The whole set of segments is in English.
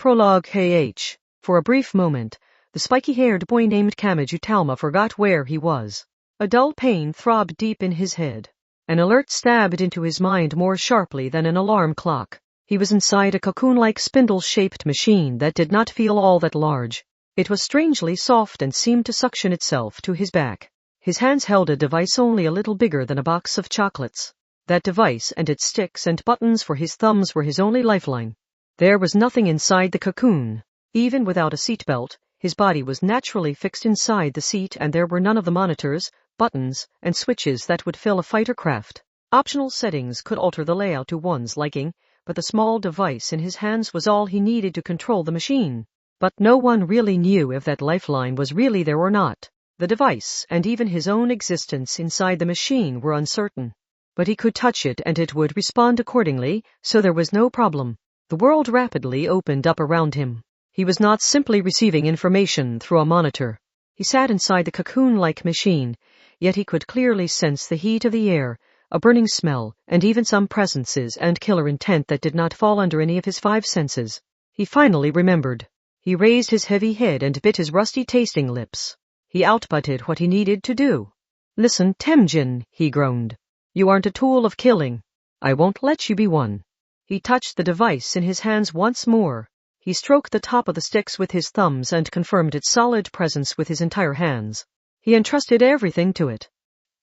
Prologue KH. For a brief moment, the spiky-haired boy named Kamachi forgot where he was. A dull pain throbbed deep in his head. An alert stabbed into his mind more sharply than an alarm clock. He was inside a cocoon-like spindle-shaped machine that did not feel all that large. It was strangely soft and seemed to suction itself to his back. His hands held a device only a little bigger than a box of chocolates. That device and its sticks and buttons for his thumbs were his only lifeline. There was nothing inside the cocoon. Even without a seatbelt, his body was naturally fixed inside the seat, and there were none of the monitors, buttons, and switches that would fill a fighter craft. Optional settings could alter the layout to one's liking, but the small device in his hands was all he needed to control the machine. But no one really knew if that lifeline was really there or not. The device, and even his own existence inside the machine, were uncertain. But he could touch it and it would respond accordingly, so there was no problem. The world rapidly opened up around him. He was not simply receiving information through a monitor. He sat inside the cocoon-like machine, yet he could clearly sense the heat of the air, a burning smell, and even some presences and killer intent that did not fall under any of his five senses. He finally remembered. He raised his heavy head and bit his rusty tasting lips. He outbutted what he needed to do. "Listen, Temjin," he groaned. "You aren't a tool of killing. I won't let you be one." He touched the device in his hands once more. He stroked the top of the sticks with his thumbs and confirmed its solid presence with his entire hands. He entrusted everything to it.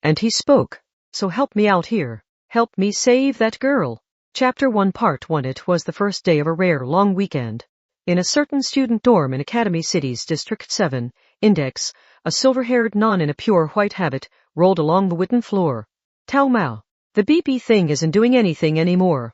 And he spoke. "So help me out here. Help me save that girl." Chapter 1 Part 1. It was the first day of a rare long weekend. In a certain student dorm in Academy City's District 7, Index, a silver-haired nun in a pure white habit, rolled along the wooden floor. "Tao Mao, the BP thing isn't doing anything anymore.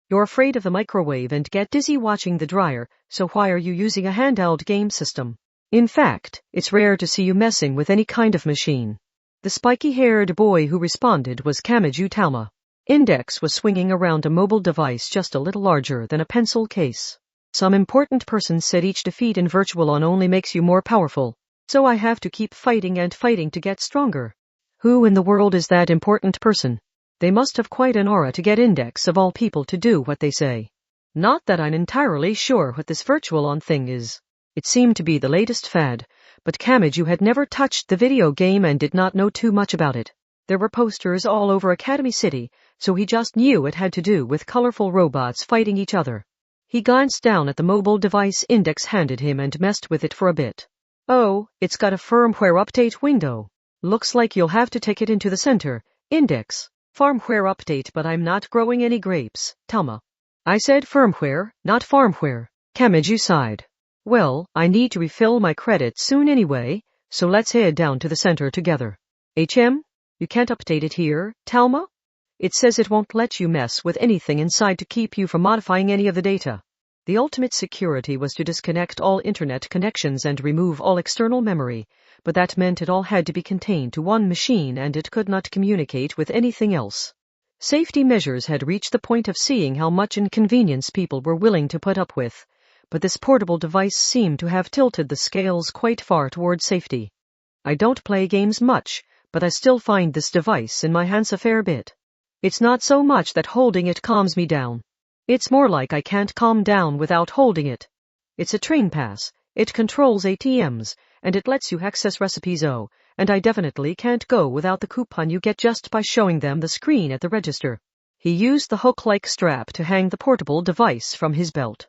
You're afraid of the microwave and get dizzy watching the dryer, so why are you using a handheld game system? In fact, it's rare to see you messing with any kind of machine." The spiky-haired boy who responded was Kamachi. Index was swinging around a mobile device just a little larger than a pencil case. "Some important person said each defeat in Virtual On only makes you more powerful, so I have to keep fighting and fighting to get stronger." Who in the world is that important person? They must have quite an aura to get Index of all people to do what they say. Not that I'm entirely sure what this Virtual On thing is. It seemed to be the latest fad, but Kamachi had never touched the video game and did not know too much about it. There were posters all over Academy City, so he just knew it had to do with colorful robots fighting each other. He glanced down at the mobile device Index handed him and messed with it for a bit. "Oh, it's got a firmware update window. Looks like you'll have to take it into the center, Index." "Firmware update, but I'm not growing any grapes, Tama." "I said firmware, not farmware." Kamachi sighed. "Well, I need to refill my credits soon anyway, so let's head down to the center together." You can't update it here, Talma? It says it won't let you mess with anything inside to keep you from modifying any of the data. The ultimate security was to disconnect all internet connections and remove all external memory, but that meant it all had to be contained to one machine and it could not communicate with anything else. Safety measures had reached the point of seeing how much inconvenience people were willing to put up with, but this portable device seemed to have tilted the scales quite far toward safety. "I don't play games much, but I still find this device in my hands a fair bit. It's not so much that holding it calms me down. It's more like I can't calm down without holding it. It's a train pass, it controls ATMs, and it lets you access recipes. And I definitely can't go without the coupon you get just by showing them the screen at the register." He used the hook-like strap to hang the portable device from his belt.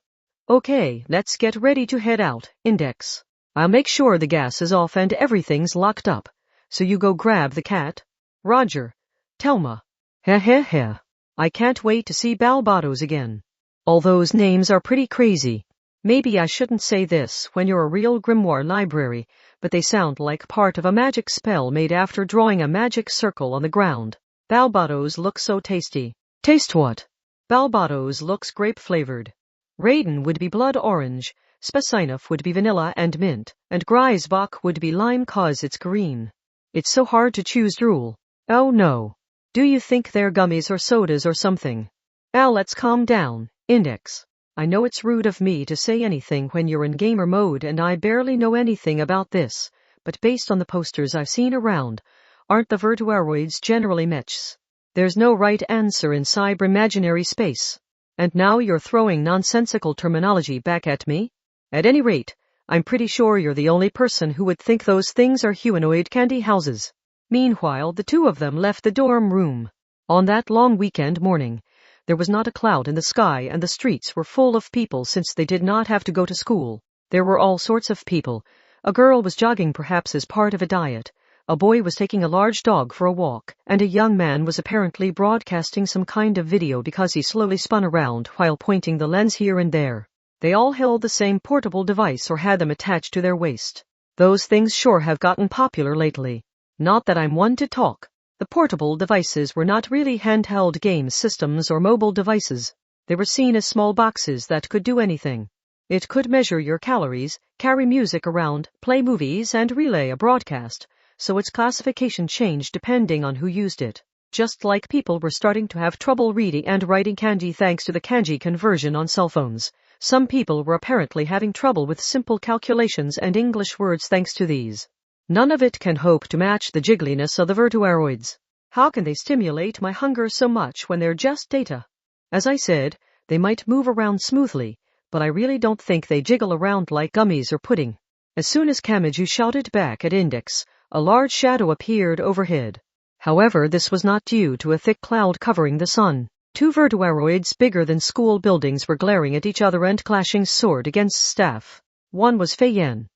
"Okay, let's get ready to head out, Index. I'll make sure the gas is off and everything's locked up, so you go grab the cat." "Roger, Telma." Heh. I can't wait to see Balbatos again. All those names are pretty crazy. Maybe I shouldn't say this when you're a real grimoire library, but they sound like part of a magic spell made after drawing a magic circle on the ground. Balbatos looks so tasty. Taste what? Balbatos looks grape-flavored. Raiden would be blood orange, Spesinov would be vanilla and mint, and Greisbach would be lime cause it's green. It's so hard to choose rule. Oh no. Do you think they're gummies or sodas or something? Let's calm down, Index. I know it's rude of me to say anything when you're in gamer mode and I barely know anything about this, but based on the posters I've seen around, aren't the virtuaroids generally mechs? There's no right answer in cyber-imaginary space. And now you're throwing nonsensical terminology back at me? At any rate, I'm pretty sure you're the only person who would think those things are humanoid candy houses. Meanwhile, the two of them left the dorm room. On that long weekend morning, there was not a cloud in the sky and the streets were full of people since they did not have to go to school. There were all sorts of people. A girl was jogging perhaps as part of a diet. A boy was taking a large dog for a walk, and a young man was apparently broadcasting some kind of video because he slowly spun around while pointing the lens here and there. They all held the same portable device or had them attached to their waist. Those things sure have gotten popular lately. Not that I'm one to talk. The portable devices were not really handheld game systems or mobile devices. They were seen as small boxes that could do anything. It could measure your calories, carry music around, play movies, and relay a broadcast, so its classification changed depending on who used it. Just like people were starting to have trouble reading and writing kanji thanks to the kanji conversion on cell phones, some people were apparently having trouble with simple calculations and English words thanks to these. None of it can hope to match the jiggliness of the virtuaroids. How can they stimulate my hunger so much when they're just data? As I said, they might move around smoothly, but I really don't think they jiggle around like gummies or pudding. As soon as Kamachi shouted back at Index, a large shadow appeared overhead. However, this was not due to a thick cloud covering the sun. Two virtuaroids bigger than school buildings were glaring at each other and clashing sword against staff. One was Fei Yan.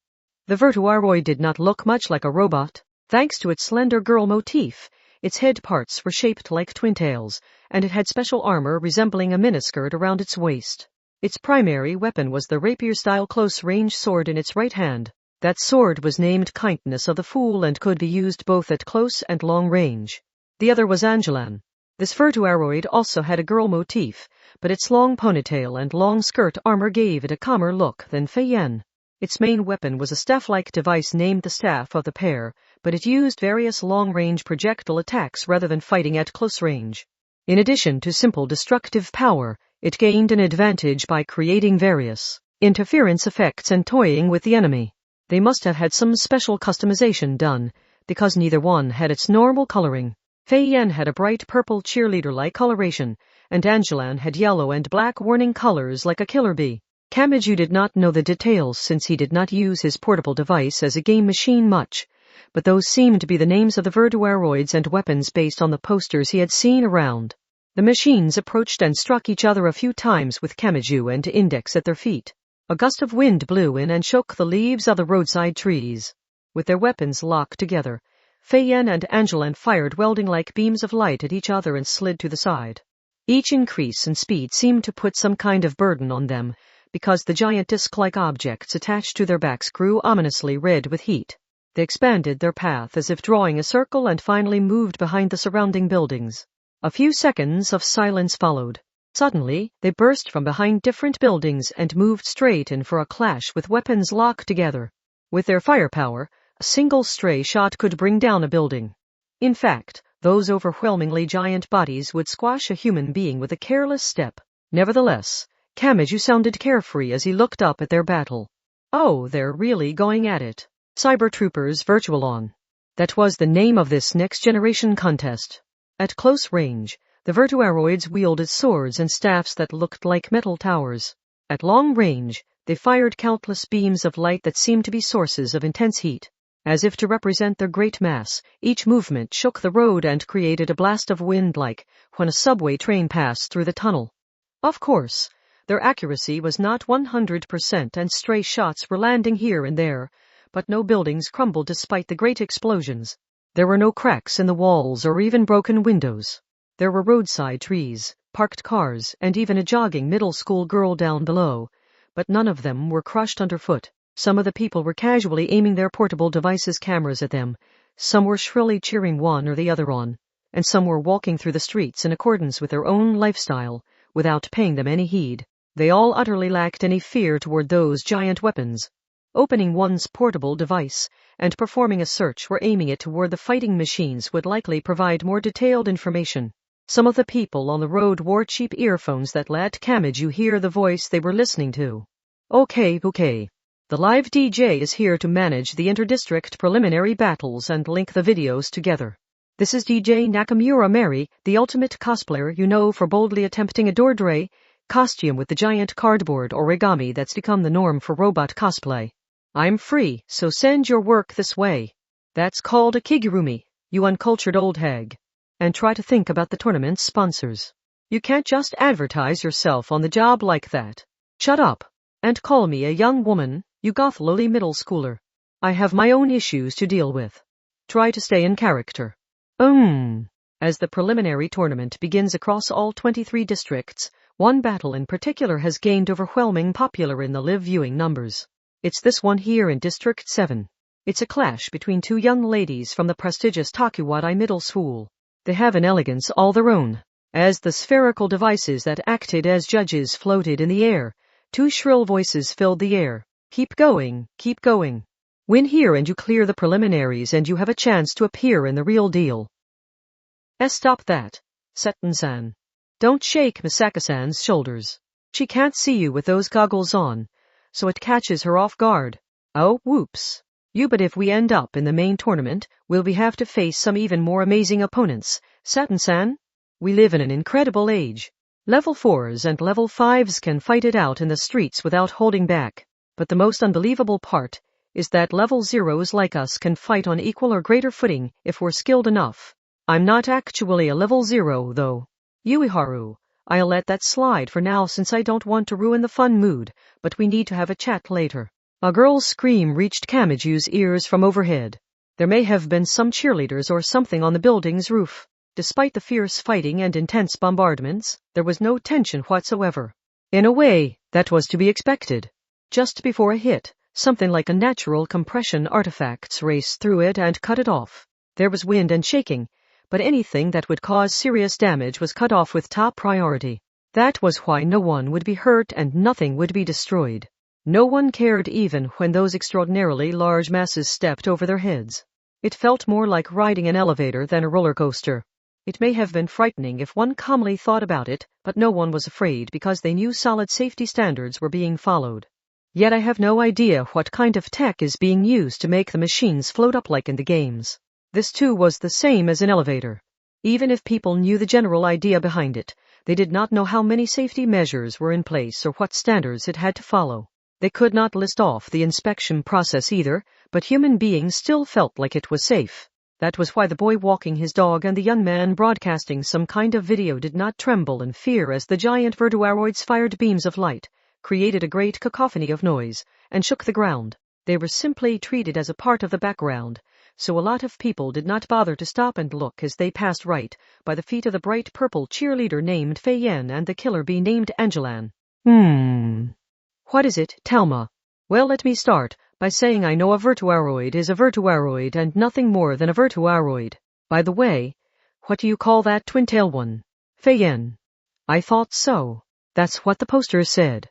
The virtuaroid did not look much like a robot. Thanks to its slender girl motif, its head parts were shaped like twin tails, and it had special armor resembling a miniskirt around its waist. Its primary weapon was the rapier-style close-range sword in its right hand. That sword was named Kindness of the Fool and could be used both at close and long range. The other was Angelan. This virtuaroid also had a girl motif, but its long ponytail and long skirt armor gave it a calmer look than Fei Yan. Its main weapon was a staff-like device named the Staff of the Pair, but it used various long-range projectile attacks rather than fighting at close range. In addition to simple destructive power, it gained an advantage by creating various interference effects and toying with the enemy. They must have had some special customization done, because neither one had its normal coloring. Fei Yan had a bright purple cheerleader-like coloration, and Angelan had yellow and black warning colors like a killer bee. Kamachi did not know the details since he did not use his portable device as a game machine much, but those seemed to be the names of the virtuaroids and weapons based on the posters he had seen around. The machines approached and struck each other a few times with Kamachi and Index at their feet. A gust of wind blew in and shook the leaves of the roadside trees. With their weapons locked together, Fei Yan and Angelan fired welding-like beams of light at each other and slid to the side. Each increase in speed seemed to put some kind of burden on them, because the giant disc-like objects attached to their backs grew ominously red with heat. They expanded their path as if drawing a circle and finally moved behind the surrounding buildings. A few seconds of silence followed. Suddenly, they burst from behind different buildings and moved straight in for a clash with weapons locked together. With their firepower, a single stray shot could bring down a building. In fact, those overwhelmingly giant bodies would squash a human being with a careless step. Nevertheless, Kamachi sounded carefree as he looked up at their battle. Oh, they're really going at it. Cyber Troopers Virtualon. That was the name of this next-generation contest. At close range, the virtuaroids wielded swords and staffs that looked like metal towers. At long range, they fired countless beams of light that seemed to be sources of intense heat. As if to represent their great mass, each movement shook the road and created a blast of wind like when a subway train passed through the tunnel. Of course, their accuracy was not 100% and stray shots were landing here and there, but no buildings crumbled despite the great explosions. There were no cracks in the walls or even broken windows. There were roadside trees, parked cars, and even a jogging middle school girl down below, but none of them were crushed underfoot. Some of the people were casually aiming their portable devices' cameras at them, some were shrilly cheering one or the other on, and some were walking through the streets in accordance with their own lifestyle, without paying them any heed. They all utterly lacked any fear toward those giant weapons. Opening one's portable device and performing a search or aiming it toward the fighting machines would likely provide more detailed information. Some of the people on the road wore cheap earphones that let Kamachi hear the voice they were listening to. Okay. The live DJ is here to manage the inter-district preliminary battles and link the videos together. This is DJ Nakamura Mary, the ultimate cosplayer you know for boldly attempting a doordre, costume with the giant cardboard origami that's become the norm for robot cosplay. I'm free, so send your work this way. That's called a kigurumi, you uncultured old hag. And try to think about the tournament's sponsors. You can't just advertise yourself on the job like that. Shut up, and call me a young woman, you goth lowly middle schooler. I have my own issues to deal with. Try to stay in character. As the preliminary tournament begins across all 23 districts, one battle in particular has gained overwhelming popularity in the live viewing numbers. It's this one here in District 7. It's a clash between two young ladies from the prestigious Takuwadai Middle School. They have an elegance all their own. As the spherical devices that acted as judges floated in the air, two shrill voices filled the air. Keep going, keep going. Win here and you clear the preliminaries and you have a chance to appear in the real deal. Stop that, Seton-san. Don't shake Misaka-san's shoulders. She can't see you with those goggles on, so it catches her off guard. Oh, whoops. But if we end up in the main tournament, we'll have to face some even more amazing opponents. Seton-san? We live in an incredible age. Level 4s and level 5s can fight it out in the streets without holding back. But the most unbelievable part is that level 0s like us can fight on equal or greater footing if we're skilled enough. I'm not actually a level 0, though. Yuiharu, I'll let that slide for now since I don't want to ruin the fun mood, but we need to have a chat later. A girl's scream reached Kamaju's ears from overhead. There may have been some cheerleaders or something on the building's roof. Despite the fierce fighting and intense bombardments, there was no tension whatsoever. In a way, that was to be expected. Just before a hit, something like a natural compression artifacts raced through it and cut it off. There was wind and shaking, but anything that would cause serious damage was cut off with top priority. That was why no one would be hurt and nothing would be destroyed. No one cared even when those extraordinarily large masses stepped over their heads. It felt more like riding an elevator than a roller coaster. It may have been frightening if one calmly thought about it, but no one was afraid because they knew solid safety standards were being followed. Yet I have no idea what kind of tech is being used to make the machines float up like in the games. This too was the same as an elevator. Even if people knew the general idea behind it, they did not know how many safety measures were in place or what standards it had to follow. They could not list off the inspection process either, but human beings still felt like it was safe. That was why the boy walking his dog and the young man broadcasting some kind of video did not tremble in fear as the giant virtuaroids fired beams of light, created a great cacophony of noise, and shook the ground. They were simply treated as a part of the background, so a lot of people did not bother to stop and look as they passed right by the feet of the bright purple cheerleader named Fei Yen and the killer bee named Angelan. What is it, Talma? Well, let me start by saying I know a virtuaroid is a virtuaroid and nothing more than a virtuaroid. By the way, what do you call that twin-tail one? Fei Yen. I thought so. That's what the poster said.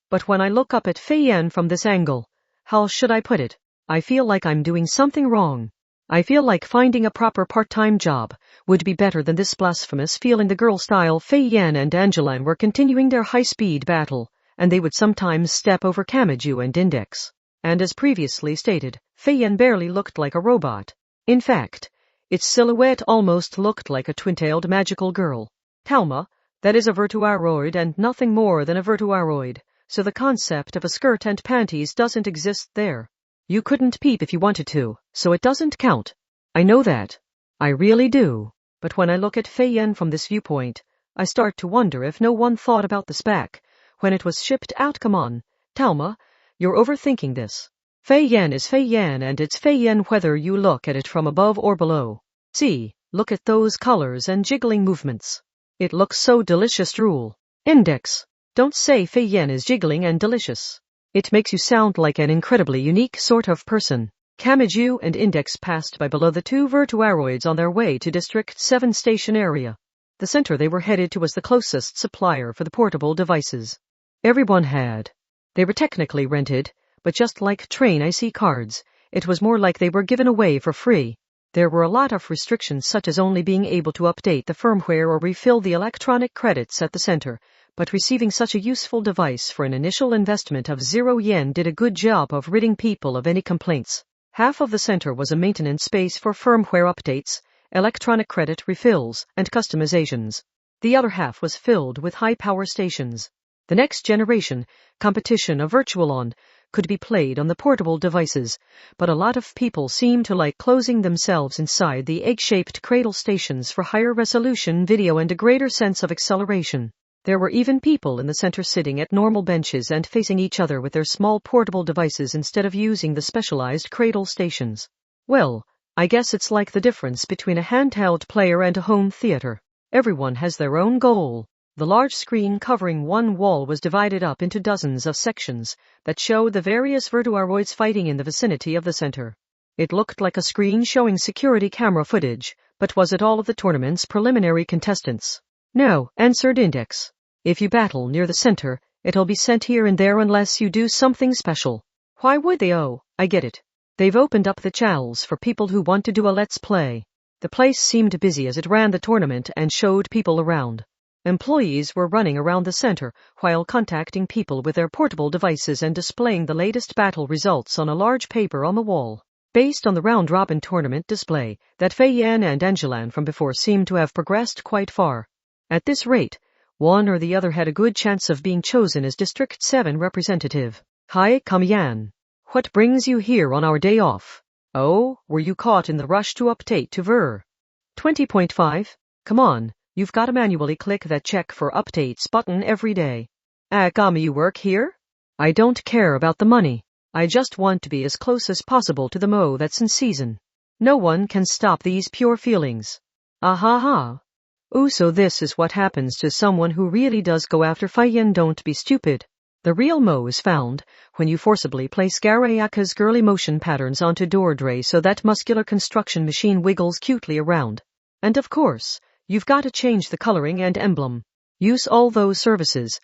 But when I look up at Fei Yen from this angle, how should I put it? I feel like I'm doing something wrong. I feel like finding a proper part-time job would be better than this blasphemous feeling. The girl-style Fei Yen and Angelan were continuing their high-speed battle, and they would sometimes step over Kamaju and Index. And as previously stated, Fei Yen barely looked like a robot. In fact, its silhouette almost looked like a twin-tailed magical girl. Talma, that is a virtuaroid and nothing more than a virtuaroid, so the concept of a skirt and panties doesn't exist there. You couldn't peep if you wanted to, so it doesn't count. I know that. I really do. But when I look at Fei Yen from this viewpoint, I start to wonder if no one thought about the spec when it was shipped out. Come on, Talma, you're overthinking this. Fei Yen is Fei Yen and it's Fei Yen whether you look at it from above or below. See, look at those colors and jiggling movements. It looks so delicious. Drool. Index. Don't say Fei Yen is jiggling and delicious. It makes you sound like an incredibly unique sort of person. Kamaju and Index passed by below the two virtuaroids on their way to District 7 station area. The center they were headed to was the closest supplier for the portable devices. Everyone had. They were technically rented, but just like train IC cards, it was more like they were given away for free. There were a lot of restrictions such as only being able to update the firmware or refill the electronic credits at the center, but receiving such a useful device for an initial investment of 0 yen did a good job of ridding people of any complaints. Half of the center was a maintenance space for firmware updates, electronic credit refills, and customizations. The other half was filled with high-power stations. The next generation competition of Virtualon could be played on the portable devices, but a lot of people seem to like closing themselves inside the egg-shaped cradle stations for higher resolution video and a greater sense of acceleration. There were even people in the center sitting at normal benches and facing each other with their small portable devices instead of using the specialized cradle stations. Well, I guess it's like the difference between a handheld player and a home theater. Everyone has their own goal. The large screen covering one wall was divided up into dozens of sections that showed the various Virtuaroids fighting in the vicinity of the center. It looked like a screen showing security camera footage, but was it all of the tournament's preliminary contestants? No, answered Index. If you battle near the center, it'll be sent here and there unless you do something special. Why would they? Oh, I get it. They've opened up the channels for people who want to do a let's play. The place seemed busy as it ran the tournament and showed people around. Employees were running around the center while contacting people with their portable devices and displaying the latest battle results on a large paper on the wall. Based on the round-robin tournament display, that Fei Yan and Angelan from before seemed to have progressed quite far. At this rate, one or the other had a good chance of being chosen as District 7 representative. Hi, Kamiyan. What brings you here on our day off? Oh, were you caught in the rush to update to Ver 20.5? Come on. You've got to manually click that check for updates button every day. Agami, you work here? I don't care about the money. I just want to be as close as possible to the mo that's in season. No one can stop these pure feelings. Ahaha. Ooh, so this is what happens to someone who really does go after Feiyan. Don't be stupid. The real mo is found when you forcibly place Garayaka's girly motion patterns onto Dordre so that muscular construction machine wiggles cutely around. And of course, you've got to change the coloring and emblem. Use all those services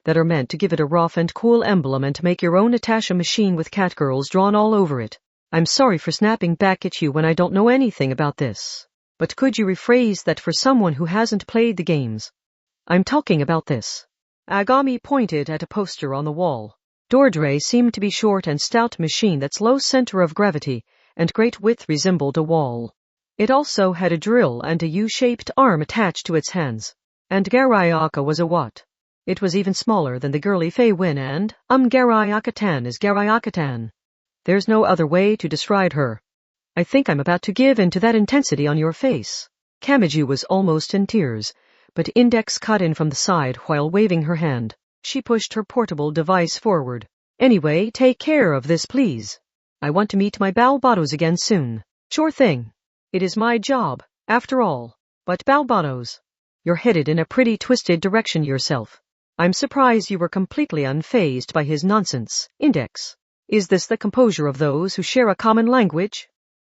that are meant to give it a rough and cool emblem and make your own Atasha machine with catgirls drawn all over it. I'm sorry for snapping back at you when I don't know anything about this. But could you rephrase that for someone who hasn't played the games? I'm talking about this. Agami pointed at a poster on the wall. Dordre seemed to be short and stout machine that's low center of gravity and great width resembled a wall. It also had a drill and a U-shaped arm attached to its hands. And Garayaka was a what? It was even smaller than the girly Fei Wen and, Garayaka-tan is Garayaka-tan. There's no other way to describe her. I think I'm about to give in to that intensity on your face. Kamachi was almost in tears, but Index cut in from the side while waving her hand. She pushed her portable device forward. Anyway, take care of this, please. I want to meet my Balbatos again soon. Sure thing. It is my job, after all. But Balbatos, you're headed in a pretty twisted direction yourself. I'm surprised you were completely unfazed by his nonsense. Index. Is this the composure of those who share a common language?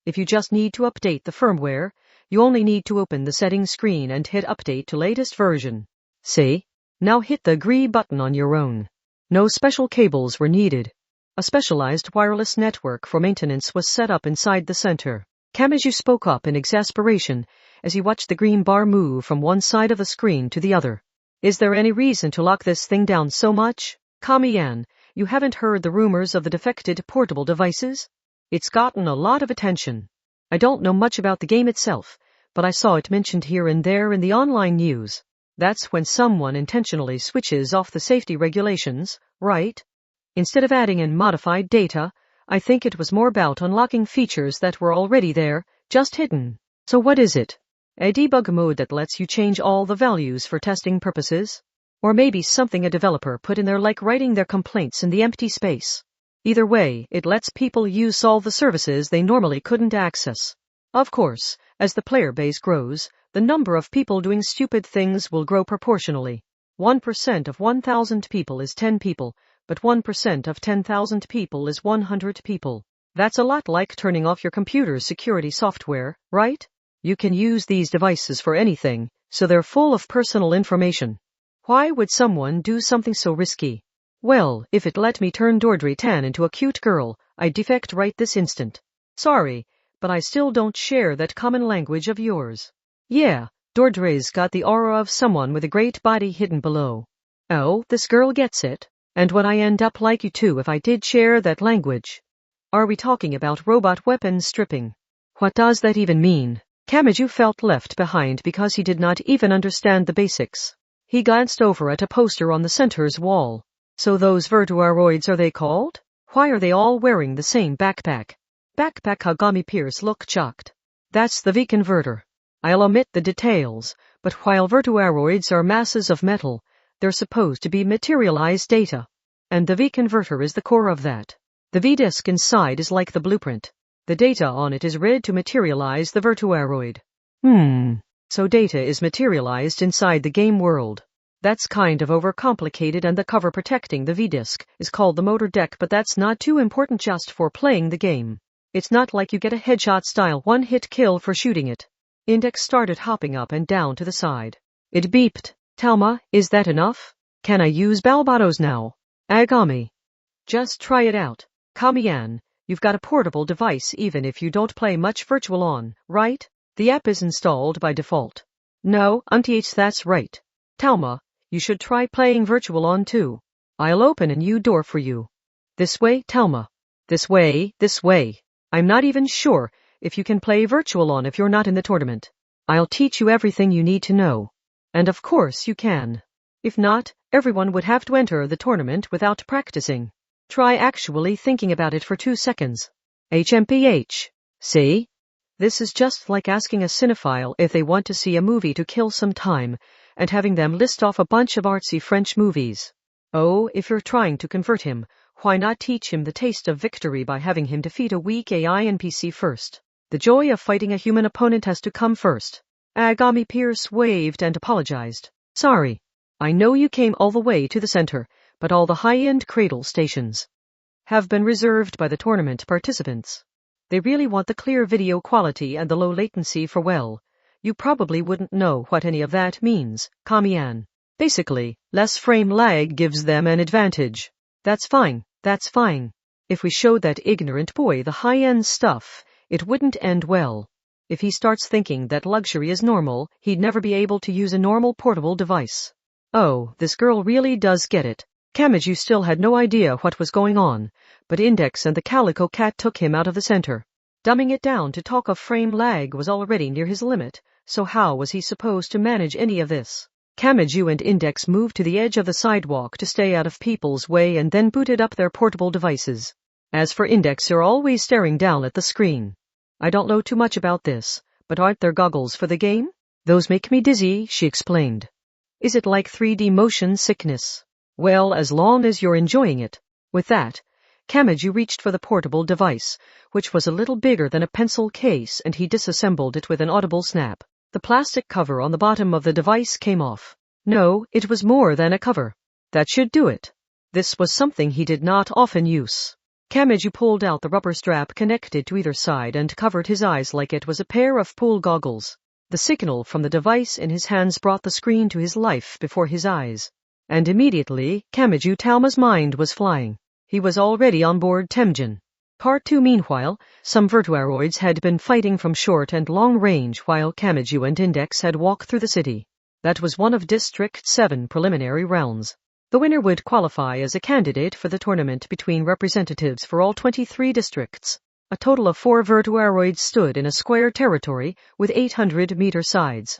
If you just need to update the firmware, you only need to open the settings screen and hit update to latest version. See? Now hit the agree button on your own. No special cables were needed. A specialized wireless network for maintenance was set up inside the center. Kamachi spoke up in exasperation as he watched the green bar move from one side of the screen to the other. Is there any reason to lock this thing down so much? Kamiyan, you haven't heard the rumors of the defected portable devices? It's gotten a lot of attention. I don't know much about the game itself, but I saw it mentioned here and there in the online news. That's when someone intentionally switches off the safety regulations, right? Instead of adding in modified data, I think it was more about unlocking features that were already there, just hidden. So what is it? A debug mode that lets you change all the values for testing purposes? Or maybe something a developer put in there like writing their complaints in the empty space. Either way, it lets people use all the services they normally couldn't access. Of course, as the player base grows, the number of people doing stupid things will grow proportionally. 1% of 1,000 people is 10 people, but 1% of 10,000 people is 100 people. That's a lot like turning off your computer's security software, right? You can use these devices for anything, so they're full of personal information. Why would someone do something so risky? Well, if it let me turn Dordre Tan into a cute girl, I'd defect right this instant. Sorry, but I still don't share that common language of yours. Yeah, Dordre's got the aura of someone with a great body hidden below. Oh, this girl gets it. And would I end up like you too if I did share that language? Are we talking about robot weapons stripping? What does that even mean? Kamachi felt left behind because he did not even understand the basics. He glanced over at a poster on the center's wall. So those virtuaroids are they called? Why are they all wearing the same backpack? Backpack Kagami Pierce looked shocked. That's the V-converter. I'll omit the details, but while virtuaroids are masses of metal, they're supposed to be materialized data. And the V-converter is the core of that. The V-disk inside is like the blueprint. The data on it is read to materialize the virtuaroid. So data is materialized inside the game world. That's kind of overcomplicated, and the cover protecting the V-disk is called the motor deck, but that's not too important just for playing the game. It's not like you get a headshot-style one-hit kill for shooting it. Index started hopping up and down to the side. It beeped. Talma, is that enough? Can I use Balbatos now? Agami. Just try it out. Kamian, you've got a portable device even if you don't play much Virtual On, right? The app is installed by default. No, that's right. Talma, you should try playing Virtual On too. I'll open a new door for you. This way, Talma. This way. I'm not even sure if you can play Virtual On if you're not in the tournament. I'll teach you everything you need to know. And of course you can. If not, everyone would have to enter the tournament without practicing. Try actually thinking about it for 2 seconds. HMPH. See? This is just like asking a cinephile if they want to see a movie to kill some time, and having them list off a bunch of artsy French movies. Oh, if you're trying to convert him, why not teach him the taste of victory by having him defeat a weak AI NPC first? The joy of fighting a human opponent has to come first. Agami Pierce waved and apologized. Sorry. I know you came all the way to the center, but all the high-end cradle stations have been reserved by the tournament participants. They really want the clear video quality and the low latency for you probably wouldn't know what any of that means, Kamian. Basically, less frame lag gives them an advantage. That's fine. If we showed that ignorant boy the high-end stuff, it wouldn't end well. If he starts thinking that luxury is normal, he'd never be able to use a normal portable device. Oh, this girl really does get it. Kamachi still had no idea what was going on, but Index and the Calico Cat took him out of the center. Dumbing it down to talk of frame lag was already near his limit, so how was he supposed to manage any of this? Kamachi and Index moved to the edge of the sidewalk to stay out of people's way and then booted up their portable devices. As for Index, they're always staring down at the screen. I don't know too much about this, but aren't there goggles for the game? Those make me dizzy, she explained. Is it like 3D motion sickness? Well, as long as you're enjoying it. With that, Kamachi reached for the portable device, which was a little bigger than a pencil case, and he disassembled it with an audible snap. The plastic cover on the bottom of the device came off. No, it was more than a cover. That should do it. This was something he did not often use. Kamachi pulled out the rubber strap connected to either side and covered his eyes like it was a pair of pool goggles. The signal from the device in his hands brought the screen to his life before his eyes. And immediately, Kamachi Talma's mind was flying. He was already on board Temjin. Part 2. Meanwhile, some virtuaroids had been fighting from short and long range while Kamachi and Index had walked through the city. That was one of District 7 preliminary rounds. The winner would qualify as a candidate for the tournament between representatives for all 23 districts. A total of 4 virtuaroids stood in a square territory with 800-meter sides.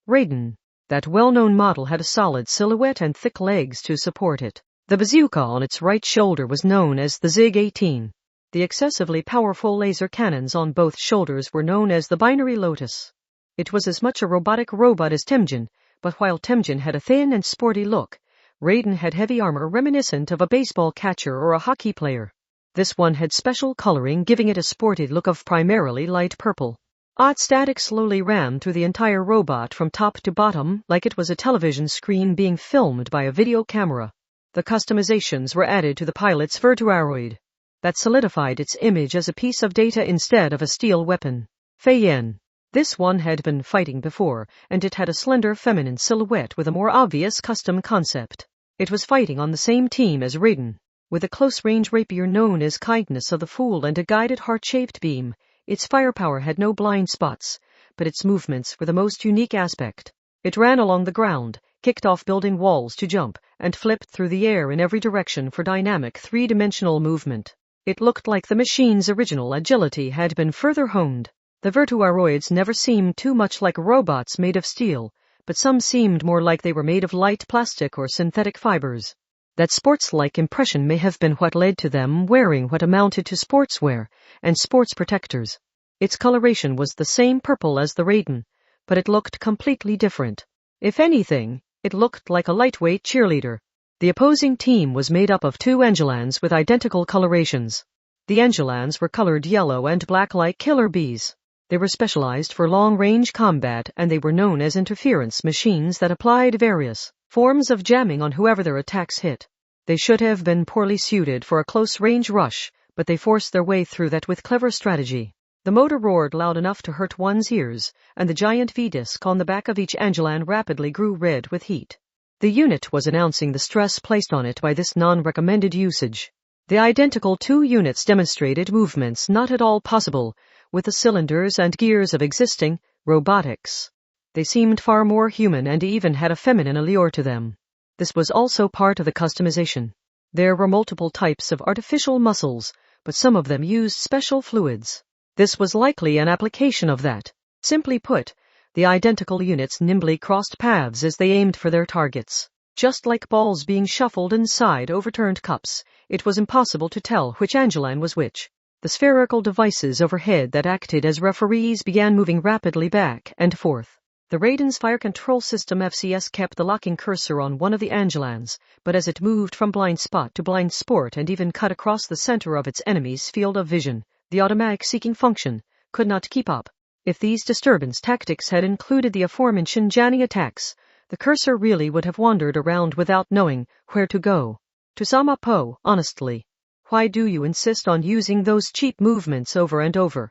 Raiden. That well-known model had a solid silhouette and thick legs to support it. The bazooka on its right shoulder was known as the Zig-18. The excessively powerful laser cannons on both shoulders were known as the Binary Lotus. It was as much a robotic robot as Temjin, but while Temjin had a thin and sporty look, Raiden had heavy armor reminiscent of a baseball catcher or a hockey player. This one had special coloring, giving it a sporty look of primarily light purple. Odd static slowly ran through the entire robot from top to bottom, like it was a television screen being filmed by a video camera. The customizations were added to the pilot's virtuaroid. That solidified its image as a piece of data instead of a steel weapon. Feiyan. This one had been fighting before, and it had a slender feminine silhouette with a more obvious custom concept. It was fighting on the same team as Raiden. With a close-range rapier known as Kindness of the Fool and a guided heart-shaped beam, its firepower had no blind spots, but its movements were the most unique aspect. It ran along the ground, kicked off building walls to jump, and flipped through the air in every direction for dynamic three-dimensional movement. It looked like the machine's original agility had been further honed. The virtuaroids never seemed too much like robots made of steel, but some seemed more like they were made of light plastic or synthetic fibers. That sports-like impression may have been what led to them wearing what amounted to sportswear and sports protectors. Its coloration was the same purple as the Raiden, but it looked completely different. If anything, it looked like a lightweight cheerleader. The opposing team was made up of two Angelans with identical colorations. The Angelans were colored yellow and black like killer bees. They were specialized for long-range combat, and they were known as interference machines that applied various forms of jamming on whoever their attacks hit. They should have been poorly suited for a close-range rush, but they forced their way through that with clever strategy. The motor roared loud enough to hurt one's ears, and the giant V-disc on the back of each Angelan rapidly grew red with heat. The unit was announcing the stress placed on it by this non-recommended usage. The identical two units demonstrated movements not at all possible with the cylinders and gears of existing robotics. They seemed far more human and even had a feminine allure to them. This was also part of the customization. There were multiple types of artificial muscles, but some of them used special fluids. This was likely an application of that. Simply put, the identical units nimbly crossed paths as they aimed for their targets. Just like balls being shuffled inside overturned cups, it was impossible to tell which Angelan was which. The spherical devices overhead that acted as referees began moving rapidly back and forth. The Raiden's fire control system FCS kept the locking cursor on one of the Angelans, but as it moved from blind spot to blind spot and even cut across the center of its enemy's field of vision, the automatic seeking function could not keep up. If these disturbance tactics had included the aforementioned jamming attacks, the cursor really would have wandered around without knowing where to go. To sum up, honestly, why do you insist on using those cheap movements over and over?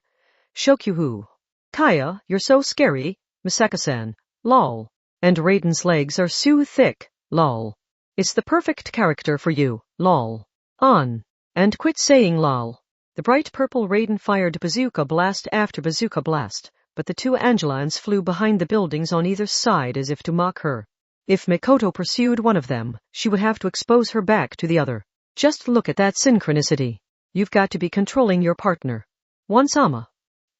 Shokyuhu. Kaya, you're so scary, Misaka-san, lol. And Raiden's legs are so thick, lol. It's the perfect character for you, lol. On. And quit saying lol. The bright purple Raiden fired bazooka blast after bazooka blast, but the two Angelans flew behind the buildings on either side as if to mock her. If Mikoto pursued one of them, she would have to expose her back to the other. Just look at that synchronicity. You've got to be controlling your partner. One-sama.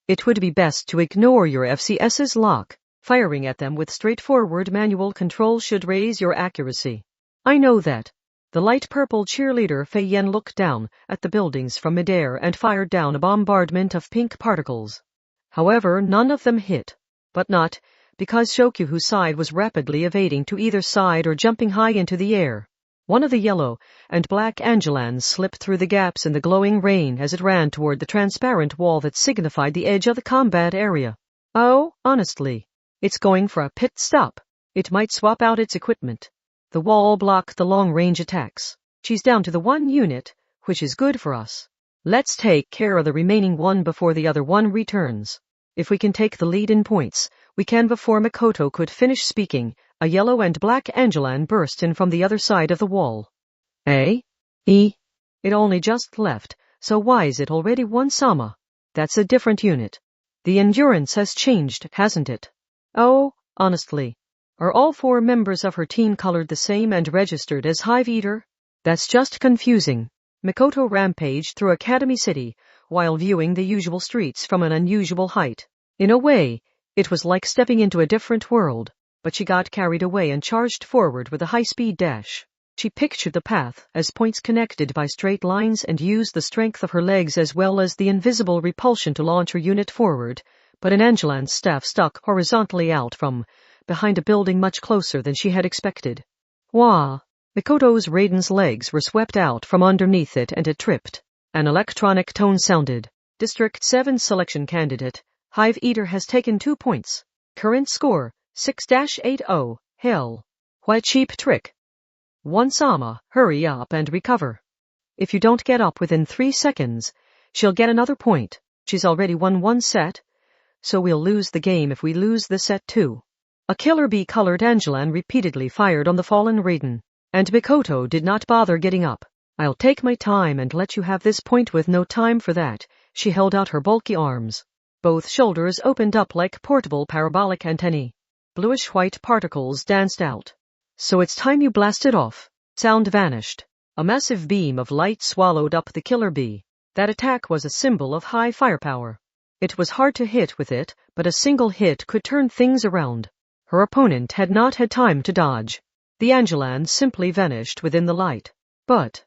It would be best to ignore your FCS's lock. Firing at them with straightforward manual control should raise your accuracy. I know that. The light purple cheerleader Fei Yen looked down at the buildings from midair and fired down a bombardment of pink particles. However, none of them hit. But not because Shokyuhu's side was rapidly evading to either side or jumping high into the air. One of the yellow and black Angelans slipped through the gaps in the glowing rain as it ran toward the transparent wall that signified the edge of the combat area. Oh, honestly, it's going for a pit stop. It might swap out its equipment. The wall blocked the long-range attacks. She's down to the one unit, which is good for us. Let's take care of the remaining one before the other one returns. If we can take the lead in points, we can. Before Mikoto could finish speaking, a yellow and black Angelan burst in from the other side of the wall. It only just left, so why is it already one-sama? That's a different unit. The endurance has changed, hasn't it? Oh, honestly. Are all four members of her team colored the same and registered as Hive Eater? That's just confusing. Mikoto rampaged through Academy City while viewing the usual streets from an unusual height. In a way, it was like stepping into a different world, but she got carried away and charged forward with a high-speed dash. She pictured the path as points connected by straight lines and used the strength of her legs as well as the invisible repulsion to launch her unit forward, but an Angelan's staff stuck horizontally out from behind a building much closer than she had expected. Wah! Mikoto's Raiden's legs were swept out from underneath it and it tripped. An electronic tone sounded. District 7 selection candidate. Hive Eater has taken 2 points. Current score, 6-80. Hell. What cheap trick. One-sama, hurry up and recover. If you don't get up within 3 seconds, she'll get another point. She's already won 1 set, so we'll lose the game if we lose the set too. A killer bee-colored Angelan repeatedly fired on the fallen Raiden, and Mikoto did not bother getting up. I'll take my time and let you have this point with no time for that. She held out her bulky arms. Both shoulders opened up like portable parabolic antennae. Bluish-white particles danced out. So it's time you blasted off. Sound vanished. A massive beam of light swallowed up the killer bee. That attack was a symbol of high firepower. It was hard to hit with it, but a single hit could turn things around. Her opponent had not had time to dodge. The Angelan simply vanished within the light. But,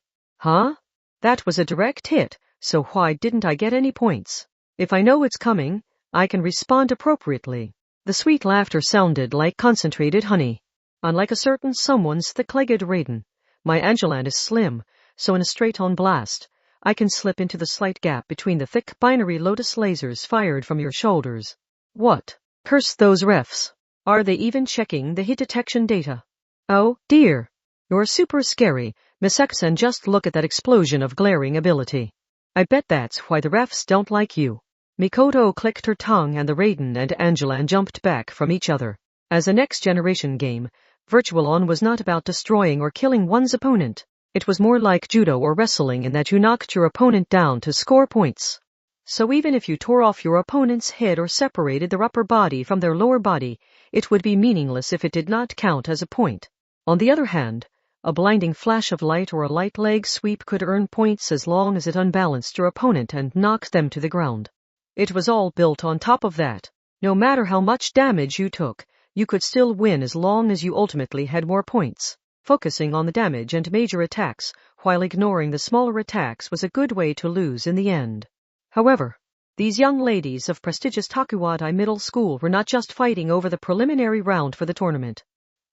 that was a direct hit, so why didn't I get any points? If I know it's coming, I can respond appropriately. The sweet laughter sounded like concentrated honey. Unlike a certain someone's thick-legged Raiden, my Angelan is slim, so in a straight-on blast, I can slip into the slight gap between the thick binary lotus lasers fired from your shoulders. What? Curse those refs. Are they even checking the hit detection data? Oh, dear. You're super scary, Miss X-san. Just look at that explosion of glaring ability. I bet that's why the refs don't like you. Mikoto clicked her tongue and the Raiden and Angelan jumped back from each other. As a next-generation game, Virtual On was not about destroying or killing one's opponent. It was more like judo or wrestling in that you knocked your opponent down to score points. So even if you tore off your opponent's head or separated their upper body from their lower body, it would be meaningless if it did not count as a point. On the other hand, a blinding flash of light or a light leg sweep could earn points as long as it unbalanced your opponent and knocked them to the ground. It was all built on top of that. No matter how much damage you took, you could still win as long as you ultimately had more points. Focusing on the damage and major attacks, while ignoring the smaller attacks, was a good way to lose in the end. However, these young ladies of prestigious Takuwadai Middle School were not just fighting over the preliminary round for the tournament.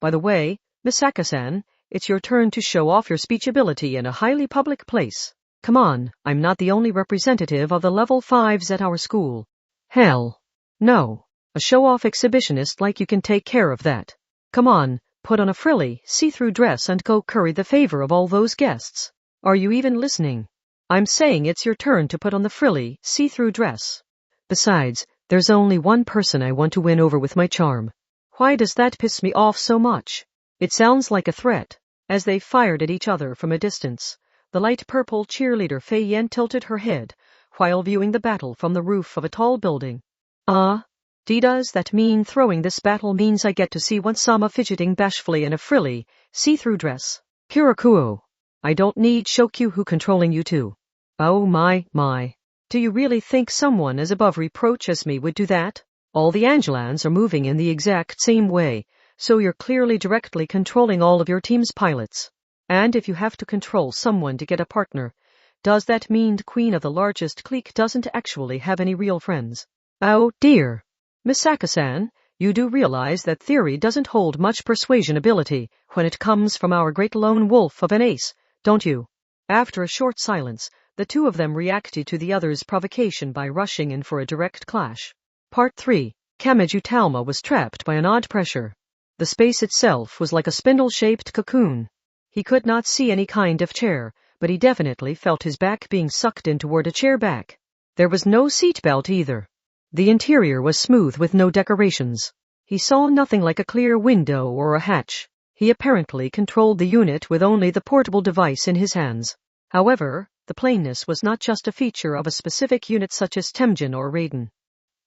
By the way, Miss Saka-san, it's your turn to show off your speech ability in a highly public place. Come on, I'm not the only representative of the level 5s at our school. Hell, no. A show-off exhibitionist like you can take care of that. Come on, put on a frilly, see-through dress and go curry the favor of all those guests. Are you even listening? I'm saying it's your turn to put on the frilly, see-through dress. Besides, there's only one person I want to win over with my charm. Why does that piss me off so much? It sounds like a threat. As they fired at each other from a distance, the light purple cheerleader Fei Yen tilted her head, while viewing the battle from the roof of a tall building. Does that mean throwing this battle means I get to see One-sama fidgeting bashfully in a frilly, see-through dress? Kurakuo. I don't need Shokyu controlling you too. Oh my. Do you really think someone as above reproach as me would do that? All the Angelans are moving in the exact same way, so you're clearly directly controlling all of your team's pilots. And if you have to control someone to get a partner, does that mean the queen of the largest clique doesn't actually have any real friends? Oh dear. Miss Saka-san, you do realize that theory doesn't hold much persuasion ability when it comes from our great lone wolf of an ace, don't you? After a short silence, the two of them reacted to the other's provocation by rushing in for a direct clash. Part 3. Kamachi Talma was trapped by an odd pressure. The space itself was like a spindle-shaped cocoon. He could not see any kind of chair, but he definitely felt his back being sucked in toward a chair back. There was no seatbelt either. The interior was smooth with no decorations. He saw nothing like a clear window or a hatch. He apparently controlled the unit with only the portable device in his hands. However, the plainness was not just a feature of a specific unit such as Temjin or Raiden.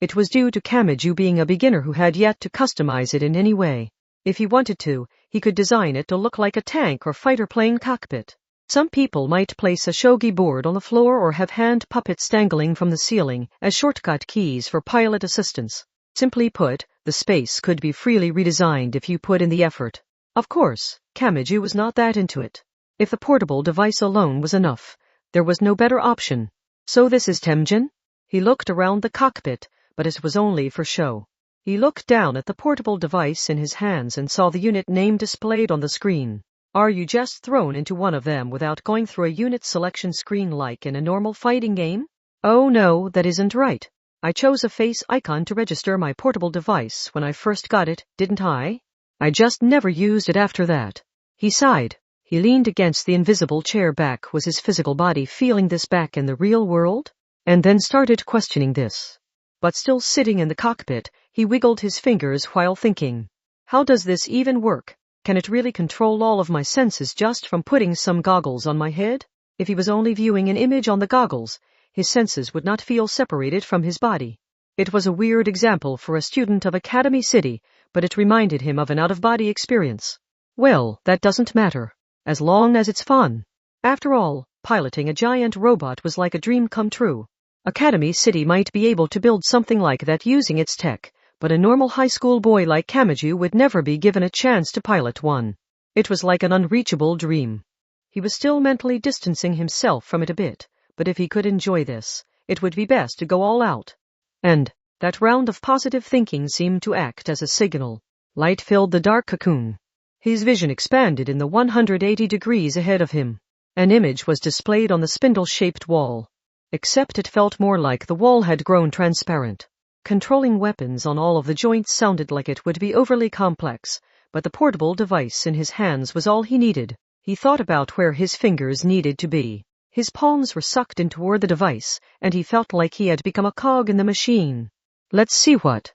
It was due to Kamachi being a beginner who had yet to customize it in any way. If he wanted to, he could design it to look like a tank or fighter plane cockpit. Some people might place a shogi board on the floor or have hand puppets dangling from the ceiling as shortcut keys for pilot assistance. Simply put, the space could be freely redesigned if you put in the effort. Of course, Kamachi was not that into it. If the portable device alone was enough, there was no better option. So this is Temjin? He looked around the cockpit, but it was only for show. He looked down at the portable device in his hands and saw the unit name displayed on the screen. Are you just thrown into one of them without going through a unit selection screen like in a normal fighting game? Oh no, that isn't right. I chose a face icon to register my portable device when I first got it, didn't I? I just never used it after that. He sighed. He leaned against the invisible chair back. Was his physical body feeling this back in the real world? And then started questioning this. But still sitting in the cockpit, he wiggled his fingers while thinking. How does this even work? Can it really control all of my senses just from putting some goggles on my head? If he was only viewing an image on the goggles, his senses would not feel separated from his body. It was a weird example for a student of Academy City, but it reminded him of an out-of-body experience. Well, that doesn't matter, as long as it's fun. After all, piloting a giant robot was like a dream come true. Academy City might be able to build something like that using its tech, but a normal high school boy like Kamachi would never be given a chance to pilot one. It was like an unreachable dream. He was still mentally distancing himself from it a bit, but if he could enjoy this, it would be best to go all out. And that round of positive thinking seemed to act as a signal. Light filled the dark cocoon. His vision expanded in the 180 degrees ahead of him. An image was displayed on the spindle-shaped wall. Except it felt more like the wall had grown transparent. Controlling weapons on all of the joints sounded like it would be overly complex, but the portable device in his hands was all he needed. He thought about where his fingers needed to be. His palms were sucked in toward the device, and he felt like he had become a cog in the machine. Let's see what.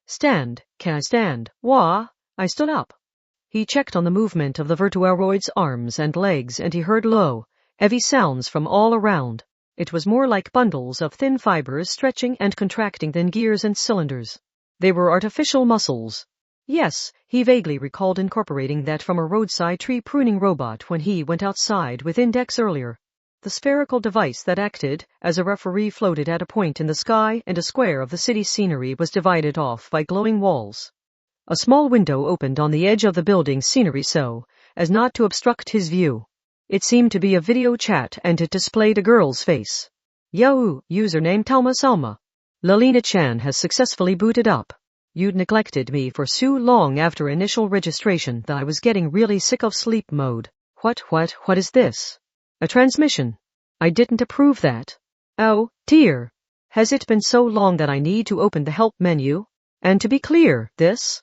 Stand. Can I stand? Wah. I stood up. He checked on the movement of the Virtuaroid's arms and legs, and he heard low, heavy sounds from all around. It was more like bundles of thin fibers stretching and contracting than gears and cylinders. They were artificial muscles. Yes, he vaguely recalled incorporating that from a roadside tree pruning robot when he went outside with Index earlier. The spherical device that acted as a referee floated at a point in the sky, and a square of the city scenery was divided off by glowing walls. A small window opened on the edge of the building's scenery so as not to obstruct his view. It seemed to be a video chat, and it displayed a girl's face. Yahoo! Username Talma Salma. Lalina-chan has successfully booted up. You'd neglected me for so long after initial registration that I was getting really sick of sleep mode. What is this? A transmission. I didn't approve that. Oh, dear. Has it been so long that I need to open the help menu? And to be clear, this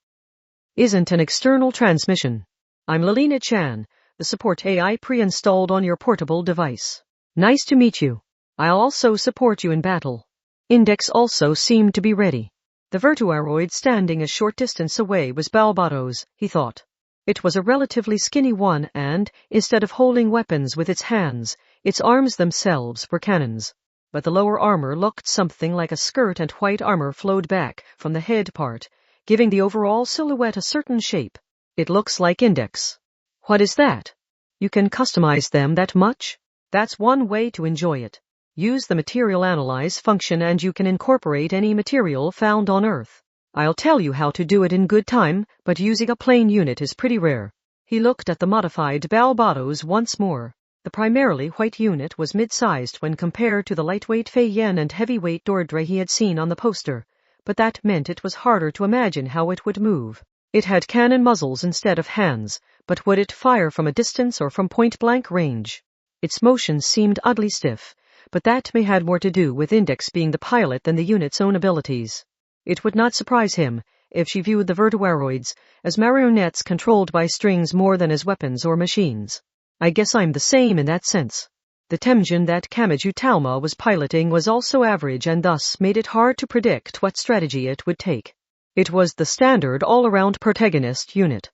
isn't an external transmission. I'm Lalina-chan, the support AI pre-installed on your portable device. Nice to meet you. I'll also support you in battle. Index also seemed to be ready. The Virtuaroid standing a short distance away was Balbatos, he thought. It was a relatively skinny one, and, instead of holding weapons with its hands, its arms themselves were cannons. But the lower armor looked something like a skirt, and white armor flowed back from the head part, giving the overall silhouette a certain shape. It looks like Index. What is that? You can customize them that much? That's one way to enjoy it. Use the Material Analyze function and you can incorporate any material found on Earth. I'll tell you how to do it in good time, but using a plain unit is pretty rare. He looked at the modified Balbatos once more. The primarily white unit was mid-sized when compared to the lightweight Fei-Yen and heavyweight Dordre he had seen on the poster, but that meant it was harder to imagine how it would move. It had cannon muzzles instead of hands, but would it fire from a distance or from point-blank range? Its motion seemed oddly stiff, but that may have more to do with Index being the pilot than the unit's own abilities. It would not surprise him if she viewed the Virtuaroids as marionettes controlled by strings more than as weapons or machines. I guess I'm the same in that sense. The Temjin that Kamachi Talma was piloting was also average and thus made it hard to predict what strategy it would take. It was the standard all-around protagonist unit.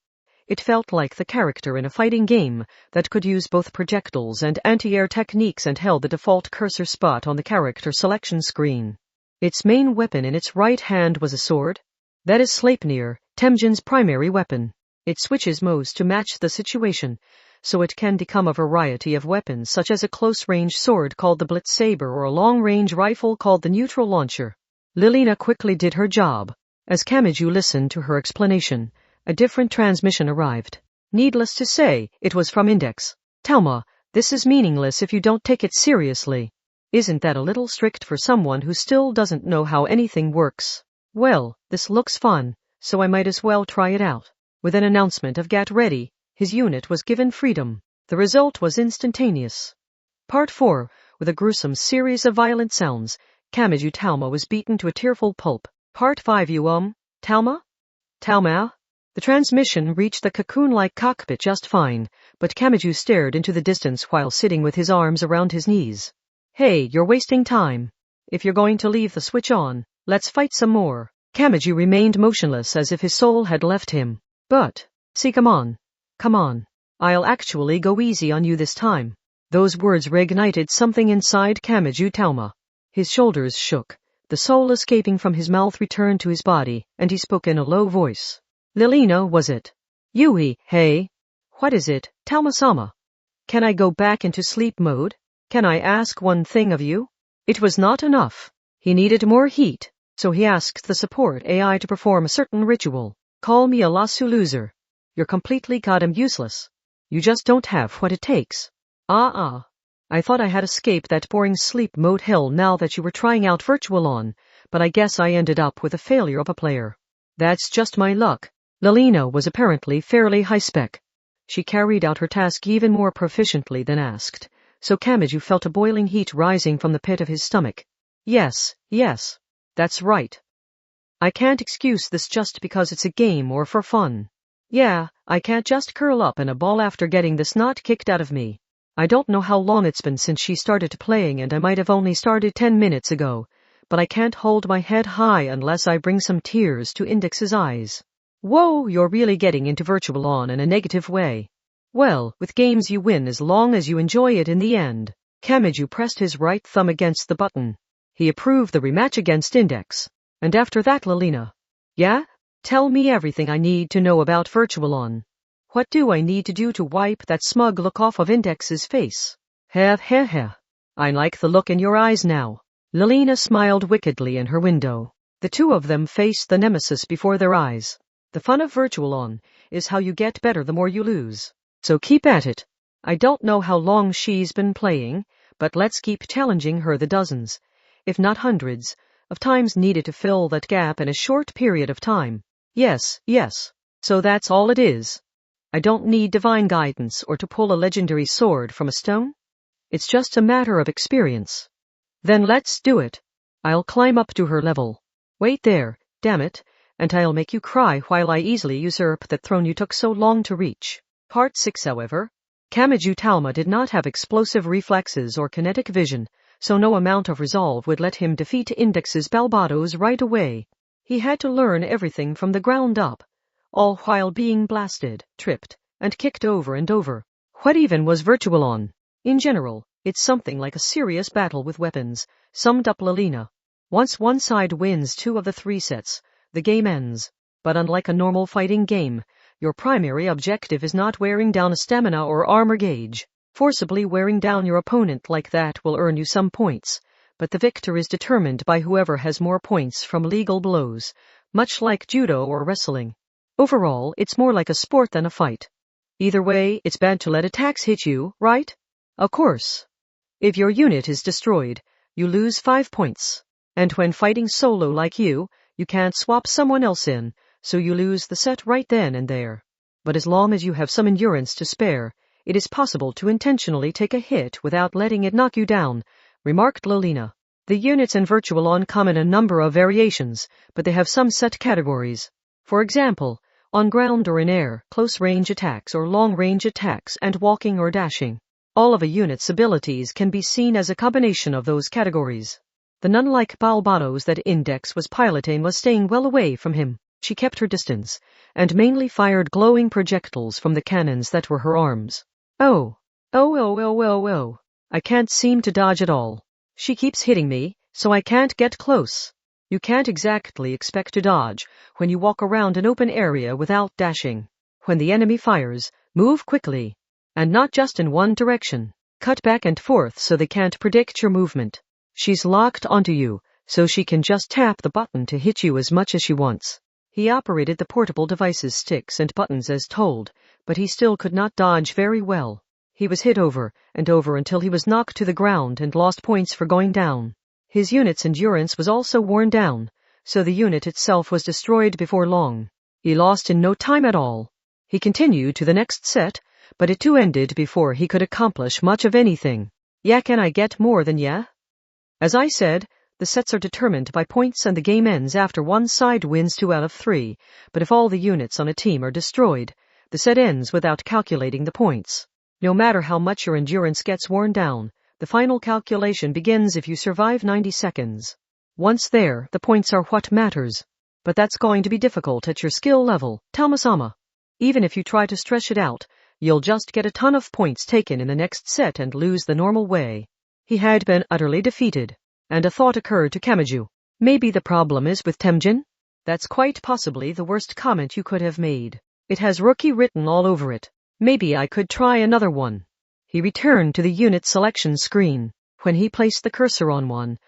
It felt like the character in a fighting game that could use both projectiles and anti-air techniques and held the default cursor spot on the character selection screen. Its main weapon in its right hand was a sword. That is Sleipnir, Temjin's primary weapon. It switches modes to match the situation, so it can become a variety of weapons such as a close-range sword called the Blitz Saber or a long-range rifle called the Neutral Launcher. Lilina quickly did her job. As Kamachi listened to her explanation, a different transmission arrived. Needless to say, it was from Index. Talma, this is meaningless if you don't take it seriously. Isn't that a little strict for someone who still doesn't know how anything works? Well, this looks fun, so I might as well try it out. With an announcement of Get Ready, his unit was given freedom. The result was instantaneous. Part 4, with a gruesome series of violent sounds, Kamachi Talma was beaten to a tearful pulp. Part 5 Talma? Talma? The transmission reached the cocoon-like cockpit just fine, but Kamachi stared into the distance while sitting with his arms around his knees. Hey, you're wasting time. If you're going to leave the switch on, let's fight some more. Kamachi remained motionless as if his soul had left him. But, see, come on. I'll actually go easy on you this time. Those words reignited something inside Kamachi Talma. His shoulders shook. The soul escaping from his mouth returned to his body, and he spoke in a low voice. Lilina, was it? Yui, hey. What is it, Talma-sama? Can I go back into sleep mode? Can I ask one thing of you? It was not enough. He needed more heat. So he asked the support AI to perform a certain ritual. Call me a lasso loser. You're completely goddamn useless. You just don't have what it takes. I thought I had escaped that boring sleep mode hell now that you were trying out Virtual On, but I guess I ended up with a failure of a player. That's just my luck. Lelina was apparently fairly high-spec. She carried out her task even more proficiently than asked, so Kamachi felt a boiling heat rising from the pit of his stomach. Yes, that's right. I can't excuse this just because it's a game or for fun. Yeah, I can't just curl up in a ball after getting the snot kicked out of me. I don't know how long it's been since she started playing, and I might have only started 10 minutes ago, but I can't hold my head high unless I bring some tears to Index's eyes. Whoa, you're really getting into Virtual On in a negative way. Well, with games you win as long as you enjoy it in the end. Kamachi pressed his right thumb against the button. He approved the rematch against Index. And after that, Lelina. Yeah? Tell me everything I need to know about Virtual On. What do I need to do to wipe that smug look off of Index's face? I like the look in your eyes now. Lelina smiled wickedly in her window. The two of them faced the nemesis before their eyes. The fun of Virtual On is how you get better the more you lose. So keep at it. I don't know how long she's been playing, but let's keep challenging her the dozens, if not hundreds, of times needed to fill that gap in a short period of time. Yes. So that's all it is. I don't need divine guidance or to pull a legendary sword from a stone. It's just a matter of experience. Then let's do it. I'll climb up to her level. Wait there, damn it, and I'll make you cry while I easily usurp that throne you took so long to reach. Part 6, however. Kamachi Talma did not have explosive reflexes or kinetic vision, so no amount of resolve would let him defeat Index's Balbados right away. He had to learn everything from the ground up, all while being blasted, tripped, and kicked over and over. What even was Virtual On? In general, it's something like a serious battle with weapons, summed up Lelina. Once one side wins 2 of the 3 sets, the game ends. But unlike a normal fighting game, your primary objective is not wearing down a stamina or armor gauge. Forcibly wearing down your opponent like that will earn you some points, but the victor is determined by whoever has more points from legal blows, much like judo or wrestling. Overall, it's more like a sport than a fight. Either way, it's bad to let attacks hit you, right? Of course. If your unit is destroyed, you lose 5 points. And when fighting solo like you can't swap someone else in, so you lose the set right then and there. But as long as you have some endurance to spare, it is possible to intentionally take a hit without letting it knock you down, remarked Lelina. The units in Virtual On come in a number of variations, but they have some set categories. For example, on ground or in air, close-range attacks or long-range attacks, and walking or dashing. All of a unit's abilities can be seen as a combination of those categories. The nun-like Balbados that Index was piloting was staying well away from him. She kept her distance, and mainly fired glowing projectiles from the cannons that were her arms. Oh. I can't seem to dodge at all. She keeps hitting me, so I can't get close. You can't exactly expect to dodge when you walk around an open area without dashing. When the enemy fires, move quickly. And not just in one direction. Cut back and forth so they can't predict your movement. She's locked onto you, so she can just tap the button to hit you as much as she wants. He operated the portable device's sticks and buttons as told, but he still could not dodge very well. He was hit over and over until he was knocked to the ground and lost points for going down. His unit's endurance was also worn down, so the unit itself was destroyed before long. He lost in no time at all. He continued to the next set, but it too ended before he could accomplish much of anything. Yeah, can I get more than yeah? As I said, the sets are determined by points and the game ends after one side wins 2 out of 3, but if all the units on a team are destroyed, the set ends without calculating the points. No matter how much your endurance gets worn down, the final calculation begins if you survive 90 seconds. Once there, the points are what matters. But that's going to be difficult at your skill level, Talma-sama. Even if you try to stretch it out, you'll just get a ton of points taken in the next set and lose the normal way. He had been utterly defeated. And a thought occurred to Kamachi. Maybe the problem is with Temjin? That's quite possibly the worst comment you could have made. It has rookie written all over it. Maybe I could try another one. He returned to the unit selection screen. When he placed the cursor on one,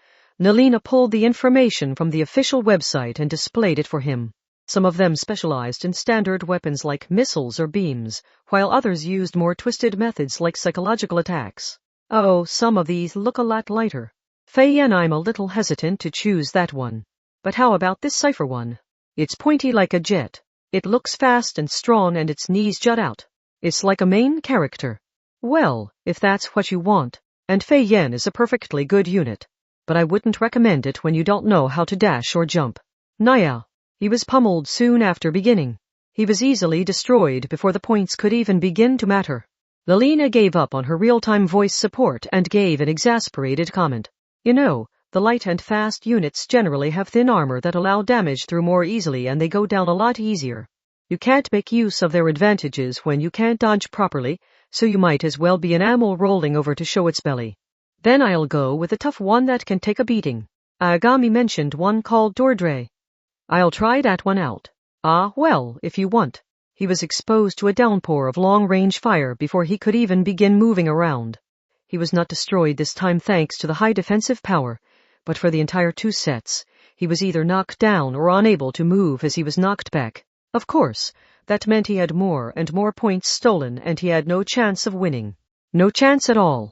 Nalina pulled the information from the official website and displayed it for him. Some of them specialized in standard weapons like missiles or beams, while others used more twisted methods like psychological attacks. Oh, some of these look a lot lighter. Fei Yan, I'm a little hesitant to choose that one. But how about this cipher one? It's pointy like a jet. It looks fast and strong and its knees jut out. It's like a main character. Well, if that's what you want. And Fei Yan is a perfectly good unit. But I wouldn't recommend it when you don't know how to dash or jump. Naya. He was pummeled soon after beginning. He was easily destroyed before the points could even begin to matter. Lelina gave up on her real-time voice support and gave an exasperated comment. You know, the light and fast units generally have thin armor that allow damage through more easily and they go down a lot easier. You can't make use of their advantages when you can't dodge properly, so you might as well be an animal rolling over to show its belly. Then I'll go with a tough one that can take a beating. Agami mentioned one called Dordre. I'll try that one out. Ah, well, if you want. He was exposed to a downpour of long-range fire before he could even begin moving around. He was not destroyed this time thanks to the high defensive power, but for the entire 2 sets, he was either knocked down or unable to move as he was knocked back. Of course, that meant he had more and more points stolen and he had no chance of winning. No chance at all.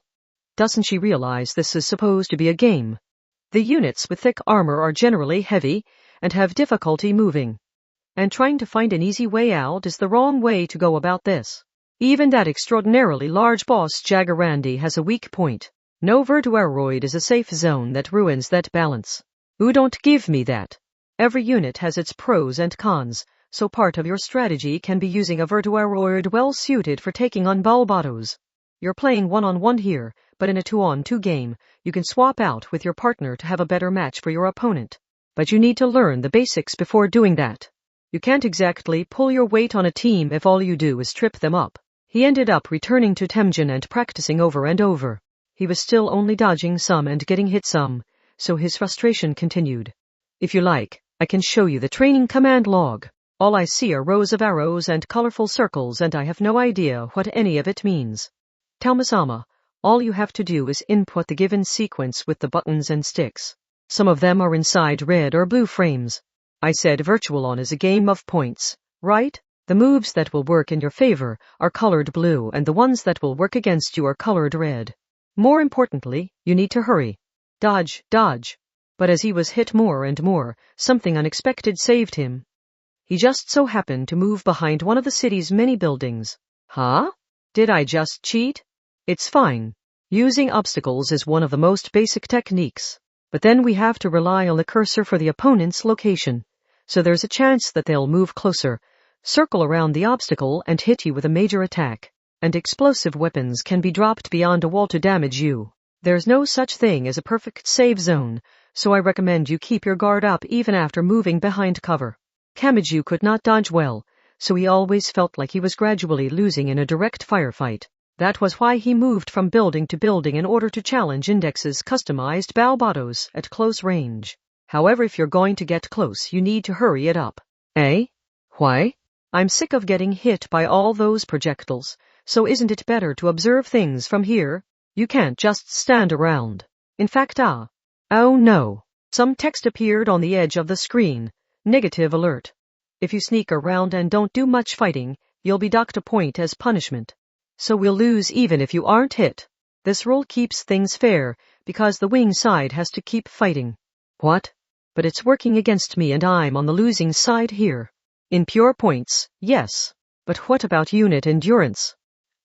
Doesn't she realize this is supposed to be a game? The units with thick armor are generally heavy and have difficulty moving. And trying to find an easy way out is the wrong way to go about this. Even that extraordinarily large boss Jagarandi has a weak point. No Virtuaroid is a safe zone that ruins that balance. Ooh, don't give me that. Every unit has its pros and cons, so part of your strategy can be using a Virtuaroid well suited for taking on Balbatos. You're playing one-on-one here, but in a 2-on-2 game, you can swap out with your partner to have a better match for your opponent. But you need to learn the basics before doing that. You can't exactly pull your weight on a team if all you do is trip them up. He ended up returning to Temjin and practicing over and over. He was still only dodging some and getting hit some, so his frustration continued. If you like, I can show you the training command log. All I see are rows of arrows and colorful circles and I have no idea what any of it means. Talma-sama, all you have to do is input the given sequence with the buttons and sticks. Some of them are inside red or blue frames. I said Virtual On is a game of points, right? The moves that will work in your favor are colored blue and the ones that will work against you are colored red. More importantly, you need to hurry. Dodge, dodge. But as he was hit more and more, something unexpected saved him. He just so happened to move behind one of the city's many buildings. Huh? Did I just cheat? It's fine. Using obstacles is one of the most basic techniques. But then we have to rely on the cursor for the opponent's location. So there's a chance that they'll move closer, circle around the obstacle and hit you with a major attack. And explosive weapons can be dropped beyond a wall to damage you. There's no such thing as a perfect save zone, so I recommend you keep your guard up even after moving behind cover. Kamachi could not dodge well, so he always felt like he was gradually losing in a direct firefight. That was why he moved from building to building in order to challenge Index's customized Balbatos at close range. However, if you're going to get close, you need to hurry it up. Eh? Why? I'm sick of getting hit by all those projectiles, so isn't it better to observe things from here? You can't just stand around. In fact, oh no. Some text appeared on the edge of the screen. Negative alert. If you sneak around and don't do much fighting, you'll be docked a point as punishment. So we'll lose even if you aren't hit. This rule keeps things fair, because the wing side has to keep fighting. What? But it's working against me and I'm on the losing side here. In pure points, yes. But what about unit endurance?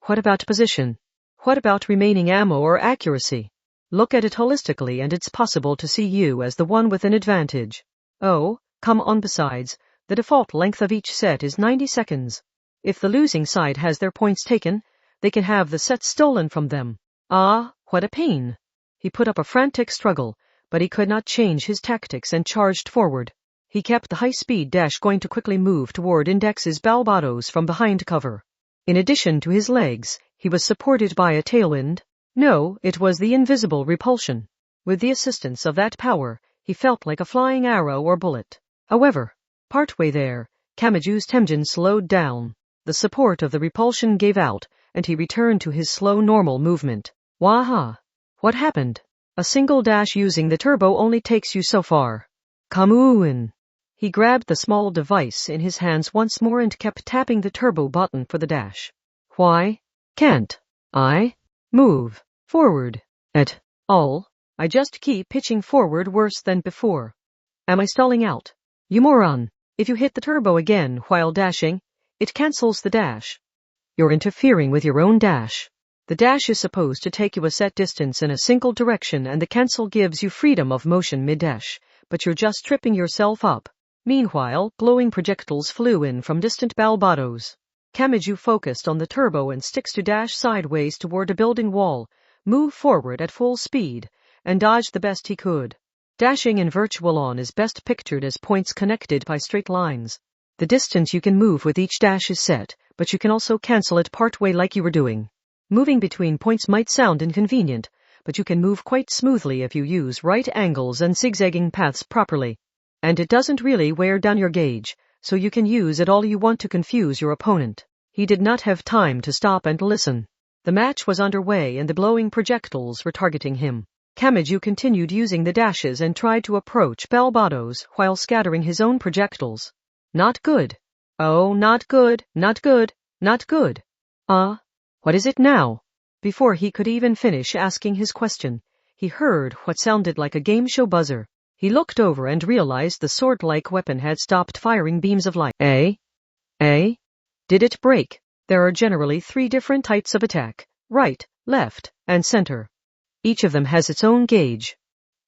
What about position? What about remaining ammo or accuracy? Look at it holistically and it's possible to see you as the one with an advantage. Oh, come on. Besides, the default length of each set is 90 seconds. If the losing side has their points taken, they can have the set stolen from them. Ah, what a pain. He put up a frantic struggle, but he could not change his tactics and charged forward. He kept the high-speed dash going to quickly move toward Index's Balbatos from behind cover. In addition to his legs, he was supported by a tailwind. No, it was the invisible repulsion. With the assistance of that power, he felt like a flying arrow or bullet. However, partway there, Kamaju's Temjin slowed down. The support of the repulsion gave out, and he returned to his slow normal movement. Waha! What happened? A single dash using the turbo only takes you so far. Kamuin. He grabbed the small device in his hands once more and kept tapping the turbo button for the dash. Why can't I move forward at all? I just keep pitching forward worse than before. Am I stalling out? You moron. If you hit the turbo again while dashing, it cancels the dash. You're interfering with your own dash. The dash is supposed to take you a set distance in a single direction and the cancel gives you freedom of motion mid-dash, but you're just tripping yourself up. Meanwhile, glowing projectiles flew in from distant Balbados. Kamachi focused on the turbo and sticks to dash sideways toward a building wall, move forward at full speed, and dodge the best he could. Dashing in Virtual On is best pictured as points connected by straight lines. The distance you can move with each dash is set, but you can also cancel it partway like you were doing. Moving between points might sound inconvenient, but you can move quite smoothly if you use right angles and zigzagging paths properly. And it doesn't really wear down your gauge, so you can use it all you want to confuse your opponent. He did not have time to stop and listen. The match was underway and the glowing projectiles were targeting him. Kamachi continued using the dashes and tried to approach Balbados while scattering his own projectiles. Not good. Oh, not good, not good, not good. What is it now? Before he could even finish asking his question, he heard what sounded like a game show buzzer. He looked over and realized the sword-like weapon had stopped firing beams of light. Did it break? There are generally 3 different types of attack: right, left, and center. Each of them has its own gauge.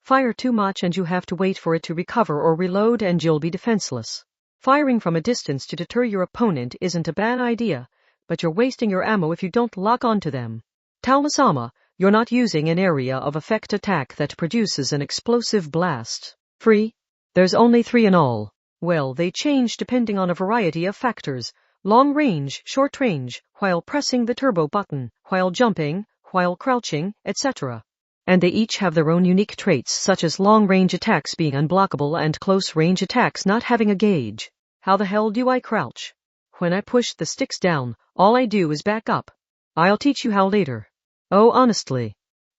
Fire too much and you have to wait for it to recover or reload and you'll be defenseless. Firing from a distance to deter your opponent isn't a bad idea, but you're wasting your ammo if you don't lock onto them. Talmasama, you're not using an area of effect attack that produces an explosive blast. Free? There's only 3 in all. Well, they change depending on a variety of factors. Long range, short range, while pressing the turbo button, while jumping, while crouching, etc. And they each have their own unique traits, such as long-range attacks being unblockable and close-range attacks not having a gauge. How the hell do I crouch? When I push the sticks down, all I do is back up. I'll teach you how later. Oh, honestly.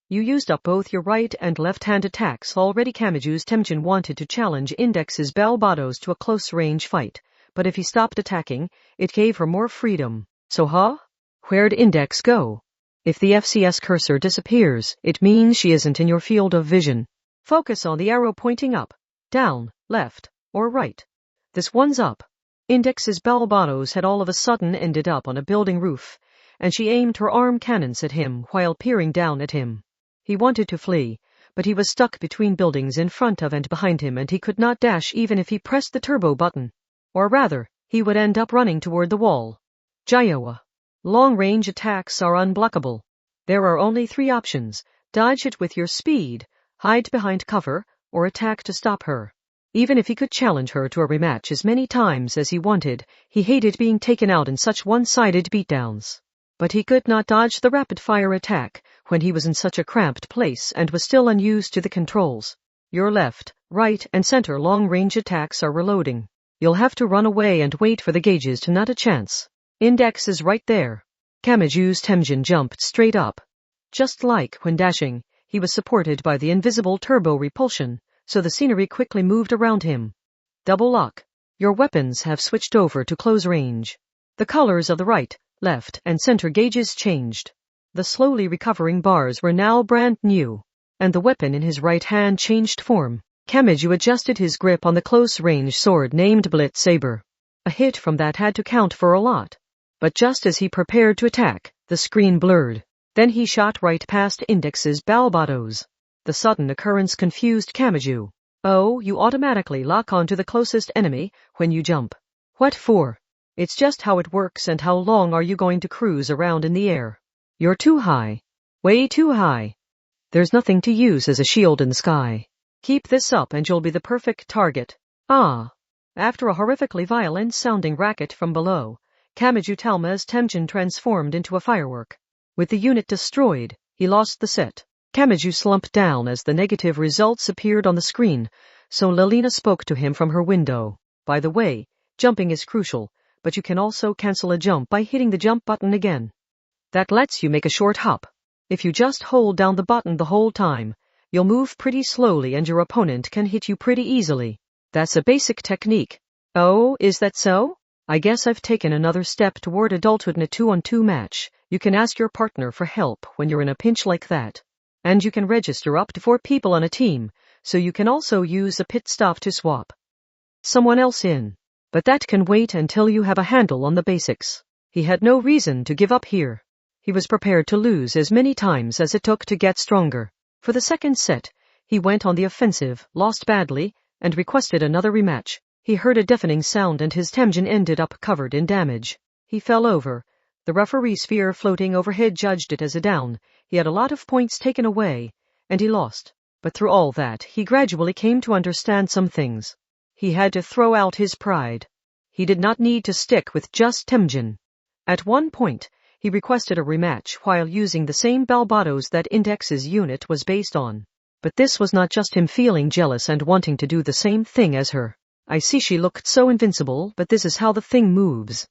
You used up both your right and left-hand attacks already. Kamachi's Temjin wanted to challenge Index's Balbados to a close-range fight, but if he stopped attacking, it gave her more freedom. So where'd Index go? If the FCS cursor disappears, it means she isn't in your field of vision. Focus on the arrow pointing up, down, left, or right. This one's up. Index's Balbados had all of a sudden ended up on a building roof, and she aimed her arm cannons at him while peering down at him. He wanted to flee, but he was stuck between buildings in front of and behind him and he could not dash even if he pressed the turbo button. Or rather, he would end up running toward the wall. Jayawa. Long-range attacks are unblockable. There are only 3 options: dodge it with your speed, hide behind cover, or attack to stop her. Even if he could challenge her to a rematch as many times as he wanted, he hated being taken out in such one-sided beatdowns. But he could not dodge the rapid-fire attack when he was in such a cramped place and was still unused to the controls. Your left, right, and center long-range attacks are reloading. You'll have to run away and wait for the gauges to not a chance. Index is right there. Kamachi's Temjin jumped straight up. Just like when dashing, he was supported by the invisible turbo repulsion, so the scenery quickly moved around him. Double lock. Your weapons have switched over to close range. The colors of the right, left, and center gauges changed. The slowly recovering bars were now brand new, and the weapon in his right hand changed form. Kamachi adjusted his grip on the close-range sword named Blitz Saber. A hit from that had to count for a lot. But just as he prepared to attack, the screen blurred. Then he shot right past Index's Balbados. The sudden occurrence confused Kamachi. Oh, you automatically lock onto the closest enemy when you jump. What for? It's just how it works. And how long are you going to cruise around in the air? You're too high. Way too high. There's nothing to use as a shield in the sky. Keep this up and you'll be the perfect target. After a horrifically violent-sounding racket from below, Kamachi's Temjin transformed into a firework. With the unit destroyed, he lost the set. Kamachi slumped down as the negative results appeared on the screen, so Lelina spoke to him from her window. By the way, jumping is crucial, but you can also cancel a jump by hitting the jump button again. That lets you make a short hop. If you just hold down the button the whole time, You'll move pretty slowly and your opponent can hit you pretty easily. That's a basic technique. Oh, is that so? I guess I've taken another step toward adulthood in a 2-on-2 match. You can ask your partner for help when you're in a pinch like that. And you can register up to 4 people on a team, so you can also use a pit stop to swap someone else in. But that can wait until you have a handle on the basics. He had no reason to give up here. He was prepared to lose as many times as it took to get stronger. For the second set, he went on the offensive, lost badly, and requested another rematch. He heard a deafening sound and his Temjin ended up covered in damage. He fell over. The referee's sphere floating overhead judged it as a down. He had a lot of points taken away, and he lost. But through all that, he gradually came to understand some things. He had to throw out his pride. He did not need to stick with just Temjin. At one point, he requested a rematch while using the same Balbatos that Index's unit was based on. But this was not just him feeling jealous and wanting to do the same thing as her. I see she looked so invincible, but this is how the thing moves.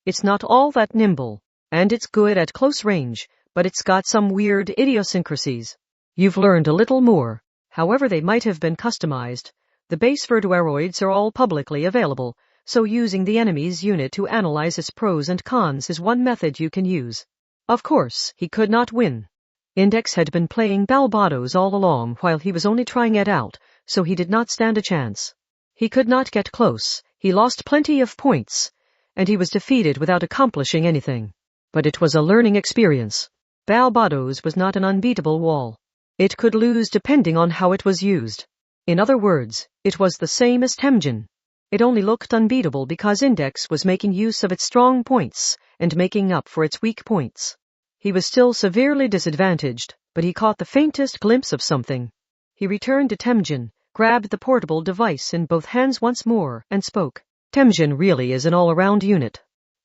It's not all that nimble, and it's good at close range, but it's got some weird idiosyncrasies. You've learned a little more. However they might have been customized. The base verduaroids are all publicly available, so using the enemy's unit to analyze its pros and cons is one method you can use. Of course, he could not win. Index had been playing Balbatos all along while he was only trying it out, so he did not stand a chance. He could not get close, he lost plenty of points, and he was defeated without accomplishing anything. But it was a learning experience. Balbatos was not an unbeatable wall. It could lose depending on how it was used. In other words, it was the same as Temjin. It only looked unbeatable because Index was making use of its strong points and making up for its weak points. He was still severely disadvantaged, but he caught the faintest glimpse of something. He returned to Temjin, grabbed the portable device in both hands once more, and spoke. Temjin really is an all-around unit.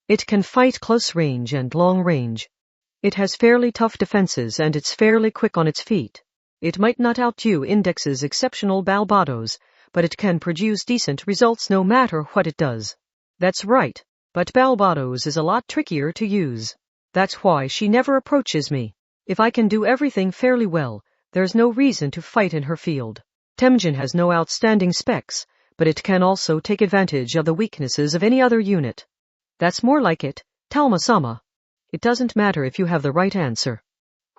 It can fight close range and long range. It has fairly tough defenses and it's fairly quick on its feet. It might not outdo Index's exceptional Balbatos, but it can produce decent results no matter what it does. That's right, but Balbatos is a lot trickier to use. That's why she never approaches me. If I can do everything fairly well, there's no reason to fight in her field. Temjin has no outstanding specs, but it can also take advantage of the weaknesses of any other unit. That's more like it, Talma-sama. It doesn't matter if you have the right answer.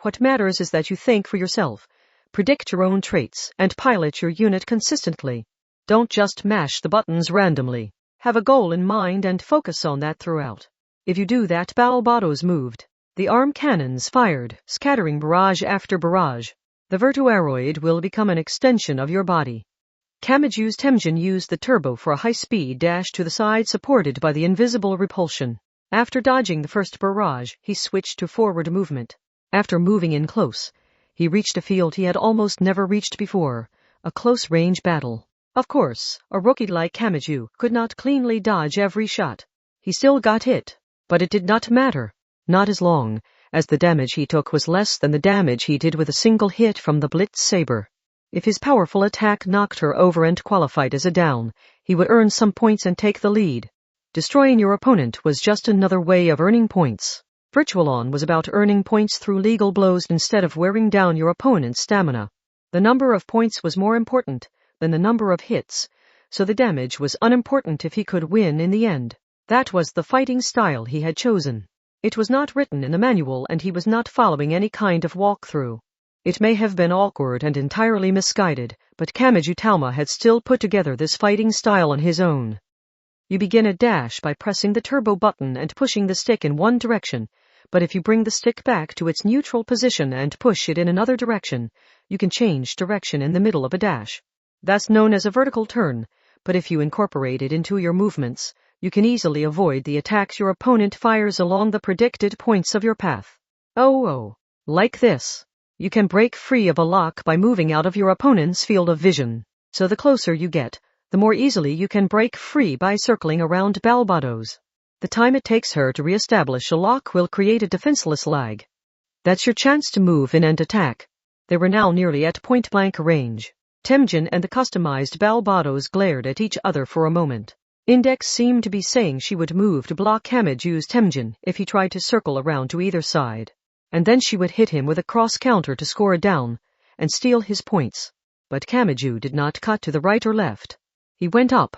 What matters is that you think for yourself, predict your own traits, and pilot your unit consistently. Don't just mash the buttons randomly. Have a goal in mind and focus on that throughout. If you do that, Balbatos moved. The arm cannons fired, scattering barrage after barrage. The verduaroid will become an extension of your body. Kamaju's Temjin used the turbo for a high-speed dash to the side supported by the invisible repulsion. After dodging the first barrage, he switched to forward movement. After moving in close, he reached a field he had almost never reached before, a close-range battle. Of course, a rookie like Kamaju could not cleanly dodge every shot. He still got hit, but it did not matter. Not as long as the damage he took was less than the damage he did with a single hit from the Blitz Saber. If his powerful attack knocked her over and qualified as a down, he would earn some points and take the lead. Destroying your opponent was just another way of earning points. Virtual-On was about earning points through legal blows instead of wearing down your opponent's stamina. The number of points was more important than the number of hits, so the damage was unimportant if he could win in the end. That was the fighting style he had chosen. It was not written in the manual and he was not following any kind of walkthrough. It may have been awkward and entirely misguided, but Kamaju Talma had still put together this fighting style on his own. You begin a dash by pressing the turbo button and pushing the stick in one direction, but if you bring the stick back to its neutral position and push it in another direction, you can change direction in the middle of a dash. That's known as a vertical turn, but if you incorporate it into your movements, you can easily avoid the attacks your opponent fires along the predicted points of your path. Oh, like this. You can break free of a lock by moving out of your opponent's field of vision. So the closer you get, the more easily you can break free by circling around Balbatos. The time it takes her to re-establish a lock will create a defenseless lag. That's your chance to move in and attack. They were now nearly at point-blank range. Temjin and the customized Balbatos glared at each other for a moment. Index seemed to be saying she would move to block Kamaju's Temjin if he tried to circle around to either side. And then she would hit him with a cross counter to score a down, and steal his points. But Kamachi did not cut to the right or left. He went up.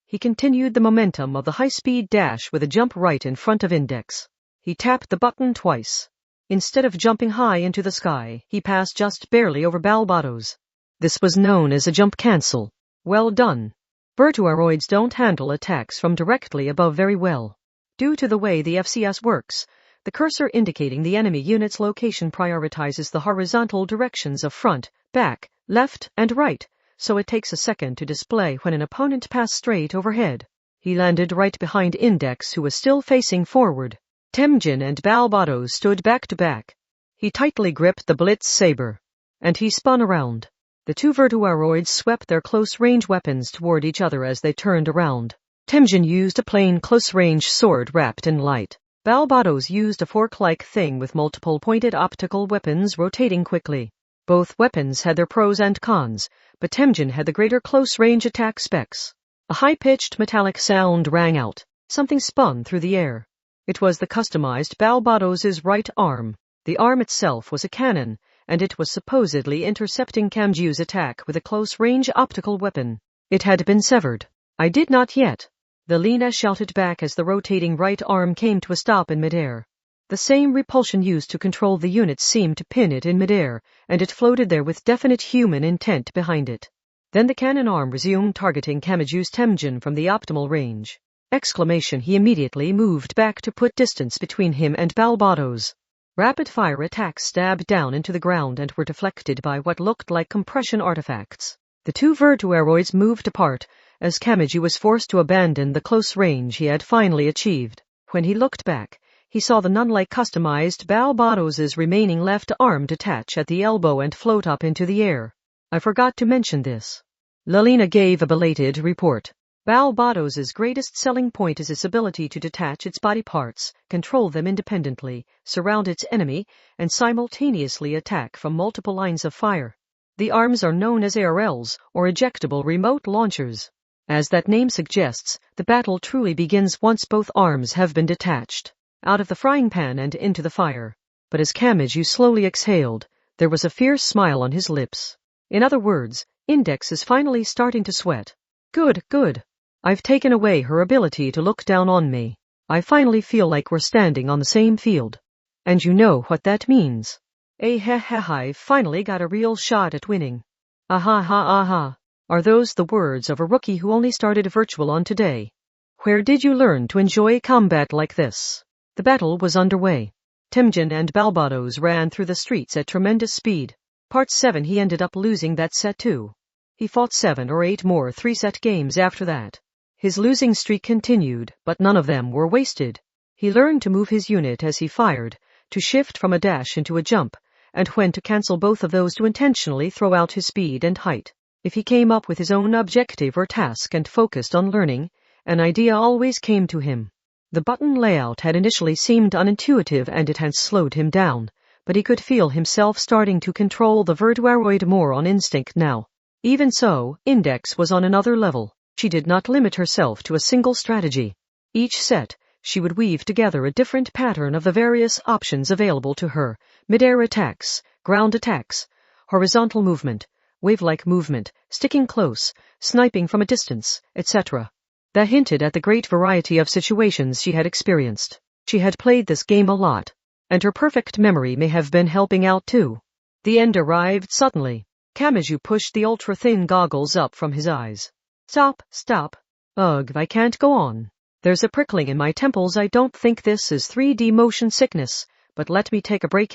He continued the momentum of the high-speed dash with a jump right in front of Index. He tapped the button twice. Instead of jumping high into the sky, he passed just barely over Balbatos. This was known as a jump cancel. Well done. Virtuaroids don't handle attacks from directly above very well. Due to the way the FCS works, the cursor indicating the enemy unit's location prioritizes the horizontal directions of front, back, left, and right, so it takes a second to display when an opponent passed straight overhead. He landed right behind Index, who was still facing forward. Temujin and Balbatos stood back to back. He tightly gripped the Blitz saber, and he spun around. The two Virtuaroids swept their close-range weapons toward each other as they turned around. Temujin used a plain close-range sword wrapped in light. Balbatos used a fork-like thing with multiple pointed optical weapons rotating quickly. Both weapons had their pros and cons, but Temujin had the greater close-range attack specs. A high-pitched metallic sound rang out. Something spun through the air. It was the customized Balbatos' right arm. The arm itself was a cannon, and it was supposedly intercepting Kamachi's attack with a close-range optical weapon. It had been severed. I did not yet. The Lena shouted back as the rotating right arm came to a stop in midair. The same repulsion used to control the unit seemed to pin it in midair, and it floated there with definite human intent behind it. Then the cannon arm resumed targeting Kamachi's Temujin from the optimal range. Exclamation! He immediately moved back to put distance between him and Balbatos. Rapid-fire attacks stabbed down into the ground and were deflected by what looked like compression artifacts. The two Virtuaroids moved apart, as Kamachi was forced to abandon the close range he had finally achieved. When he looked back, he saw the nun-like customized Balbatos' remaining left arm detach at the elbow and float up into the air. I forgot to mention this. Lalina gave a belated report. Balbatos' greatest selling point is its ability to detach its body parts, control them independently, surround its enemy, and simultaneously attack from multiple lines of fire. The arms are known as ARLs, or ejectable remote launchers. As that name suggests, the battle truly begins once both arms have been detached, out of the frying pan and into the fire. But as Kamachi slowly exhaled, there was a fierce smile on his lips. In other words, Index is finally starting to sweat. Good, good. I've taken away her ability to look down on me. I finally feel like we're standing on the same field. And you know what that means. I've finally got a real shot at winning. Aha ha aha. Are those the words of a rookie who only started virtual on today? Where did you learn to enjoy combat like this? The battle was underway. Temujin and Balbatos ran through the streets at tremendous speed. Part 7 he ended up losing that set too. He fought 7 or 8 more 3-set games after that. His losing streak continued, but none of them were wasted. He learned to move his unit as he fired, to shift from a dash into a jump, and when to cancel both of those to intentionally throw out his speed and height. If he came up with his own objective or task and focused on learning, an idea always came to him. The button layout had initially seemed unintuitive and it had slowed him down, but he could feel himself starting to control the Virtuaroid more on instinct now. Even so, Index was on another level. She did not limit herself to a single strategy. Each set, she would weave together a different pattern of the various options available to her: mid-air attacks, ground attacks, horizontal movement, wave-like movement, sticking close, sniping from a distance, etc. That hinted at the great variety of situations she had experienced. She had played this game a lot, and her perfect memory may have been helping out too. The end arrived suddenly. Kamachi pushed the ultra-thin goggles up from his eyes. Stop, stop. Ugh, I can't go on. There's a prickling in my temples. I don't think this is 3D motion sickness, but let me take a break,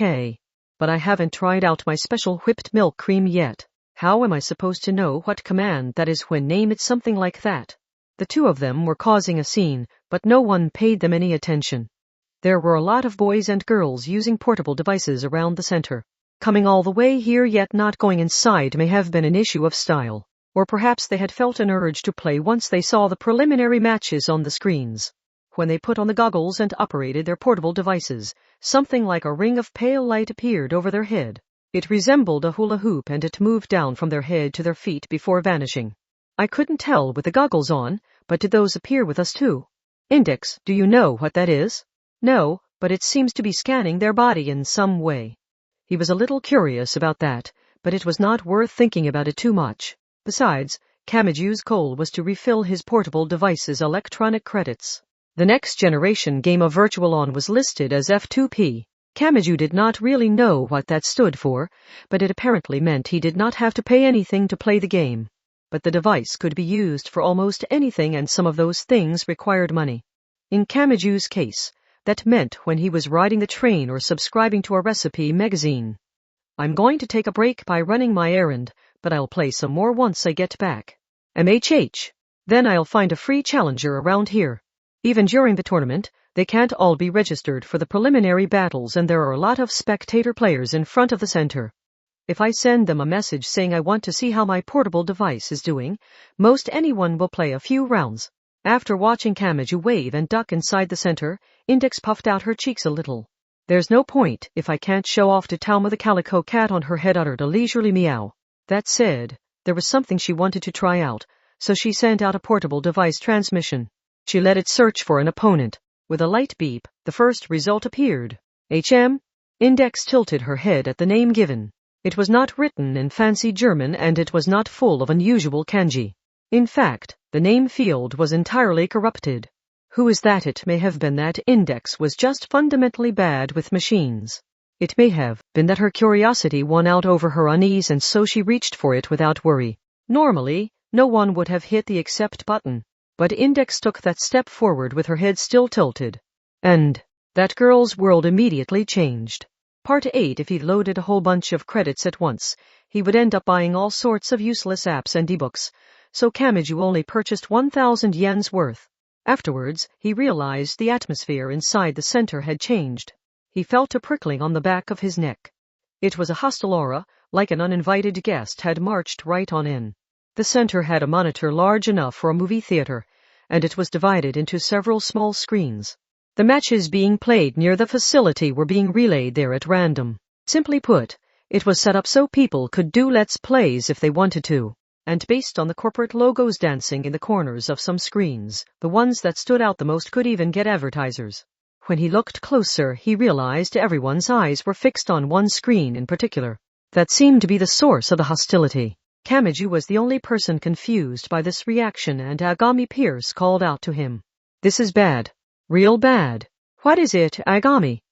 But I haven't tried out my special whipped milk cream yet. How am I supposed to know what command that is when name it something like that? The two of them were causing a scene, but no one paid them any attention. There were a lot of boys and girls using portable devices around the center. Coming all the way here yet not going inside may have been an issue of style. Or perhaps they had felt an urge to play once they saw the preliminary matches on the screens. When they put on the goggles and operated their portable devices, something like a ring of pale light appeared over their head. It resembled a hula hoop and it moved down from their head to their feet before vanishing. I couldn't tell with the goggles on, but did those appear with us too? Index, do you know what that is? No, but it seems to be scanning their body in some way. He was a little curious about that, but it was not worth thinking about it too much. Besides, Kamaju's goal was to refill his portable device's electronic credits. The next generation game of Virtual On was listed as F2P. Kamaju did not really know what that stood for, but it apparently meant he did not have to pay anything to play the game. But the device could be used for almost anything, and some of those things required money. In Kamaju's case, that meant when he was riding the train or subscribing to a recipe magazine. I'm going to take a break by running my errand, but I'll play some more once I get back. MHH. Then I'll find a free challenger around here. Even during the tournament, they can't all be registered for the preliminary battles, and there are a lot of spectator players in front of the center. If I send them a message saying I want to see how my portable device is doing, most anyone will play a few rounds. After watching Kamaju wave and duck inside the center, Index puffed out her cheeks a little. There's no point if I can't show off to Talma. The calico cat on her head uttered a leisurely meow. That said, there was something she wanted to try out, so she sent out a portable device transmission. She let it search for an opponent. With a light beep, the first result appeared. HM? Index tilted her head at the name given. It was not written in fancy German, and it was not full of unusual kanji. In fact, the name field was entirely corrupted. Who is that? It may have been that Index was just fundamentally bad with machines. It may have been that her curiosity won out over her unease, and so she reached for it without worry. Normally, no one would have hit the accept button, but Index took that step forward with her head still tilted. And that girl's world immediately changed. Part 8. If he'd loaded a whole bunch of credits at once, he would end up buying all sorts of useless apps and ebooks, so Kamaju only purchased 1,000 yen's worth. Afterwards, he realized the atmosphere inside the center had changed. He felt a prickling on the back of his neck. It was a hostile aura, like an uninvited guest had marched right on in. The center had a monitor large enough for a movie theater, and it was divided into several small screens. The matches being played near the facility were being relayed there at random. Simply put, it was set up so people could do let's plays if they wanted to. And based on the corporate logos dancing in the corners of some screens, the ones that stood out the most could even get advertisers. When he looked closer, he realized everyone's eyes were fixed on one screen in particular. That seemed to be the source of the hostility. Kamaju was the only person confused by this reaction, and Agami Pierce called out to him. This is bad. Real bad. What is it, Agami?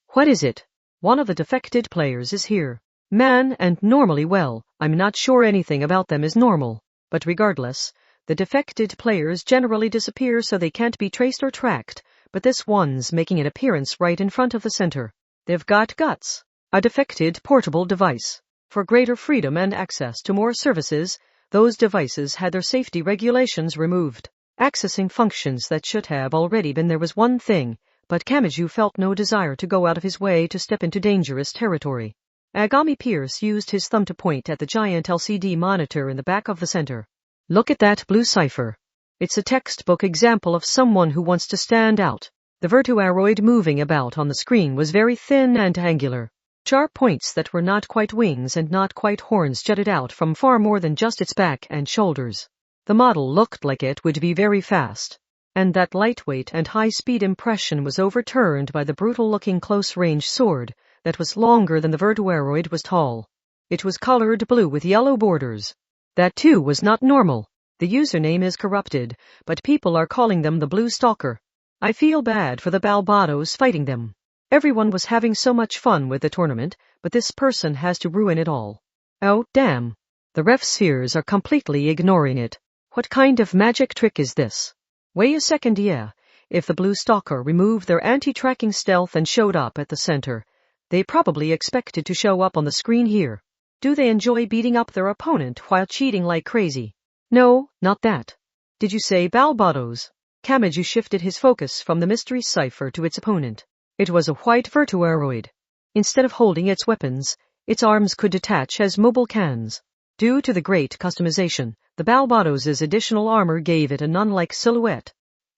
What is it? One of the defected players is here. Man, and normally, well, I'm not sure anything about them is normal. But regardless, the defected players generally disappear so they can't be traced or tracked, but this one's making an appearance right in front of the center. They've got guts. A defected portable device. For greater freedom and access to more services, those devices had their safety regulations removed. Accessing functions that should have already been there was one thing, but Kamaju felt no desire to go out of his way to step into dangerous territory. Agami Pierce used his thumb to point at the giant LCD monitor in the back of the center. Look at that blue cipher. It's a textbook example of someone who wants to stand out. The virtuaroid moving about on the screen was very thin and angular. Sharp points that were not quite wings and not quite horns jutted out from far more than just its back and shoulders. The model looked like it would be very fast. And that lightweight and high-speed impression was overturned by the brutal-looking close-range sword that was longer than the virtuaroid was tall. It was colored blue with yellow borders. That too was not normal. The username is corrupted, but people are calling them the Blue Stalker. I feel bad for the Balbados fighting them. Everyone was having so much fun with the tournament, but this person has to ruin it all. Oh, damn. The ref spheres are completely ignoring it. What kind of magic trick is this? Wait a second, yeah. If the Blue Stalker removed their anti-tracking stealth and showed up at the center, they probably expected to show up on the screen here. Do they enjoy beating up their opponent while cheating like crazy? No, not that. Did you say Balbados? Kamaju shifted his focus from the mystery cipher to its opponent. It was a white virtuaroid. Instead of holding its weapons, its arms could detach as mobile cans. Due to the great customization, the Balbados's additional armor gave it a nun-like silhouette.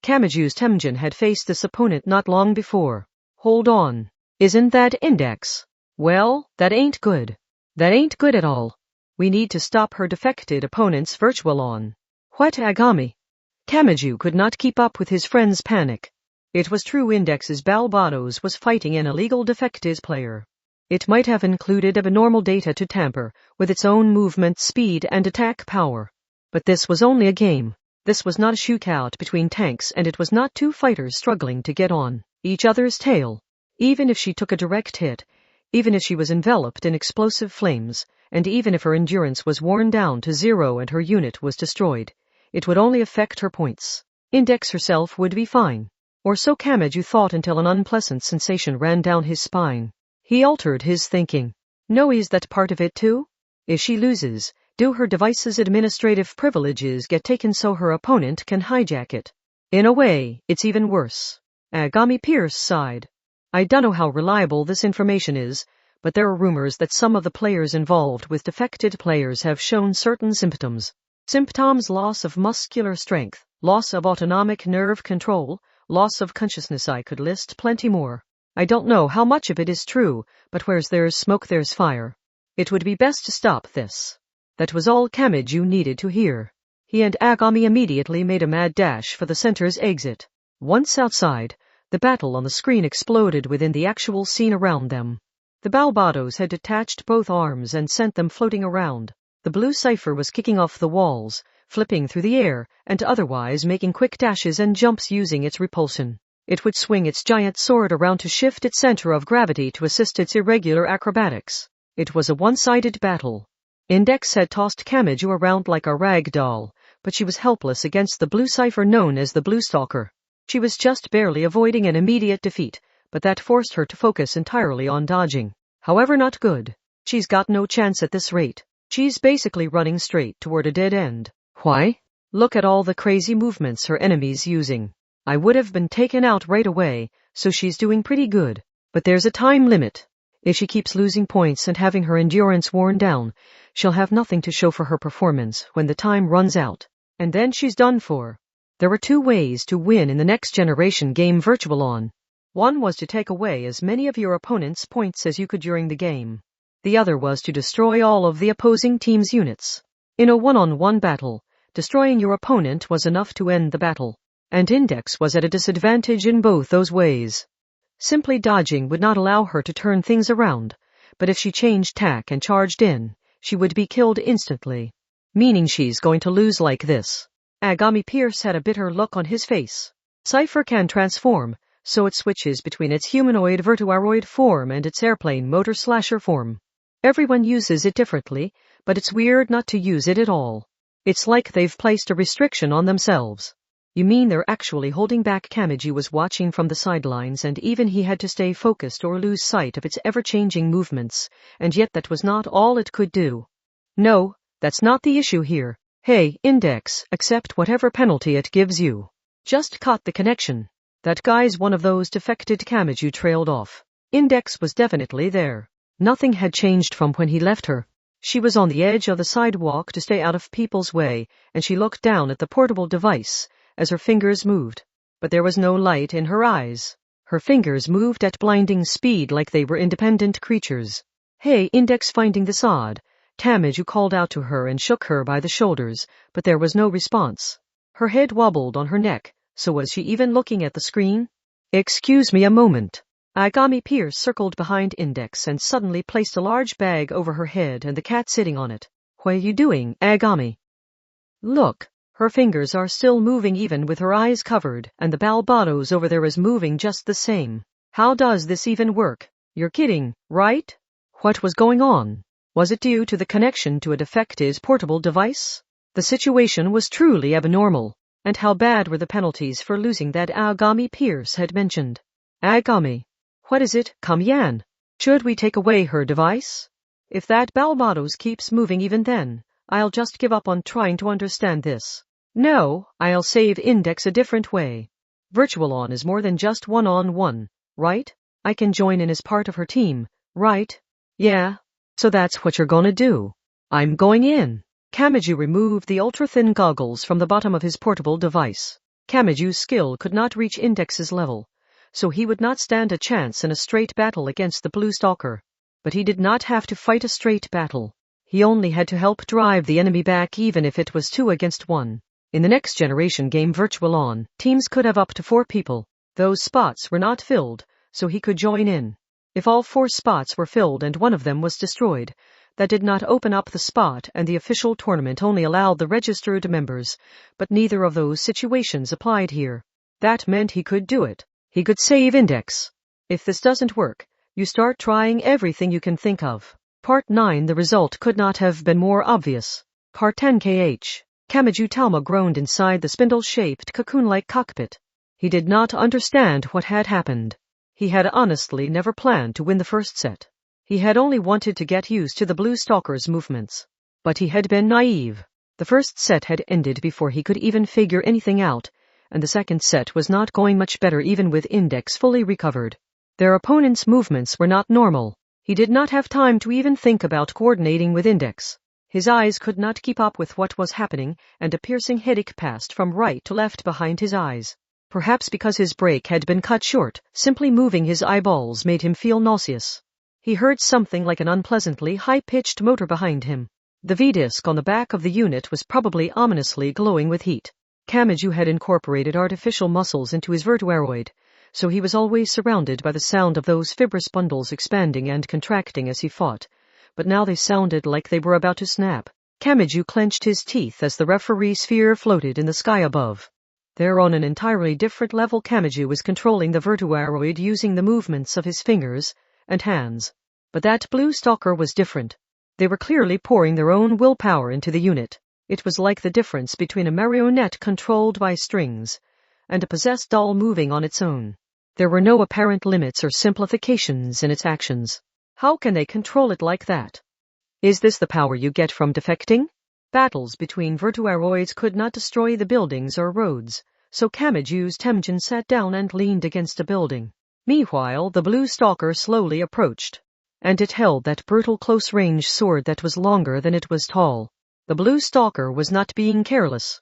Kamaju's Temjin had faced this opponent not long before. Hold on. Isn't that Index? Well, that ain't good. That ain't good at all. We need to stop her defected opponent's Virtual On. What, Agami? Kamaju could not keep up with his friend's panic. It was true Index's Balbados was fighting an illegal defected player. It might have included abnormal data to tamper with its own movement speed and attack power. But this was only a game. This was not a shootout between tanks, and it was not two fighters struggling to get on each other's tail. Even if she took a direct hit, even if she was enveloped in explosive flames, and even if her endurance was worn down to 0 and her unit was destroyed, it would only affect her points. Index herself would be fine. Or so Kamachi thought until an unpleasant sensation ran down his spine. He altered his thinking. No, is that part of it too? If she loses, do her device's administrative privileges get taken so her opponent can hijack it? In a way, it's even worse. Agami Pierce sighed. I don't know how reliable this information is, but there are rumors that some of the players involved with defected players have shown certain symptoms. Symptoms: loss of muscular strength, loss of autonomic nerve control, loss of consciousness. I could list plenty more. I don't know how much of it is true, but where there's smoke there's fire. It would be best to stop this. That was all Kamachi needed to hear. He and Agami immediately made a mad dash for the center's exit. Once outside, the battle on the screen exploded within the actual scene around them. The Balbados had detached both arms and sent them floating around. The blue cipher was kicking off the walls, flipping through the air, and otherwise making quick dashes and jumps using its repulsion. It would swing its giant sword around to shift its center of gravity to assist its irregular acrobatics. It was a one-sided battle. Index had tossed Kamachi around like a rag doll, but she was helpless against the blue cipher known as the Blue Stalker. She was just barely avoiding an immediate defeat, but that forced her to focus entirely on dodging. However, not good. She's got no chance at this rate. She's basically running straight toward a dead end. Why? Look at all the crazy movements her enemy's using. I would have been taken out right away, so she's doing pretty good. But there's a time limit. If she keeps losing points and having her endurance worn down, she'll have nothing to show for her performance when the time runs out. And then she's done for. There were two ways to win in the next generation game Virtual On. One was to take away as many of your opponent's points as you could during the game. The other was to destroy all of the opposing team's units. In a one-on-one battle, destroying your opponent was enough to end the battle. And Index was at a disadvantage in both those ways. Simply dodging would not allow her to turn things around, but if she changed tack and charged in, she would be killed instantly. Meaning she's going to lose like this. Agami Pierce had a bitter look on his face. Cipher can transform, so it switches between its humanoid vertuaroid form and its airplane motor slasher form. Everyone uses it differently, but it's weird not to use it at all. It's like they've placed a restriction on themselves. You mean they're actually holding back? Kamachi was watching from the sidelines, and even he had to stay focused or lose sight of its ever-changing movements, and yet that was not all it could do. No, that's not the issue here. Hey, Index, accept whatever penalty it gives you. Just caught the connection. That guy's one of those defected. Kamachi trailed off. Index was definitely there. Nothing had changed from when he left her. She was on the edge of the sidewalk to stay out of people's way, and she looked down at the portable device as her fingers moved. But there was no light in her eyes. Her fingers moved at blinding speed like they were independent creatures. Hey, Index, finding this odd. Kamachi called out to her and shook her by the shoulders, but there was no response. Her head wobbled on her neck, so was she even looking at the screen? Excuse me a moment. Agami Pierce circled behind Index and suddenly placed a large bag over her head and the cat sitting on it. What are you doing, Agami? Look. Her fingers are still moving even with her eyes covered, and the Balbados over there is moving just the same. How does this even work? You're kidding, right? What was going on? Was it due to the connection to a defective portable device? The situation was truly abnormal. And how bad were the penalties for losing that Agami Pierce had mentioned? Agami. What is it, Kamyan? Should we take away her device? If that Balbados keeps moving even then, I'll just give up on trying to understand this. No, I'll save Index a different way. Virtual On is more than just one-on-one, right? I can join in as part of her team, right? Yeah. So that's what you're gonna do. I'm going in. Kamachi removed the ultra-thin goggles from the bottom of his portable device. Kamachi's skill could not reach Index's level, so he would not stand a chance in a straight battle against the Blue Stalker. But he did not have to fight a straight battle. He only had to help drive the enemy back, even if it was 2 against 1. In the next generation game Virtual On, teams could have up to 4 people. Those spots were not filled, so he could join in. If all 4 spots were filled and one of them was destroyed, that did not open up the spot, and the official tournament only allowed the registered members, but neither of those situations applied here. That meant he could do it. He could save index. If this doesn't work, you start trying everything you can think of. Part 9. The result could not have been more obvious. Part 10. Kamachi Talma groaned inside the spindle-shaped cocoon-like cockpit. He did not understand what had happened. He had honestly never planned to win the first set. He had only wanted to get used to the Blue Stalker's movements. But he had been naive. The first set had ended before he could even figure anything out, and the second set was not going much better even with index fully recovered. Their opponent's movements were not normal. He did not have time to even think about coordinating with index. His eyes could not keep up with what was happening, and a piercing headache passed from right to left behind his eyes. Perhaps because his break had been cut short, simply moving his eyeballs made him feel nauseous. He heard something like an unpleasantly high-pitched motor behind him. The V-disc on the back of the unit was probably ominously glowing with heat. Kamachi had incorporated artificial muscles into his vertebrae, so he was always surrounded by the sound of those fibrous bundles expanding and contracting as he fought, but now they sounded like they were about to snap. Kamachi clenched his teeth as the referee sphere floated in the sky above. There, on an entirely different level, Kamachi was controlling the vertebrae using the movements of his fingers and hands. But that Blue Stalker was different. They were clearly pouring their own willpower into the unit. It was like the difference between a marionette controlled by strings and a possessed doll moving on its own. There were no apparent limits or simplifications in its actions. How can they control it like that? Is this the power you get from defecting? Battles between vertebraoids could not destroy the buildings or roads, so Kamachi's Temjin sat down and leaned against a building. Meanwhile, the Blue Stalker slowly approached, and it held that brutal close-range sword that was longer than it was tall. The Blue Stalker was not being careless.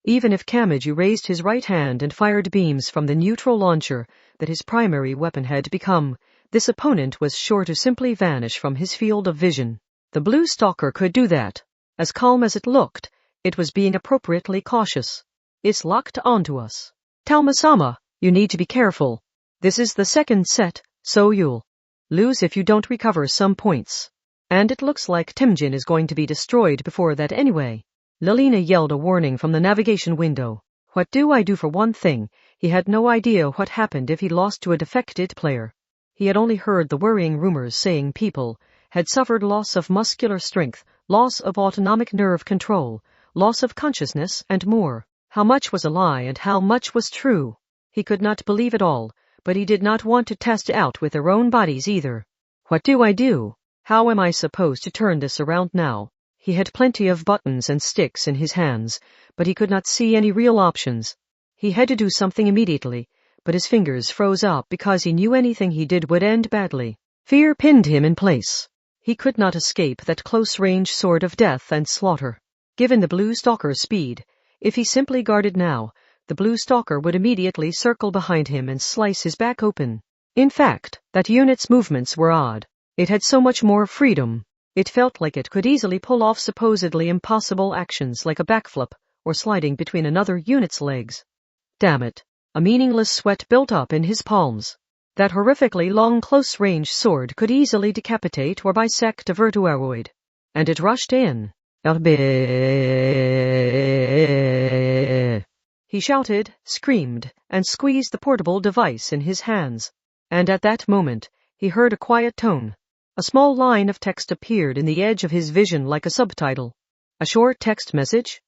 Even if Kamachi raised his right hand and fired beams from the neutral launcher that his primary weapon had become, this opponent was sure to simply vanish from his field of vision. The Blue Stalker could do that. As calm as it looked, it was being appropriately cautious. It's locked onto us. Talma-sama, you need to be careful. This is the second set, so you'll lose if you don't recover some points. And it looks like Temjin is going to be destroyed before that anyway. Lilina yelled a warning from the navigation window. What do I do? For one thing, he had no idea what happened if he lost to a defected player. He had only heard the worrying rumors saying people had suffered loss of muscular strength, loss of autonomic nerve control, loss of consciousness, and more. How much was a lie and how much was true? He could not believe it all, but he did not want to test it out with their own bodies either. What do I do? How am I supposed to turn this around now? He had plenty of buttons and sticks in his hands, but he could not see any real options. He had to do something immediately, but his fingers froze up because he knew anything he did would end badly. Fear pinned him in place. He could not escape that close-range sword of death and slaughter. Given the Blue Stalker's speed, if he simply guarded now, the Blue Stalker would immediately circle behind him and slice his back open. In fact, that unit's movements were odd. It had so much more freedom. It felt like it could easily pull off supposedly impossible actions like a backflip or sliding between another unit's legs. Damn it. A meaningless sweat built up in his palms. That horrifically long close-range sword could easily decapitate or bisect a vertebraoid. And it rushed in. He shouted, screamed, and squeezed the portable device in his hands. And at that moment, he heard a quiet tone. A small line of text appeared in the edge of his vision like a subtitle. A short text message?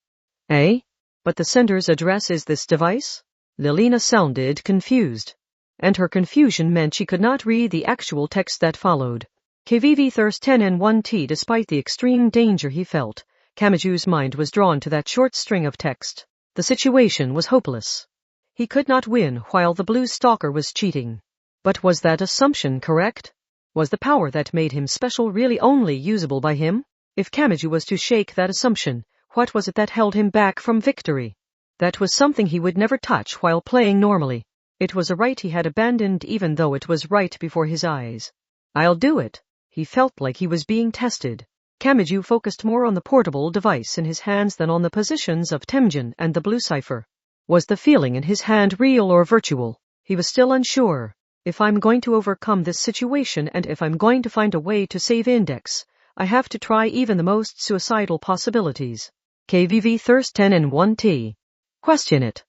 Eh? But the sender's address is this device? Lilina sounded confused. And her confusion meant she could not read the actual text that followed. KVV thirst 10N1T. Despite the extreme danger he felt, Kamachi's mind was drawn to that short string of text. The situation was hopeless. He could not win while the Blue Stalker was cheating. But was that assumption correct? Was the power that made him special really only usable by him? If Kamachi was to shake that assumption, what was it that held him back from victory? That was something he would never touch while playing normally. It was a right he had abandoned even though it was right before his eyes. I'll do it. He felt like he was being tested. Kamachi focused more on the portable device in his hands than on the positions of Temjin and the blue cipher. Was the feeling in his hand real or virtual? He was still unsure. If I'm going to overcome this situation and if I'm going to find a way to save Index, I have to try even the most suicidal possibilities. KVV Thirst 10 and 1T. Question it.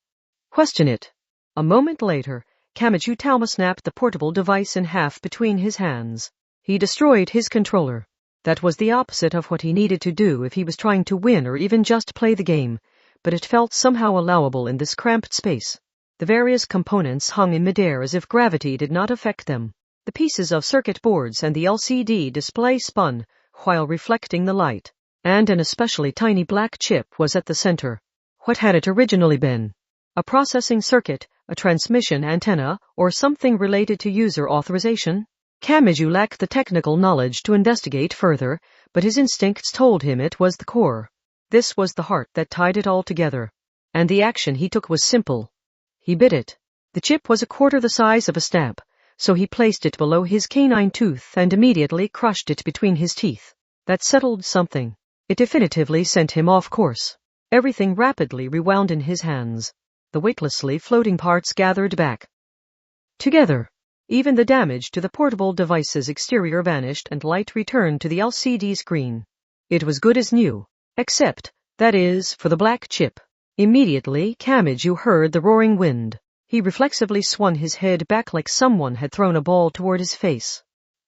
Question it. A moment later, Kamachi Talma snapped the portable device in half between his hands. He destroyed his controller. That was the opposite of what he needed to do if he was trying to win or even just play the game, but it felt somehow allowable in this cramped space. The various components hung in midair as if gravity did not affect them. The pieces of circuit boards and the LCD display spun while reflecting the light, and an especially tiny black chip was at the center. What had it originally been? A processing circuit, a transmission antenna, or something related to user authorization? Kamachi lacked the technical knowledge to investigate further, but his instincts told him it was the core. This was the heart that tied it all together. And the action he took was simple. He bit it. The chip was a quarter the size of a stamp, so he placed it below his canine tooth and immediately crushed it between his teeth. That settled something. It definitively sent him off course. Everything rapidly rewound in his hands. The weightlessly floating parts gathered back together. Even the damage to the portable device's exterior vanished and light returned to the LCD screen. It was good as new, except, that is, for the black chip. Immediately, Kamachi heard the roaring wind. He reflexively swung his head back like someone had thrown a ball toward his face.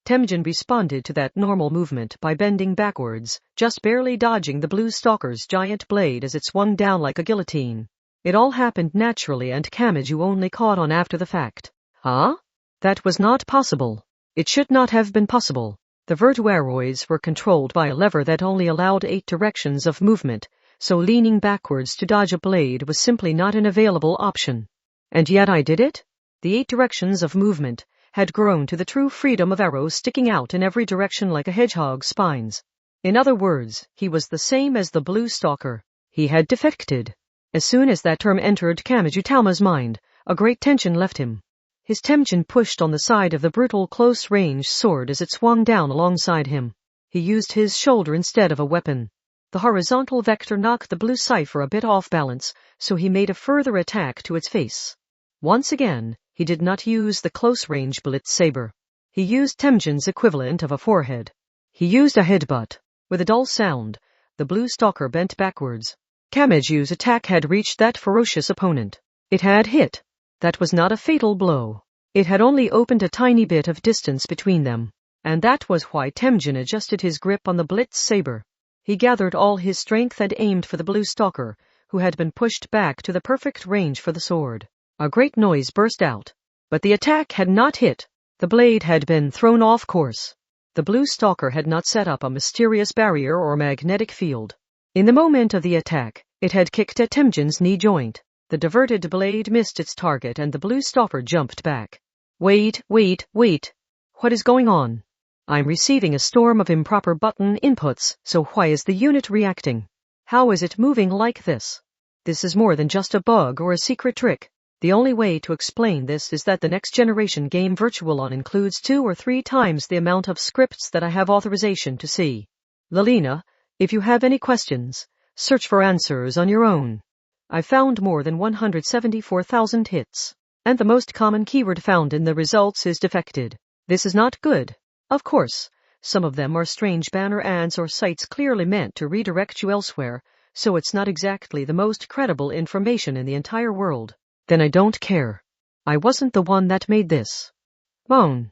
Temujin responded to that normal movement by bending backwards, just barely dodging the blue stalker's giant blade as it swung down like a guillotine. It all happened naturally and Kamachi only caught on after the fact. Huh? That was not possible. It should not have been possible. The vertuaroids were controlled by a lever that only allowed 8 directions of movement, so leaning backwards to dodge a blade was simply not an available option. And yet I did it? The 8 directions of movement had grown to the true freedom of arrows sticking out in every direction like a hedgehog's spines. In other words, he was the same as the blue stalker. He had defected. As soon as that term entered Kamachi Talma's mind, a great tension left him. His Temujin pushed on the side of the brutal close-range sword as it swung down alongside him. He used his shoulder instead of a weapon. The horizontal vector knocked the blue cipher a bit off balance, so he made a further attack to its face. Once again, he did not use the close-range blitz saber. He used Temujin's equivalent of a forehead. He used a headbutt. With a dull sound, the blue stalker bent backwards. Kamachi's attack had reached that ferocious opponent. It had hit. That was not a fatal blow. It had only opened a tiny bit of distance between them. And that was why Temujin adjusted his grip on the blitz saber. He gathered all his strength and aimed for the blue stalker, who had been pushed back to the perfect range for the sword. A great noise burst out. But the attack had not hit. The blade had been thrown off course. The blue stalker had not set up a mysterious barrier or magnetic field. In the moment of the attack, it had kicked at Temujin's knee joint. The diverted blade missed its target and the blue stalker jumped back. Wait. What is going on? I'm receiving a storm of improper button inputs, so why is the unit reacting? How is it moving like this? This is more than just a bug or a secret trick. The only way to explain this is that the next generation game Virtualon includes 2 or 3 times the amount of scripts that I have authorization to see. Lalina, if you have any questions, search for answers on your own. I found more than 174,000 hits, and the most common keyword found in the results is defected. This is not good. Of course, some of them are strange banner ads or sites clearly meant to redirect you elsewhere, so it's not exactly the most credible information in the entire world. Then I don't care. I wasn't the one that made this. Moan.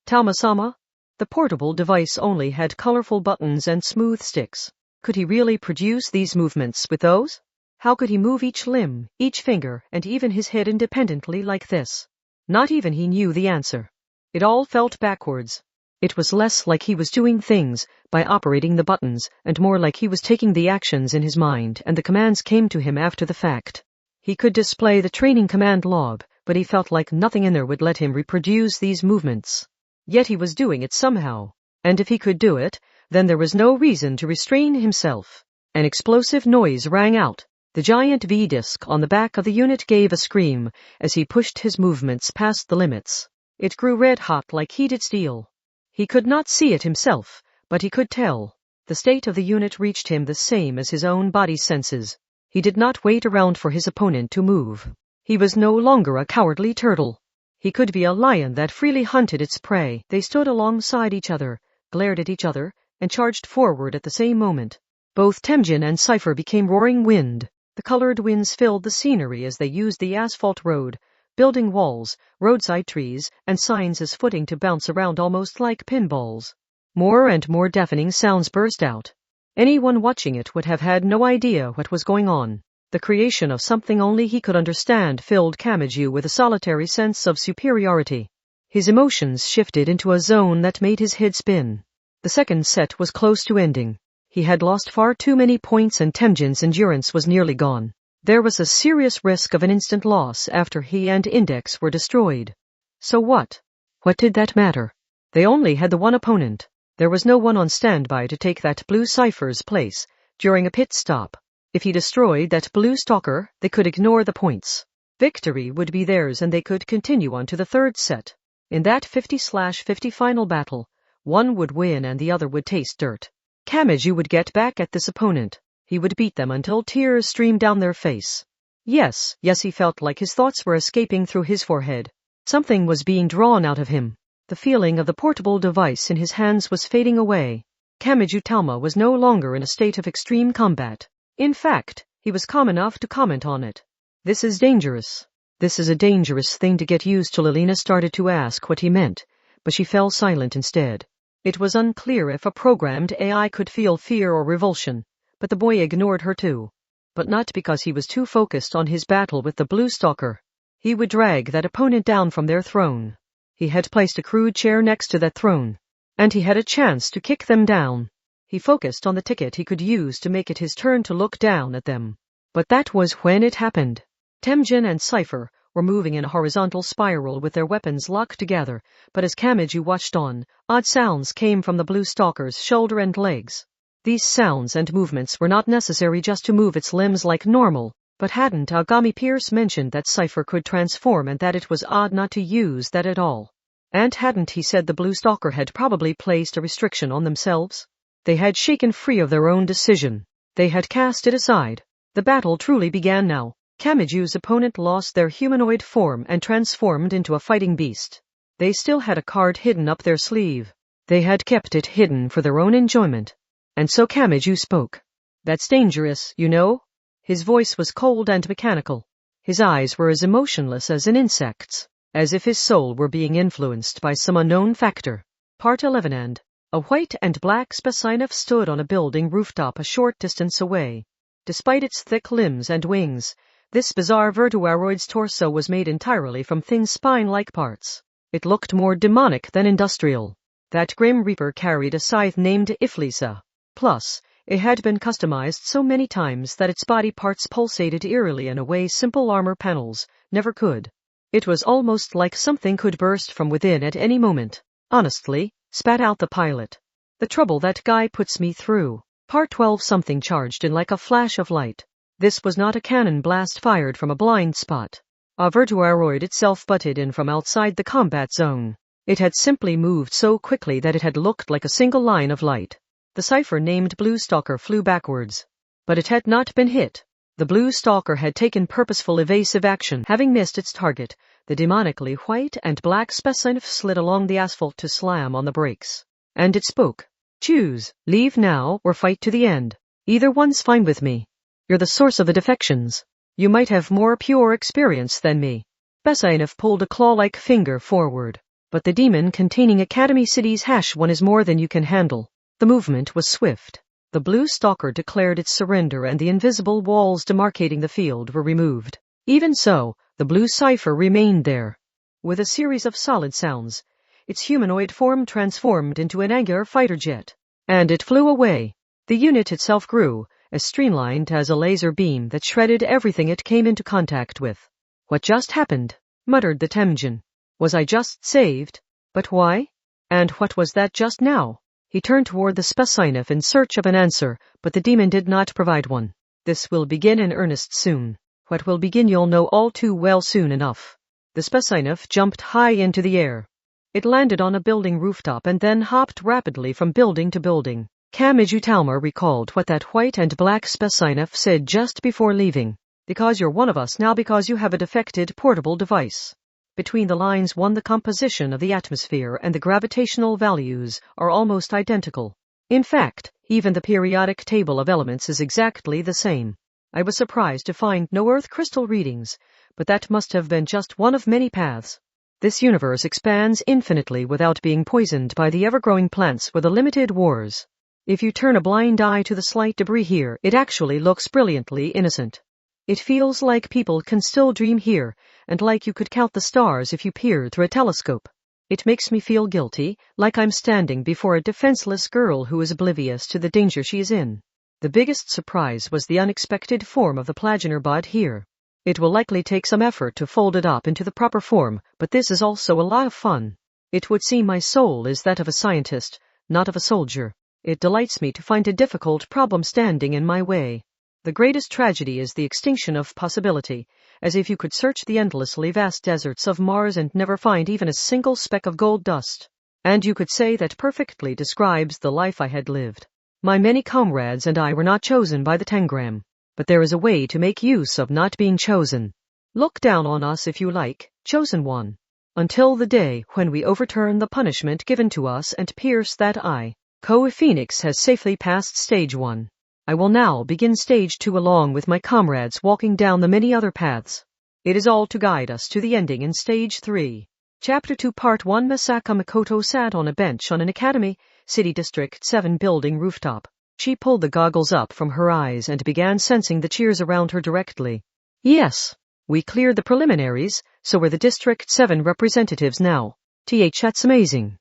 Talma-sama? The portable device only had colorful buttons and smooth sticks. Could he really produce these movements with those? How could he move each limb, each finger, and even his head independently like this? Not even he knew the answer. It all felt backwards. It was less like he was doing things by operating the buttons and more like he was taking the actions in his mind and the commands came to him after the fact. He could display the training command log, but he felt like nothing in there would let him reproduce these movements. Yet he was doing it somehow. And if he could do it, then there was no reason to restrain himself. An explosive noise rang out. The giant V-disc on the back of the unit gave a scream as he pushed his movements past the limits. It grew red-hot like heated steel. He could not see it himself, but he could tell. The state of the unit reached him the same as his own body's senses. He did not wait around for his opponent to move. He was no longer a cowardly turtle. He could be a lion that freely hunted its prey. They stood alongside each other, glared at each other, and charged forward at the same moment. Both Temujin and Cypher became roaring wind. The colored winds filled the scenery as they used the asphalt road, building walls, roadside trees, and signs as footing to bounce around almost like pinballs. More and more deafening sounds burst out. Anyone watching it would have had no idea what was going on. The creation of something only he could understand filled Kamachi with a solitary sense of superiority. His emotions shifted into a zone that made his head spin. The second set was close to ending. He had lost far too many points and Temujin's endurance was nearly gone. There was a serious risk of an instant loss after he and Index were destroyed. So what? What did that matter? They only had the one opponent. There was no one on standby to take that blue Cypher's place during a pit stop. If he destroyed that blue stalker, they could ignore the points. Victory would be theirs and they could continue on to the third set. In that 50/50 final battle, one would win and the other would taste dirt. Kamachi would get back at this opponent. He would beat them until tears streamed down their face. Yes, he felt like his thoughts were escaping through his forehead. Something was being drawn out of him. The feeling of the portable device in his hands was fading away. Kamachi Talma was no longer in a state of extreme combat. In fact, he was calm enough to comment on it. This is dangerous. This is a dangerous thing to get used to. Lilina started to ask what he meant, but she fell silent instead. It was unclear if a programmed AI could feel fear or revulsion, but the boy ignored her too. But not because he was too focused on his battle with the blue stalker. He would drag that opponent down from their throne. He had placed a crude chair next to that throne, and he had a chance to kick them down. He focused on the ticket he could use to make it his turn to look down at them. But that was when it happened. Temujin and Cypher were moving in a horizontal spiral with their weapons locked together, but as Kamachi watched on, odd sounds came from the blue stalker's shoulder and legs. These sounds and movements were not necessary just to move its limbs like normal, but hadn't Agami Pierce mentioned that Cypher could transform and that it was odd not to use that at all? And hadn't he said the blue stalker had probably placed a restriction on themselves? They had shaken free of their own decision. They had cast it aside. The battle truly began now. Kamachi's opponent lost their humanoid form and transformed into a fighting beast. They still had a card hidden up their sleeve. They had kept it hidden for their own enjoyment. And so Kamachi spoke. That's dangerous, you know? His voice was cold and mechanical. His eyes were as emotionless as an insect's, as if his soul were being influenced by some unknown factor. Part 11. And a white and black specimen stood on a building rooftop a short distance away. Despite its thick limbs and wings, this bizarre vertebraroid's torso was made entirely from thin spine-like parts. It looked more demonic than industrial. That Grim Reaper carried a scythe named Iflisa. Plus, it had been customized so many times that its body parts pulsated eerily in a way simple armor panels never could. It was almost like something could burst from within at any moment. Honestly, spat out the pilot. The trouble that guy puts me through. Part 12. Something charged in like a flash of light. This was not a cannon blast fired from a blind spot. A vertebraroid itself butted in from outside the combat zone. It had simply moved so quickly that it had looked like a single line of light. The cipher named Blue Stalker flew backwards. But it had not been hit. The Blue Stalker had taken purposeful evasive action. Having missed its target, the demonically white and black specimen slid along the asphalt to slam on the brakes. And it spoke. Choose, leave now or fight to the end. Either one's fine with me. You're the source of the defections. You might have more pure experience than me. Besainov pulled a claw-like finger forward. But the demon containing Academy City's #1 is more than you can handle. The movement was swift. The blue stalker declared its surrender and the invisible walls demarcating the field were removed. Even so, the blue cipher remained there. With a series of solid sounds, its humanoid form transformed into an angular fighter jet. And it flew away. The unit itself grew, as streamlined as a laser beam that shredded everything it came into contact with. What just happened? Muttered the Temujin. Was I just saved? But why? And what was that just now? He turned toward the specimen in search of an answer, but the demon did not provide one. This will begin in earnest soon. What will begin you'll know all too well soon enough. The specimen jumped high into the air. It landed on a building rooftop and then hopped rapidly from building to building. Kamachi Talma recalled what that white and black specimen said just before leaving. Because you're one of us now, because you have a defected portable device. Between the lines 1, the composition of the atmosphere and the gravitational values are almost identical. In fact, even the periodic table of elements is exactly the same. I was surprised to find no earth crystal readings, but that must have been just one of many paths. This universe expands infinitely without being poisoned by the ever-growing plants with the limited wars. If you turn a blind eye to the slight debris here, it actually looks brilliantly innocent. It feels like people can still dream here, and like you could count the stars if you peered through a telescope. It makes me feel guilty, like I'm standing before a defenseless girl who is oblivious to the danger she is in. The biggest surprise was the unexpected form of the Plagener bud here. It will likely take some effort to fold it up into the proper form, but this is also a lot of fun. It would seem my soul is that of a scientist, not of a soldier. It delights me to find a difficult problem standing in my way. The greatest tragedy is the extinction of possibility, as if you could search the endlessly vast deserts of Mars and never find even a single speck of gold dust. And you could say that perfectly describes the life I had lived. My many comrades and I were not chosen by the Tangram, but there is a way to make use of not being chosen. Look down on us if you like, chosen one. Until the day when we overturn the punishment given to us and pierce that eye. Koa Phoenix has safely passed stage 1. I will now begin stage 2 along with my comrades walking down the many other paths. It is all to guide us to the ending in stage 3. Chapter 2 Part 1 Masaka Makoto sat on a bench on an Academy, City District 7 building rooftop. She pulled the goggles up from her eyes and began sensing the cheers around her directly. Yes, we cleared the preliminaries, so we're the District 7 representatives now. That's amazing.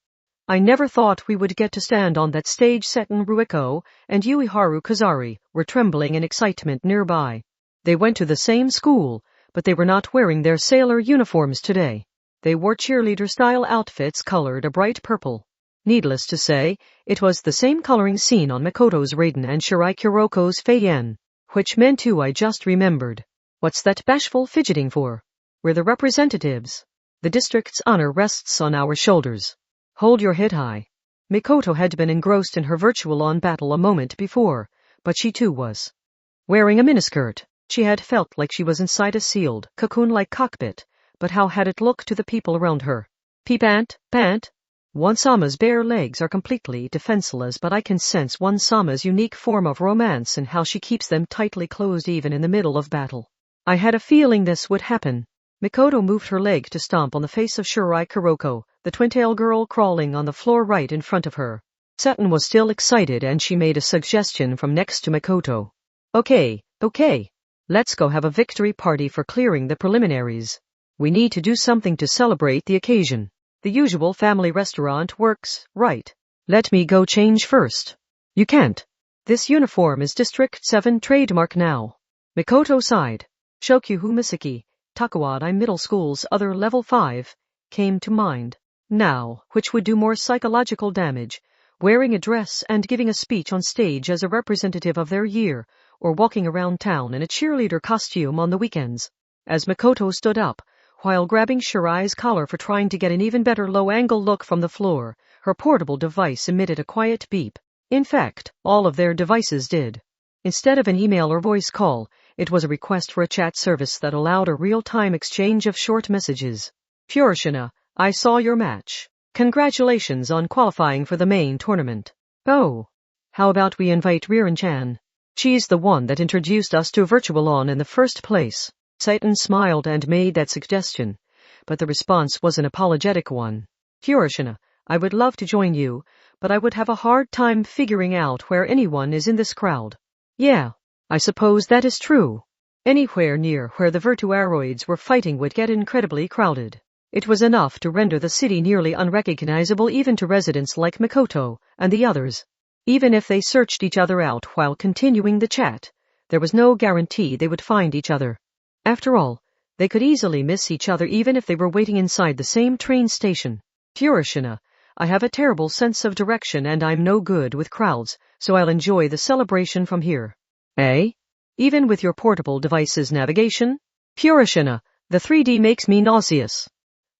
I never thought we would get to stand on that stage. Seton Ruiko and Ueharu Kazari were trembling in excitement nearby. They went to the same school, but they were not wearing their sailor uniforms today. They wore cheerleader-style outfits colored a bright purple. Needless to say, it was the same coloring seen on Makoto's Raiden and Shirai Kuroko's Feiyen, which meant too I just remembered. What's that bashful fidgeting for? We're the representatives. The district's honor rests on our shoulders. Hold your head high. Makoto had been engrossed in her virtual-on battle a moment before, but she too was. Wearing a miniskirt, she had felt like she was inside a sealed, cocoon-like cockpit, but how had it looked to the people around her? Pant. One Sama's bare legs are completely defenseless, but I can sense one Sama's unique form of romance and how she keeps them tightly closed even in the middle of battle. I had a feeling this would happen. Makoto moved her leg to stomp on the face of Shirai Kuroko, the twin-tail girl crawling on the floor right in front of her. Seton was still excited and she made a suggestion from next to Makoto. Okay. Let's go have a victory party for clearing the preliminaries. We need to do something to celebrate the occasion. The usual family restaurant works, right? Let me go change first. You can't. This uniform is District 7 trademark now. Makoto sighed. Shokyuhu Misaki, Takuwadai Middle School's other level 5, came to mind. Now, which would do more psychological damage, wearing a dress and giving a speech on stage as a representative of their year, or walking around town in a cheerleader costume on the weekends? As Makoto stood up, while grabbing Shirai's collar for trying to get an even better low-angle look from the floor, her portable device emitted a quiet beep. In fact, all of their devices did. Instead of an email or voice call, it was a request for a chat service that allowed a real-time exchange of short messages. Furushina, I saw your match. Congratulations on qualifying for the main tournament. Oh, how about we invite Ririn-chan? She's the one that introduced us to Virtual-On in the first place. Seton smiled and made that suggestion, but the response was an apologetic one. Furushina, I would love to join you, but I would have a hard time figuring out where anyone is in this crowd. Yeah, I suppose that is true. Anywhere near where the Virtuaroids were fighting would get incredibly crowded. It was enough to render the city nearly unrecognizable even to residents like Makoto and the others. Even if they searched each other out while continuing the chat, there was no guarantee they would find each other. After all, they could easily miss each other even if they were waiting inside the same train station. Furushina, I have a terrible sense of direction and I'm no good with crowds, so I'll enjoy the celebration from here. Eh? Even with your portable device's navigation? Furushina, the 3D makes me nauseous.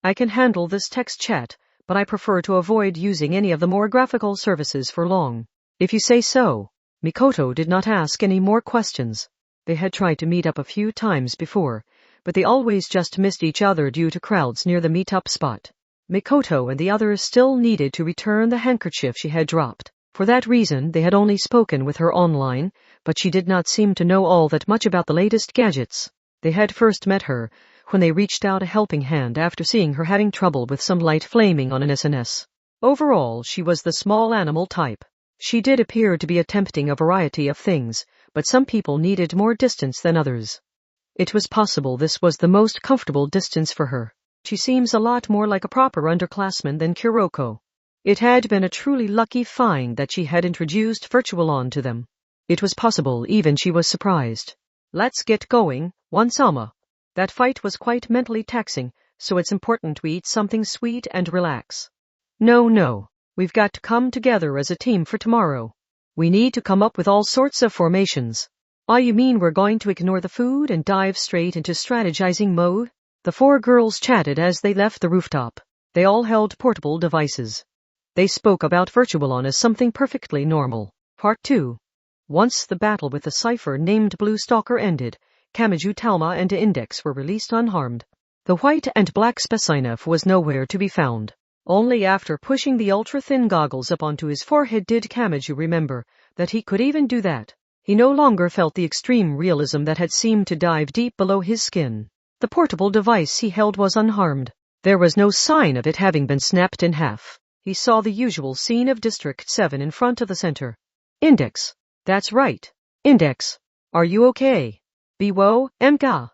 I can handle this text chat, but I prefer to avoid using any of the more graphical services for long. If you say so. Makoto did not ask any more questions. They had tried to meet up a few times before, but they always just missed each other due to crowds near the meet-up spot. Mikoto and the others still needed to return the handkerchief she had dropped. For that reason, they had only spoken with her online, but she did not seem to know all that much about the latest gadgets. They had first met her when they reached out a helping hand after seeing her having trouble with some light flaming on an SNS. Overall, she was the small animal type. She did appear to be attempting a variety of things, but some people needed more distance than others. It was possible this was the most comfortable distance for her. She seems a lot more like a proper underclassman than Kuroko. It had been a truly lucky find that she had introduced Virtualon to them. It was possible even she was surprised. Let's get going, Wansama. That fight was quite mentally taxing, so it's important we eat something sweet and relax. No. We've got to come together as a team for tomorrow. We need to come up with all sorts of formations. Oh, you mean we're going to ignore the food and dive straight into strategizing mode? The four girls chatted as they left the rooftop. They all held portable devices. They spoke about Virtualon as something perfectly normal. Part 2. Once the battle with the cipher named Blue Stalker ended, Kamachi, Talma, and Index were released unharmed. The white and black Spesinov was nowhere to be found. Only after pushing the ultra-thin goggles up onto his forehead did Kamachi remember that he could even do that. He no longer felt the extreme realism that had seemed to dive deep below his skin. The portable device he held was unharmed. There was no sign of it having been snapped in half. He saw the usual scene of District 7 in front of the center. Index. That's right. Index. Are you okay? Biwo, Mka.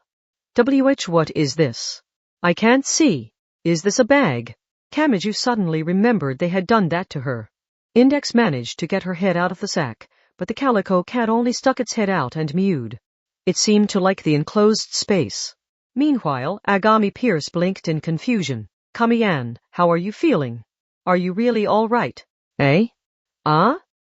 WH, what is this? I can't see. Is this a bag? Kamachi suddenly remembered they had done that to her. Index managed to get her head out of the sack, but the calico cat only stuck its head out and mewed. It seemed to like the enclosed space. Meanwhile, Agami Pierce blinked in confusion. Kamiyan, how are you feeling? Are you really all right? Eh?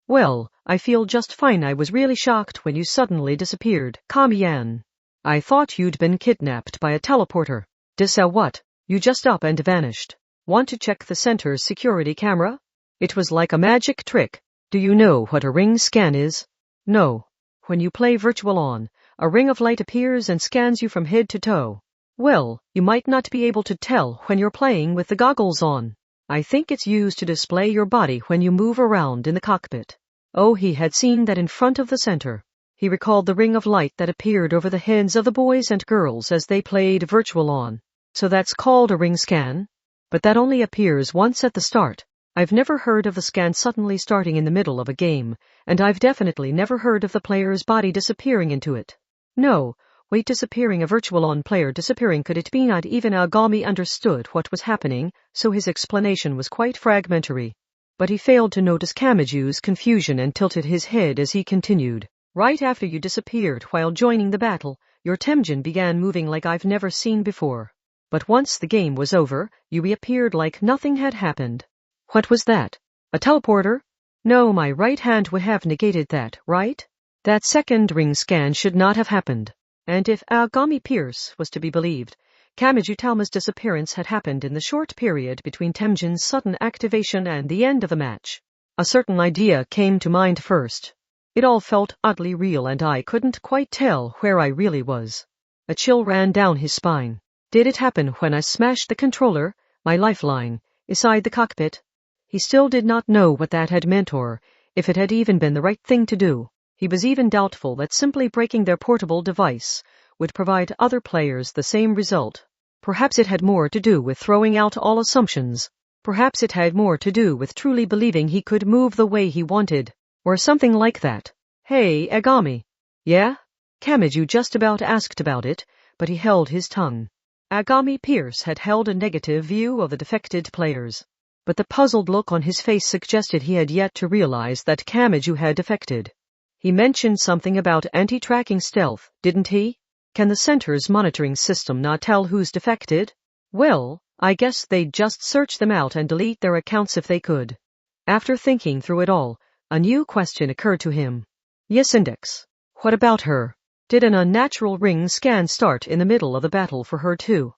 Well, I feel just fine. I was really shocked when you suddenly disappeared. Kamiyan. I thought you'd been kidnapped by a teleporter. Disa what? You just up and vanished. Want to check the center's security camera? It was like a magic trick. Do you know what a ring scan is? No. When you play Virtualon, a ring of light appears and scans you from head to toe. Well, you might not be able to tell when you're playing with the goggles on. I think it's used to display your body when you move around in the cockpit. Oh, he had seen that in front of the center. He recalled the ring of light that appeared over the heads of the boys and girls as they played Virtualon. So that's called a ring scan? But that only appears once at the start. I've never heard of the scan suddenly starting in the middle of a game, and I've definitely never heard of the player's body disappearing into it. No, wait, disappearing, a Virtualon player disappearing, could it be? Not even Agami understood what was happening, so his explanation was quite fragmentary. But he failed to notice Kamachi's confusion and tilted his head as he continued. Right after you disappeared while joining the battle, your Temjin began moving like I've never seen before. But once the game was over, you reappeared like nothing had happened. What was that? A teleporter? No, my right hand would have negated that, right? That second ring scan should not have happened. And if Agami Pierce was to be believed, Kamachi Talma's disappearance had happened in the short period between Temjin's sudden activation and the end of the match. A certain idea came to mind first. It all felt oddly real and I couldn't quite tell where I really was. A chill ran down his spine. Did it happen when I smashed the controller, my lifeline, inside the cockpit? He still did not know what that had meant or if it had even been the right thing to do. He was even doubtful that simply breaking their portable device would provide other players the same result. Perhaps it had more to do with throwing out all assumptions. Perhaps it had more to do with truly believing he could move the way he wanted, or something like that. Hey, Agami. Yeah? Kamachi just about asked about it, but he held his tongue. Agami Pierce had held a negative view of the defected players. But the puzzled look on his face suggested he had yet to realize that Kamachi had defected. He mentioned something about anti-tracking stealth, didn't he? Can the center's monitoring system not tell who's defected? Well, I guess they'd just search them out and delete their accounts if they could. After thinking through it all, a new question occurred to him. Yes, Index. What about her? Did an unnatural ring scan start in the middle of the battle for her too?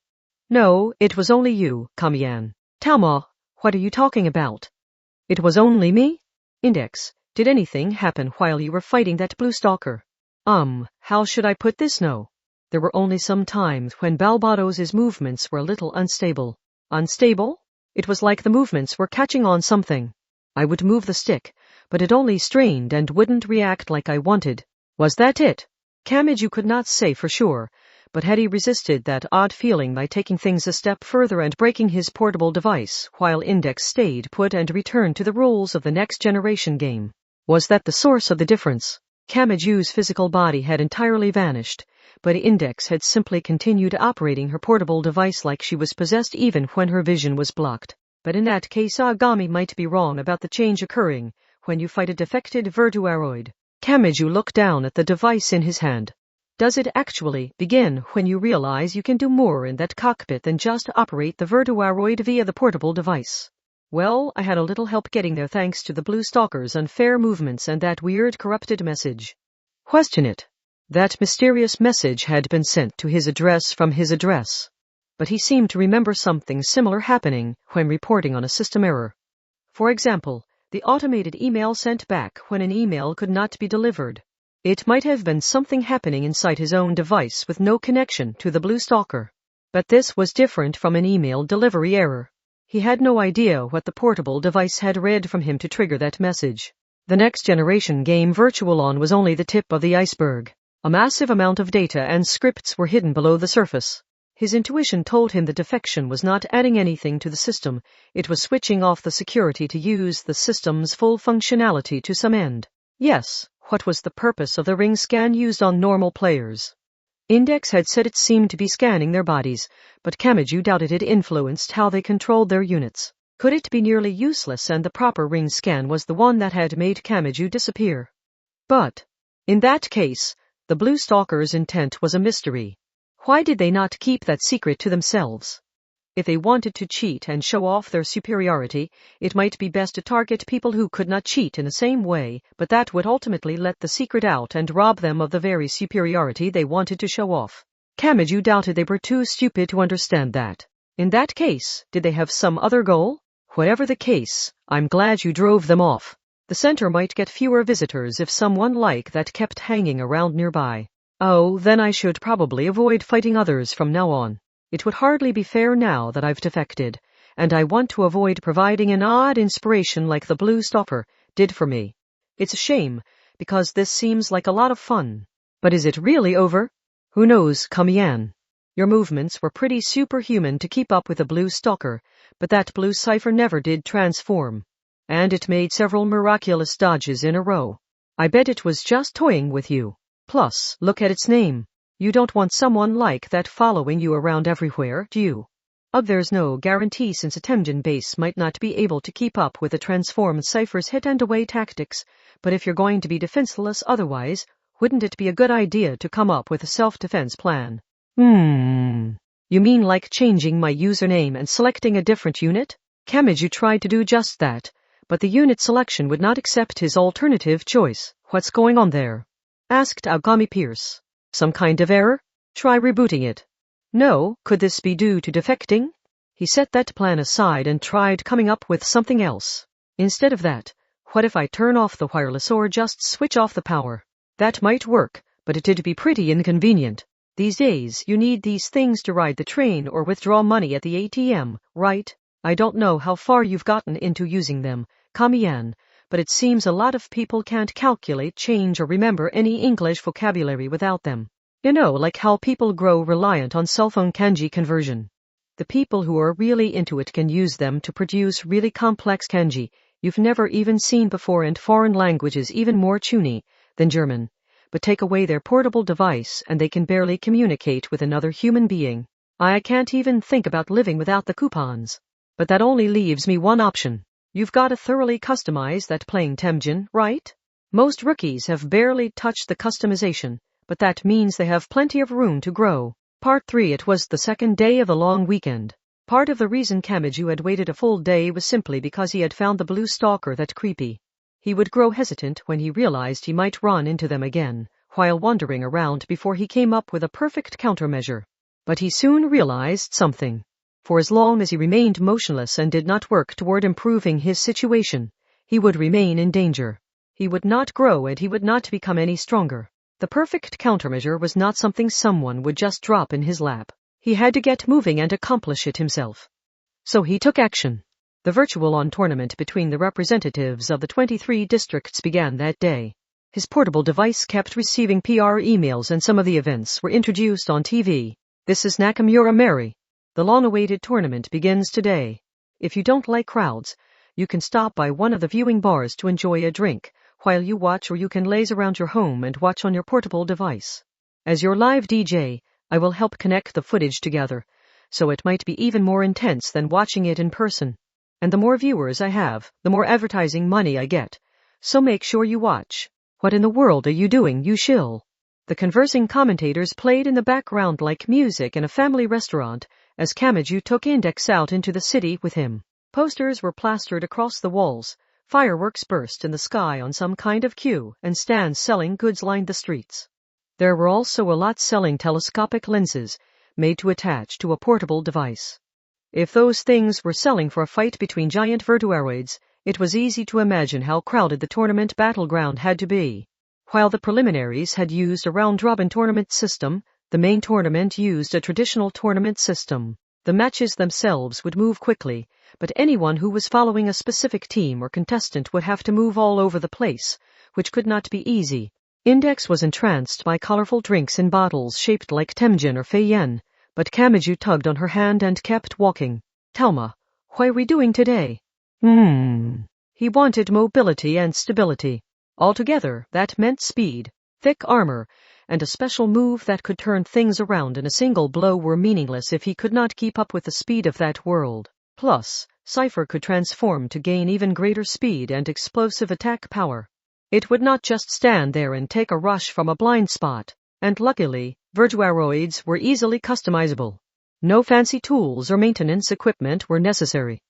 No, it was only you, Kamiyan. Talma, what are you talking about? It was only me? Index, did anything happen while you were fighting that blue stalker? How should I put this? No. There were only some times when Balbados's movements were a little unstable. Unstable? It was like the movements were catching on something. I would move the stick, but it only strained and wouldn't react like I wanted. Was that it? Kamachi could not say for sure, but had he resisted that odd feeling by taking things a step further and breaking his portable device, while Index stayed put and returned to the rules of the next generation game? Was that the source of the difference? Kamachi's physical body had entirely vanished, but Index had simply continued operating her portable device like she was possessed even when her vision was blocked. But in that case Agami might be wrong about the change occurring when you fight a defected virtuaroid. Kamachi looked down at the device in his hand. Does it actually begin when you realize you can do more in that cockpit than just operate the virtuaroid via the portable device? Well, I had a little help getting there thanks to the Blue Stalker's unfair movements and that weird corrupted message. Question it. That mysterious message had been sent to his address from his address. But he seemed to remember something similar happening when reporting on a system error. For example, the automated email sent back when an email could not be delivered. It might have been something happening inside his own device with no connection to the Blue Stalker. But this was different from an email delivery error. He had no idea what the portable device had read from him to trigger that message. The next generation game Virtualon was only the tip of the iceberg. A massive amount of data and scripts were hidden below the surface. His intuition told him the defection was not adding anything to the system, it was switching off the security to use the system's full functionality to some end. Yes, what was the purpose of the ring scan used on normal players? Index had said it seemed to be scanning their bodies, but Kamachi doubted it influenced how they controlled their units. Could it be nearly useless and the proper ring scan was the one that had made Kamachi disappear? But, in that case, the Blue Stalker's intent was a mystery. Why did they not keep that secret to themselves? If they wanted to cheat and show off their superiority, it might be best to target people who could not cheat in the same way, but that would ultimately let the secret out and rob them of the very superiority they wanted to show off. Kamachi doubted they were too stupid to understand that. In that case, did they have some other goal? Whatever the case, I'm glad you drove them off. The center might get fewer visitors if someone like that kept hanging around nearby. Oh, then I should probably avoid fighting others from now on. It would hardly be fair now that I've defected, and I want to avoid providing an odd inspiration like the Blue Stalker did for me. It's a shame, because this seems like a lot of fun. But is it really over? Who knows, Kamian? Your movements were pretty superhuman to keep up with the Blue Stalker, but that blue cipher never did transform. And it made several miraculous dodges in a row. I bet it was just toying with you. Plus, look at its name. You don't want someone like that following you around everywhere, do you? There's no guarantee since a Temjin base might not be able to keep up with the transformed cipher's hit-and-away tactics, but if you're going to be defenseless otherwise, wouldn't it be a good idea to come up with a self-defense plan? You mean like changing my username and selecting a different unit? Kamachi tried to do just that, but the unit selection would not accept his alternative choice. What's going on there? Asked Agami Pierce. Some kind of error? Try rebooting it. No, could this be due to defecting? He set that plan aside and tried coming up with something else. Instead of that, what if I turn off the wireless or just switch off the power? That might work, but it'd be pretty inconvenient. These days, you need these things to ride the train or withdraw money at the ATM, right? I don't know how far you've gotten into using them, Kamian, but it seems a lot of people can't calculate, change, or remember any English vocabulary without them. You know, like how people grow reliant on cell phone kanji conversion. The people who are really into it can use them to produce really complex kanji you've never even seen before, and foreign languages even more chuny than German. But take away their portable device and they can barely communicate with another human being. I can't even think about living without the coupons. But that only leaves me one option. You've got to thoroughly customize that playing Temjin, right? Most rookies have barely touched the customization, but that means they have plenty of room to grow. Part 3. It was the second day of the long weekend. Part of the reason Kamachi had waited a full day was simply because he had found the Blue Stalker that creepy. He would grow hesitant when he realized he might run into them again, while wandering around before he came up with a perfect countermeasure. But he soon realized something. For as long as he remained motionless and did not work toward improving his situation, he would remain in danger. He would not grow and he would not become any stronger. The perfect countermeasure was not something someone would just drop in his lap. He had to get moving and accomplish it himself. So he took action. The virtual-on tournament between the representatives of the 23 districts began that day. His portable device kept receiving PR emails and some of the events were introduced on TV. This is Nakamura Mary. The long-awaited tournament begins today. If you don't like crowds, you can stop by one of the viewing bars to enjoy a drink while you watch, or you can laze around your home and watch on your portable device. As your live DJ, I will help connect the footage together, so it might be even more intense than watching it in person. And the more viewers I have, the more advertising money I get. So make sure you watch. What in the world are you doing, you shill? The conversing commentators played in the background like music in a family restaurant as Kamachi took Index out into the city with him. Posters were plastered across the walls, fireworks burst in the sky on some kind of queue, and stands selling goods lined the streets. There were also a lot selling telescopic lenses made to attach to a portable device. If those things were selling for a fight between giant virtuaroids, it was easy to imagine how crowded the tournament battleground had to be. While the preliminaries had used a round-robin tournament system, the main tournament used a traditional tournament system. The matches themselves would move quickly, but anyone who was following a specific team or contestant would have to move all over the place, which could not be easy. Index was entranced by colorful drinks in bottles shaped like Temjin or Feiyen, but Kamachi tugged on her hand and kept walking. Telma, what are we doing today? He wanted mobility and stability. Altogether, that meant speed, thick armor, and a special move that could turn things around in a single blow were meaningless if he could not keep up with the speed of that world. Plus, Cypher could transform to gain even greater speed and explosive attack power. It would not just stand there and take a rush from a blind spot, and luckily, virtuaroids were easily customizable. No fancy tools or maintenance equipment were necessary.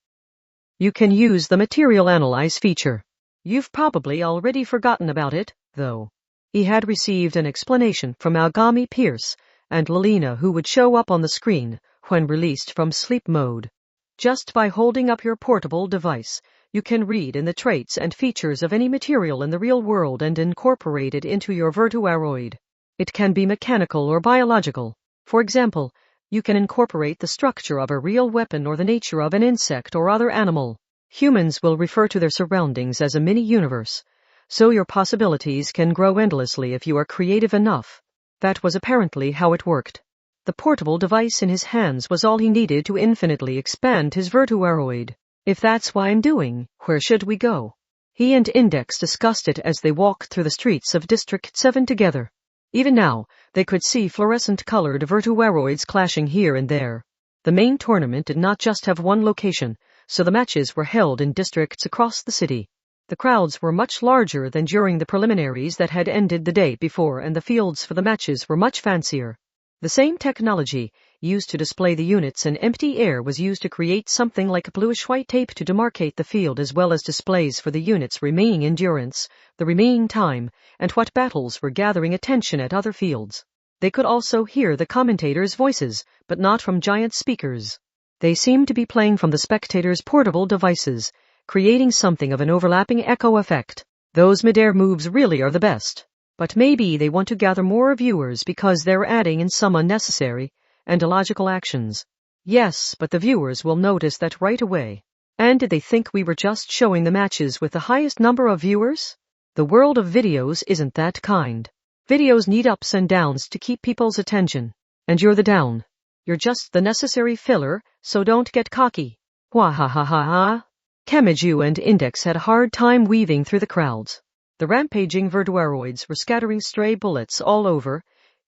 You can use the Material Analyze feature. You've probably already forgotten about it, though. He had received an explanation from Algami Pierce and Lilina, who would show up on the screen when released from sleep mode. Just by holding up your portable device, you can read in the traits and features of any material in the real world and incorporate it into your virtuaroid. It can be mechanical or biological. For example, you can incorporate the structure of a real weapon or the nature of an insect or other animal. Humans will refer to their surroundings as a mini-universe, so your possibilities can grow endlessly if you are creative enough. That was apparently how it worked. The portable device in his hands was all he needed to infinitely expand his virtuaroid. If that's what I'm doing, where should we go? He and Index discussed it as they walked through the streets of District 7 together. Even now, they could see fluorescent-colored virtuaroids clashing here and there. The main tournament did not just have one location, so the matches were held in districts across the city. The crowds were much larger than during the preliminaries that had ended the day before, and the fields for the matches were much fancier. The same technology used to display the units in empty air was used to create something like bluish-white tape to demarcate the field, as well as displays for the units' remaining endurance, the remaining time, and what battles were gathering attention at other fields. They could also hear the commentators' voices, but not from giant speakers. They seemed to be playing from the spectators' portable devices, creating something of an overlapping echo effect. Those mid-air moves really are the best. But maybe they want to gather more viewers because they're adding in some unnecessary and illogical actions. Yes, but the viewers will notice that right away. And did they think we were just showing the matches with the highest number of viewers? The world of videos isn't that kind. Videos need ups and downs to keep people's attention. And you're the down. You're just the necessary filler, so don't get cocky. Wahahaha. Kamachi and Index had a hard time weaving through the crowds. The rampaging virtuaroids were scattering stray bullets all over,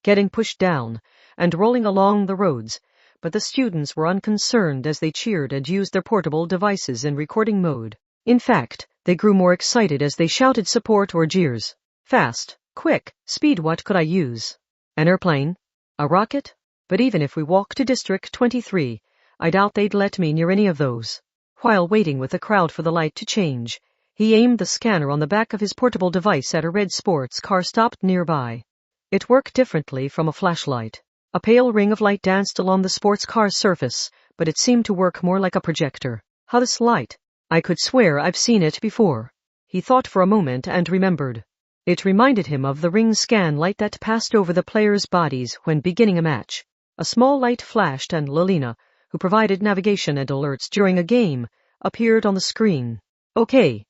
getting pushed down, and rolling along the roads, but the students were unconcerned as they cheered and used their portable devices in recording mode. In fact, they grew more excited as they shouted support or jeers. Fast, quick, speed. What could I use? An airplane? A rocket? But even if we walk to District 23, I doubt they'd let me near any of those. While waiting with the crowd for the light to change, he aimed the scanner on the back of his portable device at a red sports car stopped nearby. It worked differently from a flashlight. A pale ring of light danced along the sports car's surface, but it seemed to work more like a projector. How this light? I could swear I've seen it before. He thought for a moment and remembered. It reminded him of the ring scan light that passed over the players' bodies when beginning a match. A small light flashed and Lelina, who provided navigation and alerts during a game, appeared on the screen. Okay.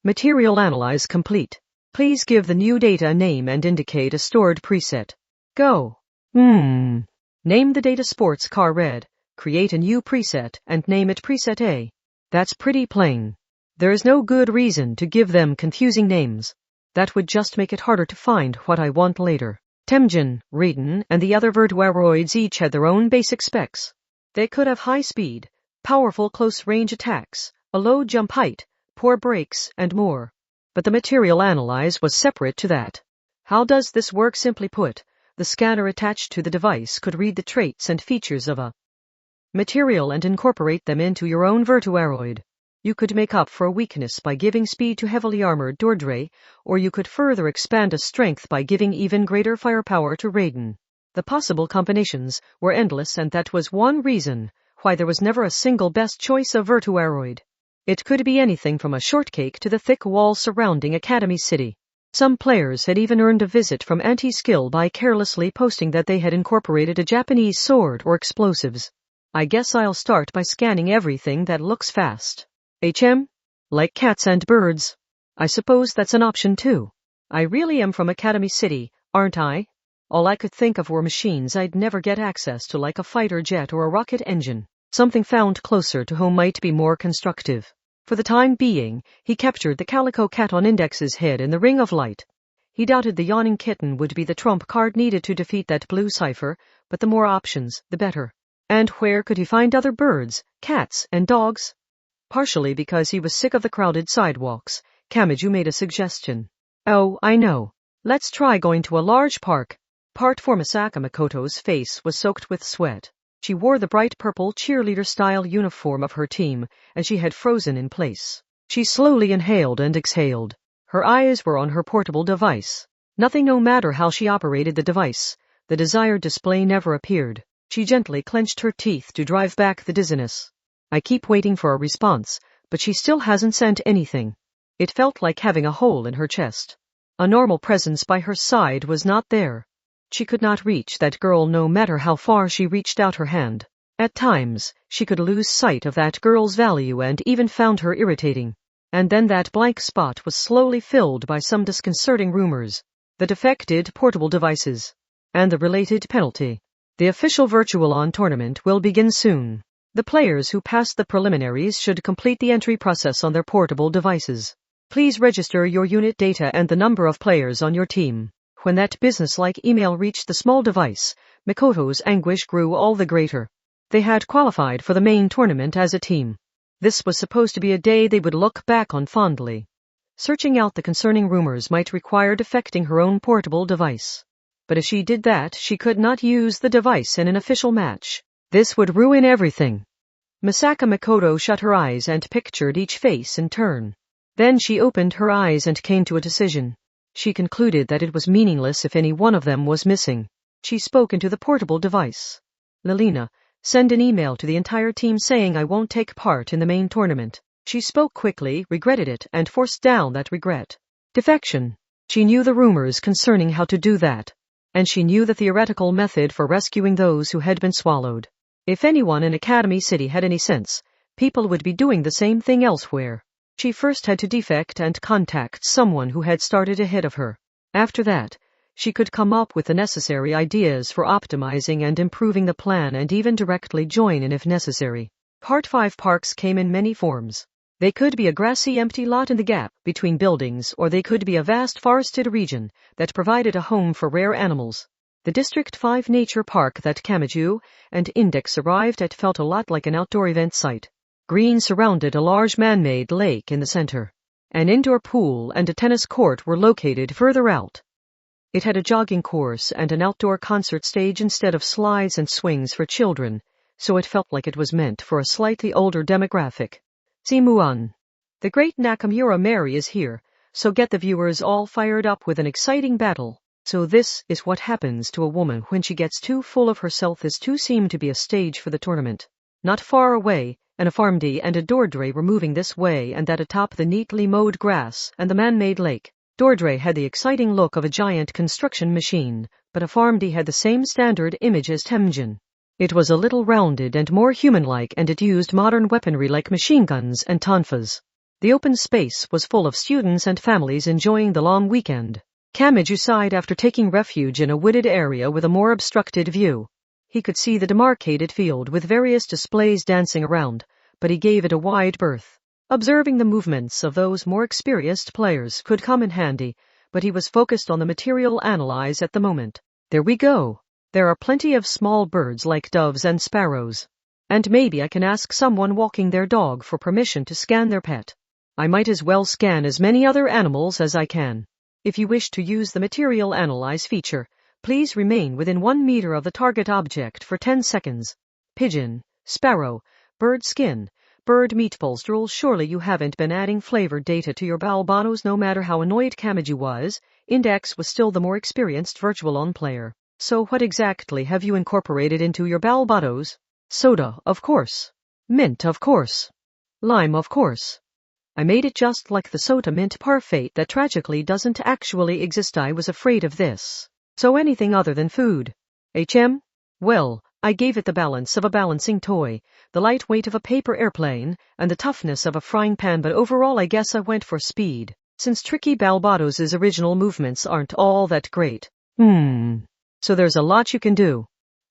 Material analyze complete. Please give the new data a name and indicate a stored preset. Go. Name the data sports car red. Create a new preset and name it preset A. That's pretty plain. There is no good reason to give them confusing names. That would just make it harder to find what I want later. Temjin, Raiden, and the other Virtuaroids each had their own basic specs. They could have high speed, powerful close-range attacks, a low jump height, poor brakes, and more. But the material analyze was separate to that. How does this work? Simply put, the scanner attached to the device could read the traits and features of a material and incorporate them into your own Virtuaroid. You could make up for a weakness by giving speed to heavily armored Dordre, or you could further expand a strength by giving even greater firepower to Raiden. The possible combinations were endless, and that was one reason why there was never a single best choice of Virtuaroid. It could be anything from a shortcake to the thick wall surrounding Academy City. Some players had even earned a visit from Anti-Skill by carelessly posting that they had incorporated a Japanese sword or explosives. I guess I'll start by scanning everything that looks fast. Like cats and birds. I suppose that's an option too. I really am from Academy City, aren't I? All I could think of were machines I'd never get access to, like a fighter jet or a rocket engine. Something found closer to home might be more constructive. For the time being, he captured the calico cat on Index's head in the ring of light. He doubted the yawning kitten would be the trump card needed to defeat that blue cipher, but the more options, the better. And where could he find other birds, cats, and dogs? Partially because he was sick of the crowded sidewalks, Kamachi made a suggestion. Oh, I know. Let's try going to a large park. Part 4. Misaka Makoto's face was soaked with sweat. She wore the bright purple cheerleader-style uniform of her team, and she had frozen in place. She slowly inhaled and exhaled. Her eyes were on her portable device. Nothing, no matter how she operated the device. The desired display never appeared. She gently clenched her teeth to drive back the dizziness. I keep waiting for a response, but she still hasn't sent anything. It felt like having a hole in her chest. A normal presence by her side was not there. She could not reach that girl no matter how far she reached out her hand. At times, she could lose sight of that girl's value and even found her irritating. And then that blank spot was slowly filled by some disconcerting rumors. The defected portable devices. And the related penalty. The official Virtual-On tournament will begin soon. The players who passed the preliminaries should complete the entry process on their portable devices. Please register your unit data and the number of players on your team. When that business-like email reached the small device, Makoto's anguish grew all the greater. They had qualified for the main tournament as a team. This was supposed to be a day they would look back on fondly. Searching out the concerning rumors might require defecting her own portable device. But if she did that, she could not use the device in an official match. This would ruin everything. Misaka Makoto shut her eyes and pictured each face in turn. Then she opened her eyes and came to a decision. She concluded that it was meaningless if any one of them was missing. She spoke into the portable device. Lelina, send an email to the entire team saying I won't take part in the main tournament. She spoke quickly, regretted it, and forced down that regret. Defection. She knew the rumors concerning how to do that. And she knew the theoretical method for rescuing those who had been swallowed. If anyone in Academy City had any sense, people would be doing the same thing elsewhere. She first had to defect and contact someone who had started ahead of her. After that, she could come up with the necessary ideas for optimizing and improving the plan and even directly join in if necessary. Part 5 parks came in many forms. They could be a grassy empty lot in the gap between buildings, or they could be a vast forested region that provided a home for rare animals. The District 5 Nature Park that Kamachi and Index arrived at felt a lot like an outdoor event site. Green surrounded a large man-made lake in the center. An indoor pool and a tennis court were located further out. It had a jogging course and an outdoor concert stage instead of slides and swings for children, so it felt like it was meant for a slightly older demographic. Simuan. The great Nakamura Mary is here, so get the viewers all fired up with an exciting battle. So this is what happens to a woman when she gets too full of herself. This too seemed to be a stage for the tournament. Not far away, and a farmdy and a Dordre were moving this way and that atop the neatly mowed grass and the man-made lake. Dordre had the exciting look of a giant construction machine, but Afarmdi had the same standard image as Temjin. It was a little rounded and more human-like, and it used modern weaponry like machine guns and tonfas. The open space was full of students and families enjoying the long weekend. Kamachi sighed after taking refuge in a wooded area with a more obstructed view. He could see the demarcated field with various displays dancing around, but he gave it a wide berth. Observing the movements of those more experienced players could come in handy, but he was focused on the material analyze at the moment. There we go. There are plenty of small birds like doves and sparrows. And maybe I can ask someone walking their dog for permission to scan their pet. I might as well scan as many other animals as I can. If you wish to use the material analyze feature, please remain within 1 meter of the target object for 10 seconds. Pigeon, sparrow, bird skin, bird meatballs drool. Surely you haven't been adding flavored data to your balbanos. No matter how annoyed Kamachi was, Index was still the more experienced virtual-on player. So what exactly have you incorporated into your balbatos? Soda, of course. Mint, of course. Lime, of course. I made it just like the soda mint parfait that tragically doesn't actually exist. I was afraid of this. So anything other than food. Well, I gave it the balance of a balancing toy, the lightweight of a paper airplane, and the toughness of a frying pan, but overall I guess I went for speed, since Tricky Balbatos' original movements aren't all that great. So there's a lot you can do.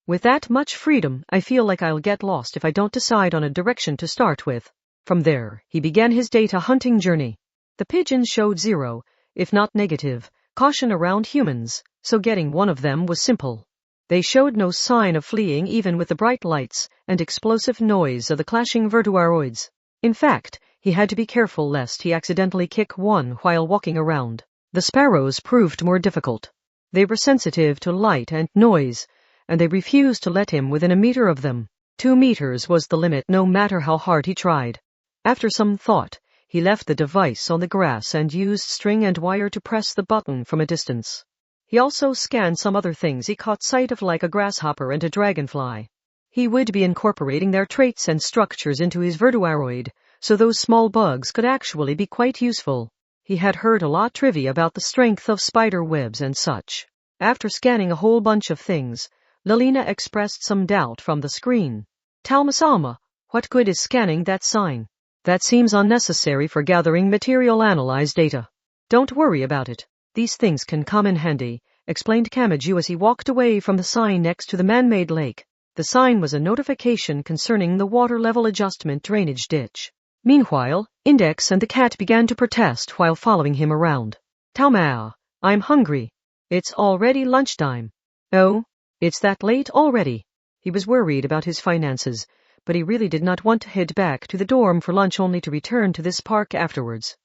With that much freedom, I feel like I'll get lost if I don't decide on a direction to start with. From there, he began his data hunting journey. The pigeons showed zero, if not negative, caution around humans, so getting one of them was simple. They showed no sign of fleeing even with the bright lights and explosive noise of the clashing verduaroids. In fact, he had to be careful lest he accidentally kick one while walking around. The sparrows proved more difficult. They were sensitive to light and noise, and they refused to let him within a meter of them. 2 meters was the limit no matter how hard he tried. After some thought, he left the device on the grass and used string and wire to press the button from a distance. He also scanned some other things he caught sight of, like a grasshopper and a dragonfly. He would be incorporating their traits and structures into his verduaroid, so those small bugs could actually be quite useful. He had heard a lot trivia about the strength of spider webs and such. After scanning a whole bunch of things, Lelina expressed some doubt from the screen. Talma, what good is scanning that sign? That seems unnecessary for gathering material analyze data. Don't worry about it. These things can come in handy, explained Kamachi as he walked away from the sign next to the man-made lake. The sign was a notification concerning the water level adjustment drainage ditch. Meanwhile, Index and the cat began to protest while following him around. Talma, I'm hungry. It's already lunchtime. Oh, it's that late already. He was worried about his finances, but he really did not want to head back to the dorm for lunch only to return to this park afterwards.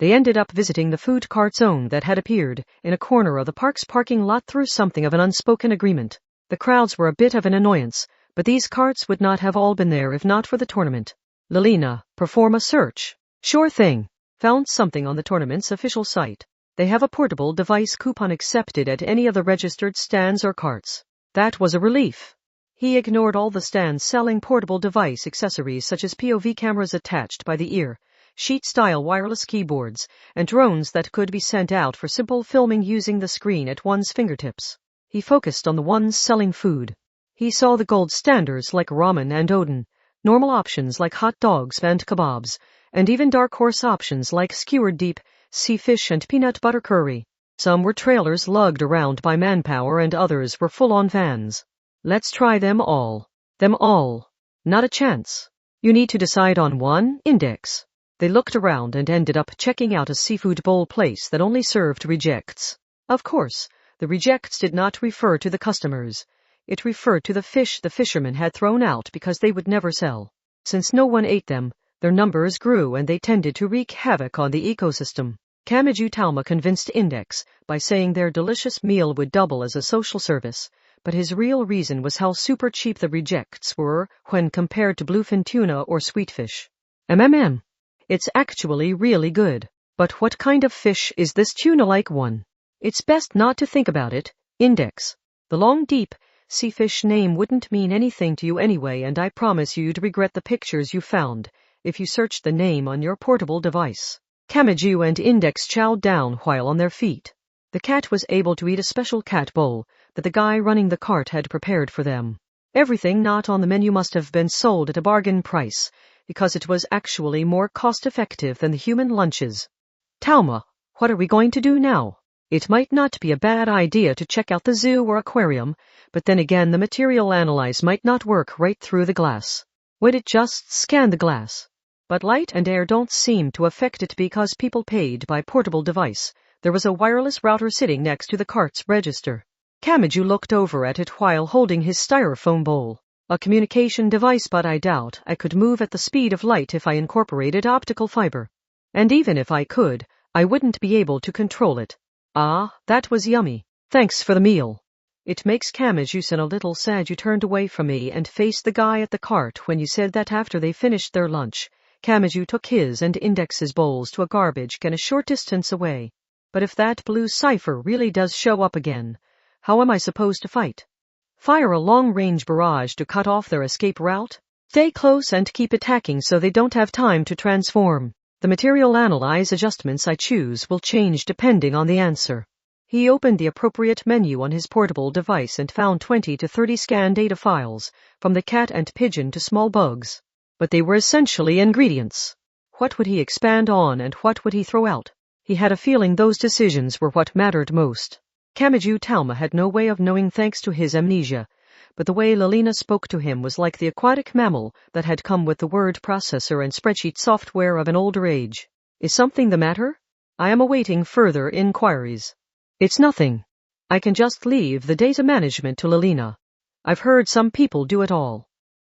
They ended up visiting the food cart zone that had appeared in a corner of the park's parking lot through something of an unspoken agreement. The crowds were a bit of an annoyance, but these carts would not have all been there if not for the tournament. Lelina, perform a search. Sure thing. Found something on the tournament's official site. They have a portable device coupon accepted at any of the registered stands or carts. That was a relief. He ignored all the stands selling portable device accessories such as POV cameras attached by the ear, sheet-style wireless keyboards, and drones that could be sent out for simple filming using the screen at one's fingertips. He focused on the ones selling food. He saw the gold standards like ramen and oden, normal options like hot dogs and kebabs, and even dark horse options like skewered deep sea fish and peanut butter curry. Some were trailers lugged around by manpower and others were full-on vans. Let's try them all. Them all. Not a chance. You need to decide on one, Index. They looked around and ended up checking out a seafood bowl place that only served rejects. Of course, the rejects did not refer to the customers. It referred to the fish the fishermen had thrown out because they would never sell. Since no one ate them, their numbers grew and they tended to wreak havoc on the ecosystem. Kamachi Talma convinced Index by saying their delicious meal would double as a social service, but his real reason was how super cheap the rejects were when compared to bluefin tuna or sweetfish. It's actually really good. But what kind of fish is this tuna-like one? It's best not to think about it, Index. The long deep sea fish name wouldn't mean anything to you anyway, and I promise you'd regret the pictures you found if you searched the name on your portable device. Kamachi and Index chowed down while on their feet. The cat was able to eat a special cat bowl that the guy running the cart had prepared for them. Everything not on the menu must have been sold at a bargain price, because it was actually more cost-effective than the human lunches. Talma, what are we going to do now? It might not be a bad idea to check out the zoo or aquarium, but then again the material analyze might not work right through the glass. Would it just scan the glass? But light and air don't seem to affect it because people paid by portable device. There was a wireless router sitting next to the cart's register. Kamachi looked over at it while holding his styrofoam bowl. A communication device, but I doubt I could move at the speed of light if I incorporated optical fiber. And even if I could, I wouldn't be able to control it. Ah, that was yummy. Thanks for the meal. It makes Kamachi a little sad you turned away from me and faced the guy at the cart when you said that after they finished their lunch. Kamachi took his and Index's bowls to a garbage can a short distance away. But if that blue cipher really does show up again, how am I supposed to fight? Fire a long-range barrage to cut off their escape route? Stay close and keep attacking so they don't have time to transform. The material analyze adjustments I choose will change depending on the answer. He opened the appropriate menu on his portable device and found 20 to 30 scan data files, from the cat and pigeon to small bugs. But they were essentially ingredients. What would he expand on and what would he throw out? He had a feeling those decisions were what mattered most. Kamachi Talma had no way of knowing thanks to his amnesia, but the way Lelina spoke to him was like the aquatic mammal that had come with the word processor and spreadsheet software of an older age. Is something the matter? I am awaiting further inquiries. It's nothing. I can just leave the data management to Lelina. I've heard some people do it all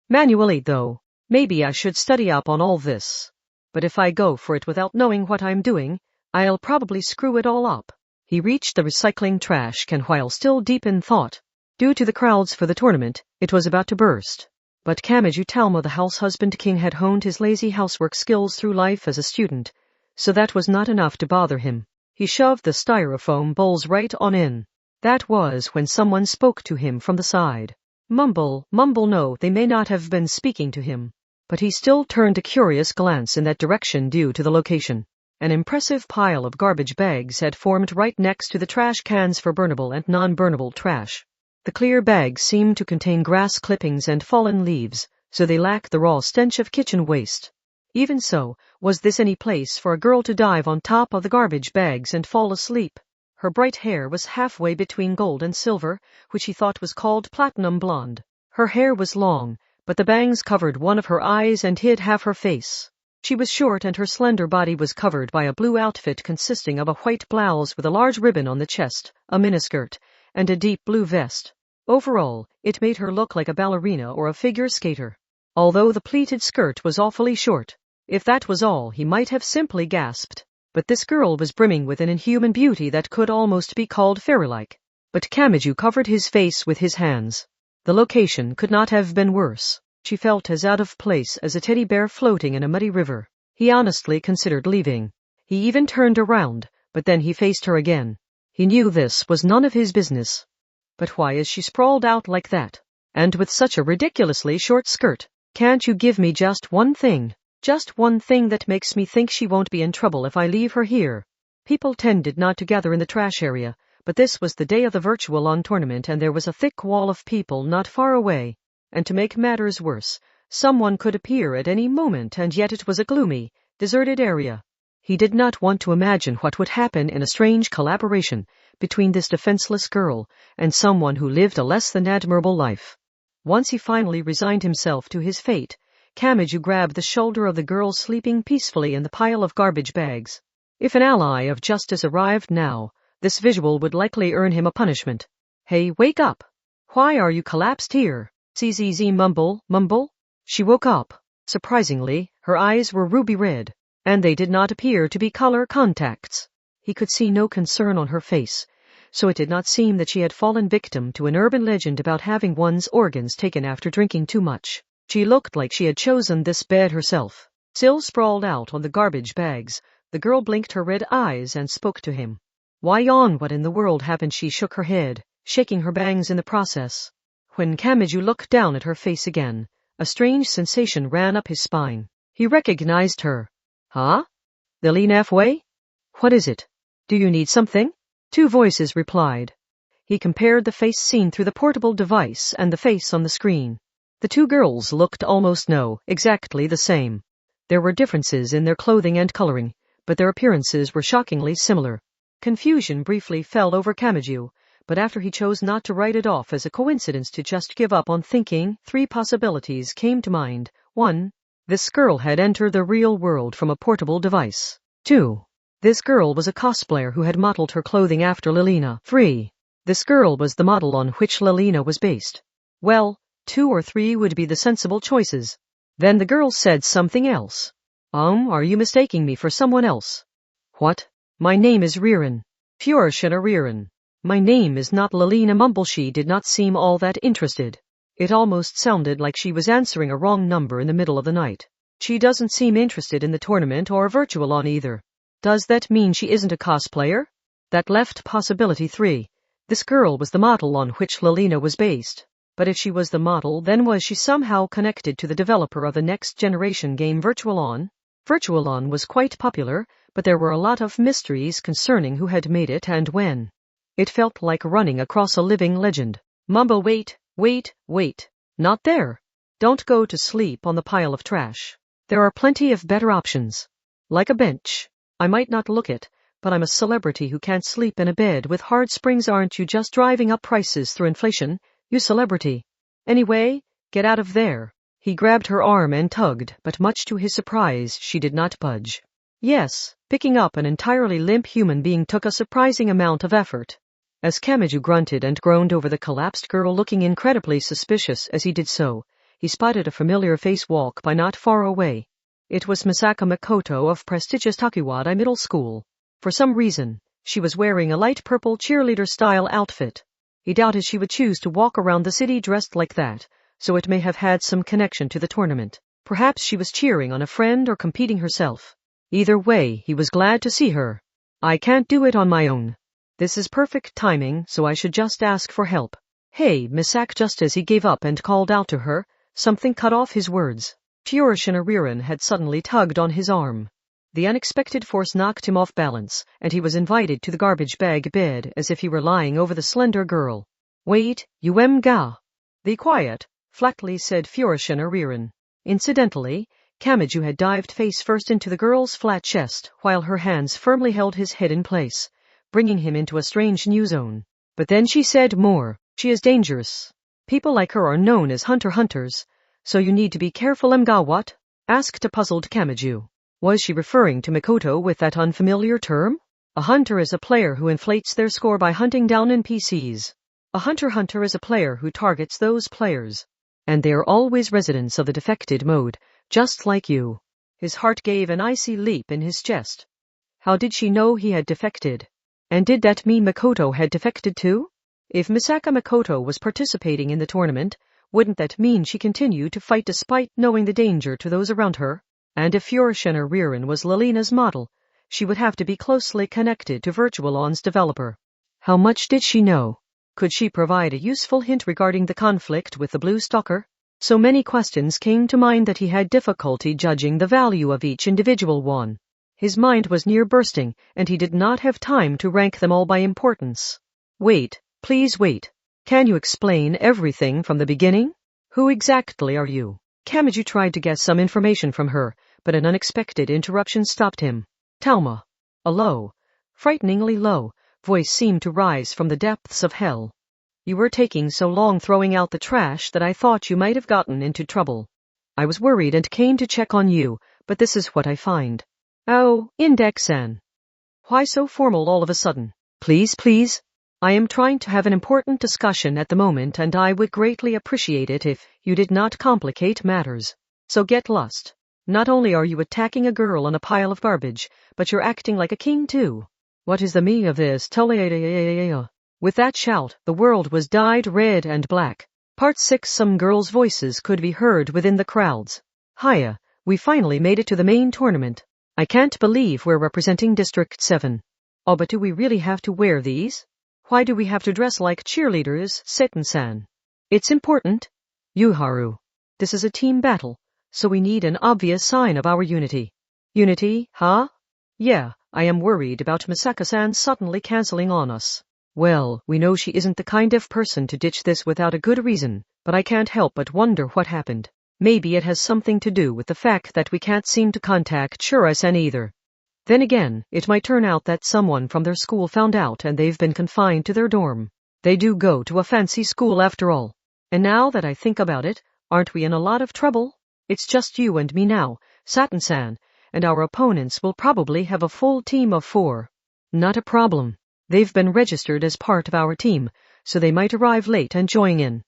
manually, though. Maybe I should study up on all this. But if I go for it without knowing what I'm doing, I'll probably screw it all up. He reached the recycling trash can while still deep in thought. Due to the crowds for the tournament, it was about to burst. But Kamachi Talma, the house husband king, had honed his lazy housework skills through life as a student, so that was not enough to bother him. He shoved the styrofoam bowls right on in. That was when someone spoke to him from the side. Mumble, no, they may not have been speaking to him. But he still turned a curious glance in that direction due to the location. An impressive pile of garbage bags had formed right next to the trash cans for burnable and non-burnable trash. The clear bags seemed to contain grass clippings and fallen leaves, so they lacked the raw stench of kitchen waste. Even so, was this any place for a girl to dive on top of the garbage bags and fall asleep? Her bright hair was halfway between gold and silver, which he thought was called platinum blonde. Her hair was long, but the bangs covered one of her eyes and hid half her face. She was short and her slender body was covered by a blue outfit consisting of a white blouse with a large ribbon on the chest, a miniskirt, and a deep blue vest. Overall, it made her look like a ballerina or a figure skater. Although the pleated skirt was awfully short. If that was all, he might have simply gasped. But this girl was brimming with an inhuman beauty that could almost be called fairy-like. But Kamachi covered his face with his hands. The location could not have been worse. She felt as out of place as a teddy bear floating in a muddy river. He honestly considered leaving. He even turned around, but then he faced her again. He knew this was none of his business. But why is she sprawled out like that? And with such a ridiculously short skirt? Can't you give me just one thing? Just one thing that makes me think she won't be in trouble if I leave her here. People tended not to gather in the trash area, but this was the day of the virtual lawn tournament and there was a thick wall of people not far away. And to make matters worse, someone could appear at any moment and yet it was a gloomy, deserted area. He did not want to imagine what would happen in a strange collaboration between this defenseless girl and someone who lived a less than admirable life. Once he finally resigned himself to his fate, Kamachi grabbed the shoulder of the girl sleeping peacefully in the pile of garbage bags. If an ally of justice arrived now, this visual would likely earn him a punishment. Hey, wake up! Why are you collapsed here? Zzz, mumble. She woke up. Surprisingly, her eyes were ruby red, and they did not appear to be color contacts. He could see no concern on her face, so it did not seem that she had fallen victim to an urban legend about having one's organs taken after drinking too much. She looked like she had chosen this bed herself. Still sprawled out on the garbage bags, the girl blinked her red eyes and spoke to him. Why yawn? What in the world happened? She shook her head, shaking her bangs in the process. When Kamachi looked down at her face again, a strange sensation ran up his spine. He recognized her. Huh? Lilina F-Way? What is it? Do you need something? Two voices replied. He compared the face seen through the portable device and the face on the screen. The two girls looked exactly the same. There were differences in their clothing and coloring, but their appearances were shockingly similar. Confusion briefly fell over Kamachi, but after he chose not to write it off as a coincidence to just give up on thinking, three possibilities came to mind. 1. This girl had entered the real world from a portable device. 2. This girl was a cosplayer who had modeled her clothing after Lilina. 3. This girl was the model on which Lilina was based. Well, 2 or 3 would be the sensible choices. Then the girl said something else. Are you mistaking me for someone else? What? My name is Ririn. Furushina Ririn. My name is not Lilina. She did not seem all that interested. It almost sounded like she was answering a wrong number in the middle of the night. She doesn't seem interested in the tournament or virtual on either. Does that mean she isn't a cosplayer? That left possibility 3. This girl was the model on which Lilina was based. But if she was the model, then was she somehow connected to the developer of the next generation game Virtual On? Virtual On was quite popular, but there were a lot of mysteries concerning who had made it and when. It felt like running across a living legend. Mumbo, wait. Not there. Don't go to sleep on the pile of trash. There are plenty of better options. Like a bench. I might not look it, but I'm a celebrity who can't sleep in a bed with hard springs. Aren't you just driving up prices through inflation, you celebrity? Anyway, get out of there. He grabbed her arm and tugged, but much to his surprise, she did not budge. Yes, picking up an entirely limp human being took a surprising amount of effort. As Kamachi grunted and groaned over the collapsed girl looking incredibly suspicious as he did so, he spotted a familiar face walk by not far away. It was Misaka Makoto of prestigious Takiwada Middle School. For some reason, she was wearing a light purple cheerleader-style outfit. He doubted she would choose to walk around the city dressed like that, so it may have had some connection to the tournament. Perhaps she was cheering on a friend or competing herself. Either way, he was glad to see her. I can't do it on my own. This is perfect timing, so I should just ask for help. Hey, Misaka. Just as he gave up and called out to her, something cut off his words. Furushina Ririn had suddenly tugged on his arm. The unexpected force knocked him off balance, and he was invited to the garbage bag bed as if he were lying over the slender girl. Wait, ga. Be quiet, flatly said Furushina Ririn. Incidentally, Kamachi had dived face first into the girl's flat chest, while her hands firmly held his head in place, bringing him into a strange new zone. But then she said more. She is dangerous. People like her are known as hunters, so you need to be careful. What? Asked a puzzled Kamachi. Was she referring to Makoto with that unfamiliar term? A hunter is a player who inflates their score by hunting down NPCs. A hunter is a player who targets those players. And they are always residents of the defected mode, just like you. His heart gave an icy leap in his chest. How did she know he had defected? And did that mean Makoto had defected too? If Misaka Makoto was participating in the tournament, wouldn't that mean she continued to fight despite knowing the danger to those around her? And if Furushina Ririn was Lilina's model, she would have to be closely connected to Virtual On's developer. How much did she know? Could she provide a useful hint regarding the conflict with the Blue Stalker? So many questions came to mind that he had difficulty judging the value of each individual one. His mind was near bursting, and he did not have time to rank them all by importance. Wait, please wait. Can you explain everything from the beginning? Who exactly are you? Kamachi tried to get some information from her, but an unexpected interruption stopped him. Talma. A low, frighteningly low, voice seemed to rise from the depths of hell. You were taking so long throwing out the trash that I thought you might have gotten into trouble. I was worried and came to check on you, but this is what I find. Oh, Index-san. Why so formal all of a sudden? Please. I am trying to have an important discussion at the moment, and I would greatly appreciate it if you did not complicate matters. So get lost. Not only are you attacking a girl on a pile of garbage, but you're acting like a king too. What is the meaning of this? With that shout, the world was dyed red and black. Part 6. Some girls' voices could be heard within the crowds. Hiya, we finally made it to the main tournament. I can't believe we're representing District 7. Oh, but do we really have to wear these? Why do we have to dress like cheerleaders, Seton-san? It's important. Yuharu. This is a team battle, so we need an obvious sign of our unity. Unity, huh? Yeah, I am worried about Misaka-san suddenly canceling on us. Well, we know she isn't the kind of person to ditch this without a good reason, but I can't help but wonder what happened. Maybe it has something to do with the fact that we can't seem to contact Shura-san either. Then again, it might turn out that someone from their school found out and they've been confined to their dorm. They do go to a fancy school after all. And now that I think about it, aren't we in a lot of trouble? It's just you and me now, Satin-san, and our opponents will probably have a full team of 4. Not a problem. They've been registered as part of our team, so they might arrive late and join in.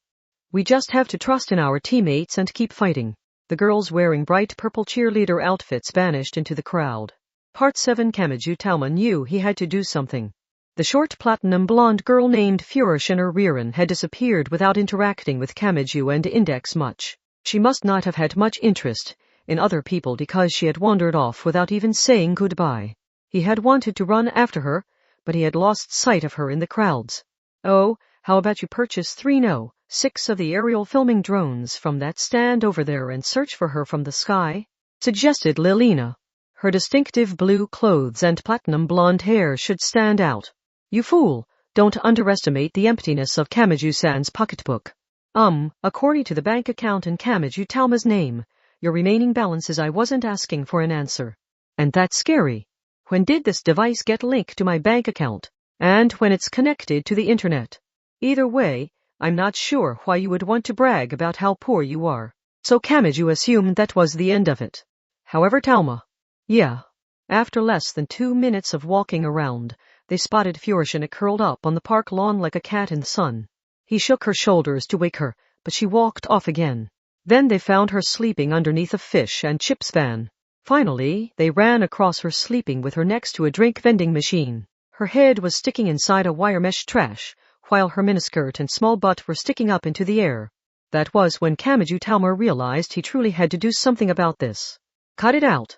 We just have to trust in our teammates and keep fighting. The girls wearing bright purple cheerleader outfits vanished into the crowd. Part 7. Kamachi Talma knew he had to do something. The short platinum blonde girl named Furushina Ririn had disappeared without interacting with Kamachi and Index much. She must not have had much interest in other people because she had wandered off without even saying goodbye. He had wanted to run after her, but he had lost sight of her in the crowds. Oh, how about you purchase 6 of the aerial filming drones from that stand over there and search for her from the sky? Suggested Lilina. Her distinctive blue clothes and platinum blonde hair should stand out. You fool, don't underestimate the emptiness of Kamachi-san's pocketbook. According to the bank account in Kamachi Talma's name, your remaining balance is. I wasn't asking for an answer. And that's scary. When did this device get linked to my bank account? And when it's connected to the internet? Either way, I'm not sure why you would want to brag about how poor you are. So Kamachi assumed that was the end of it. However, Talma. Yeah. After less than 2 minutes of walking around, they spotted Furushina curled up on the park lawn like a cat in the sun. He shook her shoulders to wake her, but she walked off again. Then they found her sleeping underneath a fish and chips van. Finally, they ran across her sleeping with her next to a drink vending machine. Her head was sticking inside a wire mesh trash, while her miniskirt and small butt were sticking up into the air. That was when Kamachi Talma realized he truly had to do something about this. Cut it out.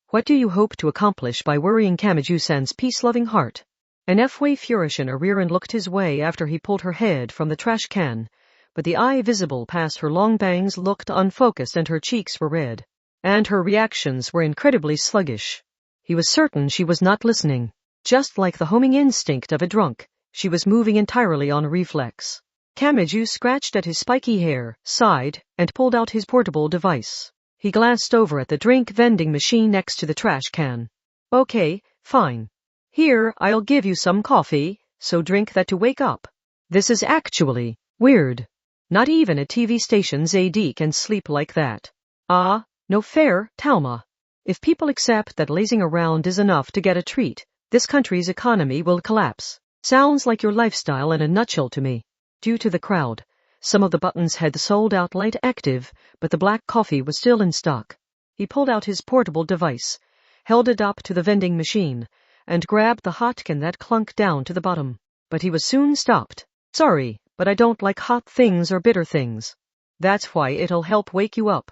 What do you hope to accomplish by worrying Kamachi-san's peace-loving heart? An F-way Furushina Ririn looked his way after he pulled her head from the trash can, but the eye visible past her long bangs looked unfocused and her cheeks were red. And her reactions were incredibly sluggish. He was certain she was not listening. Just like the homing instinct of a drunk, she was moving entirely on reflex. Kamachi scratched at his spiky hair, sighed, and pulled out his portable device. He glanced over at the drink vending machine next to the trash can. Okay, fine. Here, I'll give you some coffee, so drink that to wake up. This is actually weird. Not even a TV station's AD can sleep like that. No fair, Talma. If people accept that lazing around is enough to get a treat, this country's economy will collapse. Sounds like your lifestyle in a nutshell to me. Due to the crowd, some of the buttons had sold out light active, but the black coffee was still in stock. He pulled out his portable device, held it up to the vending machine, and grabbed the hot can that clunked down to the bottom. But he was soon stopped. Sorry, but I don't like hot things or bitter things. That's why it'll help wake you up.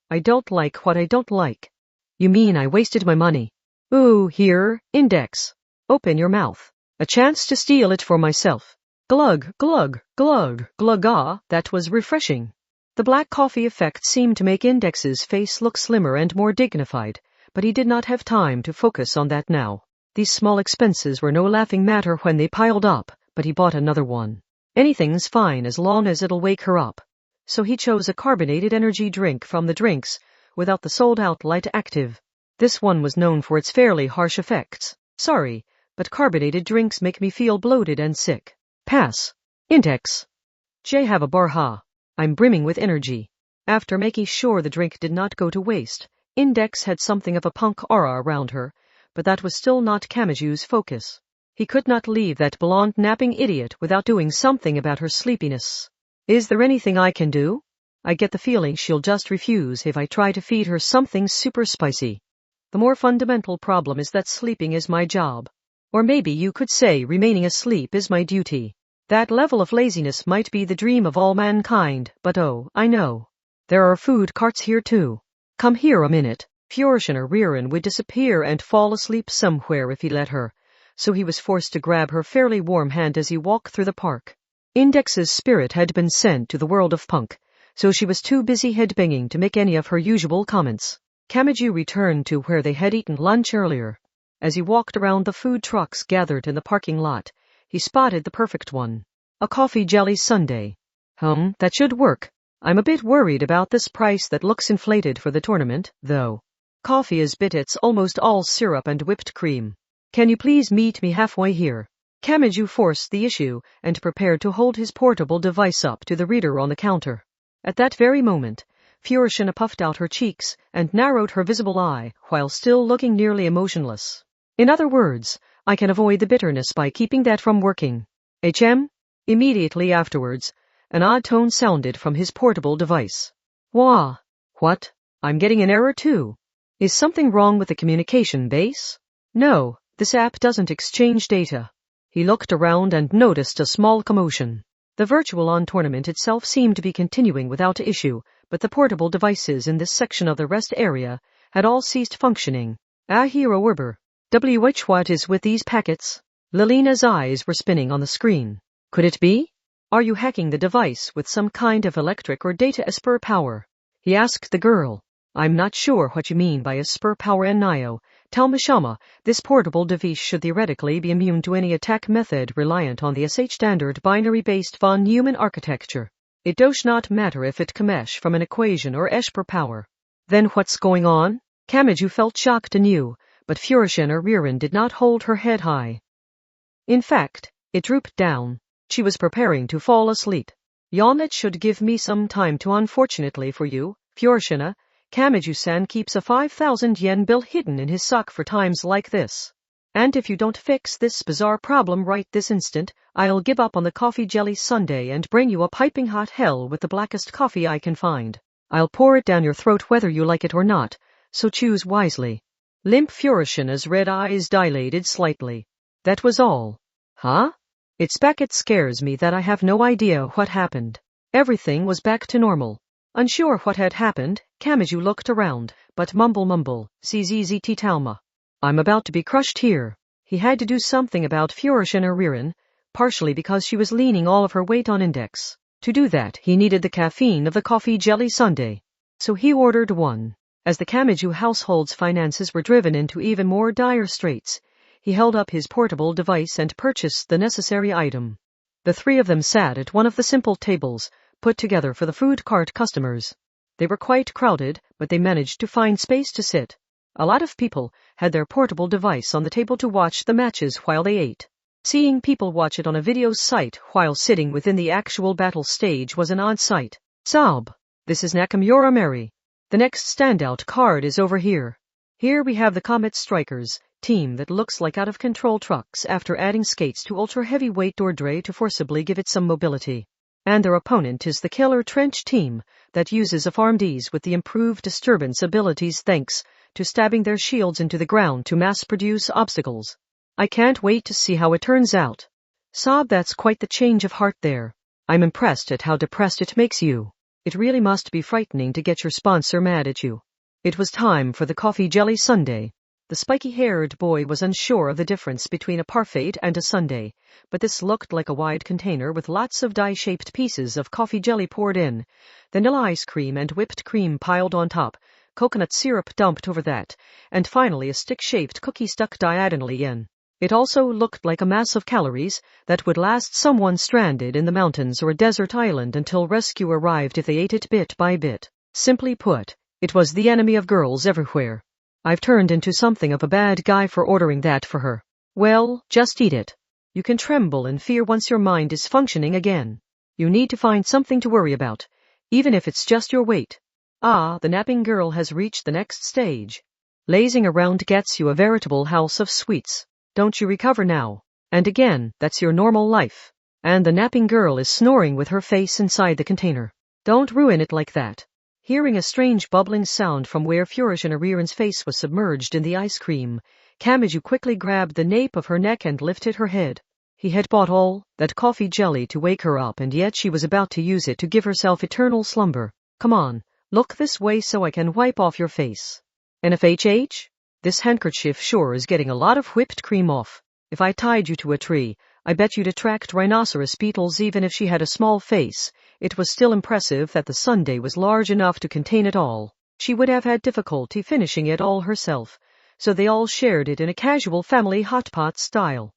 I don't like what I don't like. You mean I wasted my money? Ooh, here, Index. Open your mouth. A chance to steal it for myself. Glug, glug, glug, glug. Ah, that was refreshing. The black coffee effect seemed to make Index's face look slimmer and more dignified, but he did not have time to focus on that now. These small expenses were no laughing matter when they piled up, but he bought another one. Anything's fine as long as it'll wake her up. So he chose a carbonated energy drink from the drinks, without the sold-out light active. This one was known for its fairly harsh effects. Sorry, but carbonated drinks make me feel bloated and sick. Pass. Index. J have a barha. I'm brimming with energy. After making sure the drink did not go to waste, Index had something of a punk aura around her, but that was still not Kamachi's focus. He could not leave that blonde napping idiot without doing something about her sleepiness. Is there anything I can do? I get the feeling she'll just refuse if I try to feed her something super spicy. The more fundamental problem is that sleeping is my job. Or maybe you could say remaining asleep is my duty. That level of laziness might be the dream of all mankind, but oh, I know. There are food carts here too. Come here a minute. Furushina Ririn would disappear and fall asleep somewhere if he let her, so he was forced to grab her fairly warm hand as he walked through the park. Index's spirit had been sent to the world of punk, so she was too busy headbanging to make any of her usual comments. Kamachi returned to where they had eaten lunch earlier. As he walked around the food trucks gathered in the parking lot, he spotted the perfect one. A coffee jelly sundae. That should work. I'm a bit worried about this price that looks inflated for the tournament, though. Coffee is piper-tts, almost all syrup and whipped cream. Can you please meet me halfway here? Kamachi forced the issue and prepared to hold his portable device up to the reader on the counter. At that very moment, Furushina puffed out her cheeks and narrowed her visible eye while still looking nearly emotionless. In other words, I can avoid the bitterness by keeping that from working. Immediately afterwards, an odd tone sounded from his portable device. Wah! What? I'm getting an error too. Is something wrong with the communication base? No, this app doesn't exchange data. He looked around and noticed a small commotion. The virtual-on tournament itself seemed to be continuing without issue, but the portable devices in this section of the rest area had all ceased functioning. Ahira Werber. What is with these packets? Lilina's eyes were spinning on the screen. Could it be? Are you hacking the device with some kind of electric or data esper power? He asked the girl. I'm not sure what you mean by esper power, Nio. Tell Mishama, this portable device should theoretically be immune to any attack method reliant on the SH standard binary-based von Neumann architecture. It does not matter if it comes from an equation or esper power. Then what's going on? Kamachi felt shocked anew, but Furushina Ririn did not hold her head high. In fact, it drooped down. She was preparing to fall asleep. It should give me some time to. Unfortunately for you, Furushina, Kamachi-san keeps a 5,000 yen bill hidden in his sock for times like this. And if you don't fix this bizarre problem right this instant, I'll give up on the coffee jelly sundae and bring you a piping hot hell with the blackest coffee I can find. I'll pour it down your throat whether you like it or not, so choose wisely. Limp Furushina's red eyes dilated slightly. That was all. Huh? It's back. It scares me that I have no idea what happened. Everything was back to normal. Unsure what had happened, Kamachi looked around, but mumble, CZZT Talma. I'm about to be crushed here. He had to do something about Furushina Ririn, partially because she was leaning all of her weight on Index. To do that, he needed the caffeine of the coffee jelly sundae. So he ordered one. As the Kamachi household's finances were driven into even more dire straits, he held up his portable device and purchased the necessary item. The three of them sat at one of the simple tables, put together for the food cart customers. They were quite crowded, but they managed to find space to sit. A lot of people had their portable device on the table to watch the matches while they ate. Seeing people watch it on a video site while sitting within the actual battle stage was an odd sight. Sob. This is Nakamura Mary. The next standout card is over here. Here we have the Comet Strikers, team that looks like out-of-control trucks after adding skates to ultra-heavyweight Dordre to forcibly give it some mobility. And their opponent is the Killer Trench team that uses FRMDs with the improved disturbance abilities thanks to stabbing their shields into the ground to mass-produce obstacles. I can't wait to see how it turns out. Sob, that's quite the change of heart there. I'm impressed at how depressed it makes you. It really must be frightening to get your sponsor mad at you. It was time for the coffee jelly sundae. The spiky-haired boy was unsure of the difference between a parfait and a sundae, but this looked like a wide container with lots of die-shaped pieces of coffee jelly poured in, vanilla ice cream and whipped cream piled on top, coconut syrup dumped over that, and finally a stick-shaped cookie stuck diagonally in. It also looked like a mass of calories that would last someone stranded in the mountains or a desert island until rescue arrived if they ate it bit by bit. Simply put, it was the enemy of girls everywhere. I've turned into something of a bad guy for ordering that for her. Well, just eat it. You can tremble in fear once your mind is functioning again. You need to find something to worry about, even if it's just your weight. The napping girl has reached the next stage. Lazing around gets you a veritable house of sweets. Don't you recover now? And again, that's your normal life. And the napping girl is snoring with her face inside the container. Don't ruin it like that. Hearing a strange bubbling sound from where Furushina Ririn's face was submerged in the ice cream, Kamachi quickly grabbed the nape of her neck and lifted her head. He had bought all that coffee jelly to wake her up, and yet she was about to use it to give herself eternal slumber. Come on, look this way so I can wipe off your face. NFHH? This handkerchief sure is getting a lot of whipped cream off. If I tied you to a tree, I bet you'd attract rhinoceros beetles even if she had a small face. It was still impressive that the sundae was large enough to contain it all. She would have had difficulty finishing it all herself, so they all shared it in a casual family hotpot style.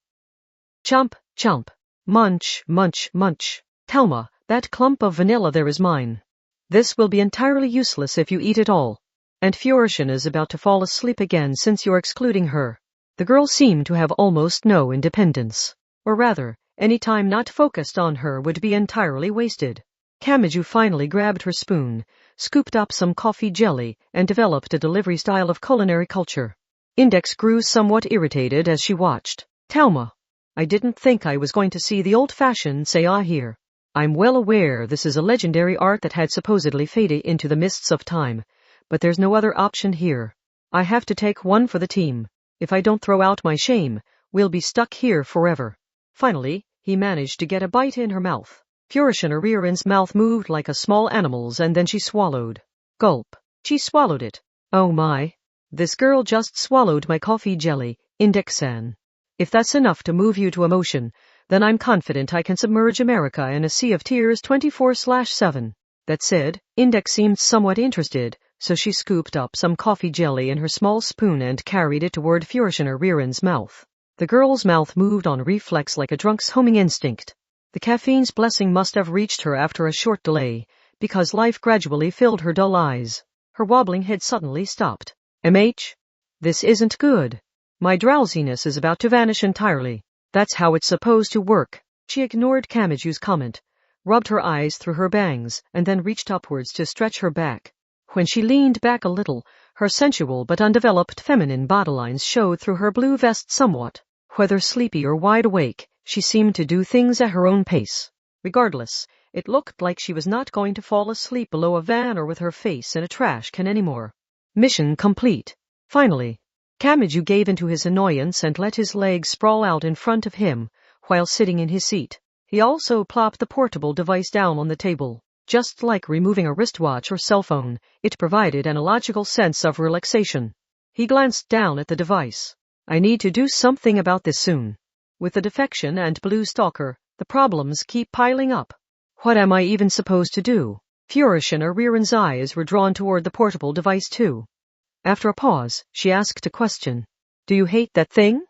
Chomp, chomp. Munch, munch, munch. Thelma, that clump of vanilla there is mine. This will be entirely useless if you eat it all. And Furishin is about to fall asleep again since you're excluding her. The girl seemed to have almost no independence. Or rather, any time not focused on her would be entirely wasted. Kamachi finally grabbed her spoon, scooped up some coffee jelly, and developed a delivery style of culinary culture. Index grew somewhat irritated as she watched. Thelma, I didn't think I was going to see the old-fashioned say-ah here. I'm well aware this is a legendary art that had supposedly faded into the mists of time, but there's no other option here. I have to take one for the team. If I don't throw out my shame, we'll be stuck here forever. Finally, he managed to get a bite in her mouth. Furishin-Ririn's mouth moved like a small animal's and then she swallowed. Gulp. She swallowed it. Oh my. This girl just swallowed my coffee jelly, Index-san. If that's enough to move you to emotion, then I'm confident I can submerge America in a sea of tears 24/7. That said, Index seemed somewhat interested, so she scooped up some coffee jelly in her small spoon and carried it toward Furishin-Ririn's mouth. The girl's mouth moved on reflex like a drunk's homing instinct. The caffeine's blessing must have reached her after a short delay, because life gradually filled her dull eyes. Her wobbling head suddenly stopped. MH? This isn't good. My drowsiness is about to vanish entirely. That's how it's supposed to work. She ignored Kamachi's comment, rubbed her eyes through her bangs, and then reached upwards to stretch her back. When she leaned back a little, her sensual but undeveloped feminine bodylines showed through her blue vest somewhat. Whether sleepy or wide awake, she seemed to do things at her own pace. Regardless, it looked like she was not going to fall asleep below a van or with her face in a trash can anymore. Mission complete. Finally, Kamachi gave into his annoyance and let his legs sprawl out in front of him, while sitting in his seat. He also plopped the portable device down on the table. Just like removing a wristwatch or cell phone, it provided an illogical sense of relaxation. He glanced down at the device. I need to do something about this soon. With the defection and Blue Stalker, the problems keep piling up. What am I even supposed to do? Furishin-Ririn's eyes were drawn toward the portable device too. After a pause, she asked a question. Do you hate that thing?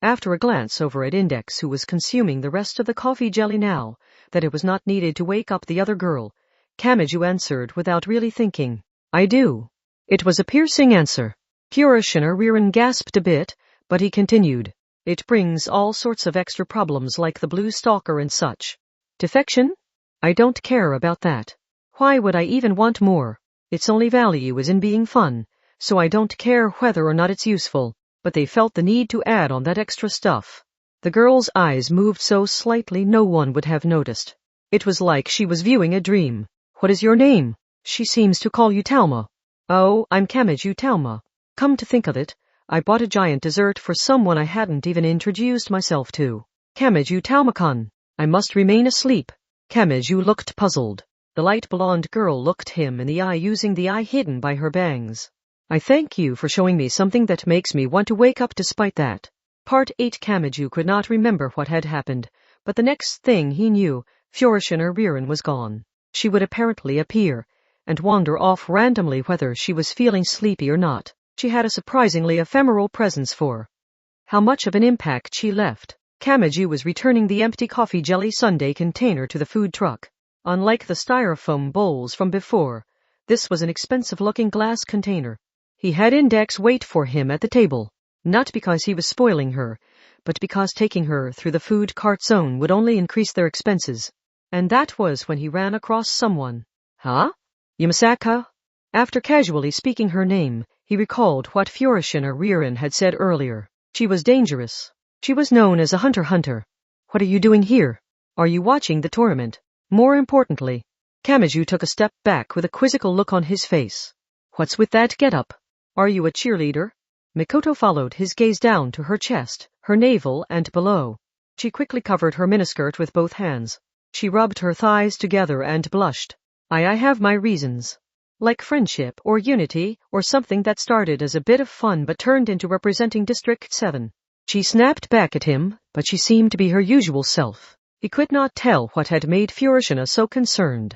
After a glance over at Index, who was consuming the rest of the coffee jelly now that it was not needed to wake up the other girl, Kamachi answered without really thinking. I do. It was a piercing answer. Furishin-Ririn gasped a bit, but he continued. It brings all sorts of extra problems like the Blue Stalker and such. Defection? I don't care about that. Why would I even want more? Its only value is in being fun, so I don't care whether or not it's useful, but they felt the need to add on that extra stuff. The girl's eyes moved so slightly no one would have noticed. It was like she was viewing a dream. What is your name? She seems to call you Thelma. Oh, I'm Kamachi Thelma. Come to think of it, I bought a giant dessert for someone I hadn't even introduced myself to. Kamachi Thelma-kun. I must remain asleep. Kamachi looked puzzled. The light blonde girl looked him in the eye using the eye hidden by her bangs. I thank you for showing me something that makes me want to wake up despite that. Part 8. Kamachi could not remember what had happened, but the next thing he knew, Furishin-Ririn was gone. She would apparently appear, and wander off randomly whether she was feeling sleepy or not. She had a surprisingly ephemeral presence for how much of an impact she left. Kamachi was returning the empty coffee jelly sundae container to the food truck. Unlike the styrofoam bowls from before, this was an expensive-looking glass container. He had Index wait for him at the table, not because he was spoiling her, but because taking her through the food cart zone would only increase their expenses. And that was when he ran across someone. Huh? Yamasaka? After casually speaking her name, he recalled what Furishin-Ririn had said earlier. She was dangerous. She was known as a hunter. What are you doing here? Are you watching the tournament? More importantly, Kamachi took a step back with a quizzical look on his face. What's with that get-up? Are you a cheerleader? Mikoto followed his gaze down to her chest, her navel, and below. She quickly covered her miniskirt with both hands. She rubbed her thighs together and blushed. I have my reasons. Like friendship or unity or something that started as a bit of fun but turned into representing District 7. She snapped back at him, but she seemed to be her usual self. He could not tell what had made Furishin so concerned.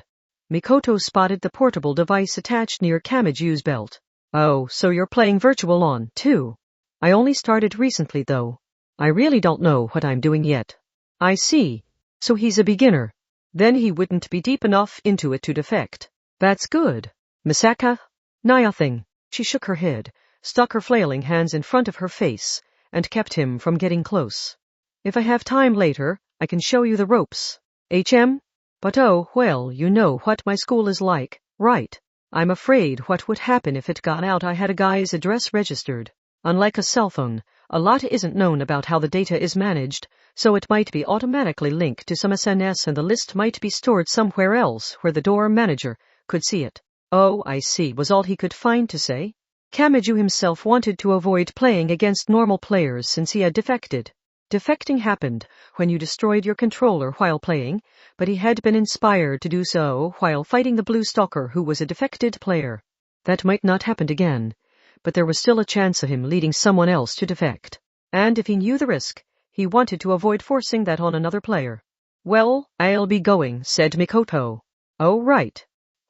Mikoto spotted the portable device attached near Kamachi's belt. Oh, so you're playing virtual on, too. I only started recently, though. I really don't know what I'm doing yet. I see. So he's a beginner. Then he wouldn't be deep enough into it to defect. That's good. Misaka? Nothing. She shook her head, stuck her flailing hands in front of her face, and kept him from getting close. If I have time later, I can show you the ropes. But oh, well, you know what my school is like, right? I'm afraid what would happen if it got out I had a guy's address registered. Unlike a cell phone, a lot isn't known about how the data is managed, so it might be automatically linked to some SNS and the list might be stored somewhere else where the door manager could see it. Oh, I see, was all he could find to say. Kamachi himself wanted to avoid playing against normal players since he had defected. Defecting happened when you destroyed your controller while playing, but he had been inspired to do so while fighting the blue stalker who was a defected player. That might not happen again, but there was still a chance of him leading someone else to defect. And if he knew the risk, he wanted to avoid forcing that on another player. Well, I'll be going, said Mikoto. Oh, right.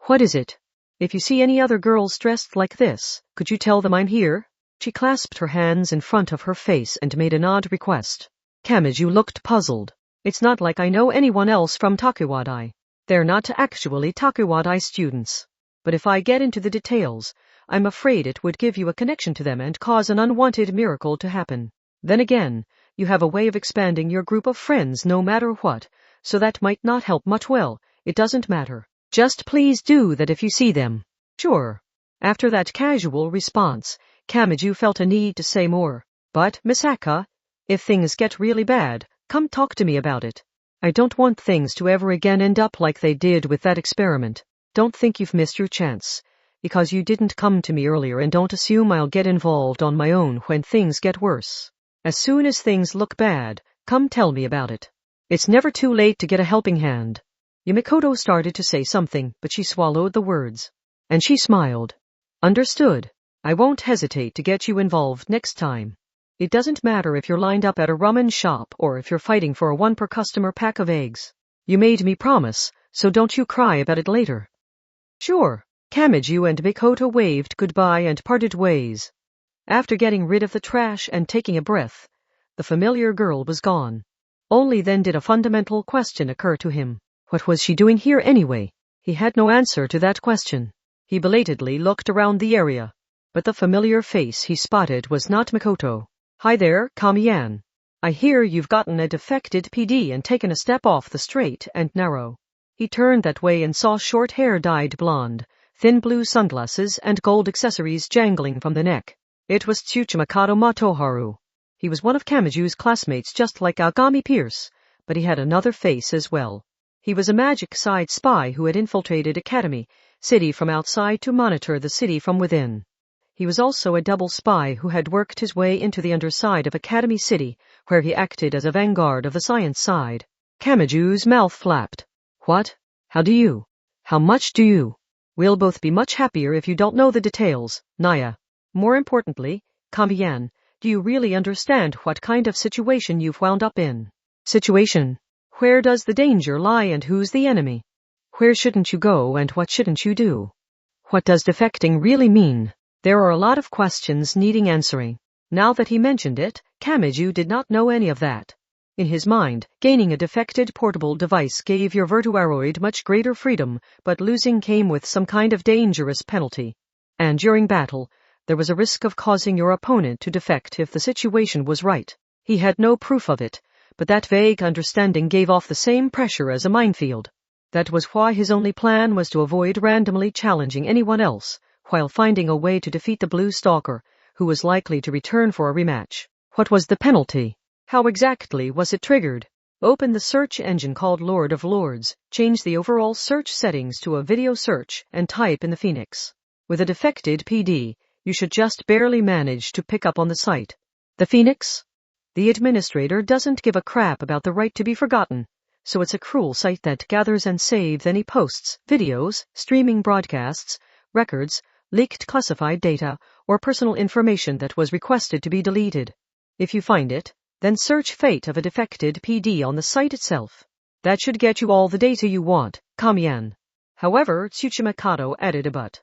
What is it? If you see any other girls dressed like this, could you tell them I'm here? She clasped her hands in front of her face and made an odd request. Kamachi looked puzzled. It's not like I know anyone else from Takuwadai. They're not actually Takuwadai students. But if I get into the details, I'm afraid it would give you a connection to them and cause an unwanted miracle to happen. Then again, you have a way of expanding your group of friends no matter what, so that might not help much. Well, it doesn't matter. Just please do that if you see them. Sure. After that casual response, Kamachi felt a need to say more. But, Misaka, if things get really bad, come talk to me about it. I don't want things to ever again end up like they did with that experiment. Don't think you've missed your chance, because you didn't come to me earlier, and don't assume I'll get involved on my own when things get worse. As soon as things look bad, come tell me about it. It's never too late to get a helping hand. Yumikoto started to say something, but she swallowed the words. And she smiled. Understood. I won't hesitate to get you involved next time. It doesn't matter if you're lined up at a ramen shop or if you're fighting for a one per customer pack of eggs. You made me promise, so don't you cry about it later. Sure. Kamachi and Mikoto waved goodbye and parted ways. After getting rid of the trash and taking a breath, the familiar girl was gone. Only then did a fundamental question occur to him. What was she doing here anyway? He had no answer to that question. He belatedly looked around the area, but the familiar face he spotted was not Mikoto. Hi there, Kamiyan. I hear you've gotten a defected PD and taken a step off the straight and narrow. He turned that way and saw short hair dyed blonde, thin blue sunglasses and gold accessories jangling from the neck. It was Tsuchimakato Matoharu. He was one of Kamachi's classmates just like Agami Pierce, but he had another face as well. He was a magic side spy who had infiltrated Academy City from outside to monitor the city from within. He was also a double spy who had worked his way into the underside of Academy City, where he acted as a vanguard of the science side. Kamachi's mouth flapped. What? How do you? How much do you? We'll both be much happier if you don't know the details, Naya. More importantly, Kamiyan, do you really understand what kind of situation you've wound up in? Situation? Where does the danger lie and who's the enemy? Where shouldn't you go and what shouldn't you do? What does defecting really mean? There are a lot of questions needing answering. Now that he mentioned it, Kamachi did not know any of that. In his mind, gaining a defected portable device gave your virtuaroid much greater freedom, but losing came with some kind of dangerous penalty. And during battle, there was a risk of causing your opponent to defect if the situation was right. He had no proof of it, but that vague understanding gave off the same pressure as a minefield. That was why his only plan was to avoid randomly challenging anyone else, while finding a way to defeat the blue stalker, who was likely to return for a rematch. What was the penalty? How exactly was it triggered? Open the search engine called Lord of Lords, change the overall search settings to a video search, and type in the Phoenix. With a defected PD, you should just barely manage to pick up on the site. The Phoenix? The administrator doesn't give a crap about the right to be forgotten, so it's a cruel site that gathers and saves any posts, videos, streaming broadcasts, records, leaked classified data, or personal information that was requested to be deleted. If you find it, then search fate of a defected PD on the site itself. That should get you all the data you want, Kamiyan. However, Tsuchimakato added a but.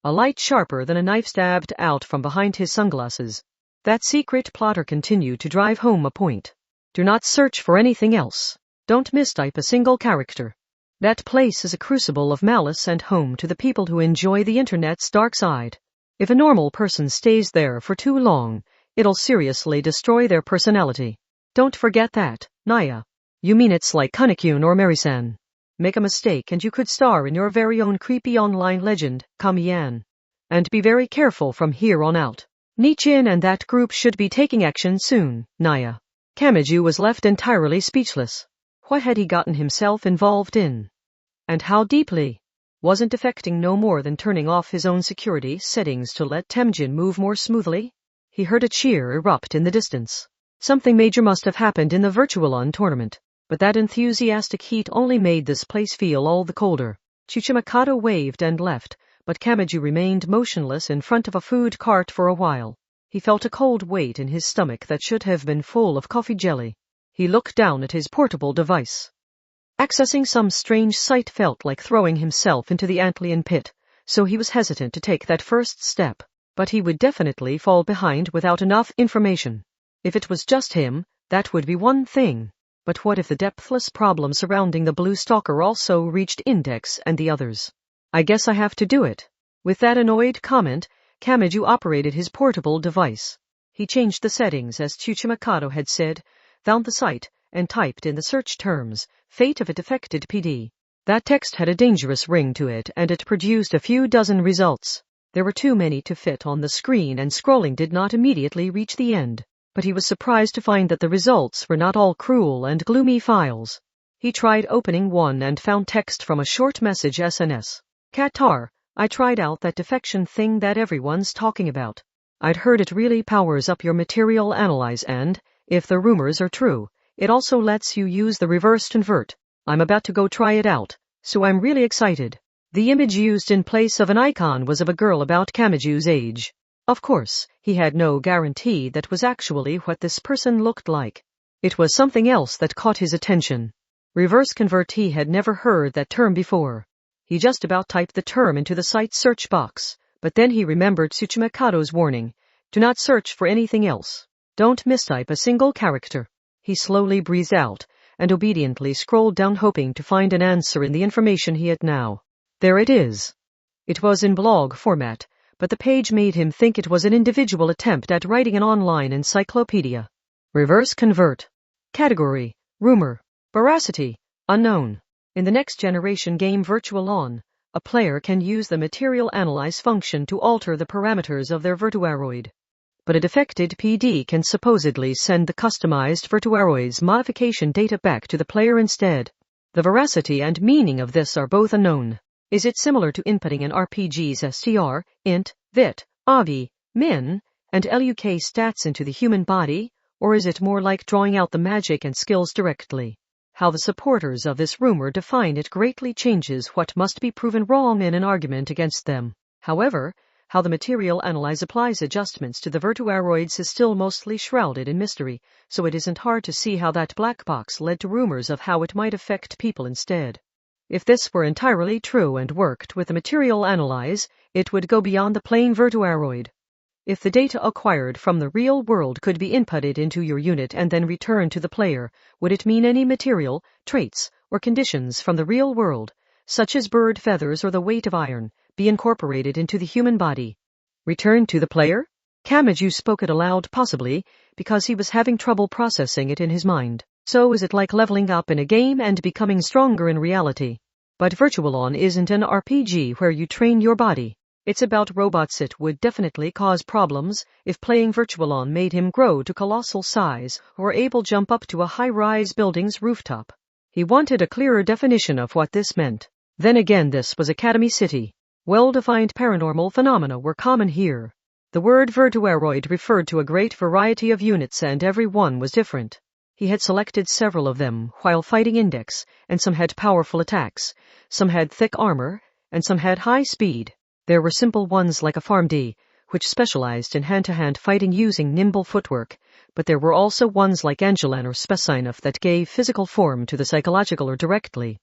A light sharper than a knife stabbed out from behind his sunglasses. That secret plotter continued to drive home a point. Do not search for anything else. Don't mistype a single character. That place is a crucible of malice and home to the people who enjoy the internet's dark side. If a normal person stays there for too long, it'll seriously destroy their personality. Don't forget that, Naya. You mean it's like Kanekun or Marisan. Make a mistake and you could star in your very own creepy online legend, Kamiyan. And be very careful from here on out. Nichin and that group should be taking action soon, Naya. Kamachi was left entirely speechless. What had he gotten himself involved in? And how deeply? Wasn't affecting no more than turning off his own security settings to let Temjin move more smoothly? He heard a cheer erupt in the distance. Something major must have happened in the Virtualon tournament. But that enthusiastic heat only made this place feel all the colder. Tsuchimikado waved and left, but Kamachi remained motionless in front of a food cart for a while. He felt a cold weight in his stomach that should have been full of coffee jelly. He looked down at his portable device. Accessing some strange site felt like throwing himself into the Antlion pit, so he was hesitant to take that first step. But he would definitely fall behind without enough information. If it was just him, that would be one thing. But what if the depthless problem surrounding the Blue Stalker also reached Index and the others? I guess I have to do it. With that annoyed comment, Kamachi operated his portable device. He changed the settings as Tsuchimikado had said, found the site, and typed in the search terms, Fate of a Defected PD. That text had a dangerous ring to it, and it produced a few dozen results. There were too many to fit on the screen, and scrolling did not immediately reach the end. But he was surprised to find that the results were not all cruel and gloomy files. He tried opening one and found text from a short message SNS. Qatar, I tried out that defection thing that everyone's talking about. I'd heard it really powers up your material analyze and, if the rumors are true, it also lets you use the reverse convert. I'm about to go try it out, so I'm really excited. The image used in place of an icon was of a girl about Kamachi's age. Of course, he had no guarantee that was actually what this person looked like. It was something else that caught his attention. Reverse convert, he had never heard that term before. He just about typed the term into the site search box, but then he remembered Tsuchimikado's warning. Do not search for anything else. Don't mistype a single character. He slowly breathed out, and obediently scrolled down hoping to find an answer in the information he had now. There it is. It was in blog format, but the page made him think it was an individual attempt at writing an online encyclopedia. Reverse convert. Category, rumor. Veracity, unknown. In the next generation game Virtualon, a player can use the material analyze function to alter the parameters of their Virtuaroid. But a defected PD can supposedly send the customized Virtuaroid's modification data back to the player instead. The veracity and meaning of this are both unknown. Is it similar to inputting an RPG's str, int, vit, avi, min, and luk stats into the human body, or is it more like drawing out the magic and skills directly? How the supporters of this rumor define it greatly changes what must be proven wrong in an argument against them. However, how the material analyze applies adjustments to the Virtuaroids is still mostly shrouded in mystery, so it isn't hard to see how that black box led to rumors of how it might affect people instead. If this were entirely true and worked with the material analyze, it would go beyond the plain Virtuaroid. If the data acquired from the real world could be inputted into your unit and then returned to the player, would it mean any material, traits, or conditions from the real world, such as bird feathers or the weight of iron, be incorporated into the human body? Returned to the player? Kamachi spoke it aloud, possibly, because he was having trouble processing it in his mind. So is it like leveling up in a game and becoming stronger in reality? But Virtualon isn't an RPG where you train your body. It's about robots. It would definitely cause problems if playing Virtualon made him grow to colossal size or able jump up to a high-rise building's rooftop. He wanted a clearer definition of what this meant. Then again, this was Academy City. Well-defined paranormal phenomena were common here. The word Virtuaroid referred to a great variety of units and every one was different. He had selected several of them while fighting Index, and some had powerful attacks, some had thick armor, and some had high speed. There were simple ones like a Farm D, which specialized in hand-to-hand fighting using nimble footwork, but there were also ones like Angelan or Spesinov that gave physical form to the psychological or directly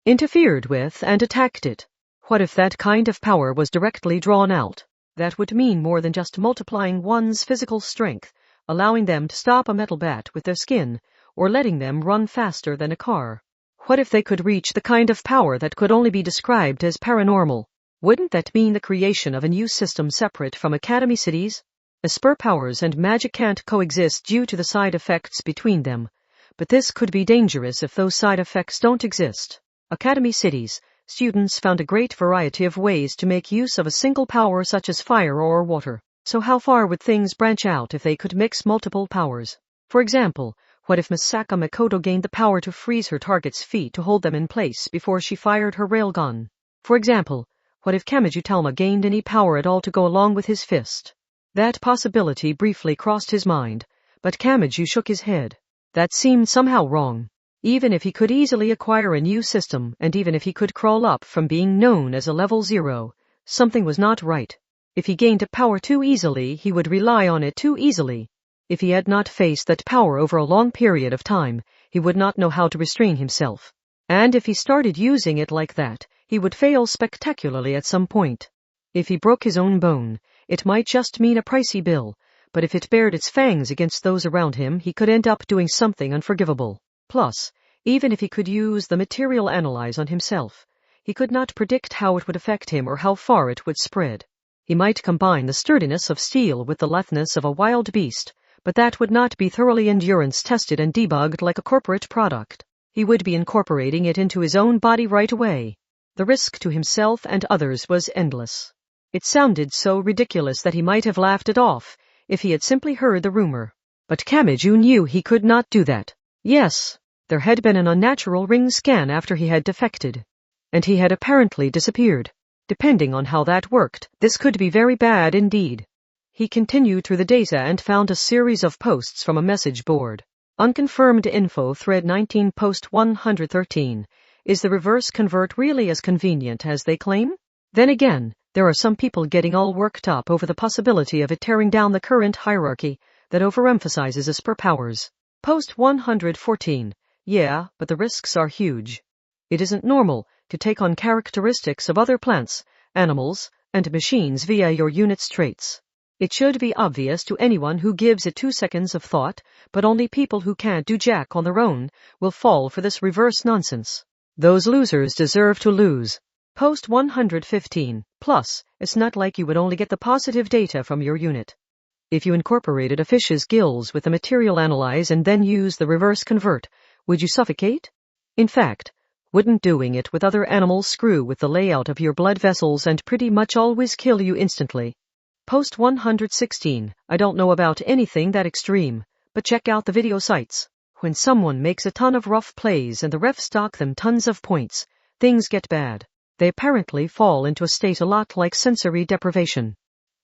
interfered with and attacked it. What if that kind of power was directly drawn out? That would mean more than just multiplying one's physical strength, allowing them to stop a metal bat with their skin, or letting them run faster than a car. What if they could reach the kind of power that could only be described as paranormal? Wouldn't that mean the creation of a new system separate from Academy cities? Esper powers and magic can't coexist due to the side effects between them, but this could be dangerous if those side effects don't exist. Academy cities, students found a great variety of ways to make use of a single power such as fire or water. So how far would things branch out if they could mix multiple powers? For example, what if Misaka Makoto gained the power to freeze her target's feet to hold them in place before she fired her railgun? For example, what if Kamachi Talma gained any power at all to go along with his fist? That possibility briefly crossed his mind, but Kamachi shook his head. That seemed somehow wrong. Even if he could easily acquire a new system, and even if he could crawl up from being known as a level 0, something was not right. If he gained a power too easily, he would rely on it too easily. If he had not faced that power over a long period of time, he would not know how to restrain himself. And if he started using it like that, he would fail spectacularly at some point. If he broke his own bone, it might just mean a pricey bill, but if it bared its fangs against those around him, he could end up doing something unforgivable. Plus, even if he could use the material analyze on himself, he could not predict how it would affect him or how far it would spread. He might combine the sturdiness of steel with the litheness of a wild beast, but that would not be thoroughly endurance-tested and debugged like a corporate product. He would be incorporating it into his own body right away. The risk to himself and others was endless. It sounded so ridiculous that he might have laughed it off if he had simply heard the rumor. But Kamachi knew he could not do that. Yes, there had been an unnatural ring scan after he had defected, and he had apparently disappeared. Depending on how that worked, this could be very bad indeed. He continued through the data and found a series of posts from a message board. Unconfirmed info thread 19 post 113. Is the reverse convert really as convenient as they claim? Then again, there are some people getting all worked up over the possibility of it tearing down the current hierarchy that overemphasizes Esper powers. Post 114. Yeah, but the risks are huge. It isn't normal to take on characteristics of other plants, animals, and machines via your unit's traits. It should be obvious to anyone who gives it 2 seconds of thought, but only people who can't do jack on their own will fall for this reverse nonsense. Those losers deserve to lose. Post 115. Plus, it's not like you would only get the positive data from your unit. If you incorporated a fish's gills with the material analyze and then use the reverse convert, would you suffocate? In fact, wouldn't doing it with other animals screw with the layout of your blood vessels and pretty much always kill you instantly? Post 116. I don't know about anything that extreme, but check out the video sites. When someone makes a ton of rough plays and the refs stock them tons of points, things get bad. They apparently fall into a state a lot like sensory deprivation.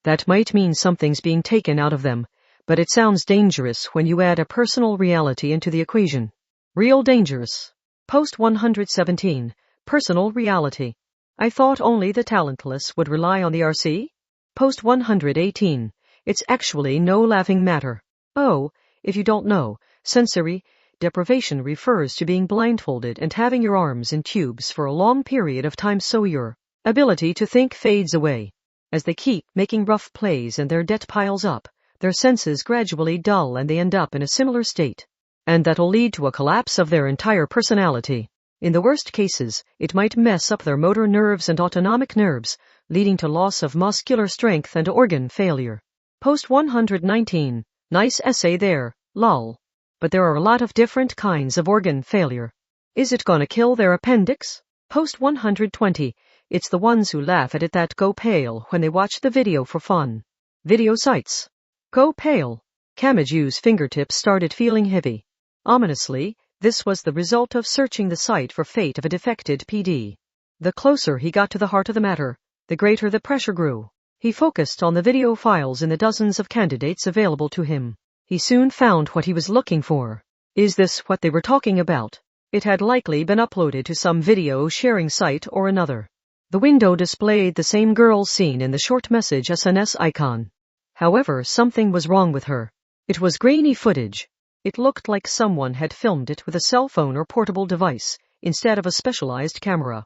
That might mean something's being taken out of them, but it sounds dangerous when you add a personal reality into the equation. Real dangerous. Post 117. Personal reality. I thought only the talentless would rely on the RC? Post 118. It's actually no laughing matter. Oh, if you don't know, sensory deprivation refers to being blindfolded and having your arms in tubes for a long period of time so your ability to think fades away. As they keep making rough plays and their debt piles up, their senses gradually dull and they end up in a similar state. And that'll lead to a collapse of their entire personality. In the worst cases, it might mess up their motor nerves and autonomic nerves, leading to loss of muscular strength and organ failure. Post 119. Nice essay there, lol. But there are a lot of different kinds of organ failure. Is it gonna kill their appendix? Post 120. It's the ones who laugh at it that go pale when they watch the video for fun. Video sites. Go pale. Kamachi's fingertips started feeling heavy. Ominously, this was the result of searching the site for fate of a defected PD. The closer he got to the heart of the matter, the greater the pressure grew. He focused on the video files in the dozens of candidates available to him. He soon found what he was looking for. Is this what they were talking about? It had likely been uploaded to some video sharing site or another. The window displayed the same girl seen in the short message SNS icon. However, something was wrong with her. It was grainy footage. It looked like someone had filmed it with a cell phone or portable device, instead of a specialized camera.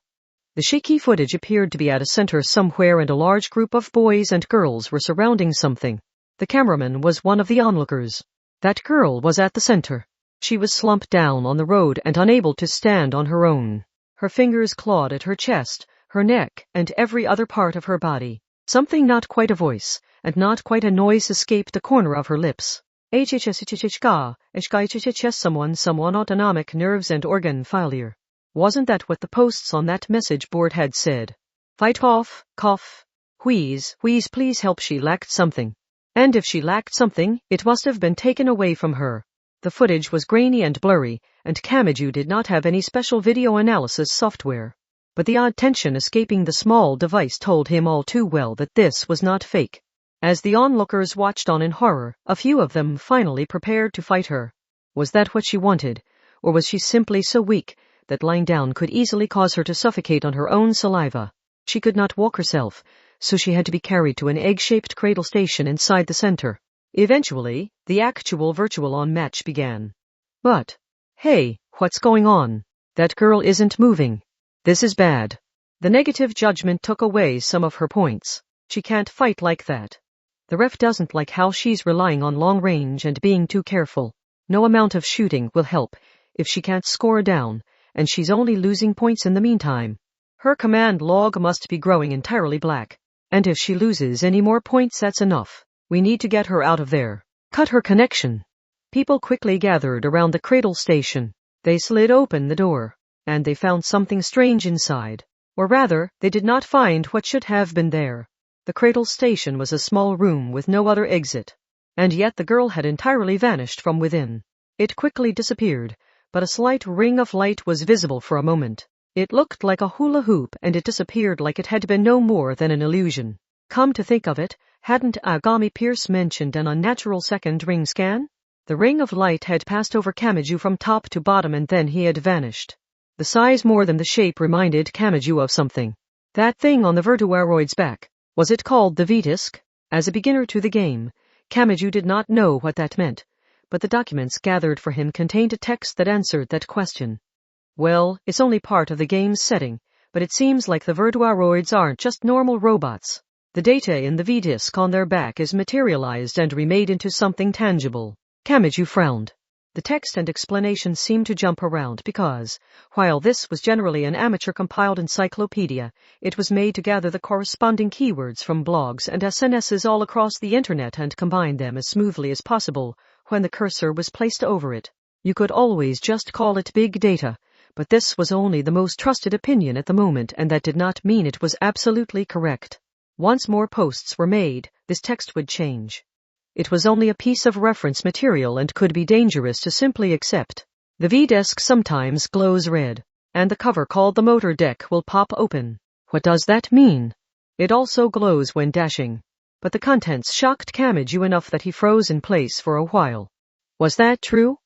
The shaky footage appeared to be at a center somewhere, and a large group of boys and girls were surrounding something. The cameraman was one of the onlookers. That girl was at the center. She was slumped down on the road and unable to stand on her own. Her fingers clawed at her chest, her neck, and every other part of her body. Something not quite a voice, and not quite a noise escaped the corner of her lips. Someone autonomic nerves and organ failure. Wasn't that what the posts on that message board had said? Fight off, cough, wheeze, please help. She lacked something. And if she lacked something, it must have been taken away from her. The footage was grainy and blurry, and Kamachi did not have any special video analysis software. But the odd tension escaping the small device told him all too well that this was not fake. As the onlookers watched on in horror, a few of them finally prepared to fight her. Was that what she wanted, or was she simply so weak that lying down could easily cause her to suffocate on her own saliva? She could not walk herself, so she had to be carried to an egg-shaped cradle station inside the center. Eventually, the actual virtual-on match began. But, hey, what's going on? That girl isn't moving. This is bad. The negative judgment took away some of her points. She can't fight like that. The ref doesn't like how she's relying on long range and being too careful. No amount of shooting will help if she can't score down, and she's only losing points in the meantime. Her command log must be growing entirely black. And if she loses any more points, that's enough. We need to get her out of there. Cut her connection. People quickly gathered around the cradle station. They slid open the door, and they found something strange inside. Or rather, they did not find what should have been there. The cradle station was a small room with no other exit. And yet the girl had entirely vanished from within. It quickly disappeared, but a slight ring of light was visible for a moment. It looked like a hula hoop, and it disappeared like it had been no more than an illusion. Come to think of it, hadn't Agami Pierce mentioned an unnatural second ring scan? The ring of light had passed over Kamachi from top to bottom, and then he had vanished. The size more than the shape reminded Kamachi of something. That thing on the Virtuaroid's back. Was it called the V-Disc? As a beginner to the game, Kamachi did not know what that meant, but the documents gathered for him contained a text that answered that question. Well, it's only part of the game's setting, but it seems like the Virtuaroids aren't just normal robots. The data in the V-Disc on their back is materialized and remade into something tangible. Kamachi frowned. The text and explanations seemed to jump around because, while this was generally an amateur-compiled encyclopedia, it was made to gather the corresponding keywords from blogs and SNSs all across the internet and combine them as smoothly as possible when the cursor was placed over it. You could always just call it big data, but this was only the most trusted opinion at the moment, and that did not mean it was absolutely correct. Once more posts were made, this text would change. It was only a piece of reference material and could be dangerous to simply accept. The V-Disc sometimes glows red, and the cover called the motor deck will pop open. What does that mean? It also glows when dashing. But the contents shocked Kamachi enough that he froze in place for a while. Was that true?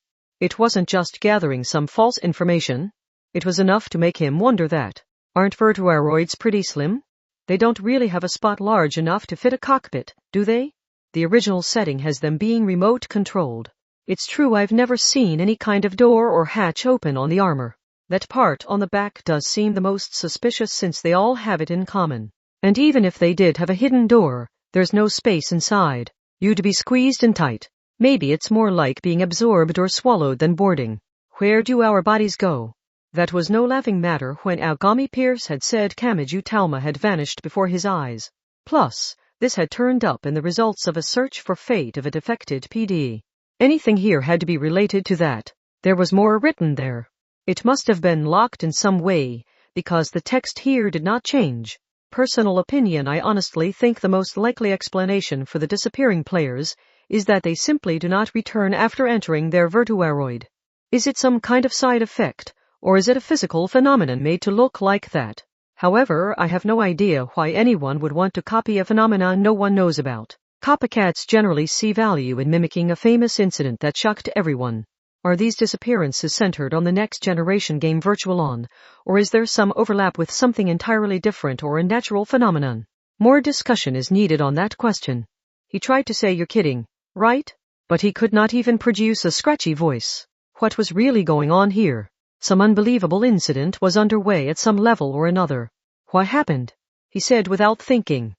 It wasn't just gathering some false information. It was enough to make him wonder that. Aren't Virtuaroids pretty slim? They don't really have a spot large enough to fit a cockpit, do they? The original setting has them being remote controlled. It's true I've never seen any kind of door or hatch open on the armor. That part on the back does seem the most suspicious since they all have it in common. And even if they did have a hidden door, there's no space inside. You'd be squeezed in tight. Maybe it's more like being absorbed or swallowed than boarding. Where do our bodies go? That was no laughing matter when Agami Pierce had said Kamachi Talma had vanished before his eyes. Plus, this had turned up in the results of a search for fate of a defected PD. Anything here had to be related to that. There was more written there. It must have been locked in some way, because the text here did not change. Personal opinion, I honestly think the most likely explanation for the disappearing players is that they simply do not return after entering their Virtuaroid. Is it some kind of side effect, or is it a physical phenomenon made to look like that? However, I have no idea why anyone would want to copy a phenomenon no one knows about. Copycats generally see value in mimicking a famous incident that shocked everyone. Are these disappearances centered on the next generation game Virtual-On, or is there some overlap with something entirely different or a natural phenomenon? More discussion is needed on that question. He tried to say, "You're kidding, right?" But he could not even produce a scratchy voice. What was really going on here? Some unbelievable incident was underway at some level or another. What happened? He said without thinking.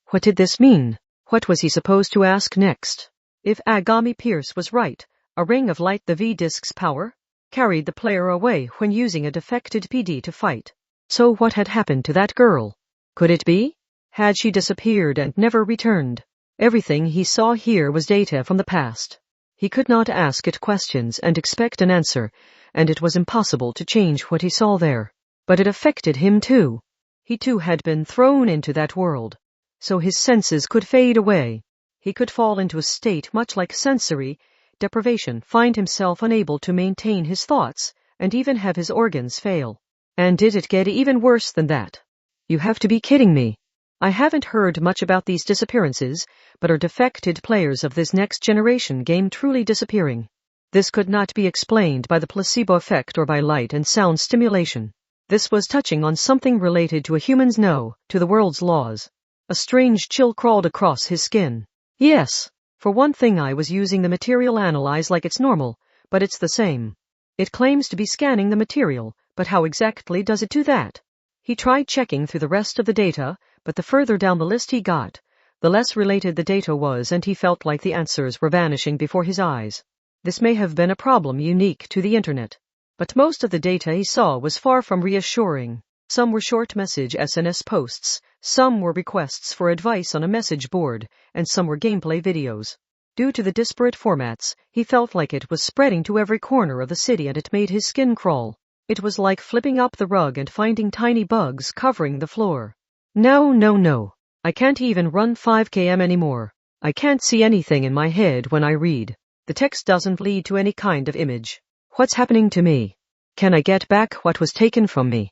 What did this mean? What was he supposed to ask next? If Agami Pierce was right, a ring of light, the V-Disc's power, carried the player away when using a defected PD to fight. So what had happened to that girl? Could it be? Had she disappeared and never returned? Everything he saw here was data from the past. He could not ask it questions and expect an answer, and it was impossible to change what he saw there. But it affected him too. He too had been thrown into that world. So his senses could fade away. He could fall into a state much like sensory deprivation, find himself unable to maintain his thoughts, and even have his organs fail. And did it get even worse than that? You have to be kidding me. I haven't heard much about these disappearances, but are defected players of this next generation game truly disappearing? This could not be explained by the placebo effect or by light and sound stimulation. This was touching on something related to a human's to the world's laws. A strange chill crawled across his skin. Yes, for one thing I was using the material analyze like it's normal, but it's the same. It claims to be scanning the material, but how exactly does it do that? He tried checking through the rest of the data, but the further down the list he got, the less related the data was, and he felt like the answers were vanishing before his eyes. This may have been a problem unique to the internet, but most of the data he saw was far from reassuring. Some were short message SNS posts, some were requests for advice on a message board, and some were gameplay videos. Due to the disparate formats, he felt like it was spreading to every corner of the city, and it made his skin crawl. It was like flipping up the rug and finding tiny bugs covering the floor. No. I can't even run 5 km anymore. I can't see anything in my head when I read. The text doesn't lead to any kind of image. What's happening to me? Can I get back what was taken from me?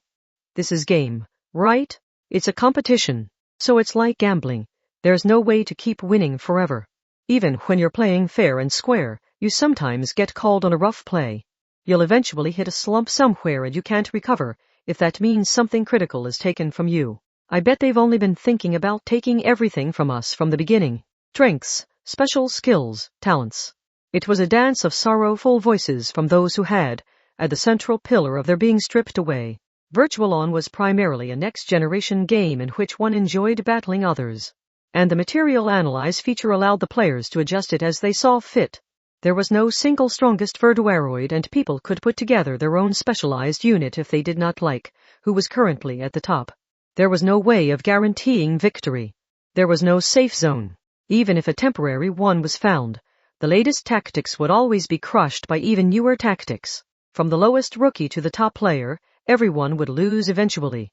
This is game, right? It's a competition. So it's like gambling. There's no way to keep winning forever. Even when you're playing fair and square, you sometimes get called on a rough play. You'll eventually hit a slump somewhere and you can't recover, if that means something critical is taken from you. I bet they've only been thinking about taking everything from us from the beginning. Strengths, special skills, talents. It was a dance of sorrowful voices from those who had, at the central pillar of their being stripped away. Virtual On was primarily a next-generation game in which one enjoyed battling others. And the material analyze feature allowed the players to adjust it as they saw fit. There was no single strongest Verduaroid, and people could put together their own specialized unit if they did not like who was currently at the top. There was no way of guaranteeing victory. There was no safe zone. Even if a temporary one was found, the latest tactics would always be crushed by even newer tactics. From the lowest rookie to the top player, everyone would lose eventually.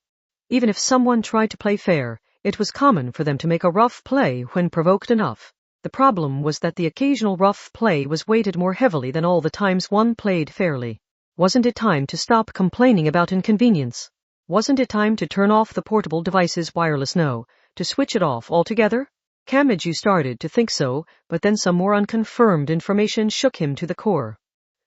Even if someone tried to play fair, it was common for them to make a rough play when provoked enough. The problem was that the occasional rough play was weighted more heavily than all the times one played fairly. Wasn't it time to stop complaining about inconvenience? Wasn't it time to turn off the portable device's wireless to switch it off altogether? Kamachi started to think so, but then some more unconfirmed information shook him to the core.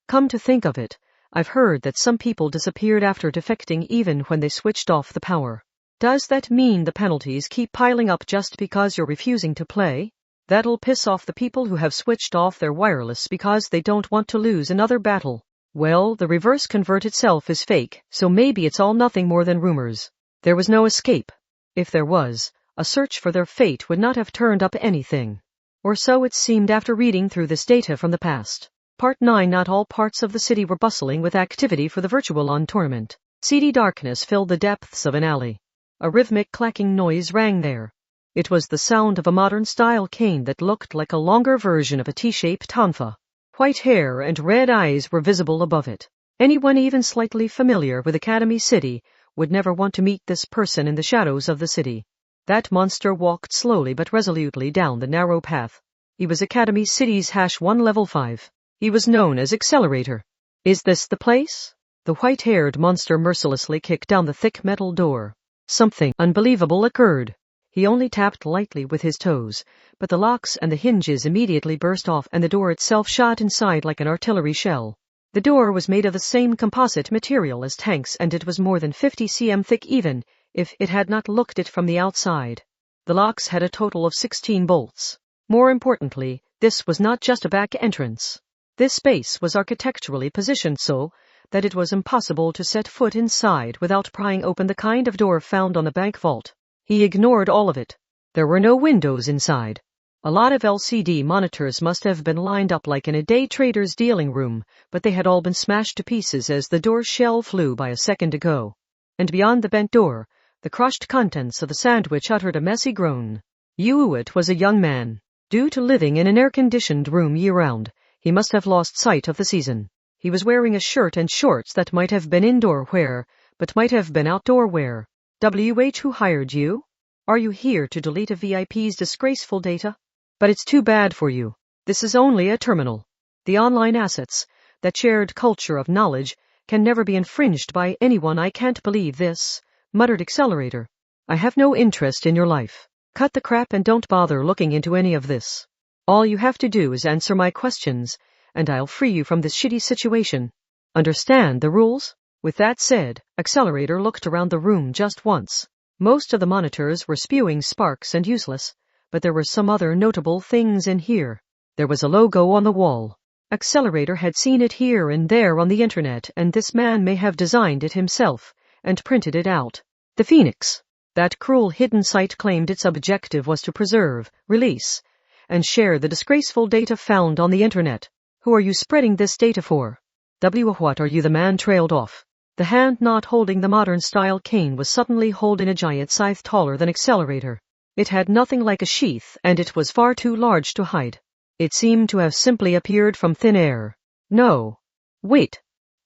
Come to think of it, I've heard that some people disappeared after defecting even when they switched off the power. Does that mean the penalties keep piling up just because you're refusing to play? That'll piss off the people who have switched off their wireless because they don't want to lose another battle. Well, the reverse convert itself is fake, so maybe it's all nothing more than rumors. There was no escape. If there was, a search for their fate would not have turned up anything. Or so it seemed after reading through this data from the past. Part 9. Not all parts of the city were bustling with activity for the Virtual On tournament. Seedy darkness filled the depths of an alley. A rhythmic clacking noise rang there. It was the sound of a modern-style cane that looked like a longer version of a T-shaped tonfa. White hair and red eyes were visible above it. Anyone even slightly familiar with Academy City would never want to meet this person in the shadows of the city. That monster walked slowly but resolutely down the narrow path. He was Academy City's #1 level 5. He was known as Accelerator. Is this the place? The white-haired monster mercilessly kicked down the thick metal door. Something unbelievable occurred. He only tapped lightly with his toes, but the locks and the hinges immediately burst off and the door itself shot inside like an artillery shell. The door was made of the same composite material as tanks, and it was more than 50 cm thick even if it had not looked it from the outside. The locks had a total of 16 bolts. More importantly, this was not just a back entrance. This space was architecturally positioned so that it was impossible to set foot inside without prying open the kind of door found on the bank vault. He ignored all of it. There were no windows inside. A lot of LCD monitors must have been lined up like in a day trader's dealing room, but they had all been smashed to pieces as the door shell flew by a second ago. And beyond the bent door, the crushed contents of the sandwich uttered a messy groan. It was a young man. Due to living in an air-conditioned room year-round, he must have lost sight of the season. He was wearing a shirt and shorts that might have been indoor wear, but might have been outdoor wear. Who hired you? Are you here to delete a VIP's disgraceful data? But it's too bad for you. This is only a terminal. The online assets, that shared culture of knowledge, can never be infringed by anyone. I can't believe this, muttered Accelerator. I have no interest in your life. Cut the crap and don't bother looking into any of this. All you have to do is answer my questions, and I'll free you from this shitty situation. Understand the rules? With that said, Accelerator looked around the room just once. Most of the monitors were spewing sparks and useless, but there were some other notable things in here. There was a logo on the wall. Accelerator had seen it here and there on the internet, and this man may have designed it himself and printed it out. The Phoenix. That cruel hidden site claimed its objective was to preserve, release, and share the disgraceful data found on the internet. Who are you spreading this data for? What are you? The man trailed off. The hand not holding the modern-style cane was suddenly holding a giant scythe taller than Accelerator. It had nothing like a sheath, and it was far too large to hide. It seemed to have simply appeared from thin air. No. Wait.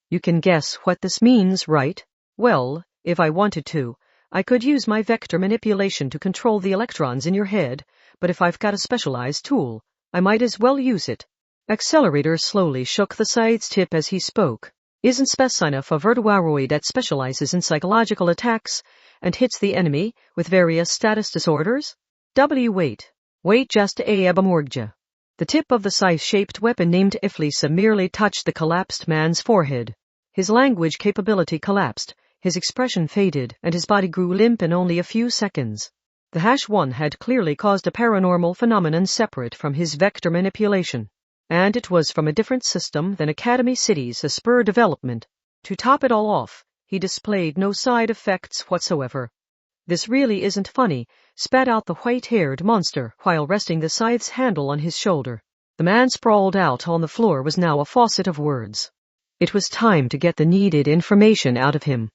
You can guess what this means, right? Well, if I wanted to, I could use my vector manipulation to control the electrons in your head, but if I've got a specialized tool, I might as well use it. Accelerator slowly shook the scythe's tip as he spoke. Isn't Specina a vertebraroid that specializes in psychological attacks and hits the enemy with various status disorders? Wait just Abamorgja. The tip of the scythe-shaped weapon named Iflisa merely touched the collapsed man's forehead. His language capability collapsed, his expression faded, and his body grew limp in only a few seconds. The -1 had clearly caused a paranormal phenomenon separate from his vector manipulation. And it was from a different system than Academy City's Spur development. To top it all off, he displayed no side effects whatsoever. This really isn't funny, spat out the white-haired monster while resting the scythe's handle on his shoulder. The man sprawled out on the floor was now a faucet of words. It was time to get the needed information out of him.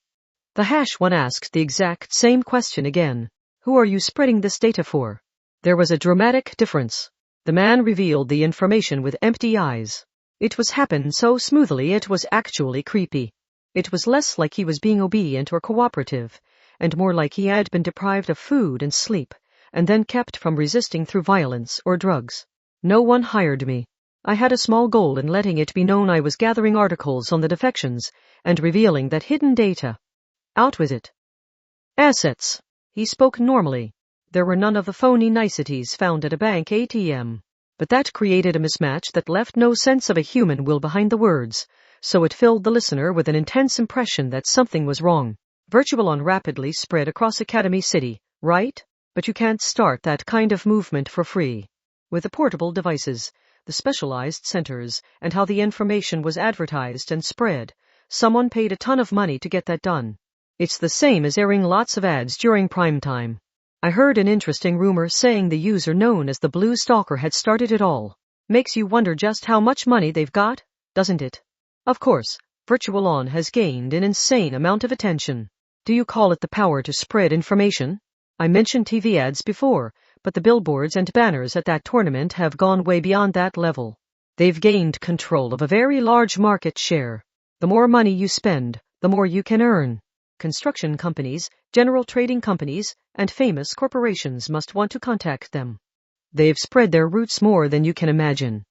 The -1 asked the exact same question again. Who are you spreading this data for? There was a dramatic difference. The man revealed the information with empty eyes. It was happened so smoothly it was actually creepy. It was less like he was being obedient or cooperative, and more like he had been deprived of food and sleep, and then kept from resisting through violence or drugs. No one hired me. I had a small goal in letting it be known I was gathering articles on the defections and revealing that hidden data. Out with it. Assets. He spoke normally. There were none of the phony niceties found at a bank ATM. But that created a mismatch that left no sense of a human will behind the words, so it filled the listener with an intense impression that something was wrong. Virtualon rapidly spread across Academy City, right? But you can't start that kind of movement for free. With the portable devices, the specialized centers, and how the information was advertised and spread, someone paid a ton of money to get that done. It's the same as airing lots of ads during prime time. I heard an interesting rumor saying the user known as the Blue Stalker had started it all. Makes you wonder just how much money they've got, doesn't it? Of course, Virtualon has gained an insane amount of attention. Do you call it the power to spread information? I mentioned TV ads before, but the billboards and banners at that tournament have gone way beyond that level. They've gained control of a very large market share. The more money you spend, the more you can earn. Construction companies, general trading companies, and famous corporations must want to contact them. They've spread their roots more than you can imagine.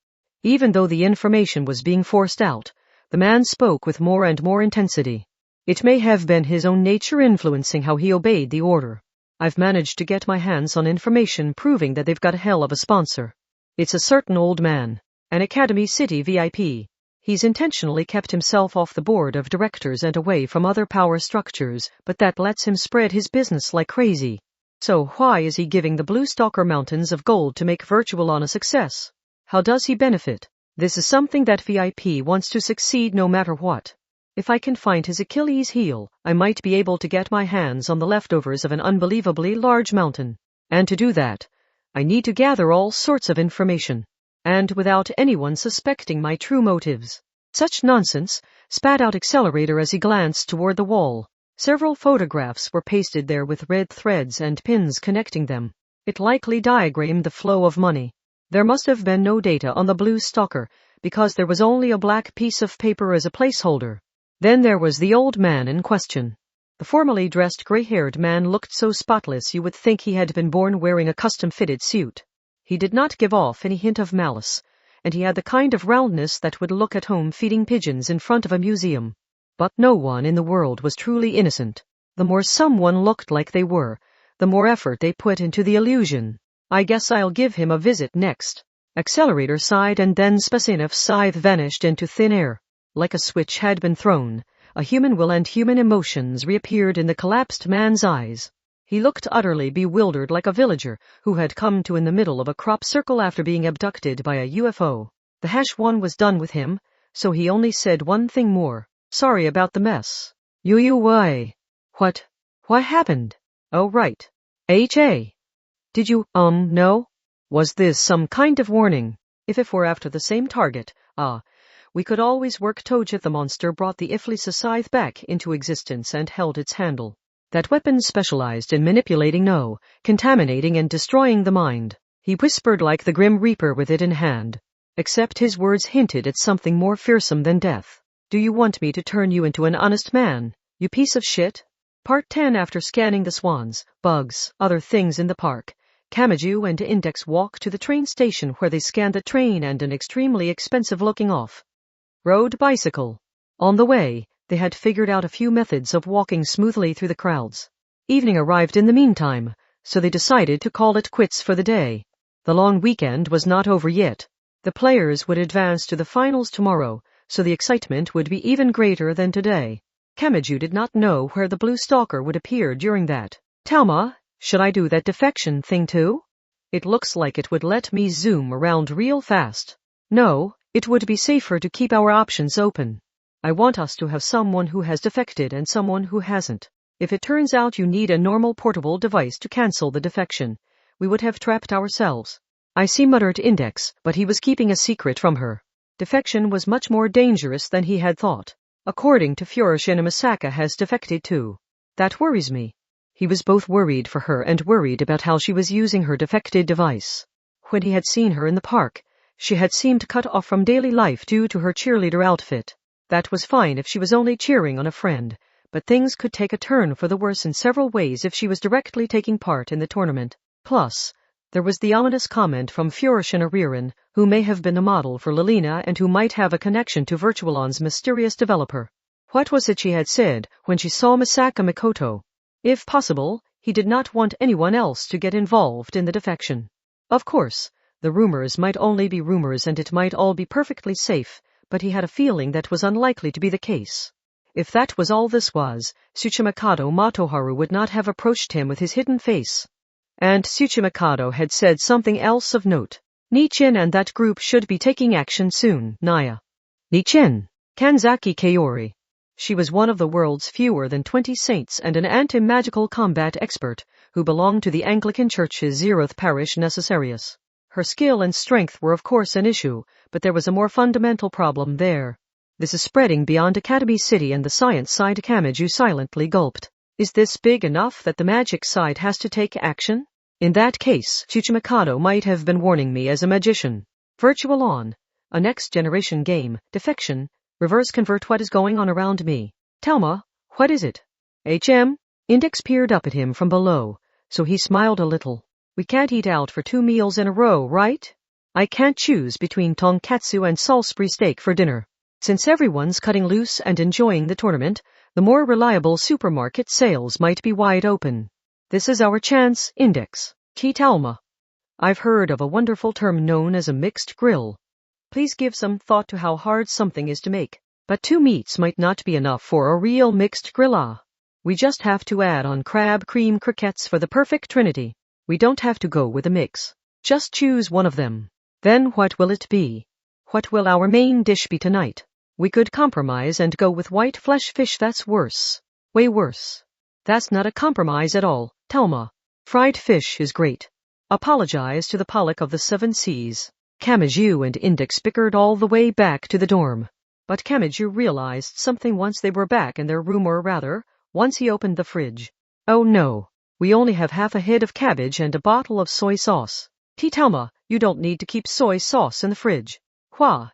Even though the information was being forced out, the man spoke with more and more intensity. It may have been his own nature influencing how he obeyed the order. I've managed to get my hands on information proving that they've got a hell of a sponsor. It's a certain old man, an Academy City VIP. He's intentionally kept himself off the board of directors and away from other power structures, but that lets him spread his business like crazy. So why is he giving the Blue Stalker mountains of gold to make Virtualon a success? How does he benefit? This is something that VIP wants to succeed no matter what. If I can find his Achilles heel, I might be able to get my hands on the leftovers of an unbelievably large mountain. And to do that, I need to gather all sorts of information. And without anyone suspecting my true motives. Such nonsense, spat out Accelerator as he glanced toward the wall. Several photographs were pasted there with red threads and pins connecting them. It likely diagrammed the flow of money. There must have been no data on the blue stalker, because there was only a black piece of paper as a placeholder. Then there was the old man in question. The formally dressed gray-haired man looked so spotless you would think he had been born wearing a custom-fitted suit. He did not give off any hint of malice, and he had the kind of roundness that would look at home feeding pigeons in front of a museum. But no one in the world was truly innocent. The more someone looked like they were, the more effort they put into the illusion. I guess I'll give him a visit next. Accelerator sighed, and then Spasinev's scythe vanished into thin air. Like a switch had been thrown, a human will and human emotions reappeared in the collapsed man's eyes. He looked utterly bewildered, like a villager who had come to in the middle of a crop circle after being abducted by a UFO. The -1 was done with him, so he only said one thing more. Sorry about the mess. Why? What happened? Oh, right. HA. Did you, know? Was this some kind of warning? If it were after the same target, we could always work Toja. The monster brought the Iflisa scythe back into existence and held its handle. That weapon specialized in manipulating, contaminating and destroying the mind. He whispered like the Grim Reaper with it in hand. Except his words hinted at something more fearsome than death. Do you want me to turn you into an honest man, you piece of shit? Part 10. After scanning the swans, bugs, other things in the park, Kamachi and Index walked to the train station, where they scanned the train and an extremely expensive-looking off-road bicycle. On the way, they had figured out a few methods of walking smoothly through the crowds. Evening arrived in the meantime, so they decided to call it quits for the day. The long weekend was not over yet. The players would advance to the finals tomorrow, so the excitement would be even greater than today. Kamachi did not know where the blue stalker would appear during that. Talma, should I do that defection thing too? It looks like it would let me zoom around real fast. No, it would be safer to keep our options open. I want us to have someone who has defected and someone who hasn't. If it turns out you need a normal portable device to cancel the defection, we would have trapped ourselves. I see, muttered Index, but he was keeping a secret from her. Defection was much more dangerous than he had thought. According to Furishin, Masaka has defected too. That worries me. He was both worried for her and worried about how she was using her defected device. When he had seen her in the park, she had seemed cut off from daily life due to her cheerleader outfit. That was fine if she was only cheering on a friend, but things could take a turn for the worse in several ways if she was directly taking part in the tournament. Plus, there was the ominous comment from Furishin Ariran, who may have been a model for Lilina and who might have a connection to Virtualon's mysterious developer. What was it she had said when she saw Masaka Mikoto? If possible, he did not want anyone else to get involved in the defection. Of course, the rumors might only be rumors and it might all be perfectly safe, but he had a feeling that was unlikely to be the case. If that was all this was, Tsuchimikado Motoharu would not have approached him with his hidden face. And Tsuchimikado had said something else of note. Nichin and that group should be taking action soon. Naya. Nichin. Kanzaki Kaori. She was one of the world's fewer than 20 saints and an anti-magical combat expert who belonged to the Anglican Church's Zeroth Parish Necessarius. Her skill and strength were of course an issue, but there was a more fundamental problem there. This is spreading beyond Academy City and the science side. Kamachi silently gulped. Is this big enough that the magic side has to take action? In that case, Tsuchimikado might have been warning me as a magician. Virtualon. A next-generation game. Defection. Reverse convert. What is going on around me? Talma, what is it? HM? Index peered up at him from below, so he smiled a little. We can't eat out for 2 meals in a row, right? I can't choose between tonkatsu and Salisbury steak for dinner. Since everyone's cutting loose and enjoying the tournament, the more reliable supermarket sales might be wide open. This is our chance. Index. Talma. I've heard of a wonderful term known as a mixed grill. Please give some thought to how hard something is to make. But 2 meats might not be enough for a real mixed grill. We just have to add on crab cream croquettes for the perfect trinity. We don't have to go with a mix. Just choose one of them. Then what will it be? What will our main dish be tonight? We could compromise and go with white flesh fish. That's worse. Way worse. That's not a compromise at all, Thelma. Fried fish is great. Apologize to the Pollock of the Seven Seas. Kamachi and Index bickered all the way back to the dorm. But Kamachi realized something once they were back in their room, or rather, once he opened the fridge. Oh no, we only have half a head of cabbage and a bottle of soy sauce. Thelma, you don't need to keep soy sauce in the fridge.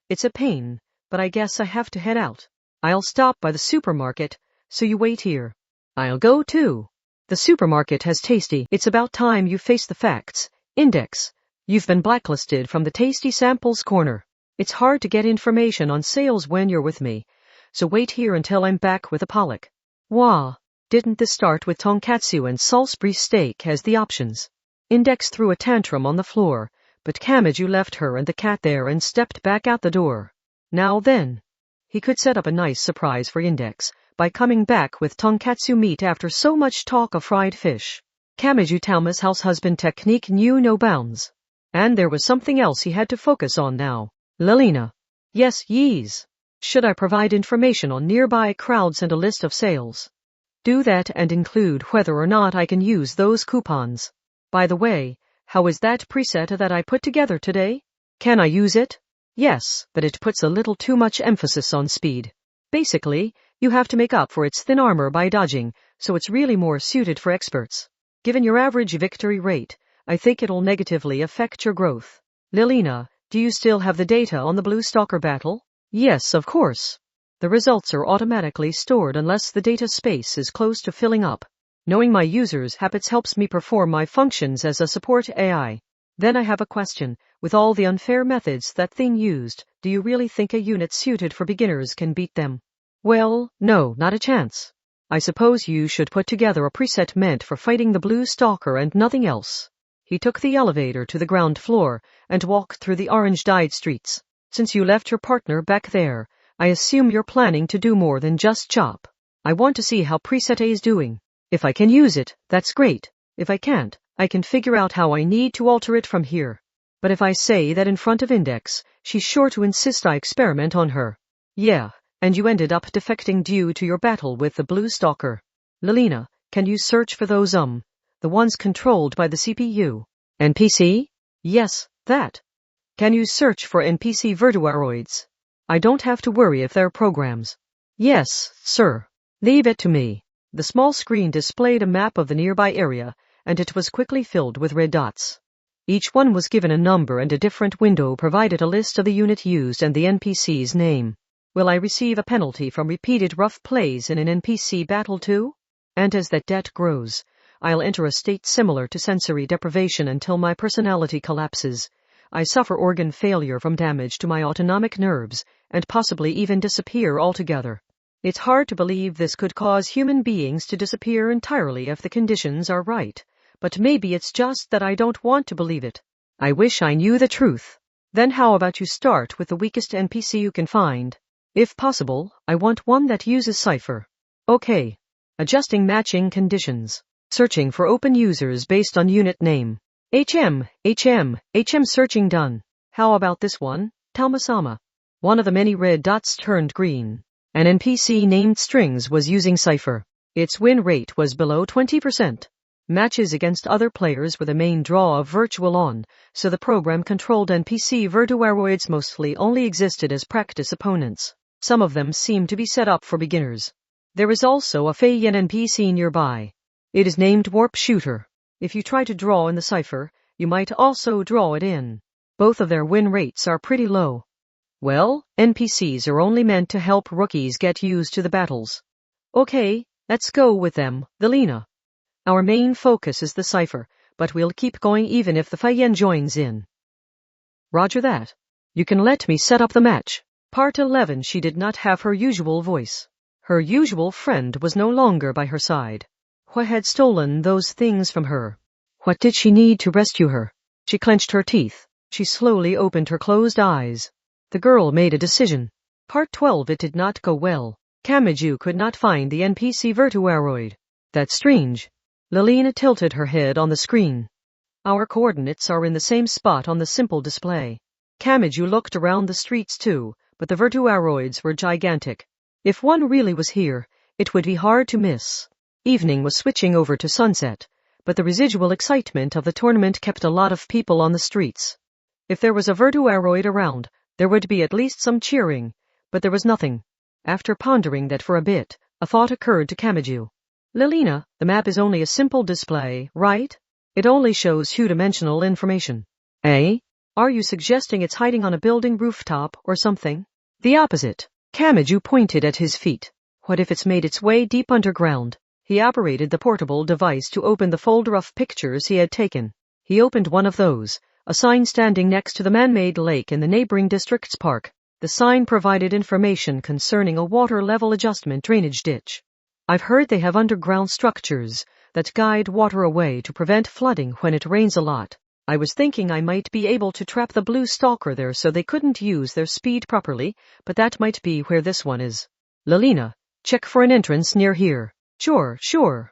It's a pain, but I guess I have to head out. I'll stop by the supermarket, so you wait here. I'll go too. The supermarket has tasty. It's about time you face the facts. Index, you've been blacklisted from the tasty samples corner. It's hard to get information on sales when you're with me, so wait here until I'm back with a Pollock. Didn't this start with tonkatsu and Salisbury steak as the options? Index threw a tantrum on the floor, but Kamachi left her and the cat there and stepped back out the door. Now then, he could set up a nice surprise for Index by coming back with tonkatsu meat after so much talk of fried fish. Kamachi Thelma's house husband technique knew no bounds. And there was something else he had to focus on now. Lelina. Yes, yees. Should I provide information on nearby crowds and a list of sales? Do that and include whether or not I can use those coupons. By the way, how is that preset that I put together today? Can I use it? Yes, but it puts a little too much emphasis on speed. Basically, you have to make up for its thin armor by dodging, so it's really more suited for experts. Given your average victory rate, I think it'll negatively affect your growth. Lelina, do you still have the data on the Blue Stalker battle? Yes, of course. The results are automatically stored unless the data space is close to filling up. Knowing my users' habits helps me perform my functions as a support AI. Then I have a question. With all the unfair methods that thing used, do you really think a unit suited for beginners can beat them? Well, no, not a chance. I suppose you should put together a preset meant for fighting the Blue Stalker and nothing else. He took the elevator to the ground floor and walked through the orange-dyed streets. Since you left your partner back there, I assume you're planning to do more than just chop. I want to see how preset A is doing. If I can use it, that's great. If I can't, I can figure out how I need to alter it from here. But if I say that in front of Index, she's sure to insist I experiment on her. Yeah, and you ended up defecting due to your battle with the Blue Stalker. Lelina, can you search for those the ones controlled by the CPU? NPC? Yes, that. Can you search for NPC virtuaroids? I don't have to worry if they're programs. Yes, sir. Leave it to me. The small screen displayed a map of the nearby area, and it was quickly filled with red dots. Each one was given a number, and a different window provided a list of the unit used and the NPC's name. Will I receive a penalty from repeated rough plays in an NPC battle too? And as that debt grows, I'll enter a state similar to sensory deprivation until my personality collapses. I suffer organ failure from damage to my autonomic nerves, and possibly even disappear altogether. It's hard to believe this could cause human beings to disappear entirely if the conditions are right, but maybe it's just that I don't want to believe it. I wish I knew the truth. Then how about you start with the weakest NPC you can find? If possible, I want one that uses cipher. Okay. Adjusting matching conditions. Searching for open users based on unit name. HM searching done. How about this one, Thelma-sama? One of the many red dots turned green. An NPC named Strings was using cipher. Its win rate was below 20%. Matches against other players were the main draw of Virtual On, so the program-controlled NPC virtuaroids mostly only existed as practice opponents. Some of them seemed to be set up for beginners. There is also a Feiyan NPC nearby. It is named Warp Shooter. If you try to draw in the cipher, you might also draw it in. Both of their win rates are pretty low. Well, NPCs are only meant to help rookies get used to the battles. Okay, let's go with them, Lelina. Our main focus is the cipher, but we'll keep going even if the Feiyan joins in. Roger that. You can let me set up the match. Part 11. She did not have her usual voice. Her usual friend was no longer by her side. What had stolen those things from her? What did she need to rescue her? She clenched her teeth. She slowly opened her closed eyes. The girl made a decision. Part 12. It did not go well. Kamachi could not find the NPC virtuaroid. That's strange. Lelina tilted her head on the screen. Our coordinates are in the same spot on the simple display. Kamachi looked around the streets too, but the virtuaroids were gigantic. If one really was here, it would be hard to miss. Evening was switching over to sunset, but the residual excitement of the tournament kept a lot of people on the streets. If there was a virtuaroid around, there would be at least some cheering, but there was nothing. After pondering that for a bit, a thought occurred to Kamachi. Lilina, the map is only a simple display, right? It only shows two-dimensional information. Eh? Are you suggesting it's hiding on a building rooftop or something? The opposite. Kamachi pointed at his feet. What if it's made its way deep underground? He operated the portable device to open the folder of pictures he had taken. He opened one of those, a sign standing next to the man-made lake in the neighboring district's park. The sign provided information concerning a water level adjustment drainage ditch. I've heard they have underground structures that guide water away to prevent flooding when it rains a lot. I was thinking I might be able to trap the blue stalker there so they couldn't use their speed properly, but that might be where this one is. Lilina, check for an entrance near here. Sure.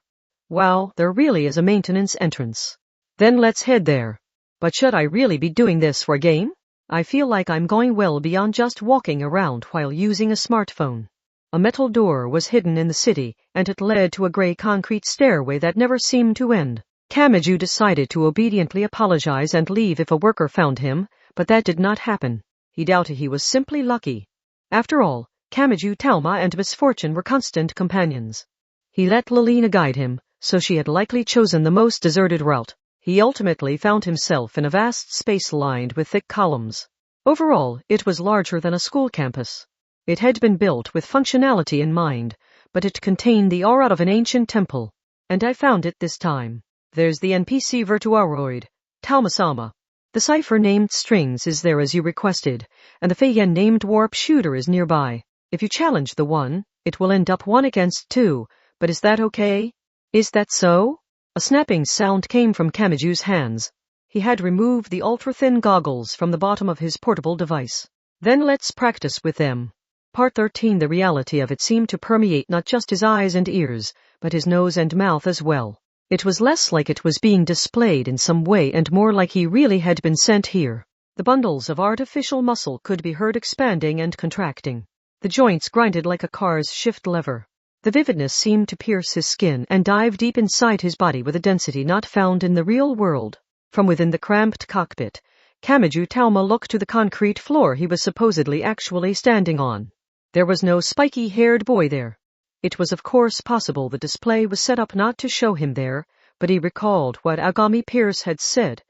Wow, there really is a maintenance entrance. Then let's head there. But should I really be doing this for a game? I feel like I'm going well beyond just walking around while using a smartphone. A metal door was hidden in the city, and it led to a gray concrete stairway that never seemed to end. Kamachi decided to obediently apologize and leave if a worker found him, but that did not happen. He doubted he was simply lucky. After all, Kamachi, Talma, and Misfortune were constant companions. He let Lilina guide him, so she had likely chosen the most deserted route. He ultimately found himself in a vast space lined with thick columns. Overall, it was larger than a school campus. It had been built with functionality in mind, but it contained the aura of an ancient temple. And I found it this time. There's the NPC Virtuaroid, Talma-sama. The cipher-named Strings is there as you requested, and the Feiyan-named Warp Shooter is nearby. If you challenge the one, it will end up 1 against 2, but is that okay? Is that so? A snapping sound came from Kamachi's hands. He had removed the ultra-thin goggles from the bottom of his portable device. Then let's practice with them. Part 13. The reality of it seemed to permeate not just his eyes and ears, but his nose and mouth as well. It was less like it was being displayed in some way and more like he really had been sent here. The bundles of artificial muscle could be heard expanding and contracting. The joints grinded like a car's shift lever. The vividness seemed to pierce his skin and dive deep inside his body with a density not found in the real world. From within the cramped cockpit, Kamachi Talma looked to the concrete floor he was supposedly actually standing on. There was no spiky-haired boy there. It was of course possible the display was set up not to show him there, but he recalled what Agami Pierce had said.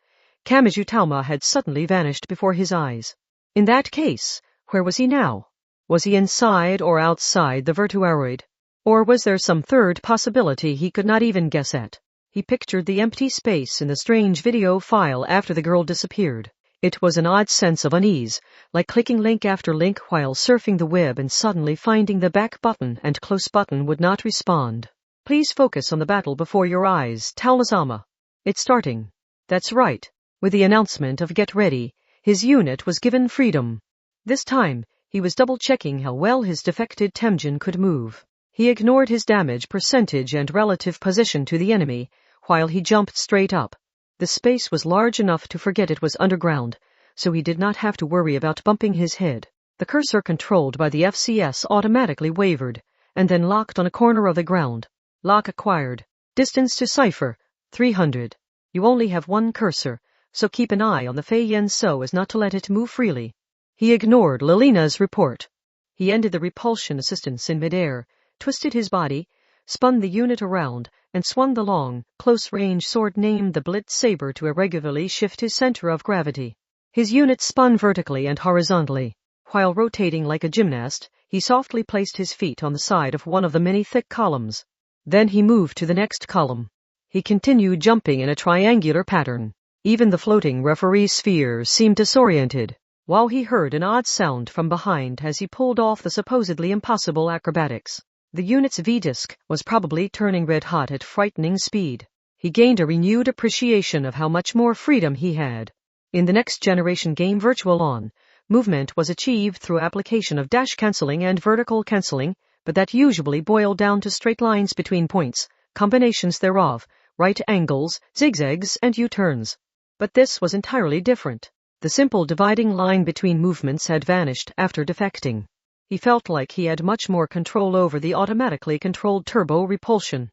Kamachi Talma had suddenly vanished before his eyes. In that case, where was he now? Was he inside or outside the Virtuaroid? Or was there some third possibility he could not even guess at? He pictured the empty space in the strange video file after the girl disappeared. It was an odd sense of unease, like clicking link after link while surfing the web and suddenly finding the back button and close button would not respond. Please focus on the battle before your eyes, Talma-sama. It's starting. That's right. With the announcement of Get Ready, his unit was given freedom. This time, he was double-checking how well his defected Temjin could move. He ignored his damage percentage and relative position to the enemy, while he jumped straight up. The space was large enough to forget it was underground, so he did not have to worry about bumping his head. The cursor controlled by the FCS automatically wavered, and then locked on a corner of the ground. Lock acquired. Distance to cipher, 300. You only have one cursor, so keep an eye on the Feiyan so as not to let it move freely. He ignored Lilina's report. He ended the repulsion assistance in midair, twisted his body, spun the unit around, and swung the long, close-range sword named the Blitz Saber to irregularly shift his center of gravity. His unit spun vertically and horizontally. While rotating like a gymnast, he softly placed his feet on the side of one of the many thick columns. Then he moved to the next column. He continued jumping in a triangular pattern. Even the floating referee sphere seemed disoriented, while he heard an odd sound from behind as he pulled off the supposedly impossible acrobatics. The unit's V-disc was probably turning red-hot at frightening speed. He gained a renewed appreciation of how much more freedom he had. In the next-generation game Virtual On, movement was achieved through application of dash canceling and vertical canceling, but that usually boiled down to straight lines between points, combinations thereof, right angles, zigzags, and U-turns. But this was entirely different. The simple dividing line between movements had vanished after defecting. He felt like he had much more control over the automatically controlled turbo repulsion.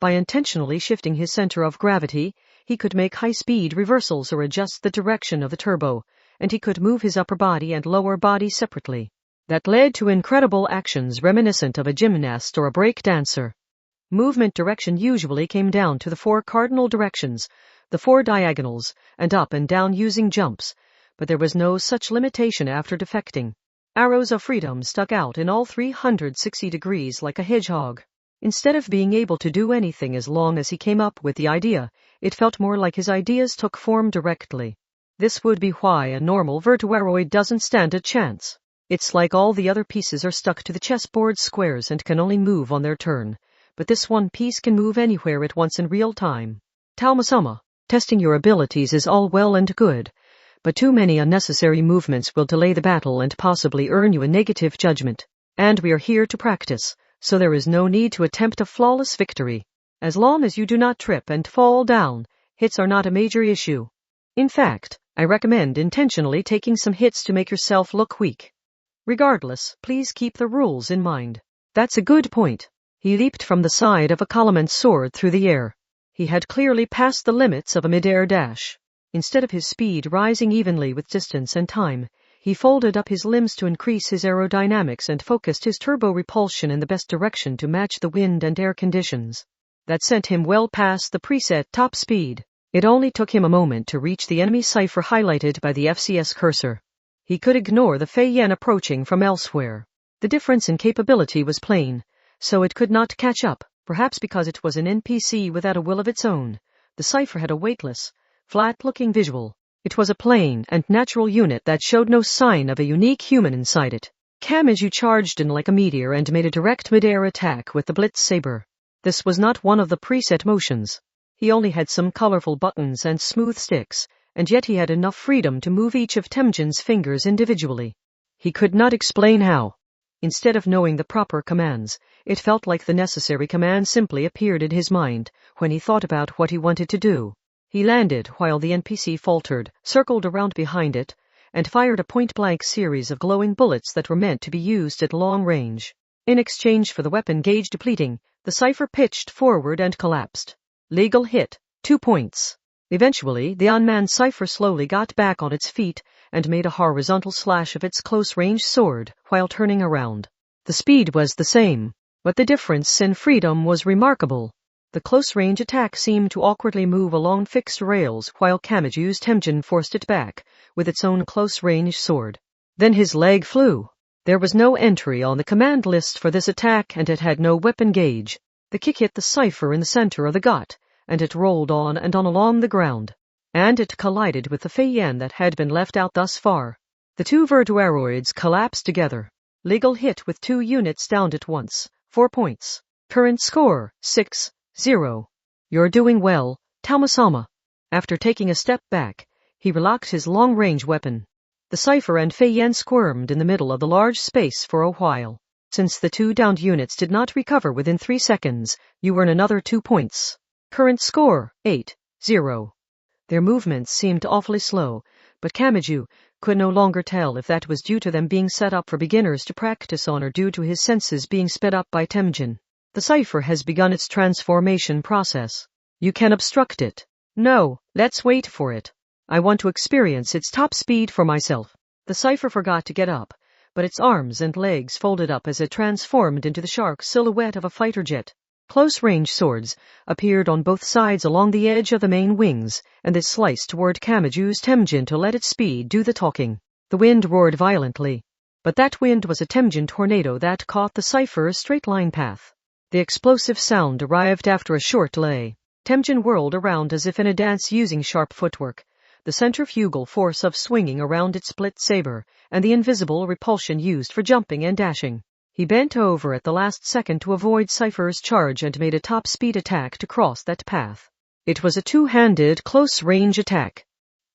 By intentionally shifting his center of gravity, he could make high-speed reversals or adjust the direction of the turbo, and he could move his upper body and lower body separately. That led to incredible actions reminiscent of a gymnast or a break dancer. Movement direction usually came down to the 4 cardinal directions, the 4 diagonals, and up and down using jumps, but there was no such limitation after defecting. Arrows of freedom stuck out in all 360 degrees like a hedgehog. Instead of being able to do anything as long as he came up with the idea, it felt more like his ideas took form directly. This would be why a normal vertebraroid doesn't stand a chance. It's like all the other pieces are stuck to the chessboard squares and can only move on their turn, but this one piece can move anywhere at once in real time. Talma-sama, testing your abilities is all well and good, but too many unnecessary movements will delay the battle and possibly earn you a negative judgment. And we are here to practice, so there is no need to attempt a flawless victory. As long as you do not trip and fall down, hits are not a major issue. In fact, I recommend intentionally taking some hits to make yourself look weak. Regardless, please keep the rules in mind. That's a good point. He leaped from the side of a column and soared through the air. He had clearly passed the limits of a mid-air dash. Instead of his speed rising evenly with distance and time, he folded up his limbs to increase his aerodynamics and focused his turbo repulsion in the best direction to match the wind and air conditions. That sent him well past the preset top speed. It only took him a moment to reach the enemy cipher highlighted by the FCS cursor. He could ignore the Fei Yan approaching from elsewhere. The difference in capability was plain, so it could not catch up, perhaps because it was an NPC without a will of its own. The cipher had a weightless, flat-looking visual. It was a plain and natural unit that showed no sign of a unique human inside it. Kamachi charged in like a meteor and made a direct mid-air attack with the Blitz Saber. This was not one of the preset motions. He only had some colorful buttons and smooth sticks, and yet he had enough freedom to move each of Temujin's fingers individually. He could not explain how. Instead of knowing the proper commands, it felt like the necessary command simply appeared in his mind when he thought about what he wanted to do. He landed while the NPC faltered, circled around behind it, and fired a point-blank series of glowing bullets that were meant to be used at long range. In exchange for the weapon gauge depleting, the cipher pitched forward and collapsed. Legal hit, 2 points. Eventually, the unmanned cipher slowly got back on its feet and made a horizontal slash of its close-range sword while turning around. The speed was the same, but the difference in freedom was remarkable. The close-range attack seemed to awkwardly move along fixed rails while Kamachi's Temujin forced it back with its own close-range sword. Then his leg flew. There was no entry on the command list for this attack and it had no weapon gauge. The kick hit the cipher in the center of the gut, and it rolled on and on along the ground. And it collided with the Fei Yan that had been left out thus far. The 2 vertebraroids collapsed together. Legal hit with 2 units downed at once, 4 points. Current score, 6-0. You're doing well, Talma-sama. After taking a step back, he relocked his long-range weapon. The cipher and Fei Yan squirmed in the middle of the large space for a while. Since the 2 downed units did not recover within 3 seconds, you earn another 2 points. Current score, 8-0. Their movements seemed awfully slow, but Kamachi could no longer tell if that was due to them being set up for beginners to practice on or due to his senses being sped up by Temujin. The cipher has begun its transformation process. You can obstruct it. No, let's wait for it. I want to experience its top speed for myself. The cipher forgot to get up, but its arms and legs folded up as it transformed into the shark silhouette of a fighter jet. Close-range swords appeared on both sides along the edge of the main wings, and they sliced toward Kamachi's Temujin to let its speed do the talking. The wind roared violently, but that wind was a Temujin tornado that caught the cipher's straight-line path. The explosive sound arrived after a short delay. Temujin whirled around as if in a dance using sharp footwork, the centrifugal force of swinging around its split saber, and the invisible repulsion used for jumping and dashing. He bent over at the last second to avoid Cypher's charge and made a top-speed attack to cross that path. It was a 2-handed, close-range attack.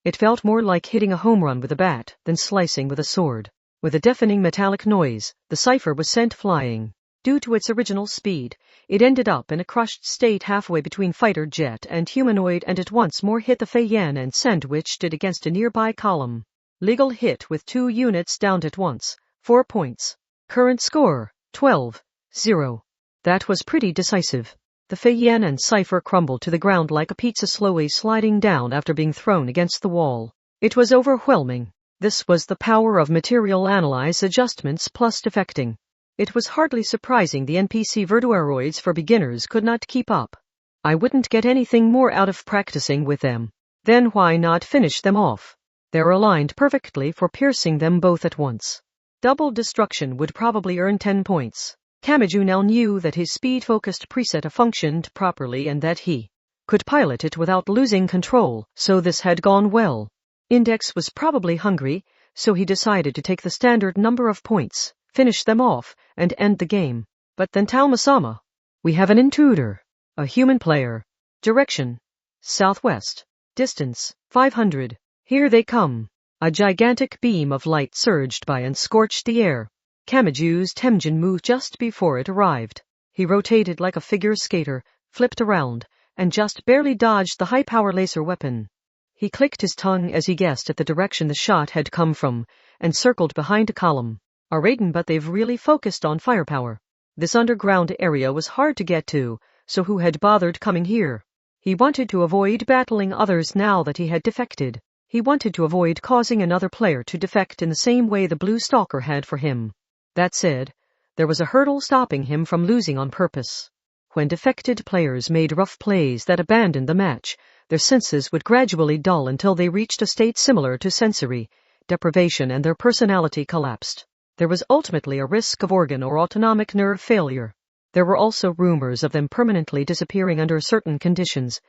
It felt more like hitting a home run with a bat than slicing with a sword. With a deafening metallic noise, the Cypher was sent flying. Due to its original speed, it ended up in a crushed state halfway between fighter jet and humanoid and at once more hit the Fei Yan and sandwiched it against a nearby column. Legal hit with 2 units downed at once. 4 points. Current score, 12-0. That was pretty decisive. The Fei Yan and cipher crumbled to the ground like a pizza slowly sliding down after being thrown against the wall. It was overwhelming. This was the power of material analyze adjustments plus defecting. It was hardly surprising the NPC verdueroids for beginners could not keep up. I wouldn't get anything more out of practicing with them. Then why not finish them off? They're aligned perfectly for piercing them both at once. Double destruction would probably earn 10 points. Kamachi now knew that his speed-focused preset functioned properly and that he could pilot it without losing control, so this had gone well. Index was probably hungry, so he decided to take the standard number of points, finish them off, and end the game. But then Talma-sama. We have an intruder. A human player. Direction. Southwest. Distance. 500. Here they come. A gigantic beam of light surged by and scorched the air. Kamachi's Temjin moved just before it arrived. He rotated like a figure skater, flipped around, and just barely dodged the high-power laser weapon. He clicked his tongue as he guessed at the direction the shot had come from, and circled behind a column. A Raiden, but they've really focused on firepower. This underground area was hard to get to, so who had bothered coming here? He wanted to avoid battling others now that he had defected. He wanted to avoid causing another player to defect in the same way the Blue Stalker had for him. That said, there was a hurdle stopping him from losing on purpose. When defected players made rough plays that abandoned the match, their senses would gradually dull until they reached a state similar to sensory deprivation and their personality collapsed. There was ultimately a risk of organ or autonomic nerve failure. There were also rumors of them permanently disappearing under certain conditions,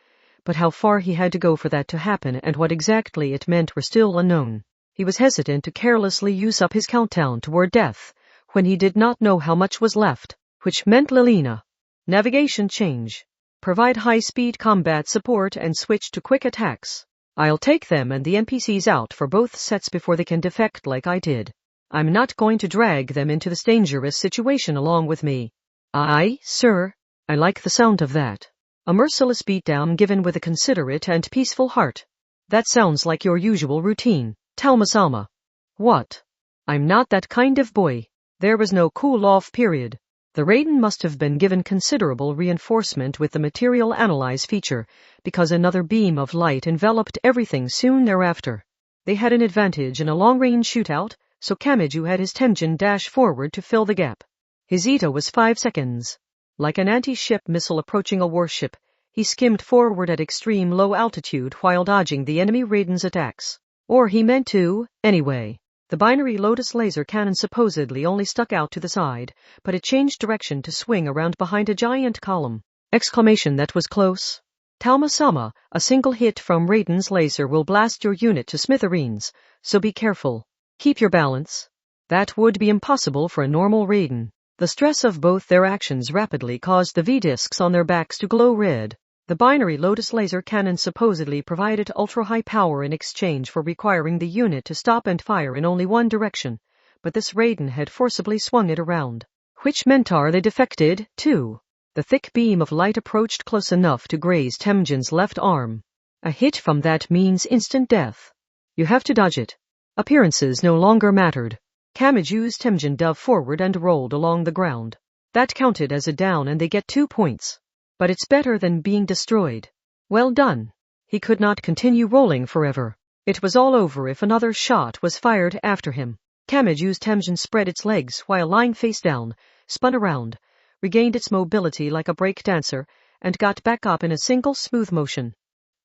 but how far he had to go for that to happen and what exactly it meant were still unknown. He was hesitant to carelessly use up his countdown toward death when he did not know how much was left, which meant Lilina. Navigation change. Provide high-speed combat support and switch to quick attacks. I'll take them and the NPCs out for both sets before they can defect like I did. I'm not going to drag them into this dangerous situation along with me. Aye, sir. I like the sound of that. A merciless beatdown given with a considerate and peaceful heart. That sounds like your usual routine, Talma-sama. What? I'm not that kind of boy. There was no cool-off period. The Raiden must have been given considerable reinforcement with the material analyze feature, because another beam of light enveloped everything soon thereafter. They had an advantage in a long-range shootout, so Kamachi had his Temjin dash forward to fill the gap. His Ito was 5 seconds. Like an anti-ship missile approaching a warship, he skimmed forward at extreme low altitude while dodging the enemy Raiden's attacks. Or he meant to, anyway. The binary Lotus laser cannon supposedly only stuck out to the side, but it changed direction to swing around behind a giant column. Exclamation, that was close. Talma-sama, a single hit from Raiden's laser will blast your unit to smithereens, so be careful. Keep your balance. That would be impossible for a normal Raiden. The stress of both their actions rapidly caused the V-discs on their backs to glow red. The binary Lotus laser cannon supposedly provided ultra-high power in exchange for requiring the unit to stop and fire in only one direction, but this Raiden had forcibly swung it around. Which meant they defected, too. The thick beam of light approached close enough to graze Temjin's left arm. A hit from that means instant death. You have to dodge it. Appearances no longer mattered. Kamachi's Temjin dove forward and rolled along the ground. That counted as a down and they get 2 points. But it's better than being destroyed. Well done. He could not continue rolling forever. It was all over if another shot was fired after him. Kamachi's Temjin spread its legs while lying face down, spun around, regained its mobility like a break dancer, and got back up in a single smooth motion.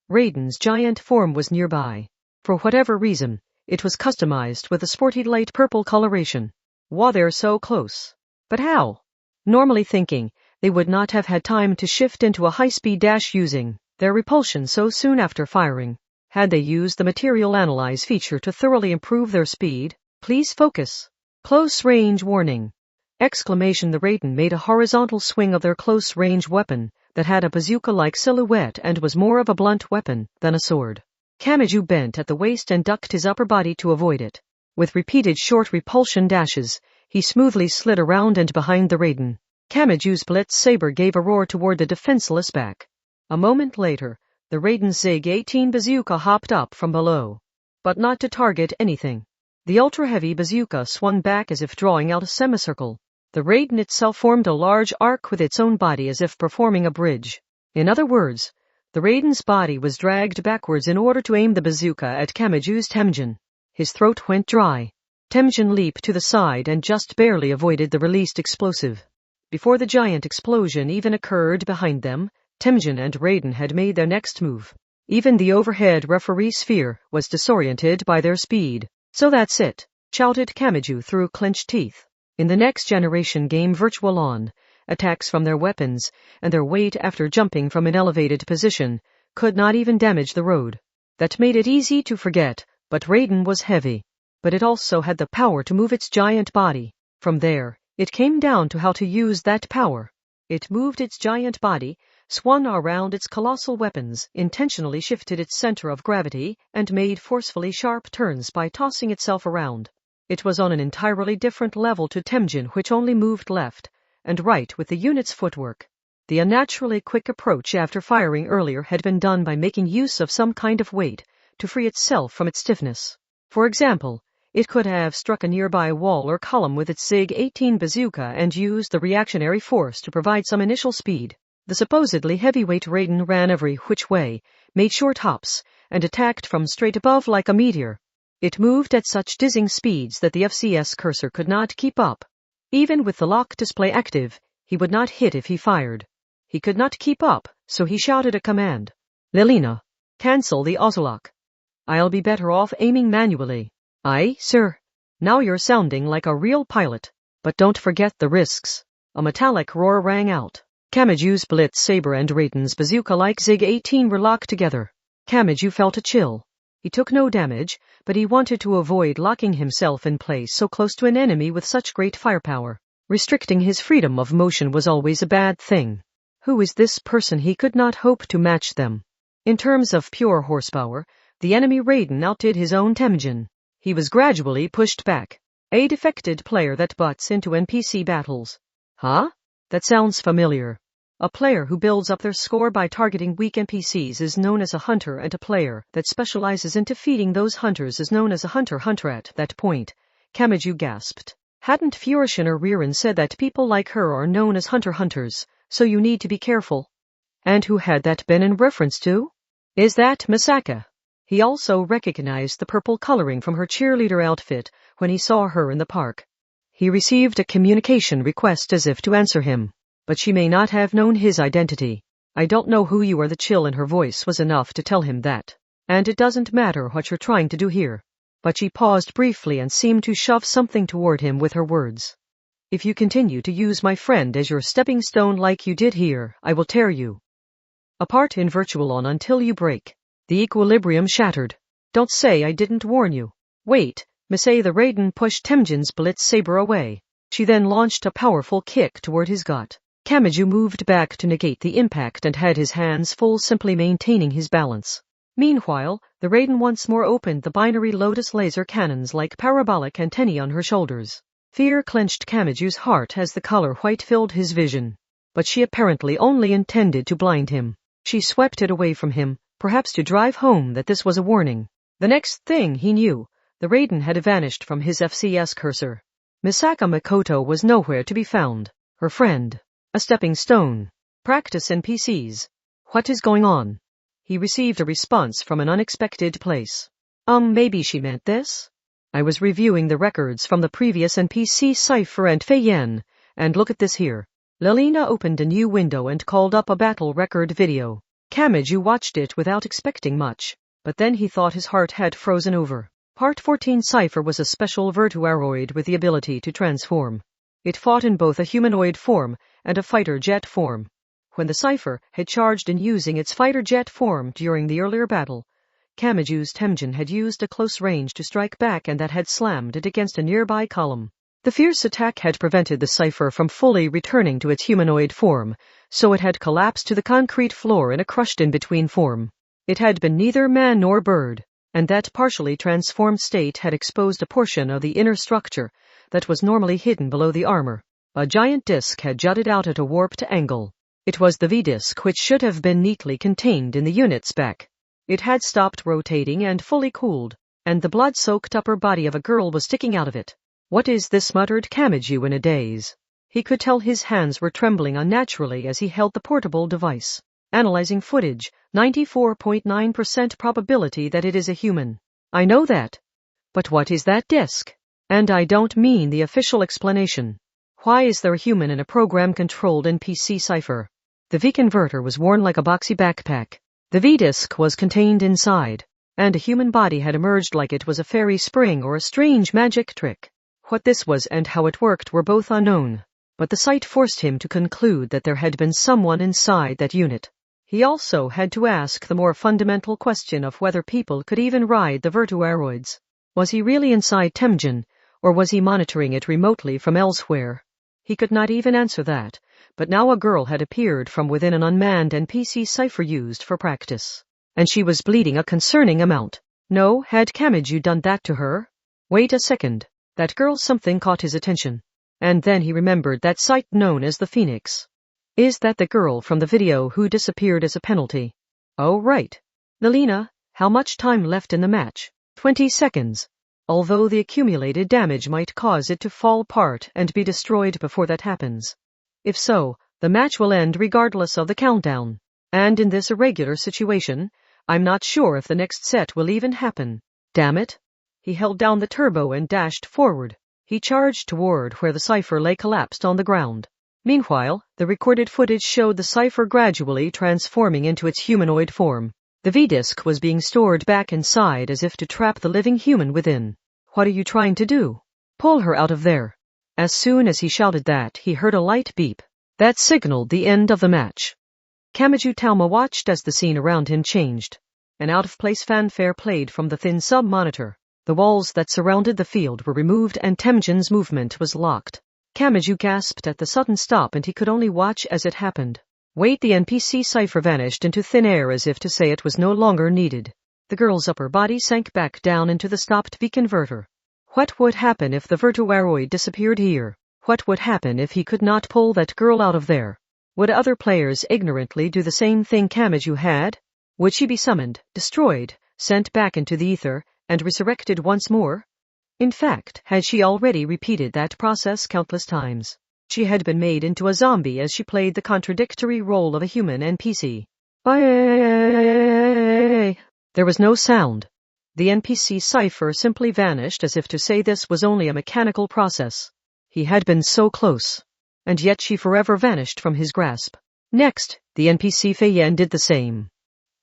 Raiden's giant form was nearby. For whatever reason, it was customized with a sporty light purple coloration. Wow, they're so close. But how? Normally thinking, they would not have had time to shift into a high-speed dash using their repulsion so soon after firing. Had they used the material analyze feature to thoroughly improve their speed? Please focus. Close range warning. Exclamation. The Raiden made a horizontal swing of their close-range weapon that had a bazooka-like silhouette and was more of a blunt weapon than a sword. Kamachi bent at the waist and ducked his upper body to avoid it. With repeated short repulsion dashes, he smoothly slid around and behind the Raiden. Kamachi's blitz saber gave a roar toward the defenseless back. A moment later, the Raiden's Zig-18 bazooka hopped up from below. but not to target anything. The ultra-heavy bazooka swung back as if drawing out a semicircle. The Raiden itself formed a large arc with its own body as if performing a bridge. In other words, the Raiden's body was dragged backwards in order to aim the bazooka at Kamaju's Temujin. His throat went dry. Temujin leaped to the side and just barely avoided the released explosive. Before the giant explosion even occurred behind them, Temujin and Raiden had made their next move. Even the overhead referee sphere was disoriented by their speed. "So that's it," shouted Kamaju through clenched teeth. In the next generation game Virtual On, attacks from their weapons and their weight after jumping from an elevated position could not even damage the road. That made it easy to forget, but Raiden was heavy. But it also had the power to move its giant body. From there, it came down to how to use that power. It moved its giant body, swung around its colossal weapons, intentionally shifted its center of gravity, and made forcefully sharp turns by tossing itself around. It was on an entirely different level to Temujin, which only moved left and right with the unit's footwork. The unnaturally quick approach after firing earlier had been done by making use of some kind of weight to free itself from its stiffness. For example, it could have struck a nearby wall or column with its ZIG-18 bazooka and used the reactionary force to provide some initial speed. The supposedly heavyweight Raiden ran every which way, made short hops, and attacked from straight above like a meteor. It moved at such dizzying speeds that the FCS cursor could not keep up. Even with the lock display active, he would not hit if he fired. He could not keep up, so he shouted a command. "Lelina, cancel the autolock. I'll be better off aiming manually." "Aye, sir. Now you're sounding like a real pilot. But don't forget the risks." A metallic roar rang out. Kamaju's Blitz Saber and Raiden's bazooka-like ZIG-18 were locked together. Kamaju felt a chill. He took no damage, but he wanted to avoid locking himself in place so close to an enemy with such great firepower. Restricting his freedom of motion was always a bad thing. Who is this person? He could not hope to match them. In terms of pure horsepower, the enemy Raiden outdid his own Temujin. He was gradually pushed back. A defected player that butts into NPC battles. Huh? That sounds familiar. A player who builds up their score by targeting weak NPCs is known as a hunter, and a player that specializes in defeating those hunters is known as a hunter-hunter. At that point, Kamaju gasped. Hadn't Furishin Ririn said that people like her are known as hunter-hunters, so you need to be careful? And who had that been in reference to? Is that Misaka? He also recognized the purple coloring from her cheerleader outfit when he saw her in the park. He received a communication request as if to answer him. But she may not have known his identity. "I don't know who you are." The chill in her voice was enough to tell him that. "And it doesn't matter what you're trying to do here." But she paused briefly and seemed to shove something toward him with her words. "If you continue to use my friend as your stepping stone like you did here, I will tear you apart in Virtual On until you break." The equilibrium shattered. "Don't say I didn't warn you." "Wait, Misei." The Raiden pushed Temujin's Blitz Saber away. She then launched a powerful kick toward his gut. Kamaju moved back to negate the impact and had his hands full, simply maintaining his balance. Meanwhile, the Raiden once more opened the binary Lotus laser cannons like parabolic antennae on her shoulders. Fear clenched Kamaju's heart as the color white filled his vision. But she apparently only intended to blind him. She swept it away from him, perhaps to drive home that this was a warning. The next thing he knew, the Raiden had vanished from his FCS cursor. Misaka Makoto was nowhere to be found. Her friend. A stepping stone. Practice NPCs. What is going on? He received a response from an unexpected place. Maybe she meant this? I was reviewing the records from the previous NPC cipher and Feiyen, and look at this here. Lelina opened a new window and called up a battle record video. Kamaju watched it without expecting much, but then he thought his heart had frozen over. Part 14 cipher was a special virtuaroid with the ability to transform. It fought in both a humanoid form and a fighter jet form. When the cipher had charged in using its fighter jet form during the earlier battle, Kamaju's Temujin had used a close range to strike back, and that had slammed it against a nearby column. The fierce attack had prevented the cipher from fully returning to its humanoid form, so it had collapsed to the concrete floor in a crushed-in-between form. It had been neither man nor bird, and that partially transformed state had exposed a portion of the inner structure that was normally hidden below the armor. A giant disc had jutted out at a warped angle. It was the V-disc, which should have been neatly contained in the unit's back. It had stopped rotating and fully cooled. and the blood-soaked upper body of a girl was sticking out of it. "What is this?" muttered Kamachi in a daze. He could tell his hands were trembling unnaturally as he held the portable device. "Analyzing footage, 94.9% probability that it is a human." "I know that. But what is that disk? And I don't mean the official explanation. Why is there a human in a program-controlled NPC cipher?" The V-converter was worn like a boxy backpack. The V-disk was contained inside, and a human body had emerged like it was a fairy spring or a strange magic trick. What this was and how it worked were both unknown, but the sight forced him to conclude that there had been someone inside that unit. He also had to ask the more fundamental question of whether people could even ride the virtuaroids. Was he really inside Temjin, or was he monitoring it remotely from elsewhere? He could not even answer that, but now a girl had appeared from within an unmanned NPC cipher used for practice, and she was bleeding a concerning amount. No, had Kamachi done that to her? Wait a second. That girl, something caught his attention. And then he remembered that site known as the Phoenix. Is that the girl from the video who disappeared as a penalty? Oh, right. Nalina, how much time left in the match? 20 seconds. Although the accumulated damage might cause it to fall apart and be destroyed before that happens. If so, the match will end regardless of the countdown. And in this irregular situation, I'm not sure if the next set will even happen. Damn it. He held down the turbo and dashed forward. He charged toward where the cipher lay collapsed on the ground. Meanwhile, the recorded footage showed the cipher gradually transforming into its humanoid form. The V-disk was being stored back inside as if to trap the living human within. What are you trying to do? Pull her out of there. As soon as he shouted that, he heard a light beep. That signaled the end of the match. Kamachi watched as the scene around him changed. An out-of-place fanfare played from the thin sub-monitor. The walls that surrounded the field were removed and Temjin's movement was locked. Kamachi gasped at the sudden stop and he could only watch as it happened. Wait, the NPC cipher vanished into thin air as if to say it was no longer needed. The girl's upper body sank back down into the stopped V-converter. What would happen if the virtuaroid disappeared here? What would happen if he could not pull that girl out of there? Would other players ignorantly do the same thing Kamachi had? Would she be summoned, destroyed, sent back into the ether, and resurrected once more? In fact, had she already repeated that process countless times? She had been made into a zombie as she played the contradictory role of a human NPC. There was no sound. The NPC cipher simply vanished as if to say this was only a mechanical process. He had been so close, and yet she forever vanished from his grasp. Next, the NPC Feiyan did the same.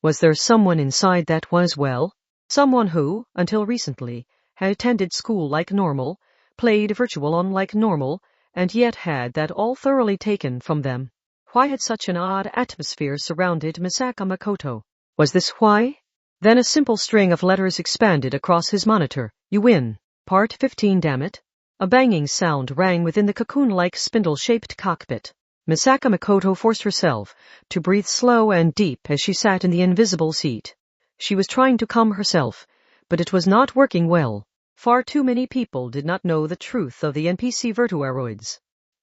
Was there someone inside that was, well, someone who, until recently, had attended school like normal, played virtual on like normal, and yet had that all thoroughly taken from them? Why had such an odd atmosphere surrounded Misaka Makoto? Was this why? Then a simple string of letters expanded across his monitor. You win. Part 15, damn it. A banging sound rang within the cocoon-like spindle-shaped cockpit. Misaka Makoto forced herself to breathe slow and deep as she sat in the invisible seat. She was trying to calm herself, but it was not working well. Far too many people did not know the truth of the NPC virtuaroids.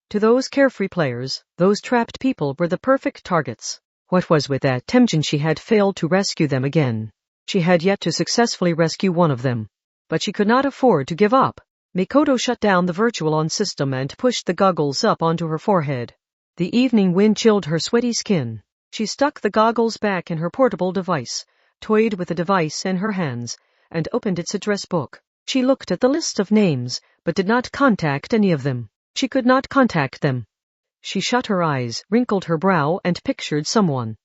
To those carefree players, those trapped people were the perfect targets. What was with that Temjin? She had failed to rescue them again. She had yet to successfully rescue one of them. But she could not afford to give up. Makoto shut down the virtual-on system and pushed the goggles up onto her forehead. The evening wind chilled her sweaty skin. She stuck the goggles back in her portable device, toyed with the device in her hands, and opened its address book. She looked at the list of names, but did not contact any of them. She could not contact them. She shut her eyes, wrinkled her brow, and pictured someone.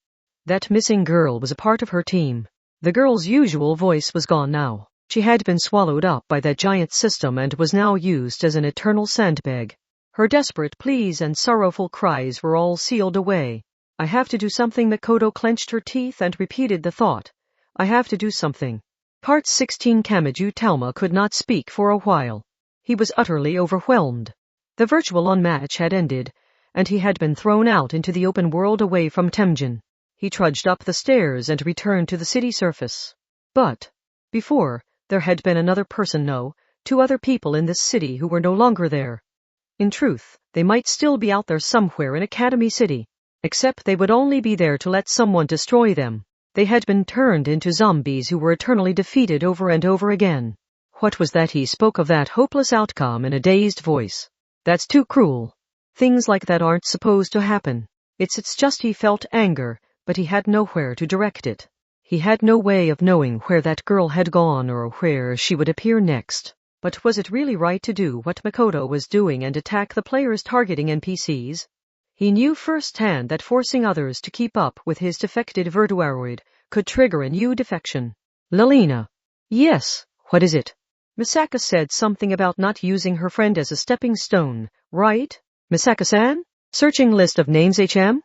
That missing girl was a part of her team. The girl's usual voice was gone now. She had been swallowed up by that giant system and was now used as an eternal sandbag. Her desperate pleas and sorrowful cries were all sealed away. I have to do something. Makoto clenched her teeth and repeated the thought. I have to do something. Part 16. Kamachi could not speak for a while. He was utterly overwhelmed. The virtual-on match had ended, and he had been thrown out into the open world away from Temjin. He trudged up the stairs and returned to the city surface. But, before, there had been another person, no, 2 other people in this city who were no longer there. In truth, they might still be out there somewhere in Academy City, except they would only be there to let someone destroy them. They had been turned into zombies who were eternally defeated over and over again. What was that? He spoke of that hopeless outcome in a dazed voice. That's too cruel. Things like that aren't supposed to happen. It's just he felt anger, but he had nowhere to direct it. He had no way of knowing where that girl had gone or where she would appear next. But was it really right to do what Makoto was doing and attack the players targeting NPCs? He knew firsthand that forcing others to keep up with his defected virtuaroid could trigger a new defection. Lelina. Yes, what is it? Misaka said something about not using her friend as a stepping stone, right? Misaka-san? Searching list of names HM?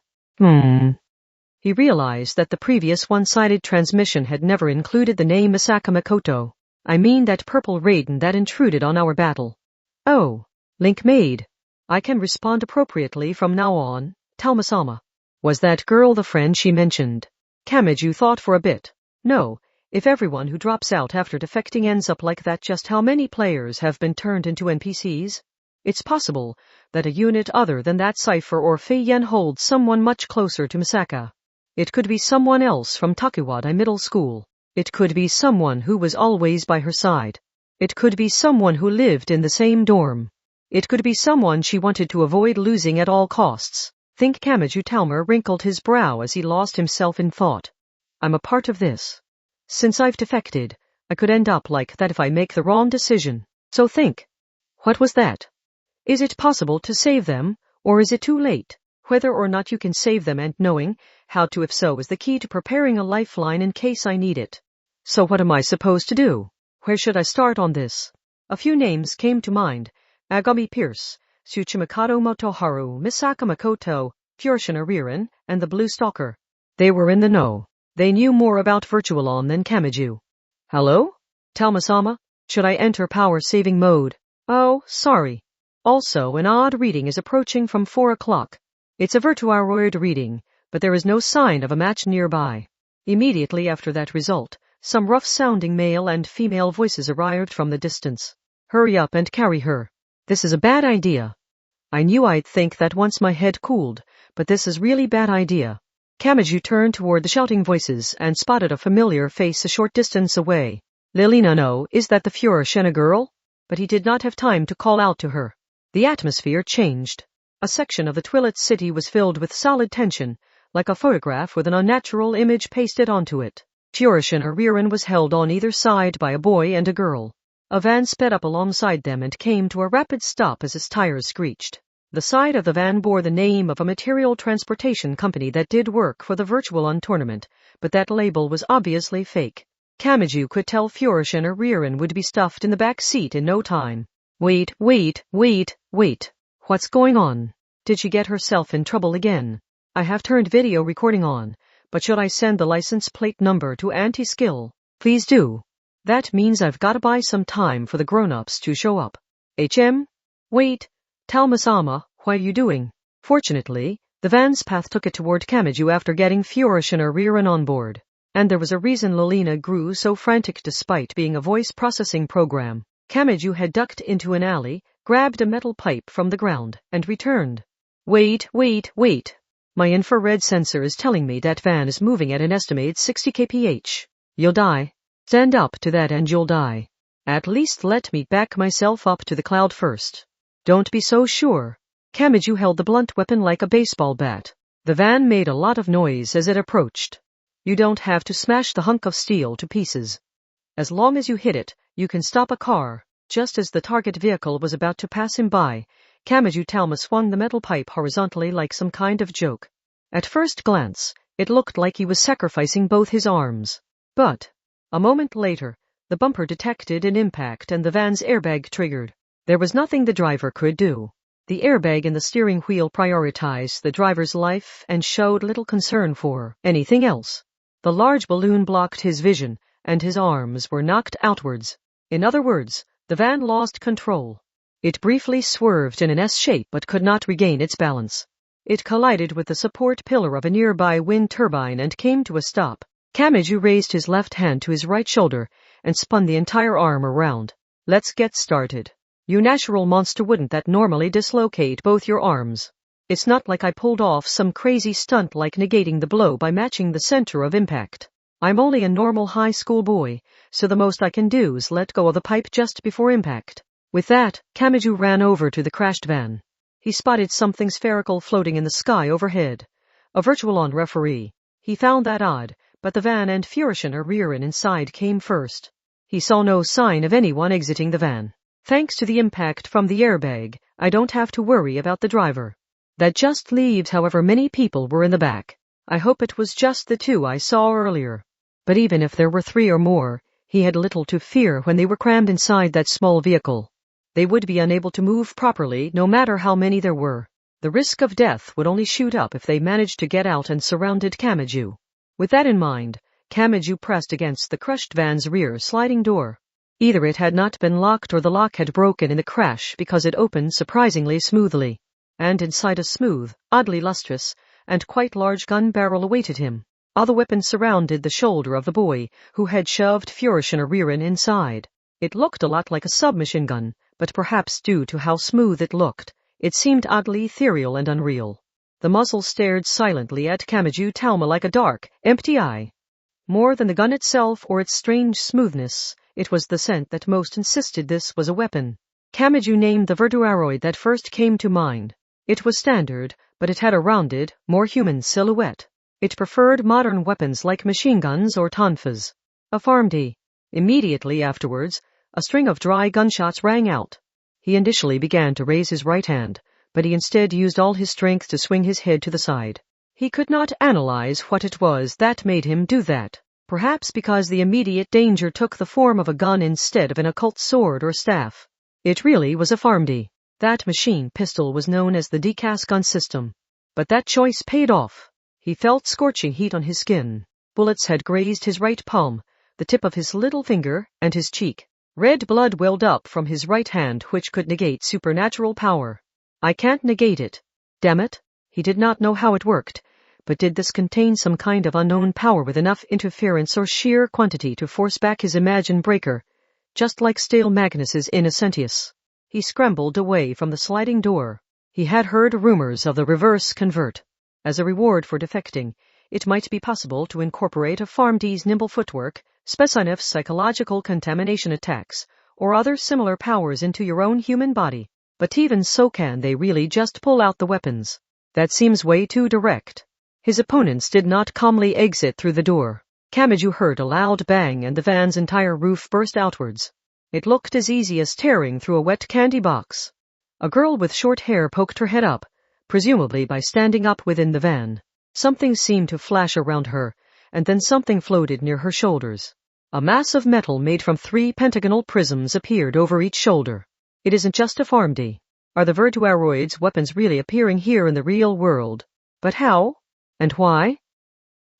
He realized that the previous one-sided transmission had never included the name Misaka Makoto. I mean that purple Raiden that intruded on our battle. Oh, link made. I can respond appropriately from now on. Talma-sama. Was that girl the friend she mentioned? Kamachi thought for a bit. No, if everyone who drops out after defecting ends up like that, just how many players have been turned into NPCs? It's possible that a unit other than that Cypher or Fei-Yen holds someone much closer to Misaka. It could be someone else from Takiwada Middle School. It could be someone who was always by her side. It could be someone who lived in the same dorm. It could be someone she wanted to avoid losing at all costs. Think. Kamachi Talma wrinkled his brow as he lost himself in thought. I'm a part of this. Since I've defected, I could end up like that if I make the wrong decision. So think. What was that? Is it possible to save them, or is it too late? Whether or not you can save them and knowing how to, if so, is the key to preparing a lifeline in case I need it. So what am I supposed to do? Where should I start on this? A few names came to mind. Agami Pierce, Tsuchimikado Motoharu, Misaka Makoto, Furushina Ririn, and the Blue Stalker. They were in the know. They knew more about Virtualon than Kamachi. Hello? Talma-sama? Should I enter power saving mode? Oh, sorry. Also, an odd reading is approaching from 4 o'clock. It's a Virtuaroid reading, but there is no sign of a match nearby. Immediately after that result, some rough-sounding male and female voices arrived from the distance. Hurry up and carry her. This is a bad idea. I knew I'd think that once my head cooled, but this is really bad idea. Kamachi turned toward the shouting voices and spotted a familiar face a short distance away. Lelina, no, is that the Furushina girl? But he did not have time to call out to her. The atmosphere changed. A section of the Twilit city was filled with solid tension, like a photograph with an unnatural image pasted onto it. Furushina Ririn was held on either side by a boy and a girl. A van sped up alongside them and came to a rapid stop as its tires screeched. The side of the van bore the name of a material transportation company that did work for the Virtualon tournament, but that label was obviously fake. Kamachi could tell Furushina Ririn would be stuffed in the back seat in no time. Wait. What's going on? Did she get herself in trouble again? I have turned video recording on, but should I send the license plate number to Anti-Skill? Please do. That means I've got to buy some time for the grown-ups to show up. Wait. Talma-sama, what are you doing? Fortunately, the van's path took it toward Kamachi after getting Furushina Ririn on board. And there was a reason Lelina grew so frantic despite being a voice processing program. Kamachi had ducked into an alley, grabbed a metal pipe from the ground, and returned. Wait. My infrared sensor is telling me that van is moving at an estimated 60 kph. You'll die. Stand up to that and you'll die. At least let me back myself up to the cloud first. Don't be so sure. Kamachi held the blunt weapon like a baseball bat. The van made a lot of noise as it approached. You don't have to smash the hunk of steel to pieces. As long as you hit it, you can stop a car. Just as the target vehicle was about to pass him by, Kamachi Talma swung the metal pipe horizontally like some kind of joke. At first glance, it looked like he was sacrificing both his arms. But, a moment later, the bumper detected an impact and the van's airbag triggered. There was nothing the driver could do. The airbag in the steering wheel prioritized the driver's life and showed little concern for anything else. The large balloon blocked his vision, and his arms were knocked outwards. In other words, the van lost control. It briefly swerved in an S shape but could not regain its balance. It collided with the support pillar of a nearby wind turbine and came to a stop. Kamachi raised his left hand to his right shoulder and spun the entire arm around. Let's get started. You natural monster, wouldn't that normally dislocate both your arms? It's not like I pulled off some crazy stunt like negating the blow by matching the center of impact. I'm only a normal high school boy, so the most I can do is let go of the pipe just before impact. With that, Kamachi ran over to the crashed van. He spotted something spherical floating in the sky overhead. A virtual-on referee. He found that odd, but the van and Furishin Ririn inside came first. He saw no sign of anyone exiting the van. Thanks to the impact from the airbag, I don't have to worry about the driver. That just leaves however many people were in the back. I hope it was just the two I saw earlier. But even if there were 3 or more, he had little to fear when they were crammed inside that small vehicle. They would be unable to move properly no matter how many there were. The risk of death would only shoot up if they managed to get out and surrounded Kamachi. With that in mind, Kamachi pressed against the crushed van's rear sliding door. Either it had not been locked or the lock had broken in the crash because it opened surprisingly smoothly. And inside a smooth, oddly lustrous, and quite large gun barrel awaited him. Other weapons surrounded the shoulder of the boy, who had shoved Furishin Ririn inside. It looked a lot like a submachine gun, but perhaps due to how smooth it looked, it seemed oddly ethereal and unreal. The muzzle stared silently at Kamachi Talma like a dark, empty eye. More than the gun itself or its strange smoothness, it was the scent that most insisted this was a weapon. Kamachi named the verduaroid that first came to mind. It was standard, but it had a rounded, more human silhouette. It preferred modern weapons like machine guns or tonfas. A farmd. Immediately afterwards, a string of dry gunshots rang out. He initially began to raise his right hand, but he instead used all his strength to swing his head to the side. He could not analyze what it was that made him do that. Perhaps because the immediate danger took the form of a gun instead of an occult sword or staff. It really was a farmd. That machine pistol was known as the decas gun system. But that choice paid off. He felt scorching heat on his skin. Bullets had grazed his right palm, the tip of his little finger, and his cheek. Red blood welled up from his right hand, which could negate supernatural power. I can't negate it. Damn it. He did not know how it worked, but did this contain some kind of unknown power with enough interference or sheer quantity to force back his imagined breaker, just like stale Magnus's in Essentius? He scrambled away from the sliding door. He had heard rumors of the reverse convert. As a reward for defecting, it might be possible to incorporate a farmd's nimble footwork, specify psychological contamination attacks, or other similar powers into your own human body. But even so, can they really just pull out the weapons? That seems way too direct. His opponents did not calmly exit through the door. Kamachi heard a loud bang and the van's entire roof burst outwards. It looked as easy as tearing through a wet candy box. A girl with short hair poked her head up, presumably by standing up within the van. Something seemed to flash around her, and then something floated near her shoulders. A mass of metal made from 3 pentagonal prisms appeared over each shoulder. It isn't just a farmd. Are the verduaroid's weapons really appearing here in the real world? But how? And why?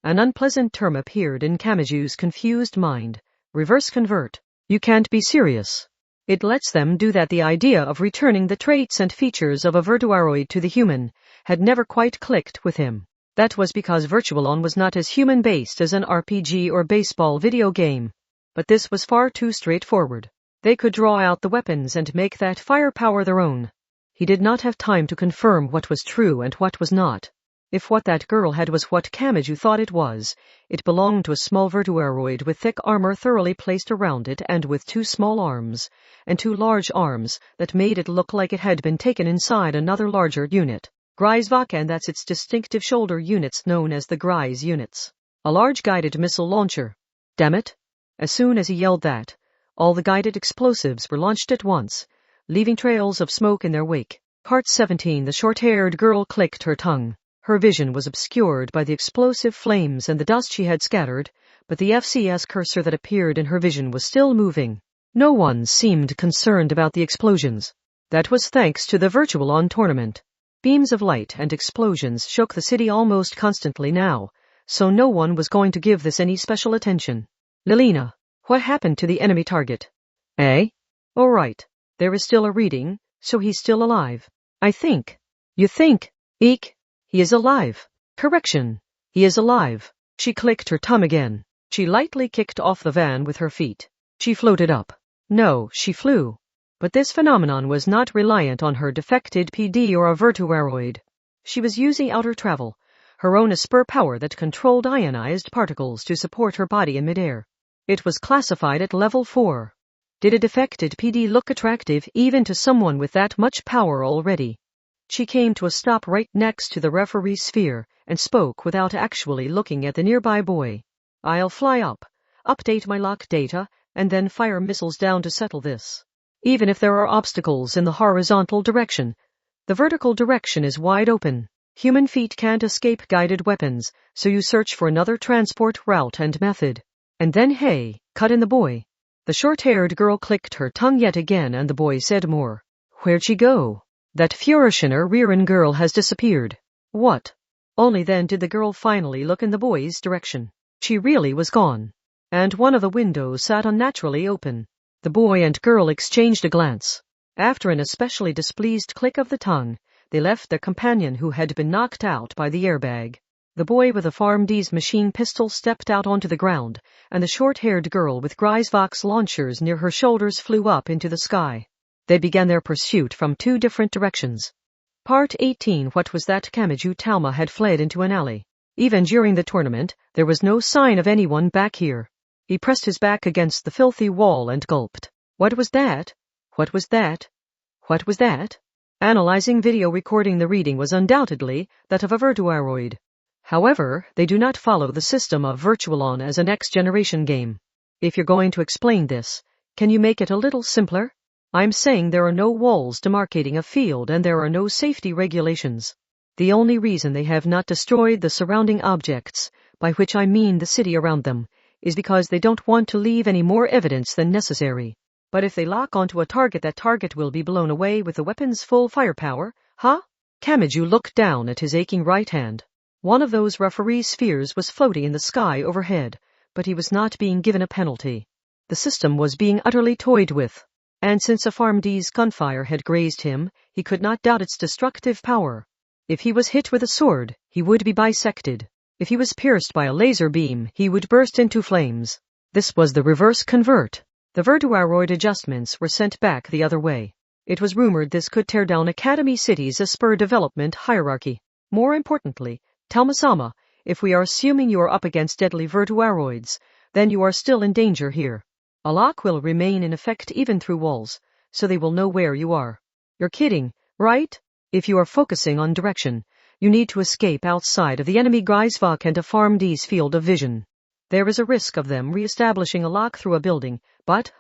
An unpleasant term appeared in Kamachi's confused mind. Reverse convert. You can't be serious. It lets them do that. The idea of returning the traits and features of a verduaroid to the human had never quite clicked with him. That was because Virtual-On was not as human-based as an RPG or baseball video game. But this was far too straightforward. They could draw out the weapons and make that firepower their own. He did not have time to confirm what was true and what was not. If what that girl had was what Kamachi thought it was, it belonged to a small verduaroid with thick armor thoroughly placed around it and with 2 small arms, and 2 large arms that made it look like it had been taken inside another larger unit. Greifswaffe, and that's its distinctive shoulder units known as the Greis units. A large guided missile launcher. Damn it. As soon as he yelled that, all the guided explosives were launched at once, leaving trails of smoke in their wake. Part 17. The short-haired girl clicked her tongue. Her vision was obscured by the explosive flames and the dust she had scattered, but the FCS cursor that appeared in her vision was still moving. No one seemed concerned about the explosions. That was thanks to the Virtual-On tournament. Beams of light and explosions shook the city almost constantly now, so no one was going to give this any special attention. Lilina, what happened to the enemy target? Eh? All right. There is still a reading, so he's still alive. I think. You think? Eek. He is alive. Correction. He is alive. She clicked her tongue again. She lightly kicked off the van with her feet. She floated up. No, she flew. But this phenomenon was not reliant on her defected PD or a verduaroid. She was using outer travel. her own Esper power that controlled ionized particles to support her body in midair. It was classified at level 4. Did a defected PD look attractive even to someone with that much power already? She came to a stop right next to the referee sphere and spoke without actually looking at the nearby boy. I'll fly up, update my lock data, and then fire missiles down to settle this. Even if there are obstacles in the horizontal direction, the vertical direction is wide open. Human feet can't escape guided weapons, so you search for another transport route and method. And then hey, cut in the boy. The short-haired girl clicked her tongue yet again and the boy said more. Where'd she go? That Führerscheiner rearing girl has disappeared. What? Only then did the girl finally look in the boy's direction. She really was gone. And one of the windows sat unnaturally open. The boy and girl exchanged a glance. After an especially displeased click of the tongue, they left their companion who had been knocked out by the airbag. The boy with a PharmD's machine pistol stepped out onto the ground, and the short-haired girl with Greifswald's launchers near her shoulders flew up into the sky. They began their pursuit from 2 different directions. Part 18. What was that? Kamachi Talma had fled into an alley. Even during the tournament, there was no sign of anyone back here. He pressed his back against the filthy wall and gulped. What was that? What was that? What was that? Analyzing video recording, the reading was undoubtedly that of a virtuaroid. However, they do not follow the system of Virtualon as a next-generation game. If you're going to explain this, can you make it a little simpler? I'm saying there are no walls demarcating a field and there are no safety regulations. The only reason they have not destroyed the surrounding objects, by which I mean the city around them, is because they don't want to leave any more evidence than necessary. But if they lock onto a target, that target will be blown away with the weapon's full firepower, huh? Kamachi looked down at his aching right hand. One of those referee spheres was floating in the sky overhead, but he was not being given a penalty. The system was being utterly toyed with. And since a PharmD's gunfire had grazed him, he could not doubt its destructive power. If he was hit with a sword, he would be bisected. If he was pierced by a laser beam, he would burst into flames. This was the reverse convert. The virtuaroid adjustments were sent back the other way. It was rumored this could tear down Academy City's Esper development hierarchy. More importantly, Talma-sama, if we are assuming you are up against deadly virtuaroids, then you are still in danger here. A lock will remain in effect even through walls, so they will know where you are. You're kidding, right? If you are focusing on direction, you need to escape outside of the enemy Greifswald and a PharmD's field of vision. There is a risk of them re-establishing a lock through a building, but,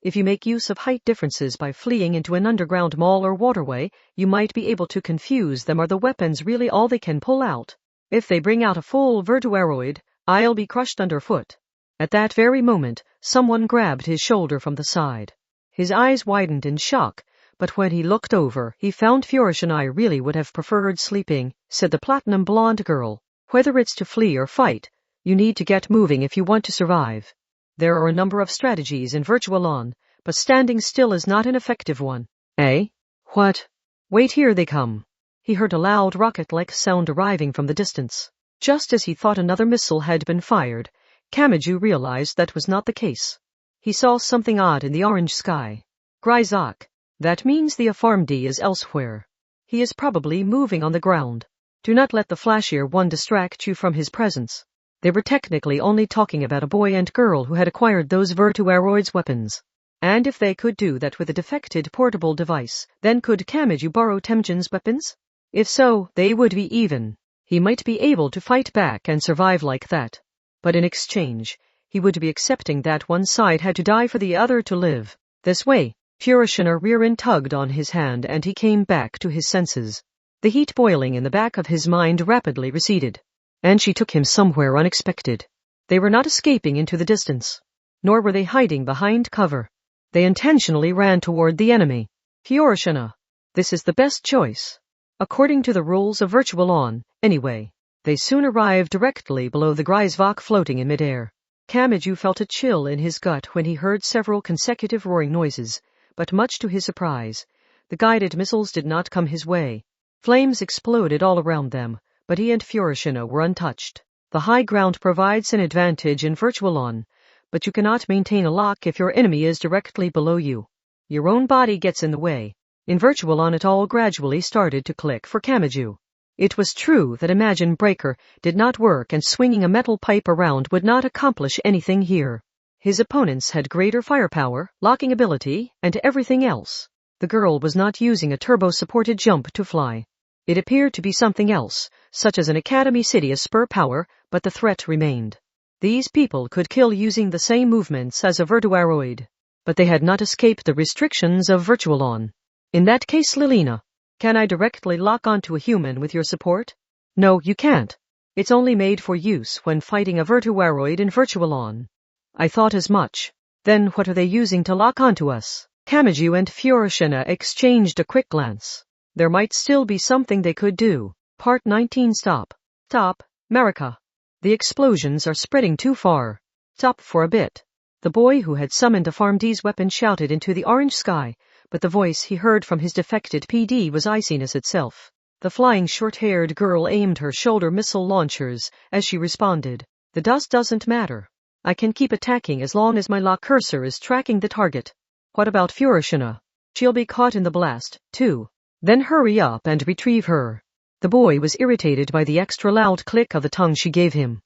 if you make use of height differences by fleeing into an underground mall or waterway, you might be able to confuse them. Are the weapons really all they can pull out? If they bring out a full virtuaroid, I'll be crushed underfoot. At that very moment, someone grabbed his shoulder from the side. His eyes widened in shock, but when he looked over, he found Führerschein. I really would have preferred sleeping, said the platinum blonde girl. Whether it's to flee or fight, you need to get moving if you want to survive. There are a number of strategies in Virtualon, but standing still is not an effective one. Eh? What? Wait, here they come. He heard a loud rocket-like sound arriving from the distance. Just as he thought another missile had been fired, Kamachi realized that was not the case. He saw something odd in the orange sky. Greifswald. That means the PharmD is elsewhere. He is probably moving on the ground. Do not let the flashier one distract you from his presence. They were technically only talking about a boy and girl who had acquired those virtuaroids weapons. And if they could do that with a defected portable device, then could Kamachi borrow Temujin's weapons? If so, they would be even. He might be able to fight back and survive like that. But in exchange, he would be accepting that one side had to die for the other to live. This way, Führerschein rear-end tugged on his hand and he came back to his senses. The heat boiling in the back of his mind rapidly receded. And she took him somewhere unexpected. They were not escaping into the distance. Nor were they hiding behind cover. They intentionally ran toward the enemy. Führerschein. This is the best choice. According to the rules of Virtualon, anyway. They soon arrived directly below the Greifswald floating in midair. Kamachi felt a chill in his gut when he heard several consecutive roaring noises, but much to his surprise, the guided missiles did not come his way. Flames exploded all around them, but he and Führerschein were untouched. The high ground provides an advantage in Virtualon, but you cannot maintain a lock if your enemy is directly below you. Your own body gets in the way. In Virtualon it all gradually started to click for Kamachi. It was true that Imagine Breaker did not work and swinging a metal pipe around would not accomplish anything here. His opponents had greater firepower, locking ability, and everything else. The girl was not using a turbo-supported jump to fly. It appeared to be something else, such as an Academy City as spur power, but the threat remained. These people could kill using the same movements as a Virtuaroid, but they had not escaped the restrictions of Virtualon. In that case, Lilina, can I directly lock onto a human with your support? No, you can't. It's only made for use when fighting a Virtuaroid in Virtualon. I thought as much. Then what are they using to lock onto us? Kamachi and Furushina exchanged a quick glance. There might still be something they could do. Part 19. Stop. Stop, Marika. The explosions are spreading too far. Stop for a bit. The boy who had summoned a PharmD's weapon shouted into the orange sky, but the voice he heard from his defected PD was iciness itself. The flying short-haired girl aimed her shoulder missile launchers as she responded. The dust doesn't matter. I can keep attacking as long as my lock cursor is tracking the target. What about Furushina? She'll be caught in the blast, too. Then hurry up and retrieve her. The boy was irritated by the extra loud click of the tongue she gave him.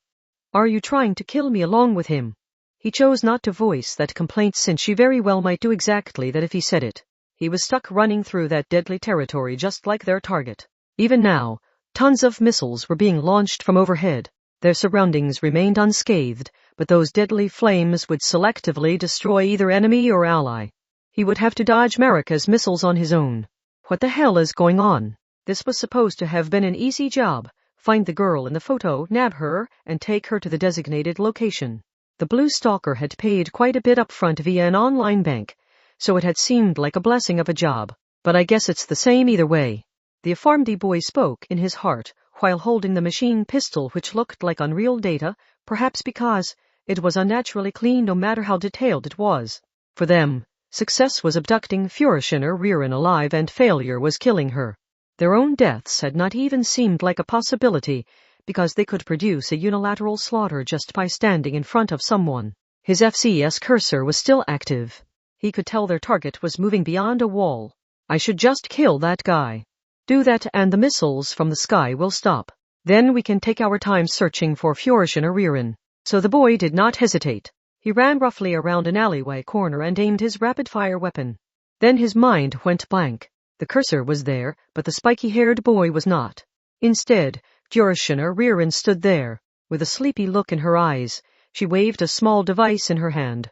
Are you trying to kill me along with him? He chose not to voice that complaint since she very well might do exactly that if he said it. He was stuck running through that deadly territory just like their target. Even now, tons of missiles were being launched from overhead. Their surroundings remained unscathed, but those deadly flames would selectively destroy either enemy or ally. He would have to dodge Marika's missiles on his own. What the hell is going on? This was supposed to have been an easy job. Find the girl in the photo, nab her, and take her to the designated location. The Blue Stalker had paid quite a bit up front via an online bank, so it had seemed like a blessing of a job. But I guess it's the same either way. The PharmD boy spoke in his heart while holding the machine pistol which looked like unreal data, perhaps because it was unnaturally clean no matter how detailed it was. For them, success was abducting Furushina Ririn alive and failure was killing her. Their own deaths had not even seemed like a possibility because they could produce a unilateral slaughter just by standing in front of someone. His FCS cursor was still active. He could tell their target was moving beyond a wall. I should just kill that guy. Do that and the missiles from the sky will stop. Then we can take our time searching for Furushina Ririn. So the boy did not hesitate. He ran roughly around an alleyway corner and aimed his rapid-fire weapon. Then his mind went blank. The cursor was there, but the spiky-haired boy was not. Instead, Furushina Ririn stood there. With a sleepy look in her eyes, she waved a small device in her hand.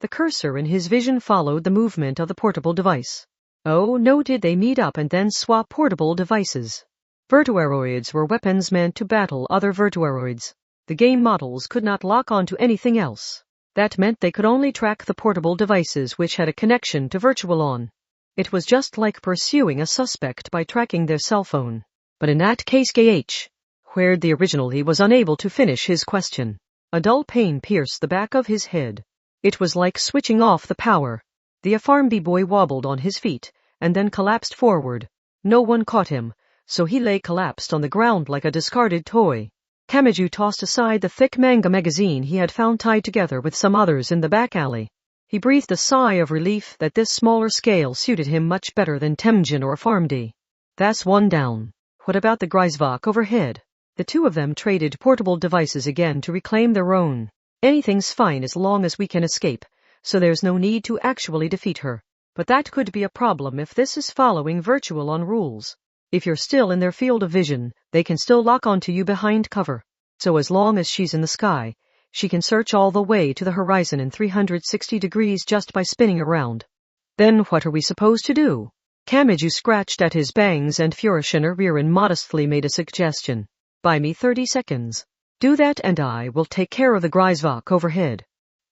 The cursor in his vision followed the movement of the portable device. Oh, no, did they meet up and then swap portable devices. Virtuaroids were weapons meant to battle other Virtuaroids. The game models could not lock onto anything else. That meant they could only track the portable devices which had a connection to Virtualon. It was just like pursuing a suspect by tracking their cell phone. But in that case, where'd the original? He was unable to finish his question. A dull pain pierced the back of his head. It was like switching off the power. The PharmD boy wobbled on his feet, and then collapsed forward. No one caught him, so he lay collapsed on the ground like a discarded toy. Kamachi tossed aside the thick manga magazine he had found tied together with some others in the back alley. He breathed a sigh of relief that this smaller scale suited him much better than Temjin or PharmD. That's one down. What about the Greifswald overhead? The two of them traded portable devices again to reclaim their own. Anything's fine as long as we can escape, so there's no need to actually defeat her. But that could be a problem if this is following Virtualon rules. If you're still in their field of vision, they can still lock onto you behind cover. So as long as she's in the sky, she can search all the way to the horizon in 360 degrees just by spinning around. Then what are we supposed to do? Kamachi scratched at his bangs and Furushina Ririn modestly made a suggestion. Buy me 30 seconds. Do that and I will take care of the Greifswald overhead.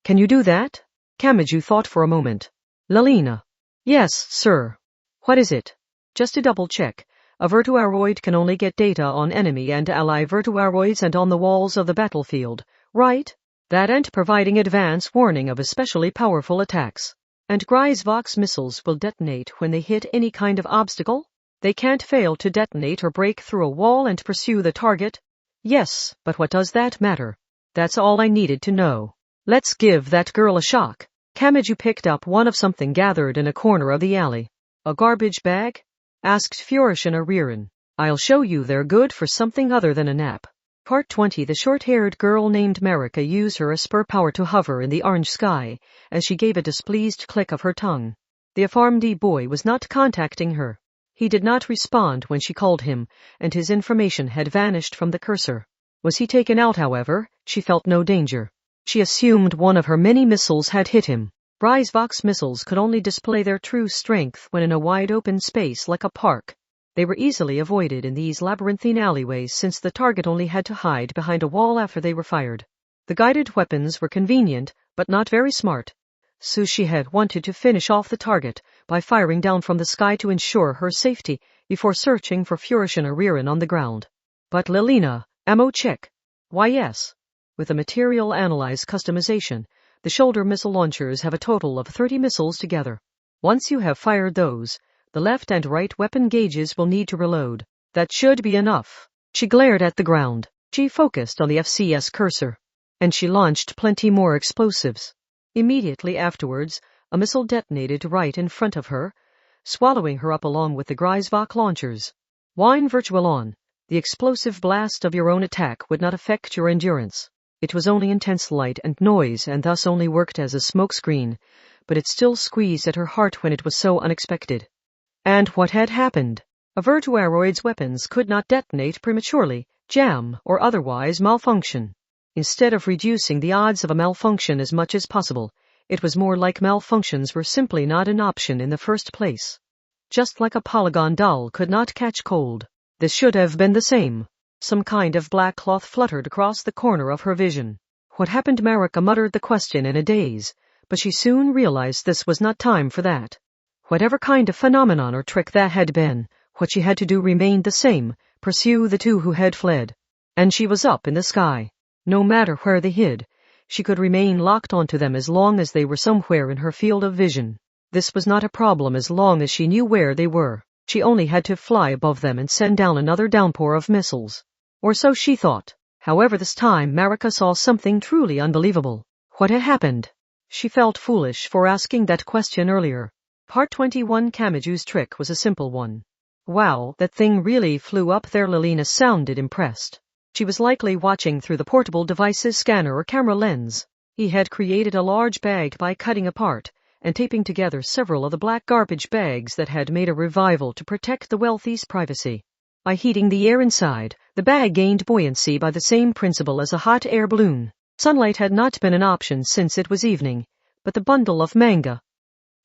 Can you do that? Kamachi thought for a moment. Lalina. Yes, sir. What is it? Just to double check. A Virtuaroid can only get data on enemy and ally Virtuaroids and on the walls of the battlefield, right? That and providing advance warning of especially powerful attacks. And Greifswald's missiles will detonate when they hit any kind of obstacle? They can't fail to detonate or break through a wall and pursue the target? Yes, but what does that matter? That's all I needed to know. Let's give that girl a shock. Kamachi picked up one of something gathered in a corner of the alley. A garbage bag? Asked Furushina Ririn. I'll show you they're good for something other than a nap. Part 20. The short-haired girl named Marika used her Esper power to hover in the orange sky as she gave a displeased click of her tongue. The FRMD boy was not contacting her. He did not respond when she called him, and his information had vanished from the cursor. Was he taken out, however? She felt no danger. She assumed one of her many missiles had hit him. Breisvox missiles could only display their true strength when in a wide open space like a park. They were easily avoided in these labyrinthine alleyways since the target only had to hide behind a wall after they were fired. The guided weapons were convenient, but not very smart. Sushi had wanted to finish off the target by firing down from the sky to ensure her safety before searching for Furishin or Ririn on the ground. But Lilina, ammo check. Why yes. With the material analyze customization, the shoulder missile launchers have a total of 30 missiles together. Once you have fired those, the left and right weapon gauges will need to reload. That should be enough. She glared at the ground. She focused on the FCS cursor. And she launched plenty more explosives. Immediately afterwards, a missile detonated right in front of her, swallowing her up along with the Greisvock launchers. Wine virtual on. The explosive blast of your own attack would not affect your endurance. It was only intense light and noise and thus only worked as a smokescreen, but it still squeezed at her heart when it was so unexpected. And what had happened? A Virtuaroid's weapons could not detonate prematurely, jam, or otherwise malfunction. Instead of reducing the odds of a malfunction as much as possible, it was more like malfunctions were simply not an option in the first place. Just like a polygon doll could not catch cold, this should have been the same. Some kind of black cloth fluttered across the corner of her vision. What happened? Marika muttered the question in a daze, but she soon realized this was not time for that. Whatever kind of phenomenon or trick that had been, what she had to do remained the same, pursue the two who had fled. And she was up in the sky. No matter where they hid, she could remain locked onto them as long as they were somewhere in her field of vision. This was not a problem as long as she knew where they were. She only had to fly above them and send down another downpour of missiles. Or so she thought. However, this time Marika saw something truly unbelievable. What had happened? She felt foolish for asking that question earlier. Part 21. Kamaju's trick was a simple one. Wow, that thing really flew up there. Lilina sounded impressed. She was likely watching through the portable device's scanner or camera lens. He had created a large bag by cutting apart and taping together several of the black garbage bags that had made a revival to protect the wealthy's privacy. By heating the air inside, the bag gained buoyancy by the same principle as a hot air balloon. Sunlight had not been an option since it was evening, but the bundle of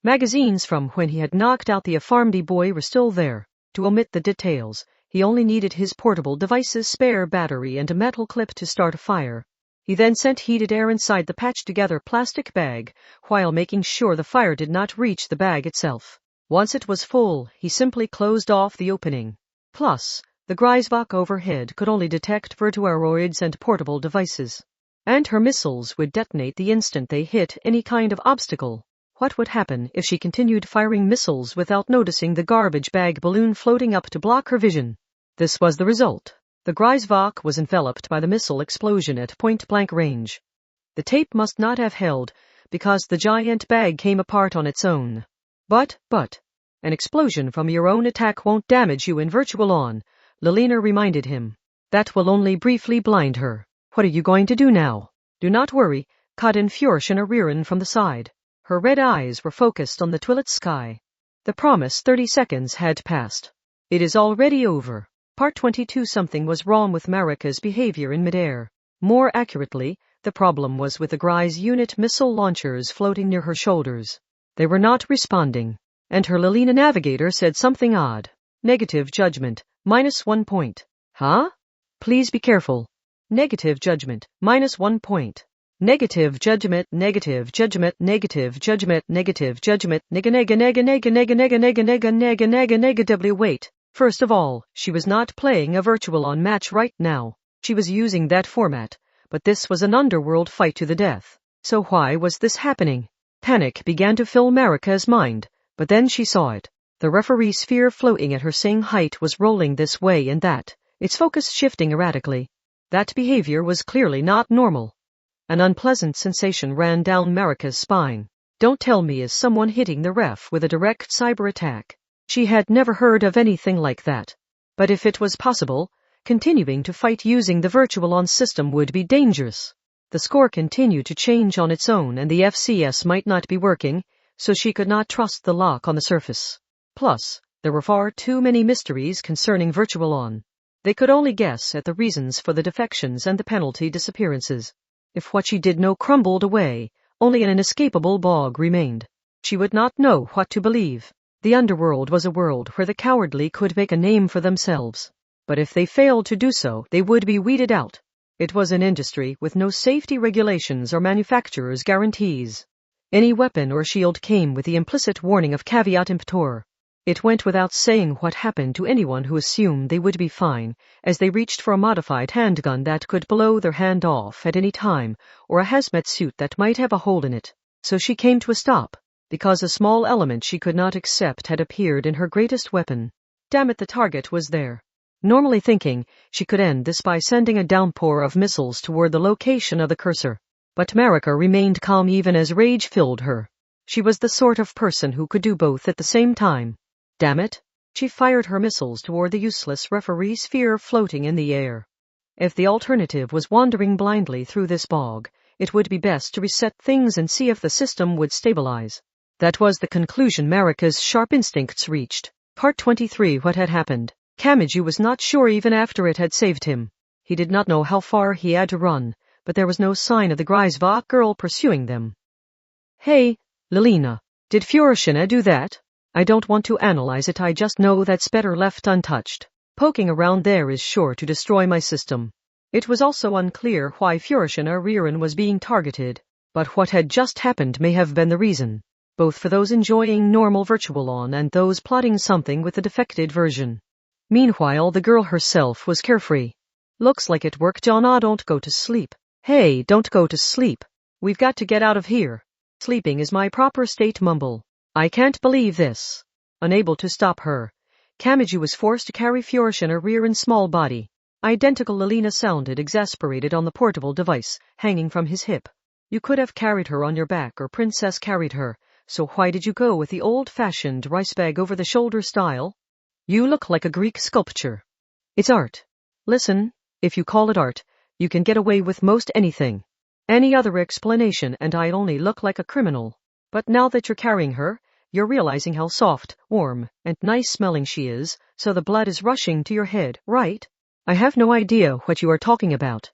magazines from when he had knocked out the FRMD boy were still there. To omit the details, he only needed his portable device's spare battery and a metal clip to start a fire. He then sent heated air inside the patched-together plastic bag, while making sure the fire did not reach the bag itself. Once it was full, he simply closed off the opening. Plus, the Greisvock overhead could only detect Virtuaroids and portable devices. And her missiles would detonate the instant they hit any kind of obstacle. What would happen if she continued firing missiles without noticing the garbage bag balloon floating up to block her vision? This was the result. The Greisvock was enveloped by the missile explosion at point-blank range. The tape must not have held, because the giant bag came apart on its own. But, an explosion from your own attack won't damage you in virtual on, Lilina reminded him. That will only briefly blind her. What are you going to do now? Do not worry, cut in Furishin or Ririn from the side. Her red eyes were focused on the twilit sky. The promised 30 seconds had passed. It is already over. Part 22. Something was wrong with Marika's behavior in midair. More accurately, the problem was with the Greis unit missile launchers floating near her shoulders. They were not responding, and her Lilina navigator said something odd. Negative judgment, -1 point. Huh? Please be careful. Negative judgment, -1 point. Negative judgment, negative judgment, negative judgment, negative judgment, negative. Wait, first of all, she was not playing a virtual on match right now. She was using that format, but this was an underworld fight to the death. So why was this happening? Panic began to fill Marika's mind, but then she saw it. The referee sphere floating at her same height was rolling this way and that, its focus shifting erratically. That behavior was clearly not normal. An unpleasant sensation ran down Marika's spine. Don't tell me, is someone hitting the ref with a direct cyber attack? She had never heard of anything like that. But if it was possible, continuing to fight using the virtual-on system would be dangerous. The score continued to change on its own and the FCS might not be working, so she could not trust the lock on the surface. Plus, there were far too many mysteries concerning virtual-on. They could only guess at the reasons for the defections and the penalty disappearances. If what she did know crumbled away, only an inescapable bog remained. She would not know what to believe. The underworld was a world where the cowardly could make a name for themselves. But if they failed to do so, they would be weeded out. It was an industry with no safety regulations or manufacturer's guarantees. Any weapon or shield came with the implicit warning of caveat emptor. It went without saying what happened to anyone who assumed they would be fine, as they reached for a modified handgun that could blow their hand off at any time, or a hazmat suit that might have a hole in it. So she came to a stop, because a small element she could not accept had appeared in her greatest weapon. Damn it, the target was there. Normally thinking, she could end this by sending a downpour of missiles toward the location of the cursor. But Marika remained calm even as rage filled her. She was the sort of person who could do both at the same time. Damn it! She fired her missiles toward the useless referee sphere floating in the air. If the alternative was wandering blindly through this bog, it would be best to reset things and see if the system would stabilize. That was the conclusion Marika's sharp instincts reached. Part 23. What had happened? Kamachi was not sure even after it had saved him. He did not know how far he had to run, but there was no sign of the Greifswald girl pursuing them. Hey, Lilina, did Furushina do that? I don't want to analyze it, I just know that's better left untouched. Poking around there is sure to destroy my system. It was also unclear why Furushina Ririn was being targeted, but what had just happened may have been the reason, both for those enjoying normal virtual-on and those plotting something with the defected version. Meanwhile, the girl herself was carefree. Looks like it worked, Jonna. Don't go to sleep. Hey, don't go to sleep. We've got to get out of here. Sleeping is my proper state. Mumble. I can't believe this. Unable to stop her, Kamachi was forced to carry Furushina Ririn's small body. Identical Lilina sounded exasperated on the portable device, hanging from his hip. You could have carried her on your back or Princess carried her, so why did you go with the old-fashioned rice bag over the shoulder style? You look like a Greek sculpture. It's art. Listen, if you call it art, you can get away with most anything. Any other explanation and I only look like a criminal. But now that you're carrying her, you're realizing how soft, warm, and nice-smelling she is, so the blood is rushing to your head, right? I have no idea what you are talking about.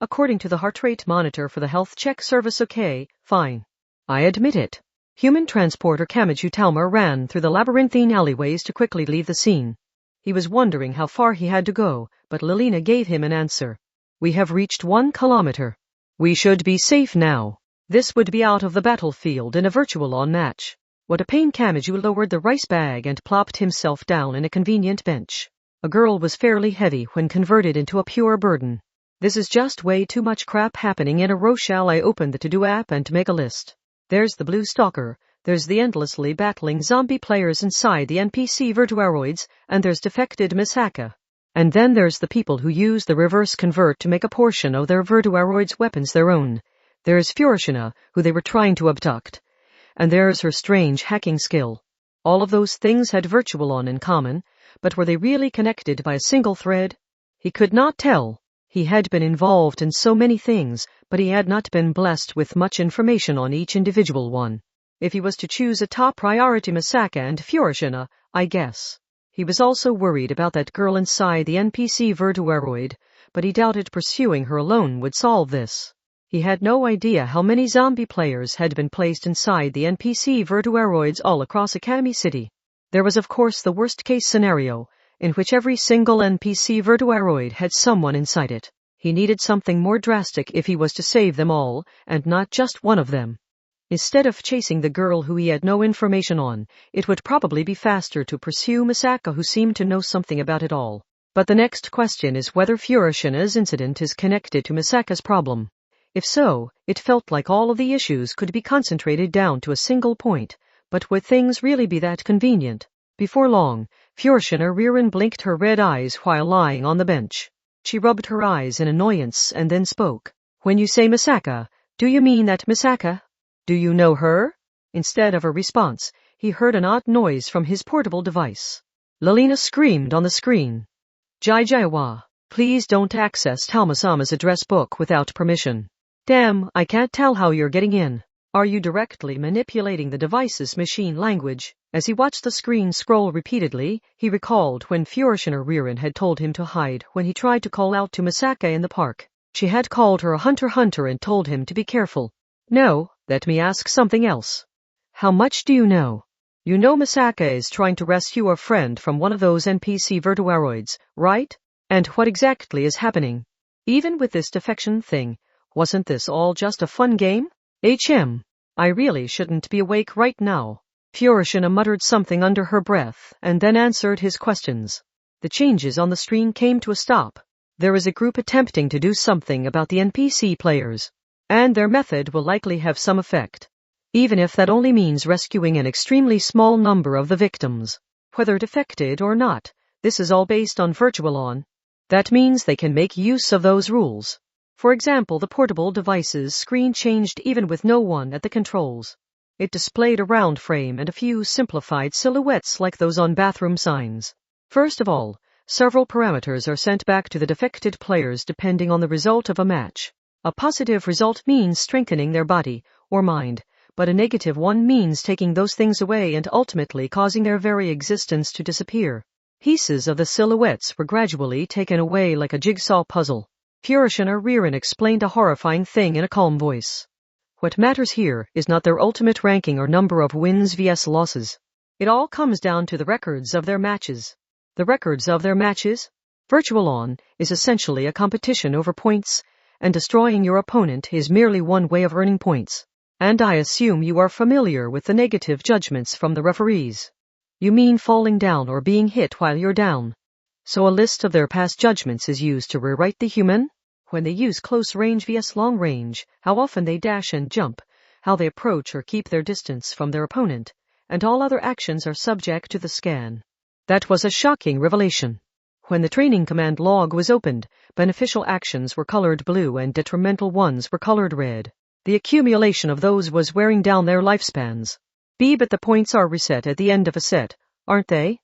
According to the heart rate monitor for the health check service, okay, fine. I admit it. Human transporter Kamachi Talma ran through the labyrinthine alleyways to quickly leave the scene. He was wondering how far he had to go, but Lilina gave him an answer. We have reached 1 kilometer. We should be safe now. This would be out of the battlefield in a virtual-on match. What a pain. Kamachi lowered the rice bag and plopped himself down in a convenient bench. A girl was fairly heavy when converted into a pure burden. This is just way too much crap happening in a row. Shall I open the to-do app and make a list? There's the blue stalker, there's the endlessly battling zombie players inside the NPC virtuaroids, and there's defected Misaka. And then there's the people who use the reverse convert to make a portion of their virtuaroids' weapons their own. There's Furushina, who they were trying to abduct. And there's her strange hacking skill. All of those things had virtual-on in common, but were they really connected by a single thread? He could not tell. He had been involved in so many things, but he had not been blessed with much information on each individual one. If he was to choose a top priority, Misaka and Furushina, I guess. He was also worried about that girl inside the NPC virtuaroid, but he doubted pursuing her alone would solve this. He had no idea how many zombie players had been placed inside the NPC virtuaroids all across Akami City. There was of course the worst-case scenario, in which every single NPC virtuaroid had someone inside it. He needed something more drastic if he was to save them all, and not just one of them. Instead of chasing the girl who he had no information on, it would probably be faster to pursue Misaka, who seemed to know something about it all. But the next question is whether Furushina's incident is connected to Misaka's problem. If so, it felt like all of the issues could be concentrated down to a single point, but would things really be that convenient? Before long, Furushina Ririn blinked her red eyes while lying on the bench. She rubbed her eyes in annoyance and then spoke. When you say Misaka, do you mean that Misaka? Do you know her? Instead of a response, he heard an odd noise from his portable device. Lalina screamed on the screen. Jaijawa, please don't access Talma-sama's address book without permission. Damn, I can't tell how you're getting in. Are you directly manipulating the device's machine language? As he watched the screen scroll repeatedly, he recalled when Furushina Ririn had told him to hide when he tried to call out to Misaka in the park. She had called her a hunter and told him to be careful. No, let me ask something else. How much do you know? You know Misaka is trying to rescue a friend from one of those NPC virtuaroids, right? And what exactly is happening? Even with this defection thing, wasn't this all just a fun game? I really shouldn't be awake right now. Furushina muttered something under her breath and then answered his questions. The changes on the screen came to a stop. There is a group attempting to do something about the NPC players, and their method will likely have some effect, even if that only means rescuing an extremely small number of the victims. Whether defected or not, this is all based on Virtualon. That means they can make use of those rules. For example, the portable device's screen changed even with no one at the controls. It displayed a round frame and a few simplified silhouettes like those on bathroom signs. First of all, several parameters are sent back to the defected players depending on the result of a match. A positive result means strengthening their body or mind, but a negative one means taking those things away and ultimately causing their very existence to disappear. Pieces of the silhouettes were gradually taken away like a jigsaw puzzle. Furushina Ririn explained a horrifying thing in a calm voice. What matters here is not their ultimate ranking or number of wins vs losses. It all comes down to the records of their matches. The records of their matches? Virtualon is essentially a competition over points, and destroying your opponent is merely one way of earning points. And I assume you are familiar with the negative judgments from the referees. You mean falling down or being hit while you're down. So a list of their past judgments is used to rewrite the human? When they use close range vs long range, how often they dash and jump, how they approach or keep their distance from their opponent, and all other actions are subject to the scan. That was a shocking revelation. When the training command log was opened, beneficial actions were colored blue and detrimental ones were colored red. The accumulation of those was wearing down their lifespans. But the points are reset at the end of a set, aren't they?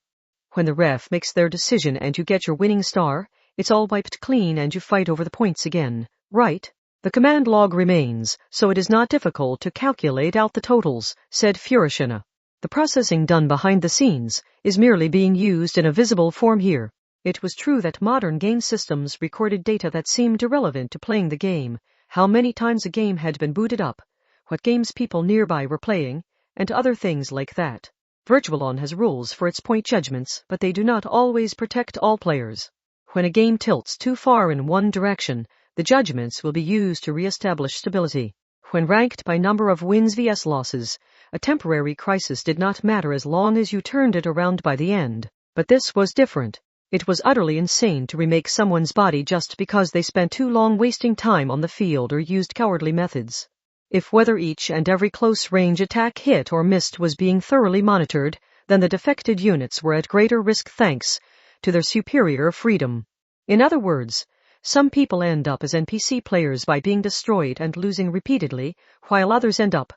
When the ref makes their decision and you get your winning star, it's all wiped clean and you fight over the points again, right? The command log remains, so it is not difficult to calculate out the totals, said Furushina. The processing done behind the scenes is merely being used in a visible form here. It was true that modern game systems recorded data that seemed irrelevant to playing the game, how many times a game had been booted up, what games people nearby were playing, and other things like that. Virtualon has rules for its point judgments, but they do not always protect all players. When a game tilts too far in one direction, the judgments will be used to re-establish stability. When ranked by number of wins vs losses, a temporary crisis did not matter as long as you turned it around by the end. But this was different. It was utterly insane to remake someone's body just because they spent too long wasting time on the field or used cowardly methods. If whether each and every close-range attack hit or missed was being thoroughly monitored, then the defected units were at greater risk thanks to their superior freedom. In other words, some people end up as NPC players by being destroyed and losing repeatedly, while others end up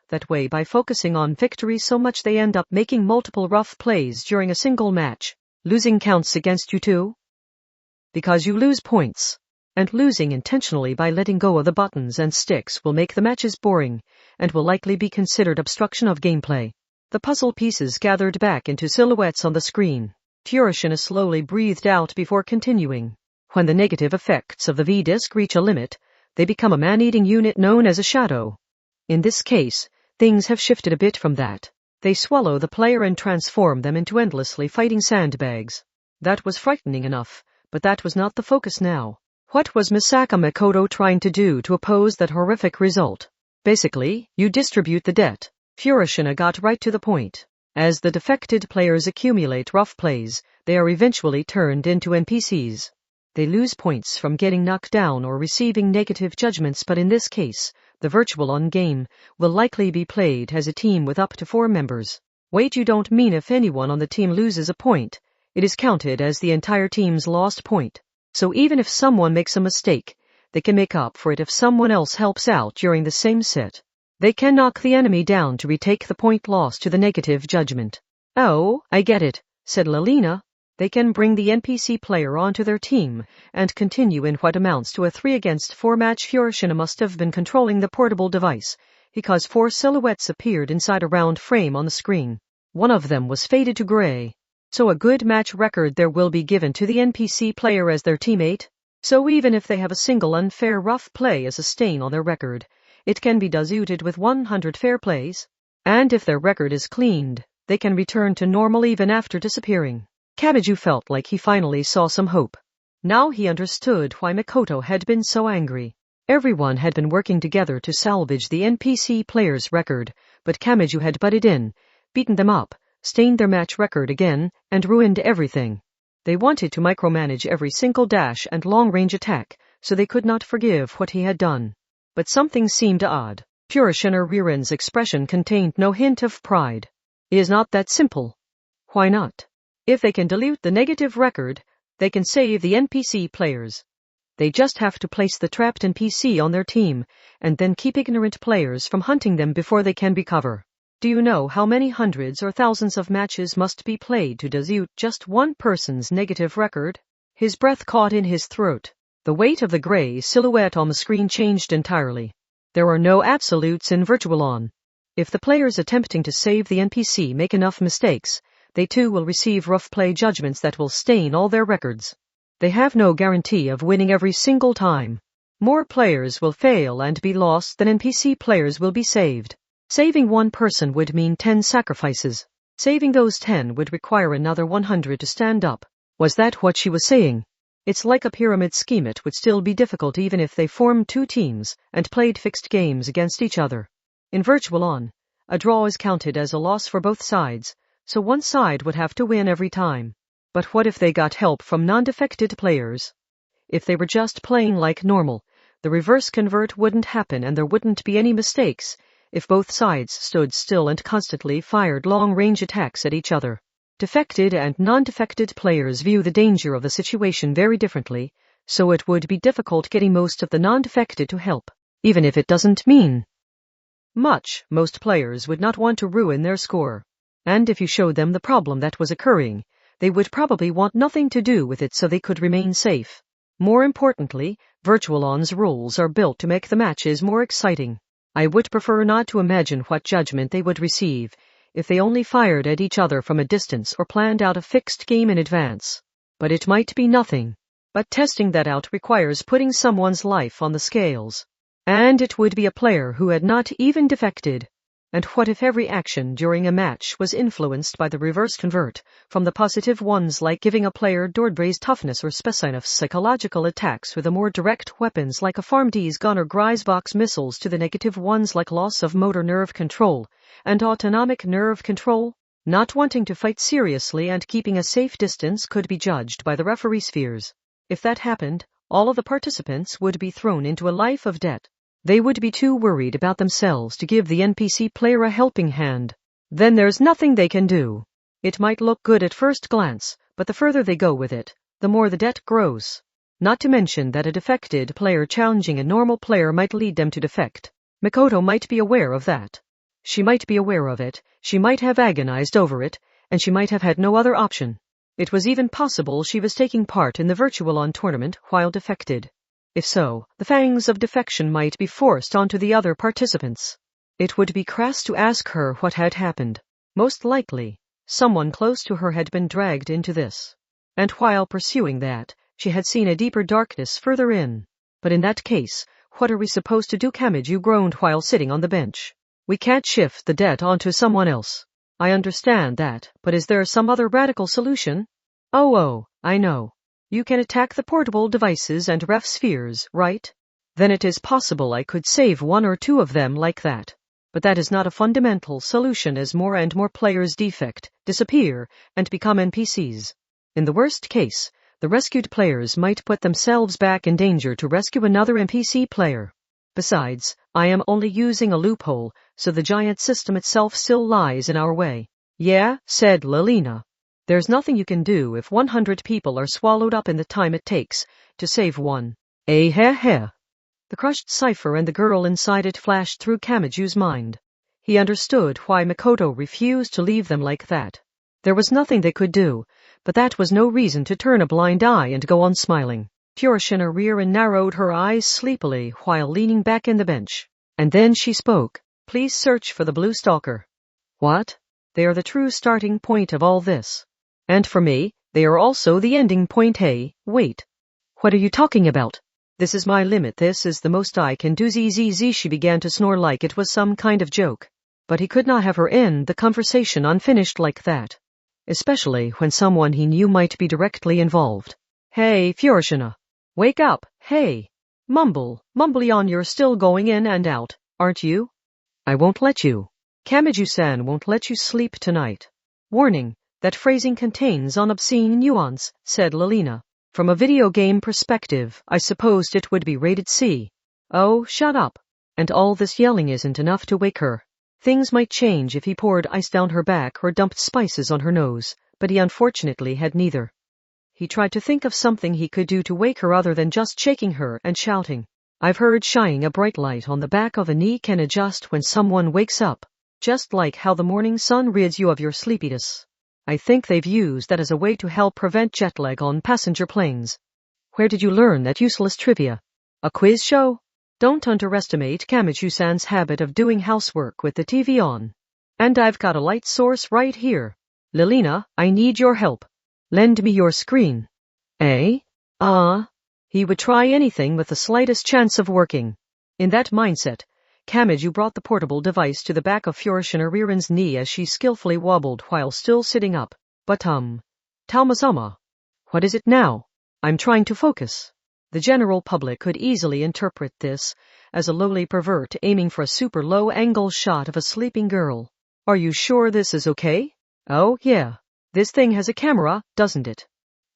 that way by focusing on victory so much they end up making multiple rough plays during a single match. Losing counts against you too? Because you lose points. And losing intentionally by letting go of the buttons and sticks will make the matches boring, and will likely be considered obstruction of gameplay. The puzzle pieces gathered back into silhouettes on the screen. Furushina slowly breathed out before continuing. When the negative effects of the V-disc reach a limit, they become a man-eating unit known as a shadow. In this case, things have shifted a bit from that. They swallow the player and transform them into endlessly fighting sandbags. That was frightening enough, but that was not the focus now. What was Misaka Makoto trying to do to oppose that horrific result? Basically, you distribute the debt. Furushina got right to the point. As the defected players accumulate rough plays, they are eventually turned into NPCs. They lose points from getting knocked down or receiving negative judgments, but in this case, the Virtualon game will likely be played as a team with up to 4 members. Wait, you don't mean if anyone on the team loses a point, it is counted as the entire team's lost point. So even if someone makes a mistake, they can make up for it if someone else helps out during the same set. They can knock the enemy down to retake the point lost to the negative judgment. Oh, I get it. said Lelina. They can bring the NPC player onto their team and continue in what amounts to a 3-against-4 match. Hiroshina must have been controlling the portable device, because 4 silhouettes appeared inside a round frame on the screen. One of them was faded to gray. So a good match record there will be given to the NPC player as their teammate. So even if they have a single unfair rough play as a stain on their record, it can be diluted with 100 fair plays. And if their record is cleaned, they can return to normal even after disappearing. Kamachi felt like he finally saw some hope. Now he understood why Makoto had been so angry. Everyone had been working together to salvage the NPC player's record, but Kamachi had butted in, beaten them up, stained their match record again, and ruined everything. They wanted to micromanage every single dash and long-range attack, so they could not forgive what he had done. But something seemed odd. Hiroshina Ririn's expression contained no hint of pride. It is not that simple. Why not? If they can dilute the negative record, they can save the NPC players. They just have to place the trapped NPC on their team, and then keep ignorant players from hunting them before they can recover. Do you know how many hundreds or thousands of matches must be played to dilute just one person's negative record? His breath caught in his throat. The weight of the gray silhouette on the screen changed entirely. There are no absolutes in Virtualon. If the players attempting to save the NPC make enough mistakes, they too will receive rough play judgments that will stain all their records. They have no guarantee of winning every single time. More players will fail and be lost than NPC players will be saved. Saving one person would mean 10 sacrifices. Saving those 10 would require another 100 to stand up. Was that what she was saying? It's like a pyramid scheme. It would still be difficult even if they formed 2 teams and played fixed games against each other. In Virtualon, a draw is counted as a loss for both sides, so one side would have to win every time. But what if they got help from non-defected players? If they were just playing like normal, the reverse convert wouldn't happen and there wouldn't be any mistakes if both sides stood still and constantly fired long-range attacks at each other. Defected and non-defected players view the danger of the situation very differently, so it would be difficult getting most of the non-defected to help, even if it doesn't mean much. Most players would not want to ruin their score. And if you showed them the problem that was occurring, they would probably want nothing to do with it so they could remain safe. More importantly, Virtualon's rules are built to make the matches more exciting. I would prefer not to imagine what judgment they would receive if they only fired at each other from a distance or planned out a fixed game in advance. But it might be nothing. But testing that out requires putting someone's life on the scales. And it would be a player who had not even defected. And what if every action during a match was influenced by the reverse convert, from the positive ones like giving a player Dordre's toughness or specifying of psychological attacks with the more direct weapons like a Farmd's gun or Greisbox missiles to the negative ones like loss of motor nerve control and autonomic nerve control? Not wanting to fight seriously and keeping a safe distance could be judged by the referee spheres. If that happened, all of the participants would be thrown into a life of debt. They would be too worried about themselves to give the NPC player a helping hand. Then there's nothing they can do. It might look good at first glance, but the further they go with it, the more the debt grows. Not to mention that a defected player challenging a normal player might lead them to defect. Makoto might be aware of that. She might be aware of it, she might have agonized over it, and she might have had no other option. It was even possible she was taking part in the Virtualon tournament while defected. If so, the fangs of defection might be forced onto the other participants. It would be crass to ask her what had happened. Most likely, someone close to her had been dragged into this. And while pursuing that, she had seen a deeper darkness further in. But in that case, what are we supposed to do? Kamachi groaned while sitting on the bench. We can't shift the debt onto someone else. I understand that, but is there some other radical solution? Oh, I know. You can attack the portable devices and ref spheres, right? Then it is possible I could save 1 or 2 of them like that. But that is not a fundamental solution as more and more players defect, disappear, and become NPCs. In the worst case, the rescued players might put themselves back in danger to rescue another NPC player. Besides, I am only using a loophole, so the giant system itself still lies in our way. Yeah, said Lelina. There's nothing you can do if 100 people are swallowed up in the time it takes to save one. The crushed cipher and the girl inside it flashed through Kamachi's mind. He understood why Makoto refused to leave them like that. There was nothing they could do, but that was no reason to turn a blind eye and go on smiling. Furushina Ririn narrowed her eyes sleepily while leaning back in the bench. And then she spoke. Please search for the blue stalker. What? They are the true starting point of all this. And for me, they are also the ending point. Hey, wait. What are you talking about? This is my limit. This is the most I can do. Zzz. She began to snore like it was some kind of joke. But he could not have her end the conversation unfinished like that. Especially when someone he knew might be directly involved. Hey, Furushina. Wake up. Hey. Mumbly on. You're still going in and out, aren't you? I won't let you. Kamiju-san won't let you sleep tonight. Warning, that phrasing contains an obscene nuance, said Lelina. From a video game perspective, I supposed it would be rated C. Oh, shut up. And all this yelling isn't enough to wake her. Things might change if he poured ice down her back or dumped spices on her nose, but he unfortunately had neither. He tried to think of something he could do to wake her other than just shaking her and shouting. I've heard shining a bright light on the back of a knee can adjust when someone wakes up, just like how the morning sun rids you of your sleepiness. I think they've used that as a way to help prevent jet lag on passenger planes. Where did you learn that useless trivia? A quiz show? Don't underestimate Kamachi-san's habit of doing housework with the TV on. And I've got a light source right here. Lelina, I need your help. Lend me your screen. Eh? He would try anything with the slightest chance of working. In that mindset, Kamachi brought the portable device to the back of Furushina Ririn's knee as she skillfully wobbled while still sitting up. But Talma-sama. What is it now? I'm trying to focus. The general public could easily interpret this as a lowly pervert aiming for a super low-angle shot of a sleeping girl. Are you sure this is okay? Oh, yeah. This thing has a camera, doesn't it?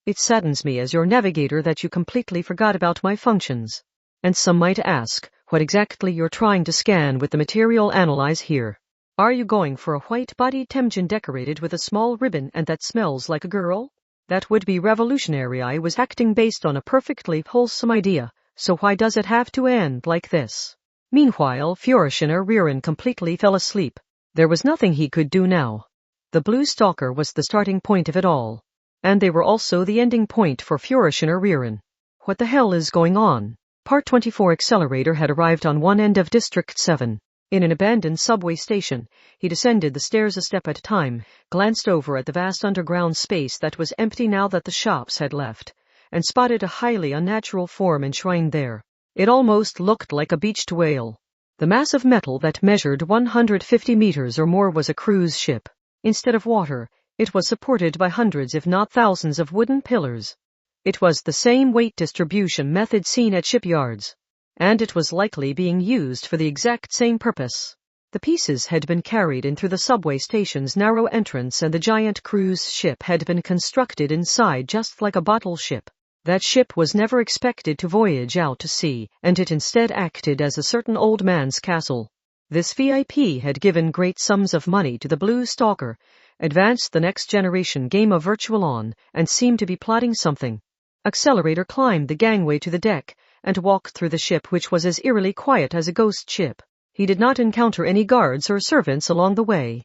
It saddens me as your navigator that you completely forgot about my functions. And some might ask what exactly you're trying to scan with the material analyze here. Are you going for a white-bodied Temjin decorated with a small ribbon and that smells like a girl? That would be revolutionary. I was acting based on a perfectly wholesome idea, so why does it have to end like this? Meanwhile, Furushina Ririn completely fell asleep. There was nothing he could do now. The blue stalker was the starting point of it all. And they were also the ending point for Furushina Ririn. What the hell is going on? Part 24 Accelerator had arrived on one end of District 7. In an abandoned subway station, he descended the stairs a step at a time, glanced over at the vast underground space that was empty now that the shops had left, and spotted a highly unnatural form enshrined there. It almost looked like a beached whale. The mass of metal that measured 150 meters or more was a cruise ship. Instead of water, it was supported by hundreds if not thousands of wooden pillars. It was the same weight distribution method seen at shipyards. And it was likely being used for the exact same purpose. The pieces had been carried in through the subway station's narrow entrance and the giant cruise ship had been constructed inside just like a bottle ship. That ship was never expected to voyage out to sea, and it instead acted as a certain old man's castle. This VIP had given great sums of money to the Blue Stalker, advanced the next generation game of Virtual On, and seemed to be plotting something. Accelerator climbed the gangway to the deck, and walked through the ship which was as eerily quiet as a ghost ship. He did not encounter any guards or servants along the way.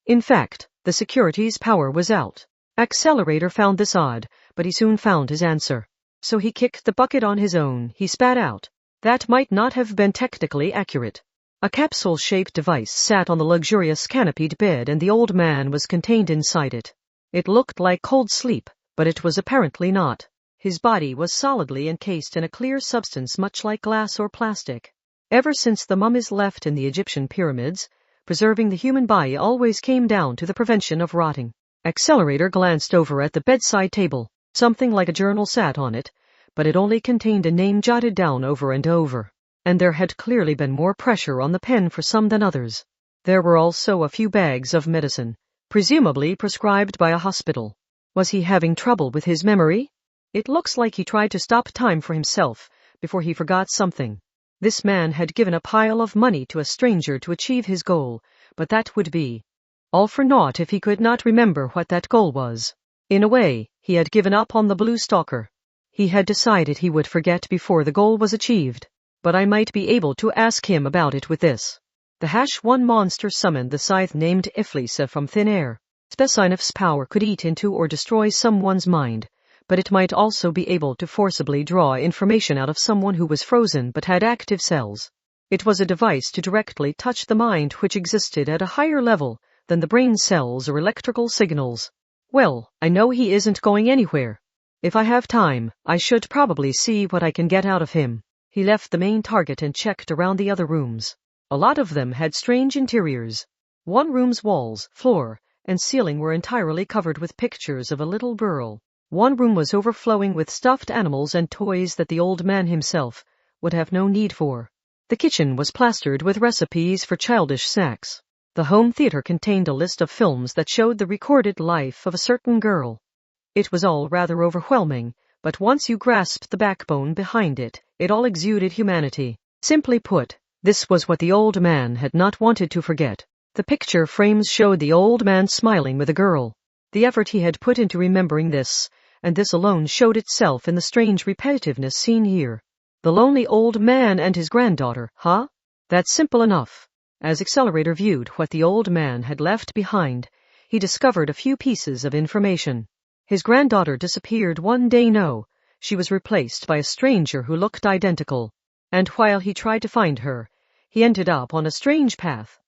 In fact, the security's power was out. Accelerator found this odd, but he soon found his answer. So he kicked the bucket on his own. He spat out. That might not have been technically accurate. A capsule-shaped device sat on the luxurious canopied bed and the old man was contained inside it. It looked like cold sleep, but it was apparently not. His body was solidly encased in a clear substance much like glass or plastic. Ever since the mummies left in the Egyptian pyramids, preserving the human body always came down to the prevention of rotting. Accelerator glanced over at the bedside table. Something like a journal sat on it, but it only contained a name jotted down over and over. And there had clearly been more pressure on the pen for some than others. There were also a few bags of medicine, presumably prescribed by a hospital. Was he having trouble with his memory? It looks like he tried to stop time for himself before he forgot something. This man had given a pile of money to a stranger to achieve his goal, but that would be all for naught if he could not remember what that goal was. In a way, he had given up on the Blue Stalker. He had decided he would forget before the goal was achieved. But I might be able to ask him about it with this. The #1 monster summoned the scythe named Iflisa from thin air. Specinif's power could eat into or destroy someone's mind, but it might also be able to forcibly draw information out of someone who was frozen but had active cells. It was a device to directly touch the mind which existed at a higher level than the brain cells or electrical signals. Well, I know he isn't going anywhere. If I have time, I should probably see what I can get out of him. He left the main target and checked around the other rooms. A lot of them had strange interiors. One room's walls, floor, and ceiling were entirely covered with pictures of a little girl. One room was overflowing with stuffed animals and toys that the old man himself would have no need for. The kitchen was plastered with recipes for childish snacks. The home theater contained a list of films that showed the recorded life of a certain girl. It was all rather overwhelming, but once you grasped the backbone behind it, it all exuded humanity. Simply put, this was what the old man had not wanted to forget. The picture frames showed the old man smiling with a girl. The effort he had put into remembering this, and this alone showed itself in the strange repetitiveness seen here. The lonely old man and his granddaughter, huh? That's simple enough. As Accelerator viewed what the old man had left behind, he discovered a few pieces of information. His granddaughter disappeared one day. No, she was replaced by a stranger who looked identical. And while he tried to find her, he ended up on a strange path.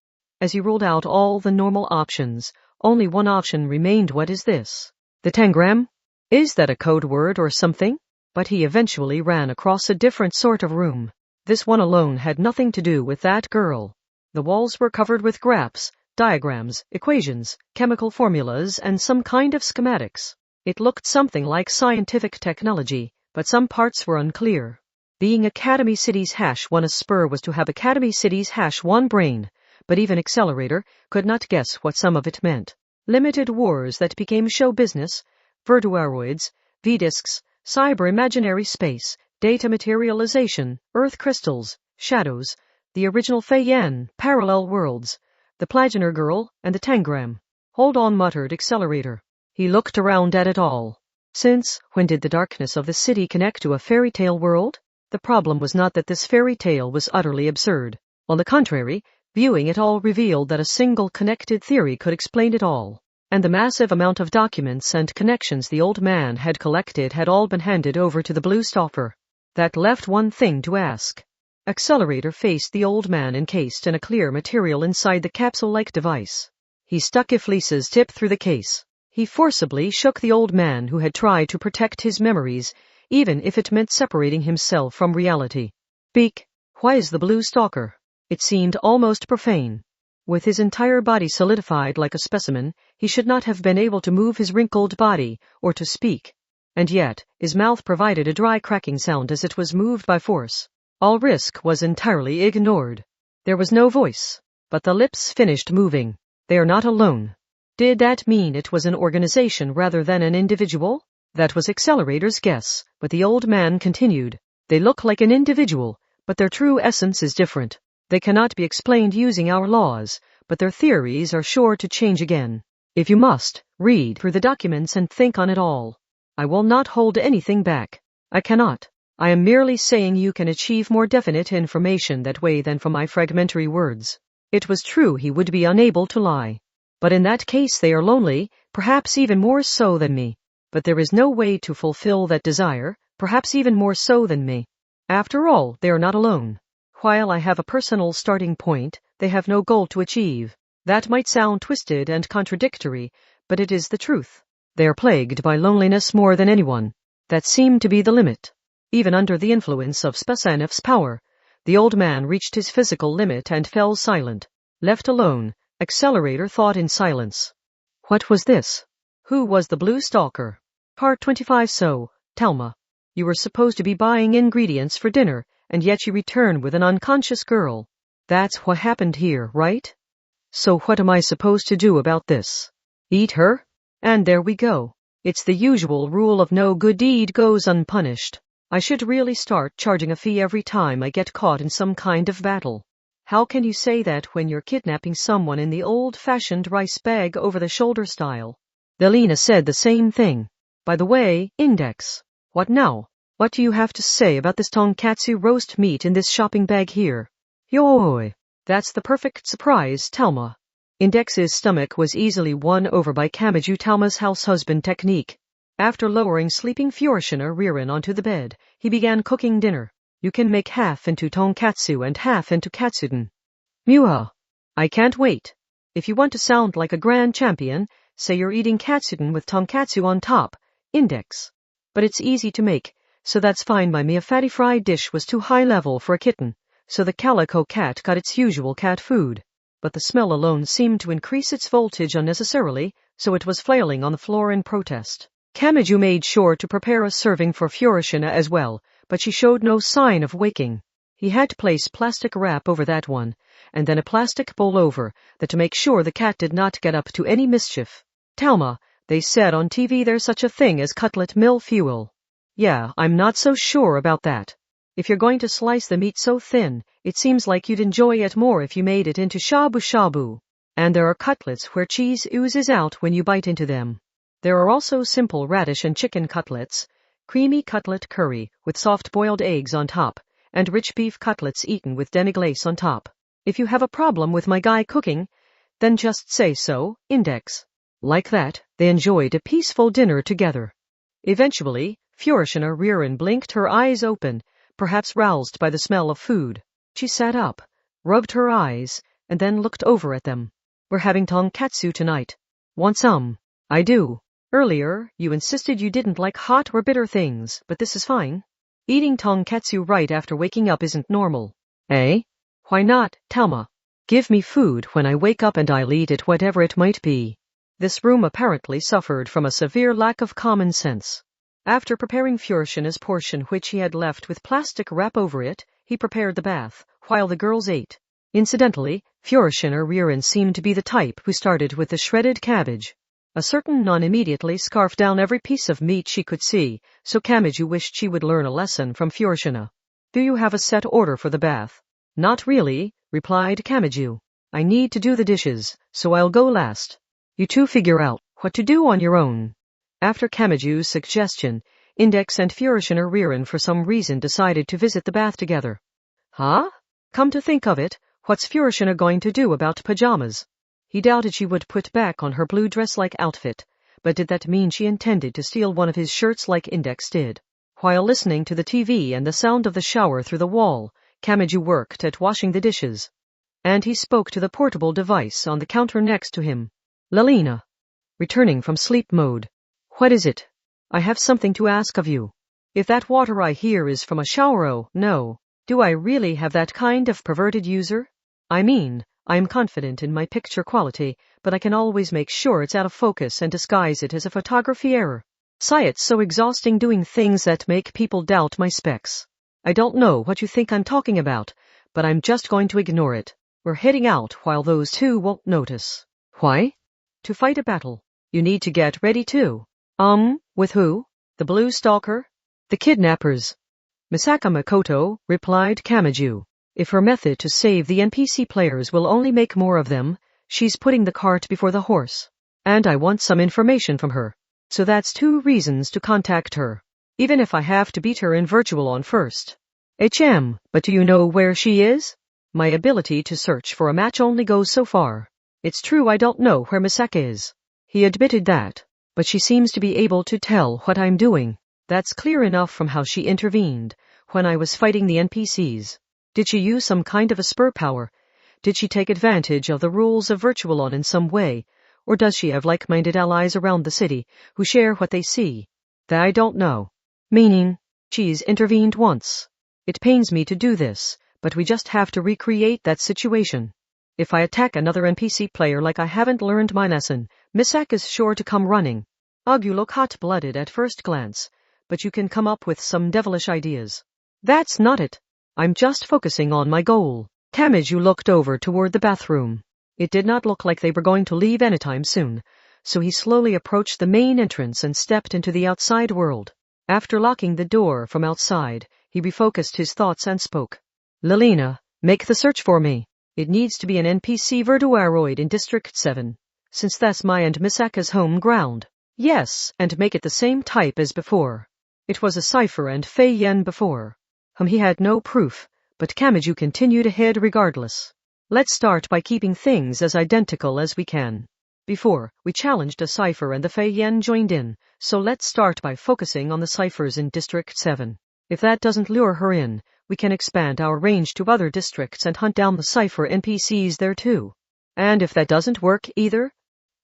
As he ruled out all the normal options, only one option remained. What is this? The tangram? Is that a code word or something? But he eventually ran across a different sort of room. This one alone had nothing to do with that girl. The walls were covered with graphs, diagrams, equations, chemical formulas, and some kind of schematics. It looked something like scientific technology, but some parts were unclear. Being Academy City's #1 a spur was to have Academy City's #1 brain, but even Accelerator could not guess what some of it meant. Limited wars that became show business, verduaroids, V-discs, cyber-imaginary space, data materialization, earth crystals, shadows, the original Fei-Yan, parallel worlds, the Plagener girl, and the tangram. Hold on, muttered Accelerator. He looked around at it all. Since when did the darkness of the city connect to a fairy tale world? The problem was not that this fairy tale was utterly absurd. On the contrary, viewing it all revealed that a single connected theory could explain it all. And the massive amount of documents and connections the old man had collected had all been handed over to the Blue Stalker. That left one thing to ask. Accelerator faced the old man encased in a clear material inside the capsule-like device. He stuck Iflisa's tip through the case. He forcibly shook the old man who had tried to protect his memories, even if it meant separating himself from reality. Speak. Why is the Blue Stalker? It seemed almost profane. With his entire body solidified like a specimen, he should not have been able to move his wrinkled body or to speak. And yet, his mouth provided a dry cracking sound as it was moved by force. All risk was entirely ignored. There was no voice, but the lips finished moving. They are not alone. Did that mean it was an organization rather than an individual? That was Accelerator's guess, but the old man continued. They look like an individual, but their true essence is different. They cannot be explained using our laws, but their theories are sure to change again. If you must, read through the documents and think on it all. I will not hold anything back. I cannot. I am merely saying you can achieve more definite information that way than from my fragmentary words. It was true he would be unable to lie. But in that case they are lonely, perhaps even more so than me. But there is no way to fulfill that desire, perhaps even more so than me. After all, they are not alone. While I have a personal starting point, they have no goal to achieve. That might sound twisted and contradictory, but it is the truth. They are plagued by loneliness more than anyone. That seemed to be the limit. Even under the influence of Spesanif's power, the old man reached his physical limit and fell silent. Left alone, Accelerator thought in silence. What was this? Who was the Blue Stalker? Part 25. So, Talma, you were supposed to be buying ingredients for dinner, and yet you return with an unconscious girl. That's what happened here, right? So what am I supposed to do about this? Eat her? And there we go. It's the usual rule of no good deed goes unpunished. I should really start charging a fee every time I get caught in some kind of battle. How can you say that when you're kidnapping someone in the old-fashioned rice bag over-the-shoulder style? Delina said the same thing. By the way, Index. What now? What do you have to say about this tonkatsu roast meat in this shopping bag here? Yoi. That's the perfect surprise, Talma. Index's stomach was easily won over by Kamachi Talma's house husband technique. After lowering sleeping Furushina Ririn onto the bed, he began cooking dinner. You can make half into tonkatsu and half into katsudon. Muha. I can't wait. If you want to sound like a grand champion, say you're eating katsudon with tonkatsu on top. Index. But it's easy to make, so that's fine by me. A fatty fried dish was too high level for a kitten, so the calico cat got its usual cat food. But the smell alone seemed to increase its voltage unnecessarily, so it was flailing on the floor in protest. Kamachi made sure to prepare a serving for Furushina as well, but she showed no sign of waking. He had to place plastic wrap over that one, and then a plastic bowl over that to make sure the cat did not get up to any mischief. Talma, they said on TV there's such a thing as cutlet mill fuel. Yeah, I'm not so sure about that. If you're going to slice the meat so thin, it seems like you'd enjoy it more if you made it into shabu-shabu. And there are cutlets where cheese oozes out when you bite into them. There are also simple radish and chicken cutlets, creamy cutlet curry with soft boiled eggs on top, and rich beef cutlets eaten with demi-glace on top. If you have a problem with my guy cooking, then just say so. Index. Like that, they enjoyed a peaceful dinner together. Eventually, Furushina Ririn blinked her eyes open, perhaps roused by the smell of food. She sat up, rubbed her eyes, and then looked over at them. We're having tonkatsu tonight. Want some? I do. Earlier, you insisted you didn't like hot or bitter things, but this is fine. Eating tonkatsu right after waking up isn't normal. Eh? Why not, Talma? Give me food when I wake up and I'll eat it, whatever it might be. This room apparently suffered from a severe lack of common sense. After preparing Furushina's portion, which he had left with plastic wrap over it, he prepared the bath, while the girls ate. Incidentally, Furushina Ririn seemed to be the type who started with the shredded cabbage. A certain nun immediately scarfed down every piece of meat she could see, so Kamachi wished she would learn a lesson from Furushina. Do you have a set order for the bath? Not really, replied Kamachi. I need to do the dishes, so I'll go last. You two figure out what to do on your own. After Kamachi's suggestion, Index and Furushina Ririn for some reason decided to visit the bath together. Huh? Come to think of it, what's Furushina going to do about pajamas? He doubted she would put back on her blue dress-like outfit, but did that mean she intended to steal one of his shirts like Index did? While listening to the TV and the sound of the shower through the wall, Kamachi worked at washing the dishes. And he spoke to the portable device on the counter next to him. Lelina. Returning from sleep mode. What is it? I have something to ask of you. If that water I hear is from a shower, oh, no. Do I really have that kind of perverted user? I mean, I am confident in my picture quality, but I can always make sure it's out of focus and disguise it as a photography error. Sigh, it's so exhausting doing things that make people doubt my specs. I don't know what you think I'm talking about, but I'm just going to ignore it. We're heading out while those two won't notice. Why? To fight a battle. You need to get ready too. With who? The Blue Stalker? The kidnappers. Misaka Makoto, replied Kamachi. If her method to save the NPC players will only make more of them, she's putting the cart before the horse. And I want some information from her. So that's 2 reasons to contact her. Even if I have to beat her in virtual on first. But do you know where she is? My ability to search for a match only goes so far. It's true I don't know where Misaka is. He admitted that. But she seems to be able to tell what I'm doing. That's clear enough from how she intervened when I was fighting the NPCs. Did she use some kind of a spur power? Did she take advantage of the rules of Virtualon in some way? Or does she have like-minded allies around the city who share what they see? That I don't know. Meaning, she's intervened once. It pains me to do this, but we just have to recreate that situation. If I attack another NPC player like I haven't learned my lesson, Misaka is sure to come running. You look hot-blooded at first glance, but you can come up with some devilish ideas. That's not it. I'm just focusing on my goal. Kamachi looked over toward the bathroom. It did not look like they were going to leave anytime soon, so he slowly approached the main entrance and stepped into the outside world. After locking the door from outside, he refocused his thoughts and spoke. Lelina, make the search for me. It needs to be an NPC Verduaroid in District 7, since that's my and Misaka's home ground. Yes, and make it the same type as before. It was a cipher and Fei Yen before. He had no proof, but Kamachi continued ahead regardless. Let's start by keeping things as identical as we can. Before, we challenged a cipher and the Fei Yan joined in, so let's start by focusing on the ciphers in District 7. If that doesn't lure her in, we can expand our range to other districts and hunt down the cipher NPCs there too. And if that doesn't work either,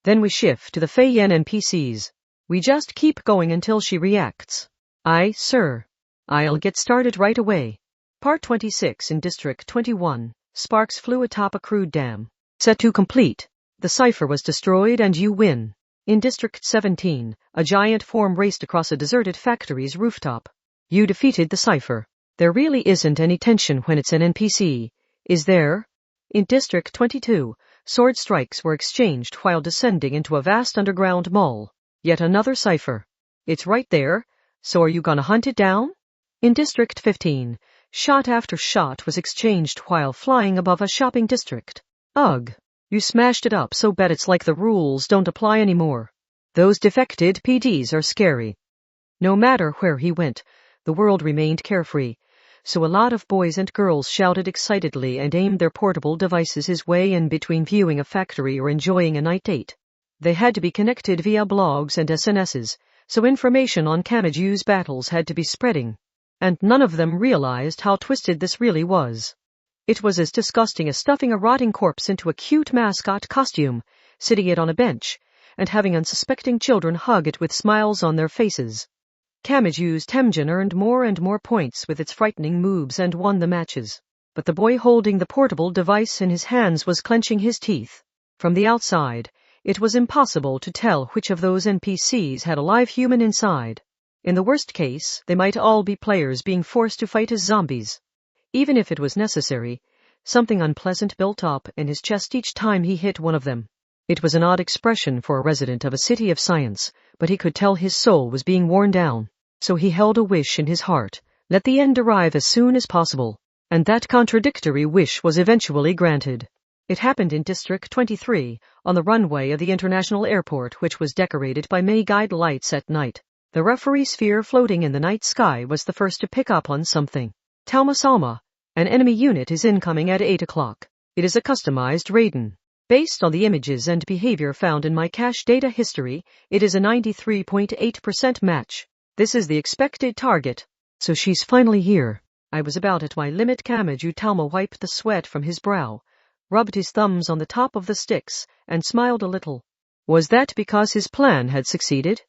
then we shift to the Fei Yan NPCs. We just keep going until she reacts. Aye, sir. I'll get started right away. Part 26 in District 21. Sparks flew atop a crude dam. Set to complete. The cipher was destroyed and you win. In District 17, a giant form raced across a deserted factory's rooftop. You defeated the cipher. There really isn't any tension when it's an NPC, is there? In District 22, sword strikes were exchanged while descending into a vast underground mall. Yet another cipher. It's right there, so are you gonna hunt it down? In District 15, shot after shot was exchanged while flying above a shopping district. Ugh. You smashed it up so bad it's like the rules don't apply anymore. Those defected PDs are scary. No matter where he went, the world remained carefree, so a lot of boys and girls shouted excitedly and aimed their portable devices his way in between viewing a factory or enjoying a night date. They had to be connected via blogs and SNSs, so information on Kamachi's battles had to be spreading. And none of them realized how twisted this really was. It was as disgusting as stuffing a rotting corpse into a cute mascot costume, sitting it on a bench, and having unsuspecting children hug it with smiles on their faces. Kamachi's Temjin earned more and more points with its frightening moves and won the matches. But the boy holding the portable device in his hands was clenching his teeth. From the outside, it was impossible to tell which of those NPCs had a live human inside. In the worst case, they might all be players being forced to fight as zombies. Even if it was necessary, something unpleasant built up in his chest each time he hit one of them. It was an odd expression for a resident of a city of science, but he could tell his soul was being worn down. So he held a wish in his heart, let the end arrive as soon as possible. And that contradictory wish was eventually granted. It happened in District 23, on the runway of the international airport, which was decorated by many guide lights at night. The referee sphere floating in the night sky was the first to pick up on something. Talma-sama, an enemy unit is incoming at 8 o'clock. It is a customized Raiden. Based on the images and behavior found in my cache data history, it is a 93.8% match. This is the expected target. So she's finally here. I was about at my limit. Kamachi Talma wiped the sweat from his brow, rubbed his thumbs on the top of the sticks, and smiled a little. Was that because his plan had succeeded?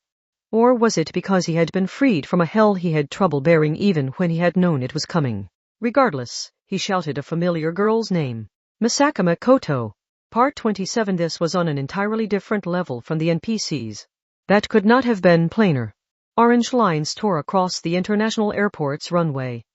Or was it because he had been freed from a hell he had trouble bearing even when he had known it was coming? Regardless, he shouted a familiar girl's name. Misaka Makoto. Part 27. This was on an entirely different level from the NPCs. That could not have been plainer. Orange lines tore across the international airport's runway.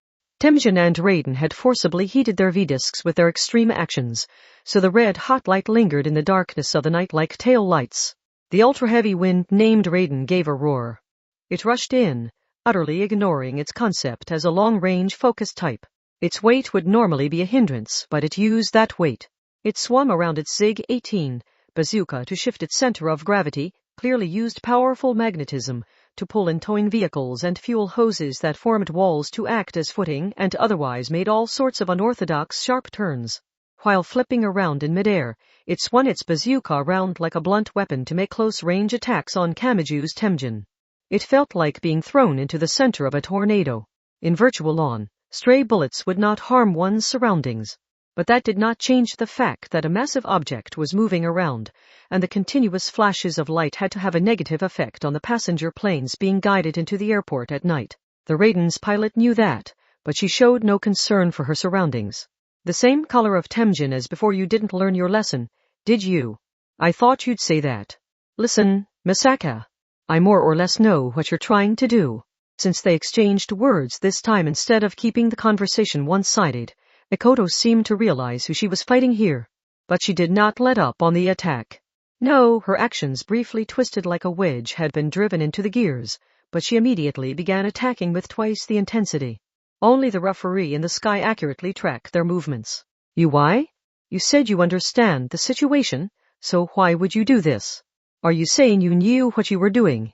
Temjin and Raiden had forcibly heated their V-discs with their extreme actions, so the red-hot light lingered in the darkness of the night like tail lights. The ultra-heavy wind named Raiden gave a roar. It rushed in, utterly ignoring its concept as a long-range focus type. Its weight would normally be a hindrance, but it used that weight. It swung around its ZIG-18 bazooka to shift its center of gravity, clearly used powerful magnetism to pull in towing vehicles and fuel hoses that formed walls to act as footing and otherwise made all sorts of unorthodox sharp turns. While flipping around in midair, it swung its bazooka around like a blunt weapon to make close-range attacks on Kamachi's Temjin. It felt like being thrown into the center of a tornado. In virtual lawn, stray bullets would not harm one's surroundings. But that did not change the fact that a massive object was moving around, and the continuous flashes of light had to have a negative effect on the passenger planes being guided into the airport at night. The Raiden's pilot knew that, but she showed no concern for her surroundings. The same color of Temjin as before. You didn't learn your lesson, did you? I thought you'd say that. Listen, Misaka. I more or less know what you're trying to do. Since they exchanged words this time instead of keeping the conversation one-sided, Makoto seemed to realize who she was fighting here. But she did not let up on the attack. No, her actions briefly twisted like a wedge had been driven into the gears, but she immediately began attacking with twice the intensity. Only the referee in the sky accurately tracked their movements. Why? You said you understand the situation, so why would you do this? Are you saying you knew what you were doing?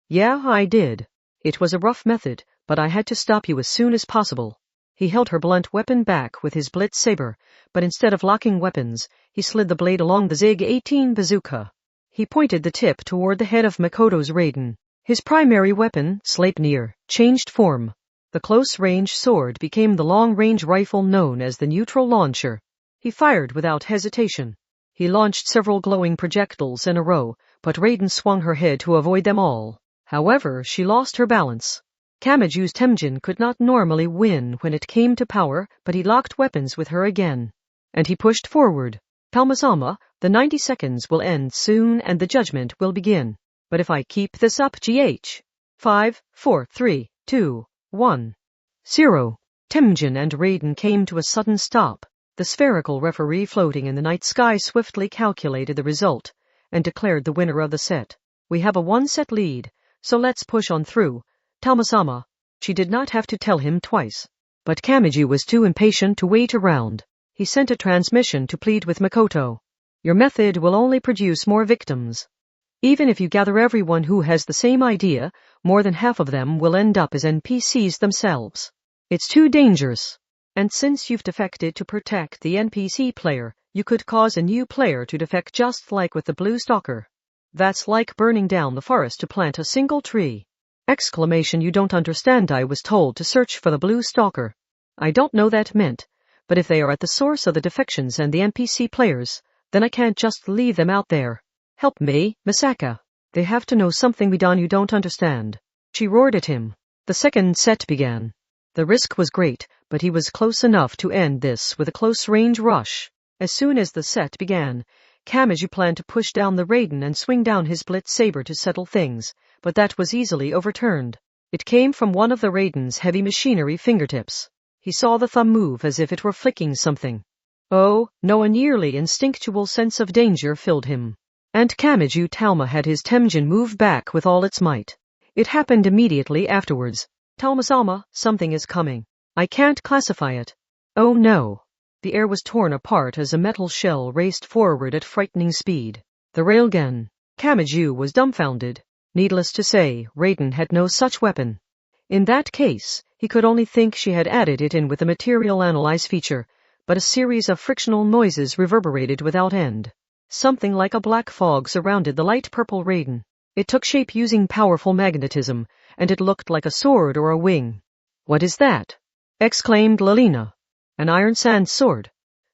Yeah, I did. It was a rough method, but I had to stop you as soon as possible. He held her blunt weapon back with his blitz saber, but instead of locking weapons, he slid the blade along the ZIG-18 bazooka. He pointed the tip toward the head of Makoto's Raiden. His primary weapon, Sleipnir, changed form. The close-range sword became the long-range rifle known as the neutral launcher. He fired without hesitation. He launched several glowing projectiles in a row, but Raiden swung her head to avoid them all. However, she lost her balance. Kamaju's Temjin could not normally win when it came to power, but he locked weapons with her again. And he pushed forward. Talmasama, the 90 seconds will end soon and the judgment will begin. But if I keep this up, GH. 5, 4, 3, 2, 1. 0. Temjin and Raiden came to a sudden stop. The spherical referee floating in the night sky swiftly calculated the result and declared the winner of the set. We have a 1-set lead, so let's push on through. Talmasama. She did not have to tell him twice. But Kamaji was too impatient to wait around. He sent a transmission to plead with Makoto. Your method will only produce more victims. Even if you gather everyone who has the same idea, more than half of them will end up as NPCs themselves. It's too dangerous. And since you've defected to protect the NPC player, you could cause a new player to defect just like with the Blue Stalker. That's like burning down the forest to plant a single tree. Exclamation, you don't understand. I was told to search for the Blue Stalker. I don't know that meant, but if they are at the source of the defections and the NPC players, then I can't just leave them out there. Help me, Misaka. They have to know something we done you don't understand. She roared at him. The second set began. The risk was great, but he was close enough to end this with a close-range rush. As soon as the set began, Kamaji planned to push down the Raiden and swing down his blitz saber to settle things, but that was easily overturned. It came from one of the Raiden's heavy machinery fingertips. He saw the thumb move as if it were flicking something. Oh, no, a nearly instinctual sense of danger filled him. And Kamaji Talma had his Temjin move back with all its might. It happened immediately afterwards. Talmasama, something is coming. I can't classify it. Oh no. The air was torn apart as a metal shell raced forward at frightening speed. The railgun. Kamaji was dumbfounded. Needless to say, Raiden had no such weapon. In that case, he could only think she had added it in with the material analyze feature, but a series of frictional noises reverberated without end. Something like a black fog surrounded the light purple Raiden. It took shape using powerful magnetism, and it looked like a sword or a wing. What is that? Exclaimed Lalina. An iron sand sword.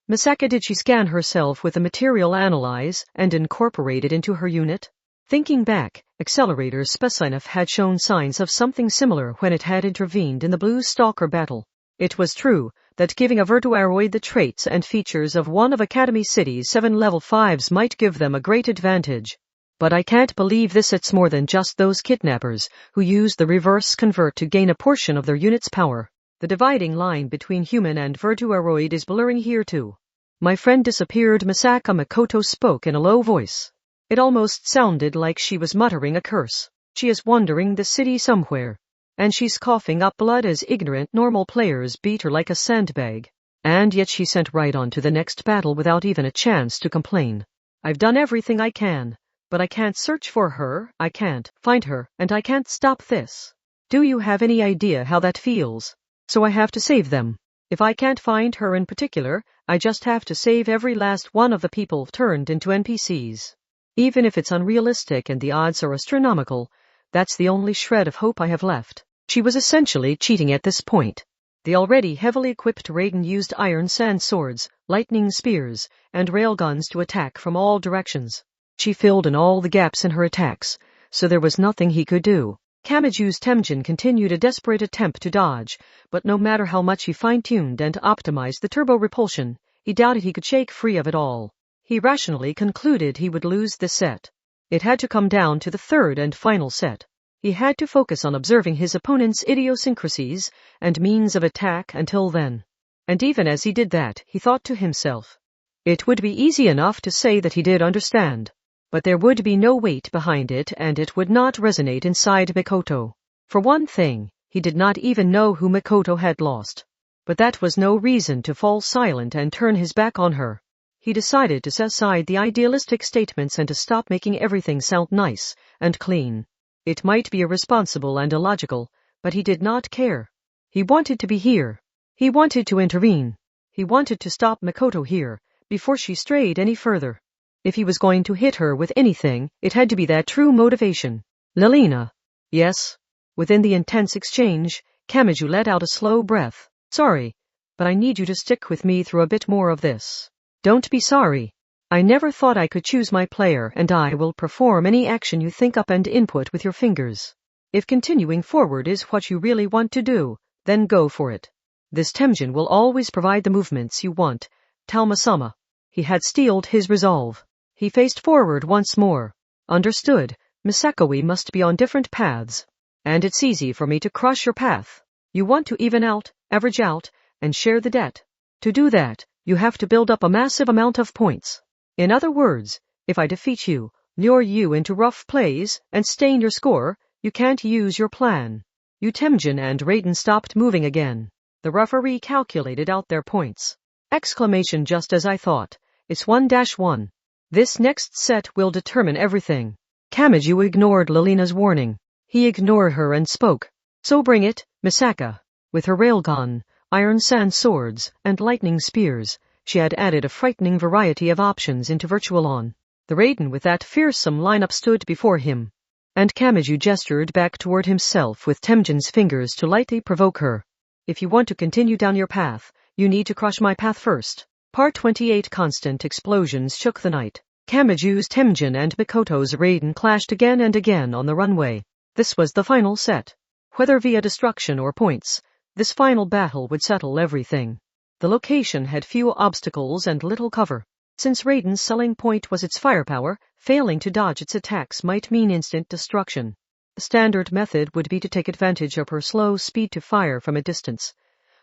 Misaka, did she scan herself with the material analyze and incorporate it into her unit? Thinking back, Accelerator Spesinov had shown signs of something similar when it had intervened in the Blue Stalker battle. It was true that giving a Virtuaroid the traits and features of one of Academy City's 7 level 5s might give them a great advantage. But I can't believe this. It's more than just those kidnappers who use the reverse convert to gain a portion of their unit's power. The dividing line between human and Virtuaroid is blurring here too. My friend disappeared. Misaka Makoto spoke in a low voice. It almost sounded like she was muttering a curse. She is wandering the city somewhere. And she's coughing up blood as ignorant normal players beat her like a sandbag. And yet she sent right on to the next battle without even a chance to complain. I've done everything I can. But I can't search for her, I can't find her, and I can't stop this. Do you have any idea how that feels? So I have to save them. If I can't find her in particular, I just have to save every last one of the people turned into NPCs. Even if it's unrealistic and the odds are astronomical, that's the only shred of hope I have left. She was essentially cheating at this point. The already heavily equipped Raiden used iron sand swords, lightning spears, and railguns to attack from all directions. She filled in all the gaps in her attacks, so there was nothing he could do. Kamaju's Temjin continued a desperate attempt to dodge, but no matter how much he fine-tuned and optimized the turbo repulsion, he doubted he could shake free of it all. He rationally concluded he would lose this set. It had to come down to the third and final set. He had to focus on observing his opponent's idiosyncrasies and means of attack until then. And even as he did that, he thought to himself, it would be easy enough to say that he did understand. But there would be no weight behind it, and it would not resonate inside Makoto. For one thing, he did not even know who Makoto had lost. But that was no reason to fall silent and turn his back on her. He decided to set aside the idealistic statements and to stop making everything sound nice and clean. It might be irresponsible and illogical, but he did not care. He wanted to be here. He wanted to intervene. He wanted to stop Makoto here, before she strayed any further. If he was going to hit her with anything, it had to be that true motivation. Lelina. Yes. Within the intense exchange, Kamachi let out a slow breath. Sorry, but I need you to stick with me through a bit more of this. Don't be sorry. I never thought I could choose my player, and I will perform any action you think up and input with your fingers. If continuing forward is what you really want to do, then go for it. This Temjin will always provide the movements you want. Talma-sama. He had steeled his resolve. He faced forward once more. Understood. Misako, we must be on different paths. And it's easy for me to crush your path. You want to even out, average out, and share the debt. To do that, you have to build up a massive amount of points. In other words, if I defeat you, lure you into rough plays, and stain your score, you can't use your plan. Temjin and Raiden stopped moving again. The referee calculated out their points. Exclamation, just as I thought. It's 1-1. This next set will determine everything. Kamachi ignored Lelina's warning. He ignored her and spoke. So bring it, Misaka. With her railgun, iron sand swords, and lightning spears, she had added a frightening variety of options into Virtual On. The Raiden with that fearsome lineup stood before him. And Kamachi gestured back toward himself with Temjin's fingers to lightly provoke her. If you want to continue down your path, you need to crush my path first. Part 28. Constant explosions shook the night. Kamachi's Temjin and Makoto's Raiden clashed again and again on the runway. This was the final set. Whether via destruction or points, this final battle would settle everything. The location had few obstacles and little cover. Since Raiden's selling point was its firepower, failing to dodge its attacks might mean instant destruction. The standard method would be to take advantage of her slow speed to fire from a distance.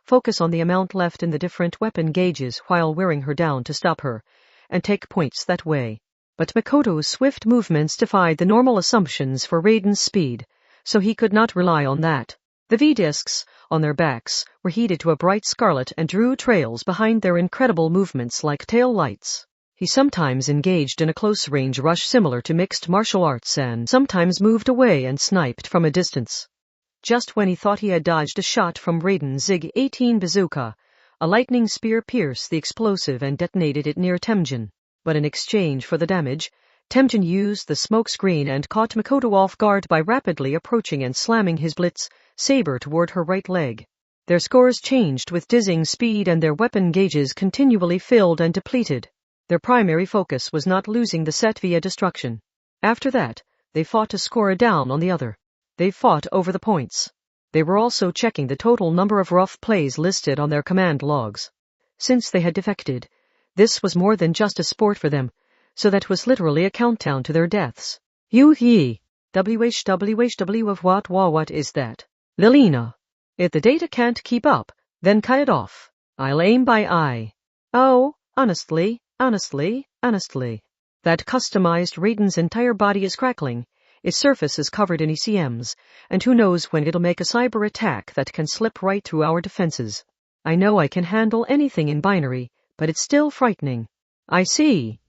Focus on the amount left in the different weapon gauges while wearing her down to stop her, and take points that way. But Makoto's swift movements defied the normal assumptions for Raiden's speed, so he could not rely on that. The V-discs on their backs were heated to a bright scarlet and drew trails behind their incredible movements like tail lights. He sometimes engaged in a close-range rush similar to mixed martial arts and sometimes moved away and sniped from a distance. Just when he thought he had dodged a shot from Raiden's ZIG-18 bazooka, a lightning spear pierced the explosive and detonated it near Temjin. But in exchange for the damage, Temjin used the smoke screen and caught Makoto off guard by rapidly approaching and slamming his blitz saber toward her right leg. Their scores changed with dizzying speed and their weapon gauges continually filled and depleted. Their primary focus was not losing the set via destruction. After that, they fought to score a down on the other. They fought over the points. They were also checking the total number of rough plays listed on their command logs. Since they had defected, this was more than just a sport for them, so that was literally a countdown to their deaths. Whwh of what is that? Lelina. If the data can't keep up, then cut it off. I'll aim by eye. Oh, honestly. That customized Raiden's entire body is crackling. Its surface is covered in ECMs, and who knows when it'll make a cyber attack that can slip right through our defenses. I know I can handle anything in binary, but it's still frightening. I see.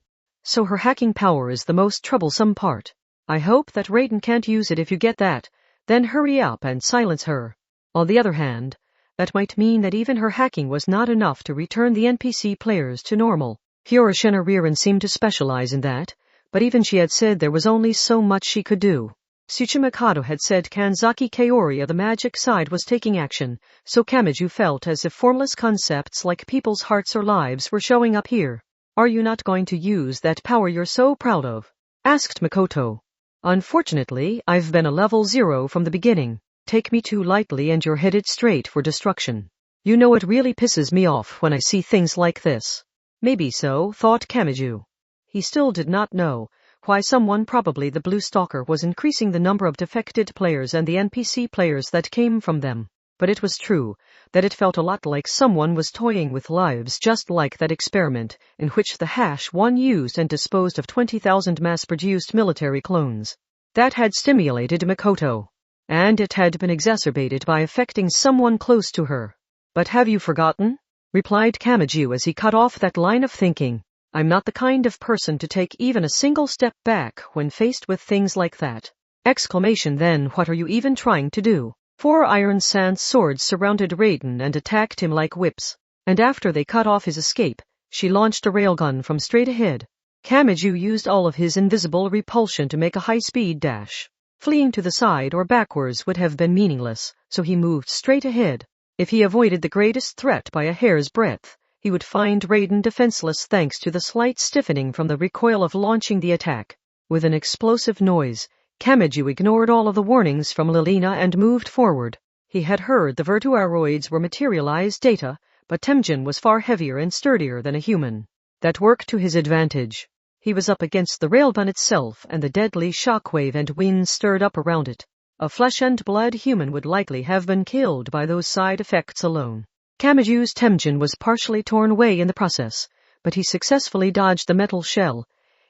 So her hacking power is the most troublesome part. I hope that Raiden can't use it. If you get that, then hurry up and silence her. On the other hand, that might mean that even her hacking was not enough to return the NPC players to normal. Hiroshina Ririn seemed to specialize in that, but even she had said there was only so much she could do. Tsuchimikado had said Kanzaki Kaori of the magic side was taking action, so Kamachi felt as if formless concepts like people's hearts or lives were showing up here. Are you not going to use that power you're so proud of? Asked Makoto. Unfortunately, I've been a level 0 from the beginning. Take me too lightly and you're headed straight for destruction. You know it really pisses me off when I see things like this. Maybe so, thought Kamachi. He still did not know why someone, probably the Blue Stalker, was increasing the number of defected players and the NPC players that came from them. But it was true that it felt a lot like someone was toying with lives, just like that experiment in which the #1 used and disposed of 20,000 mass-produced military clones. That had stimulated Makoto, and it had been exacerbated by affecting someone close to her. But have you forgotten? Replied Kamachi as he cut off that line of thinking. I'm not the kind of person to take even a single step back when faced with things like that. Exclamation, then what are you even trying to do? 4 iron sans swords surrounded Raiden and attacked him like whips, and after they cut off his escape, she launched a railgun from straight ahead. Kamachi used all of his invisible repulsion to make a high-speed dash. Fleeing to the side or backwards would have been meaningless, so he moved straight ahead. If he avoided the greatest threat by a hair's breadth, he would find Raiden defenseless thanks to the slight stiffening from the recoil of launching the attack. With an explosive noise, Kamachi ignored all of the warnings from Lilina and moved forward. He had heard the virtuaroids were materialized data, but Temujin was far heavier and sturdier than a human. That worked to his advantage. He was up against the railgun itself, and the deadly shockwave and wind stirred up around it. A flesh-and-blood human would likely have been killed by those side effects alone. Kamachi's Temujin was partially torn away in the process, but he successfully dodged the metal shell,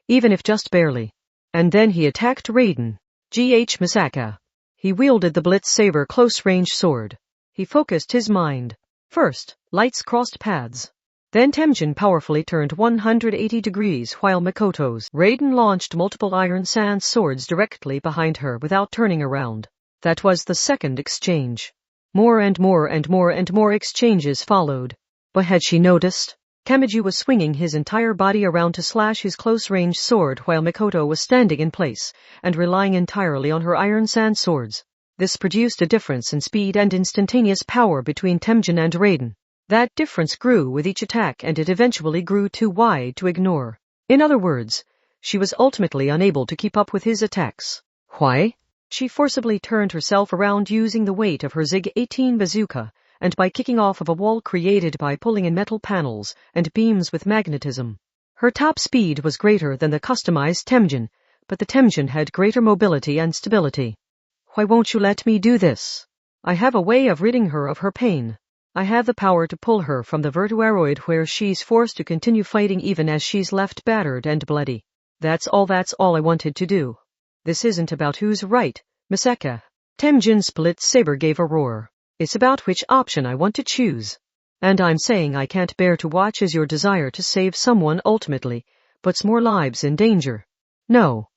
even if just barely. And then he attacked Raiden. Misaka. He wielded the Blitz Saber close-range sword. He focused his mind. First, lights crossed paths. Then Temujin powerfully turned 180 degrees while Makoto's Raiden launched multiple iron sans swords directly behind her without turning around. That was the second exchange. More and more and more and more exchanges followed. But had she noticed? Kamachi was swinging his entire body around to slash his close-range sword while Makoto was standing in place and relying entirely on her iron sans swords. This produced a difference in speed and instantaneous power between Temujin and Raiden. That difference grew with each attack, and it eventually grew too wide to ignore. In other words, she was ultimately unable to keep up with his attacks. Why? She forcibly turned herself around using the weight of her ZIG-18 bazooka, and by kicking off of a wall created by pulling in metal panels and beams with magnetism. Her top speed was greater than the customized Temujin, but the Temujin had greater mobility and stability. Why won't you let me do this? I have a way of ridding her of her pain. I have the power to pull her from the virtuaroid where she's forced to continue fighting even as she's left battered and bloody. That's all I wanted to do. This isn't about who's right, Misaka. Temujin's split saber gave a roar. It's about which option I want to choose. And I'm saying I can't bear to watch as your desire to save someone ultimately puts more lives in danger. No.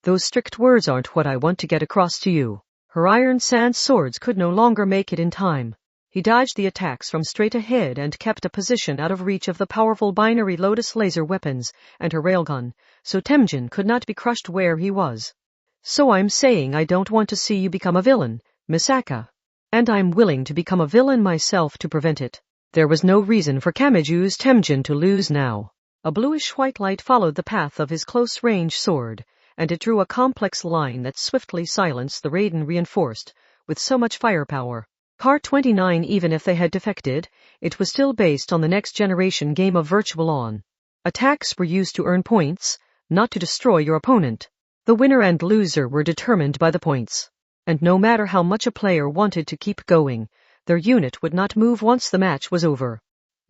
Those strict words aren't what I want to get across to you. Her iron sans swords could no longer make it in time. He dodged the attacks from straight ahead and kept a position out of reach of the powerful binary Lotus laser weapons and her railgun, so Temujin could not be crushed where he was. So I'm saying I don't want to see you become a villain, Misaka. And I'm willing to become a villain myself to prevent it. There was no reason for Kamachi's Temujin to lose now. A bluish-white light followed the path of his close-range sword, and it drew a complex line that swiftly silenced the Raiden reinforced with so much firepower. Car 29, even if they had defected, it was still based on the next-generation game of Virtual On. Attacks were used to earn points, not to destroy your opponent. The winner and loser were determined by the points. And no matter how much a player wanted to keep going, their unit would not move once the match was over.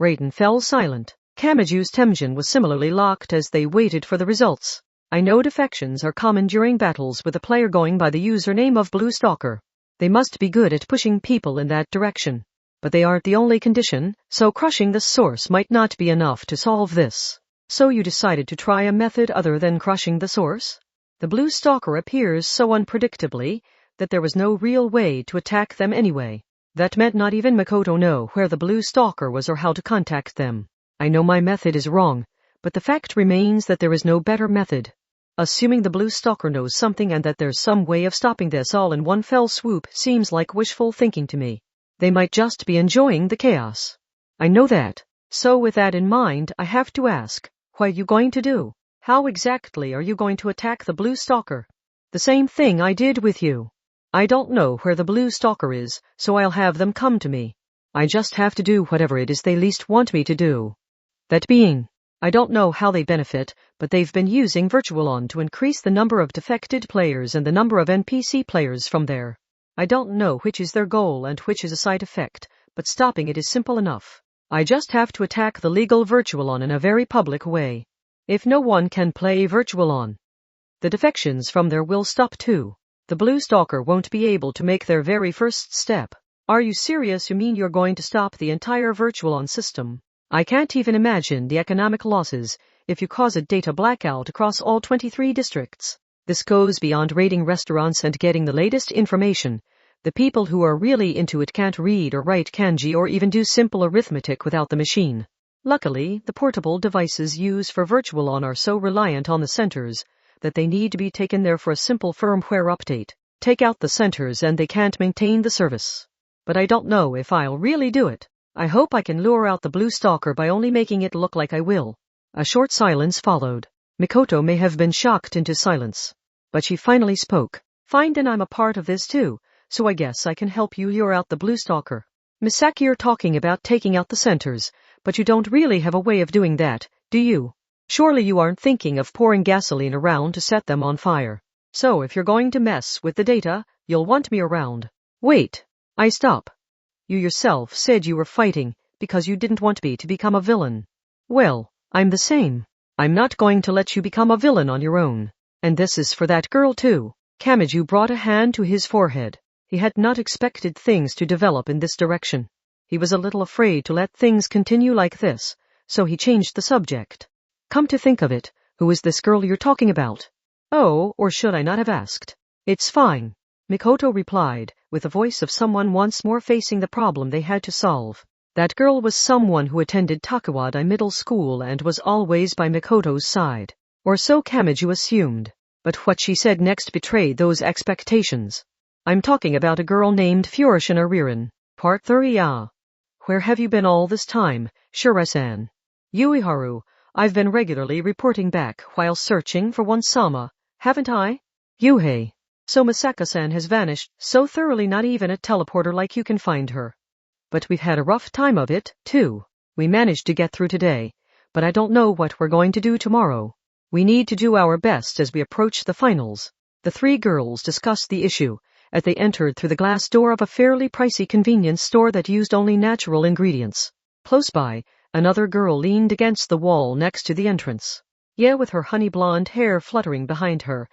Raiden fell silent. Kamachi's Temujin was similarly locked as they waited for the results. I know defections are common during battles with a player going by the username of Blue Stalker. They must be good at pushing people in that direction. But they aren't the only condition, so crushing the source might not be enough to solve this. So you decided to try a method other than crushing the source? The Blue Stalker appears so unpredictably that there was no real way to attack them anyway. That meant not even Makoto knew where the Blue Stalker was or how to contact them. I know my method is wrong, but the fact remains that there is no better method. Assuming the Blue Stalker knows something and that there's some way of stopping this all in one fell swoop seems like wishful thinking to me. They might just be enjoying the chaos. I know that. So with that in mind, I have to ask, what are you going to do? How exactly are you going to attack the Blue Stalker? The same thing I did with you. I don't know where the Blue Stalker is, so I'll have them come to me. I just have to do whatever it is they least want me to do. That being, I don't know how they benefit, but they've been using Virtual On to increase the number of defected players and the number of NPC players from there. I don't know which is their goal and which is a side effect, but stopping it is simple enough. I just have to attack the legal Virtual On in a very public way. If no one can play Virtual On, the defections from there will stop too. The Blue Stalker won't be able to make their very first step. Are you serious? You mean you're going to stop the entire Virtual On system? I can't even imagine the economic losses if you cause a data blackout across all 23 districts. This goes beyond raiding restaurants and getting the latest information. The people who are really into it can't read or write kanji or even do simple arithmetic without the machine. Luckily, the portable devices used for virtual on are so reliant on the centers that they need to be taken there for a simple firmware update. Take out the centers and they can't maintain the service. But I don't know if I'll really do it. I hope I can lure out the blue stalker by only making it look like I will. A short silence followed. Mikoto may have been shocked into silence, but she finally spoke. Fine, then I'm a part of this too, so I guess I can help you lure out the blue stalker. Misaki, you're talking about taking out the centers, but you don't really have a way of doing that, do you? Surely you aren't thinking of pouring gasoline around to set them on fire. So if you're going to mess with the data, you'll want me around. Wait, I stop. You yourself said you were fighting because you didn't want me to become a villain. Well, I'm the same. I'm not going to let you become a villain on your own. And this is for that girl too. Kamachi brought a hand to his forehead. He had not expected things to develop in this direction. He was a little afraid to let things continue like this, so he changed the subject. Come to think of it, who is this girl you're talking about? Oh, or should I not have asked? It's fine, Mikoto replied, with the voice of someone once more facing the problem they had to solve. That girl was someone who attended Takuwada Middle School and was always by Mikoto's side. Or so Kamachi assumed. But what she said next betrayed those expectations. I'm talking about a girl named Furushina Ririn. Part 30. Where have you been all this time, Shura-san? Yuiharu, I've been regularly reporting back while searching for one Sama, haven't I? Yuhei. So Misaka-san has vanished so thoroughly not even a teleporter like you can find her. But we've had a rough time of it, too. We managed to get through today, but I don't know what we're going to do tomorrow. We need to do our best as we approach the finals. The three girls discussed the issue as they entered through the glass door of a fairly pricey convenience store that used only natural ingredients. Close by, another girl leaned against the wall next to the entrance. Yeah, with her honey blonde hair fluttering behind her,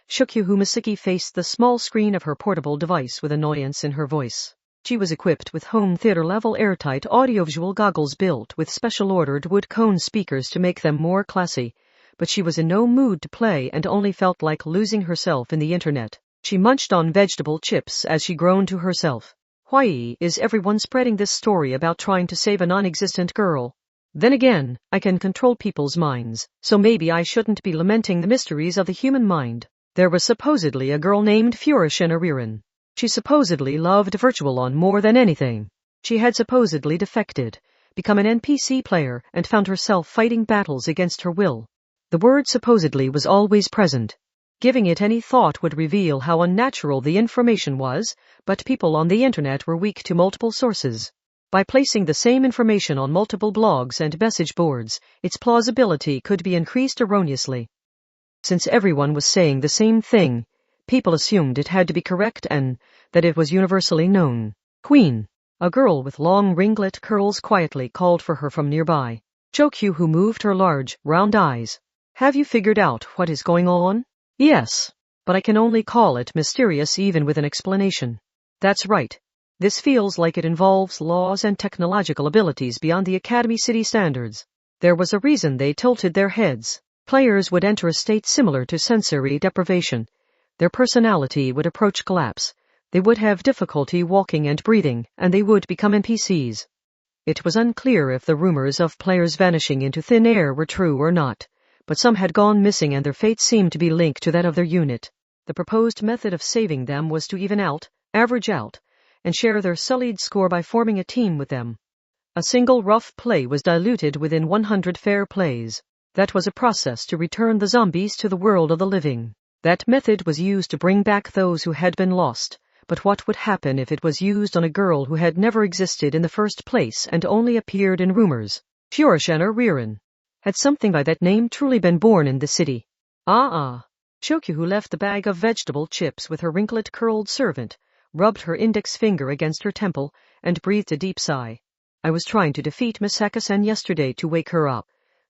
Shukyu Misaki faced the small screen of her portable device with annoyance in her voice. She was equipped with home theater-level airtight audiovisual goggles built with special-ordered wood cone speakers to make them more classy, but she was in no mood to play and only felt like losing herself in the internet. She munched on vegetable chips as she groaned to herself. Why is everyone spreading this story about trying to save a non-existent girl? Then again, I can control people's minds, so maybe I shouldn't be lamenting the mysteries of the human mind. There was supposedly a girl named Furushina Ririn. She supposedly loved virtual on more than anything. She had supposedly defected, become an NPC player, and found herself fighting battles against her will. The word supposedly was always present. Giving it any thought would reveal how unnatural the information was, but people on the internet were weak to multiple sources. By placing the same information on multiple blogs and message boards, its plausibility could be increased erroneously. Since everyone was saying the same thing, people assumed it had to be correct and that it was universally known. Queen. A girl with long ringlet curls quietly called for her from nearby. Chokyu, who moved her large, round eyes. Have you figured out what is going on? Yes, but I can only call it mysterious even with an explanation. That's right. This feels like it involves laws and technological abilities beyond the Academy City standards. There was a reason they tilted their heads. Players would enter a state similar to sensory deprivation. Their personality would approach collapse. They would have difficulty walking and breathing, and they would become NPCs. It was unclear if the rumors of players vanishing into thin air were true or not, but some had gone missing and their fate seemed to be linked to that of their unit. The proposed method of saving them was to even out, average out, and share their sullied score by forming a team with them. A single rough play was diluted within 100 fair plays. That was a process to return the zombies to the world of the living. That method was used to bring back those who had been lost, but what would happen if it was used on a girl who had never existed in the first place and only appeared in rumors? Furushina Ririn. Had something by that name truly been born in the city? Shokyu, who left the bag of vegetable chips with her wrinklet-curled servant, rubbed her index finger against her temple and breathed a deep sigh. I was trying to defeat Misaka-san yesterday to wake her up,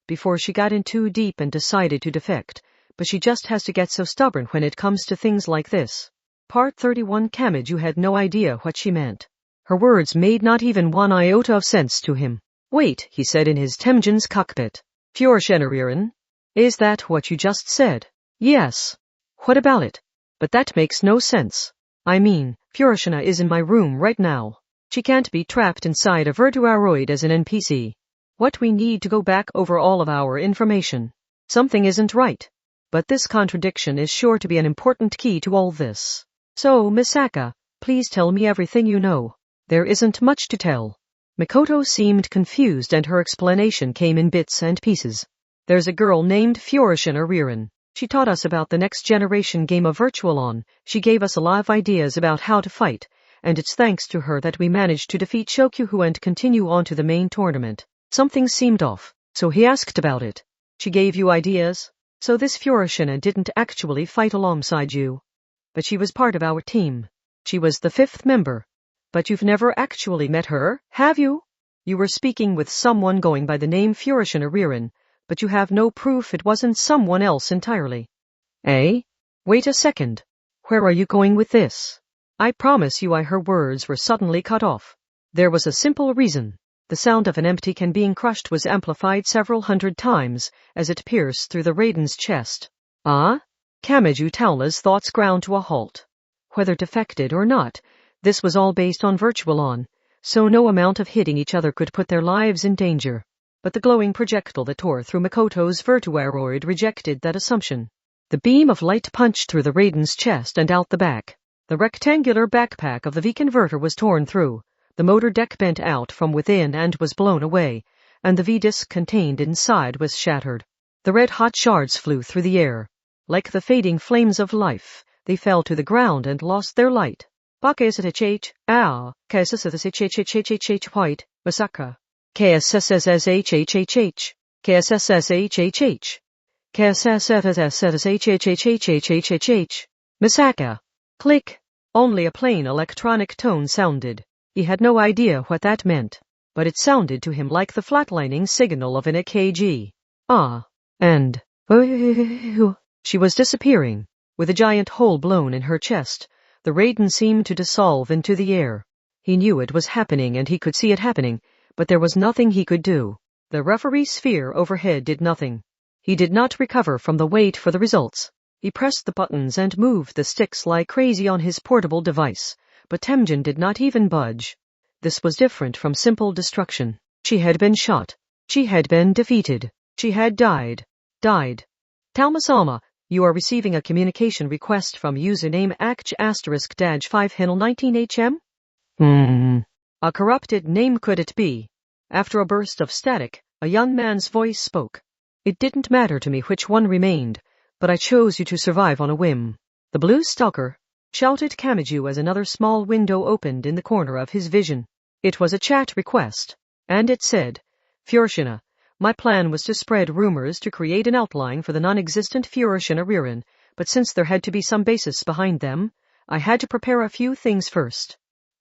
before she got in too deep and decided to defect, but she just has to get so stubborn when it comes to things like this. Part 31. Kamachi had no idea what she meant. Her words made not even one iota of sense to him. Wait, he said in his Temjin's cockpit. Furushina Ririn? Is that what you just said? Yes. What about it? But that makes no sense. I mean, Furushina is in my room right now. She can't be trapped inside a virtuaroid as an NPC. What we need to go back over all of our information. Something isn't right. But this contradiction is sure to be an important key to all this. So, Misaka, please tell me everything you know. There isn't much to tell. Mikoto seemed confused and her explanation came in bits and pieces. There's a girl named Furushina Ririn. She taught us about the next generation game of Virtualon. She gave us a lot of ideas about how to fight, and it's thanks to her that we managed to defeat Shokyuhu and continue on to the main tournament. Something seemed off, so he asked about it. She gave you ideas? So this Furushina didn't actually fight alongside you. But she was part of our team. She was the 5th member. But you've never actually met her, have you? You were speaking with someone going by the name Furushina Ririn, but you have no proof it wasn't someone else entirely. Eh? Wait a second. Where are you going with this? I promise you her words were suddenly cut off. There was a simple reason. The sound of an empty can being crushed was amplified several hundred times as it pierced through the Raiden's chest. Ah? Kamachi Talma's thoughts ground to a halt. Whether defected or not, this was all based on Virtualon, so no amount of hitting each other could put their lives in danger. But the glowing projectile that tore through Mikoto's virtuaroid rejected that assumption. The beam of light punched through the Raiden's chest and out the back. The rectangular backpack of the V-converter was torn through, the motor deck bent out from within and was blown away, and the V-disc contained inside was shattered. The red-hot shards flew through the air. Like the fading flames of life, they fell to the ground and lost their light. Bakasatach, ow, kasasatachachachachach white, Masaka. KSSSHHHH, KSSSHHH, KSSSHHHHH, Misaka. Click. Only a plain electronic tone sounded. He had no idea what that meant, but it sounded to him like the flatlining signal of an EKG. And she was disappearing. With a giant hole blown in her chest, the Raiden seemed to dissolve into the air. He knew it was happening and he could see it happening, but there was nothing he could do. The referee sphere overhead did nothing. He did not recover from the wait for the results. He pressed the buttons and moved the sticks like crazy on his portable device, but Temujin did not even budge. This was different from simple destruction. She had been shot. She had been defeated. She had died. Talma-sama, you are receiving a communication request from username ACH*-5Henel19HM? A corrupted name could it be? After a burst of static, a young man's voice spoke. It didn't matter to me which one remained, but I chose you to survive on a whim. The blue stalker, shouted Kamachi as another small window opened in the corner of his vision. It was a chat request, and it said, Furushina, my plan was to spread rumors to create an outline for the non-existent Furushina Ririn, but since there had to be some basis behind them, I had to prepare a few things first.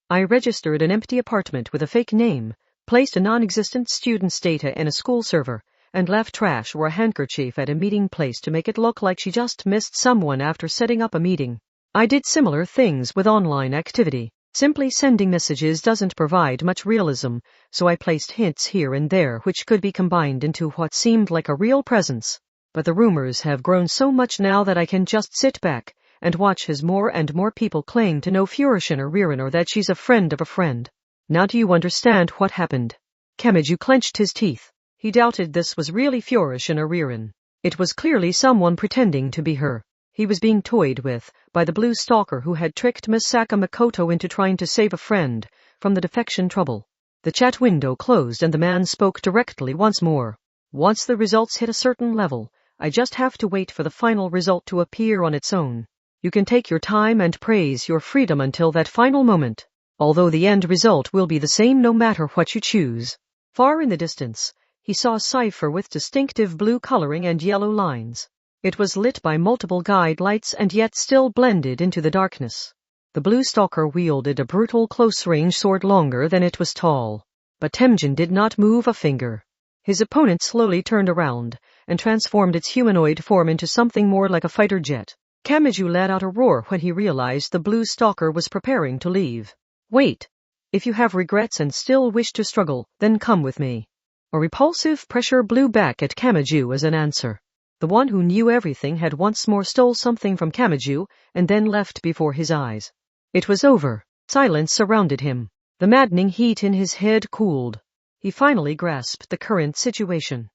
I registered an empty apartment with a fake name, placed a non-existent student's data in a school server, and left trash or a handkerchief at a meeting place to make it look like she just missed someone after setting up a meeting. I did similar things with online activity. Simply sending messages doesn't provide much realism, so I placed hints here and there which could be combined into what seemed like a real presence. But the rumors have grown so much now that I can just sit back and watch as more and more people claim to know Furushina Ririn or that she's a friend of a friend. Now do you understand what happened? Kamachi clenched his teeth. He doubted this was really Furushina Ririn. It was clearly someone pretending to be her. He was being toyed with by the blue stalker who had tricked Misaka Mikoto into trying to save a friend from the defection trouble. The chat window closed and the man spoke directly once more. Once the results hit a certain level, I just have to wait for the final result to appear on its own. You can take your time and praise your freedom until that final moment, although the end result will be the same no matter what you choose. Far in the distance, he saw a cipher with distinctive blue coloring and yellow lines. It was lit by multiple guide lights and yet still blended into the darkness. The blue stalker wielded a brutal close-range sword longer than it was tall. But Temujin did not move a finger. His opponent slowly turned around and transformed its humanoid form into something more like a fighter jet. Kamachi let out a roar when he realized the blue stalker was preparing to leave. Wait. If you have regrets and still wish to struggle, then come with me. A repulsive pressure blew back at Kamachi as an answer. The one who knew everything had once more stole something from Kamachi and then left before his eyes. It was over. Silence surrounded him. The maddening heat in his head cooled. He finally grasped the current situation.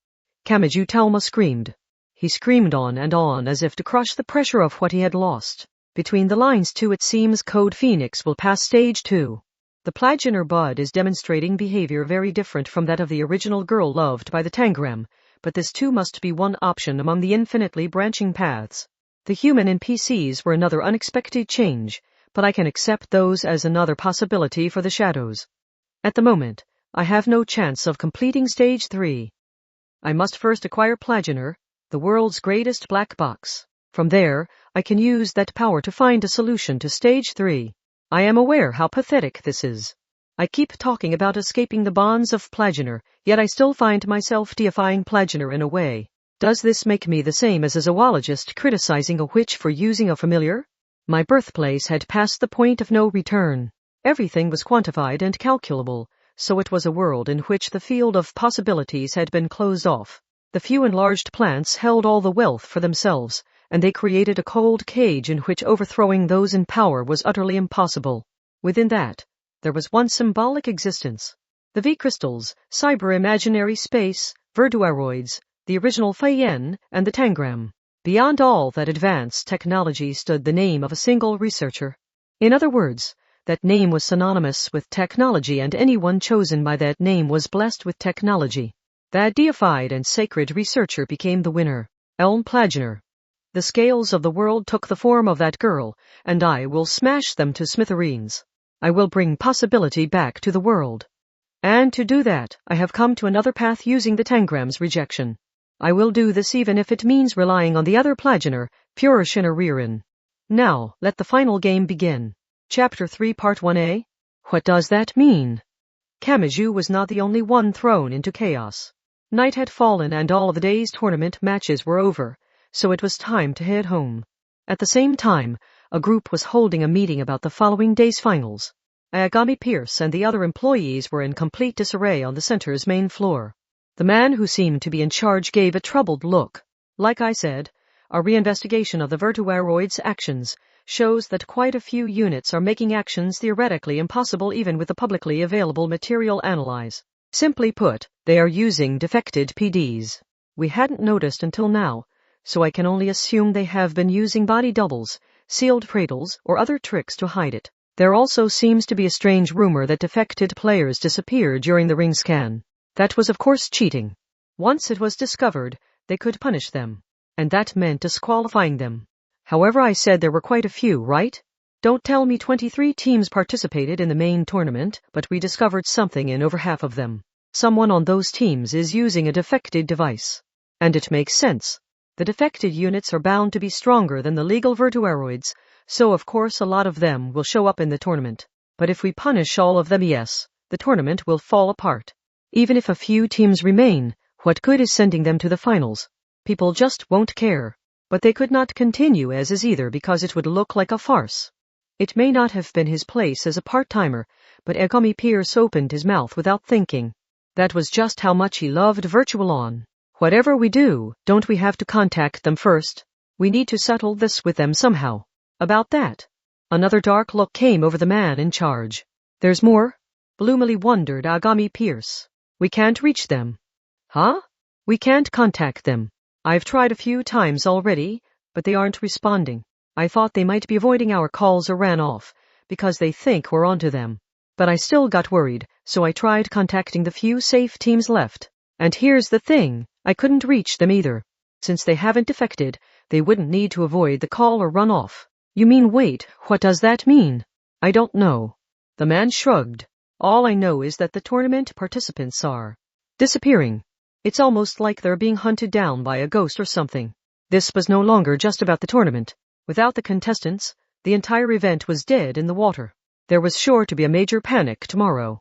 Kamachi Talma screamed. He screamed on and on as if to crush the pressure of what he had lost. Between the lines too, it seems Code Phoenix will pass stage 2. The Plagianer bud is demonstrating behavior very different from that of the original girl loved by the Tangram, but this too must be one option among the infinitely branching paths. The human NPCs were another unexpected change, but I can accept those as another possibility for the shadows. At the moment, I have no chance of completing stage 3. I must first acquire Plagianer, the world's greatest black box. From there, I can use that power to find a solution to stage 3. I am aware how pathetic this is. I keep talking about escaping the bonds of Plagianer, yet I still find myself deifying Plagianer in a way. Does this make me the same as a zoologist criticizing a witch for using a familiar? My birthplace had passed the point of no return. Everything was quantified and calculable, so it was a world in which the field of possibilities had been closed off. The few enlarged plants held all the wealth for themselves, and they created a cold cage in which overthrowing those in power was utterly impossible. Within that, there was one symbolic existence. The V-crystals, cyber-imaginary space, verduaroids, the original Feyen, and the Tangram. Beyond all that advanced technology stood the name of a single researcher. In other words, that name was synonymous with technology, and anyone chosen by that name was blessed with technology. That deified and sacred researcher became the winner, Elm Plagianer. The scales of the world took the form of that girl, and I will smash them to smithereens. I will bring possibility back to the world. And to do that, I have come to another path using the Tangram's rejection. I will do this even if it means relying on the other Plagianer, Pure Shinaririn. Now, let the final game begin. Chapter 3 Part 1a. What does that mean? Kamachi was not the only one thrown into chaos. Night had fallen and all of the day's tournament matches were over, so it was time to head home. At the same time, a group was holding a meeting about the following day's finals. Ayagami Pierce and the other employees were in complete disarray on the center's main floor. The man who seemed to be in charge gave a troubled look. Like I said, a reinvestigation of the verduaroid's actions shows that quite a few units are making actions theoretically impossible even with the publicly available material analyze. Simply put, they are using defected PDs. We hadn't noticed until now, so I can only assume they have been using body doubles, sealed cradles, or other tricks to hide it. There also seems to be a strange rumor that defected players disappeared during the ring scan. That was of course cheating. Once it was discovered, they could punish them, and that meant disqualifying them. However, I said there were quite a few, right? Don't tell me 23 teams participated in the main tournament, but we discovered something in over half of them. Someone on those teams is using a defected device. And it makes sense. The defected units are bound to be stronger than the legal verduaroids, so of course a lot of them will show up in the tournament. But if we punish all of them, yes, the tournament will fall apart. Even if a few teams remain, what good is sending them to the finals? People just won't care. But they could not continue as is either because it would look like a farce. It may not have been his place as a part-timer, but Ayagami Pierce opened his mouth without thinking. That was just how much he loved Virtualon. Whatever we do, don't we have to contact them first? We need to settle this with them somehow. About that. Another dark look came over the man in charge. There's more? Gloomily wondered Ayagami Pierce. We can't reach them. Huh? We can't contact them. I've tried a few times already, but they aren't responding. I thought they might be avoiding our calls or ran off, because they think we're onto them. But I still got worried, so I tried contacting the few safe teams left. And here's the thing, I couldn't reach them either. Since they haven't defected, they wouldn't need to avoid the call or run off. You mean wait, what does that mean? I don't know. The man shrugged. All I know is that the tournament participants are disappearing. It's almost like they're being hunted down by a ghost or something. This was no longer just about the tournament. Without the contestants, the entire event was dead in the water. There was sure to be a major panic tomorrow.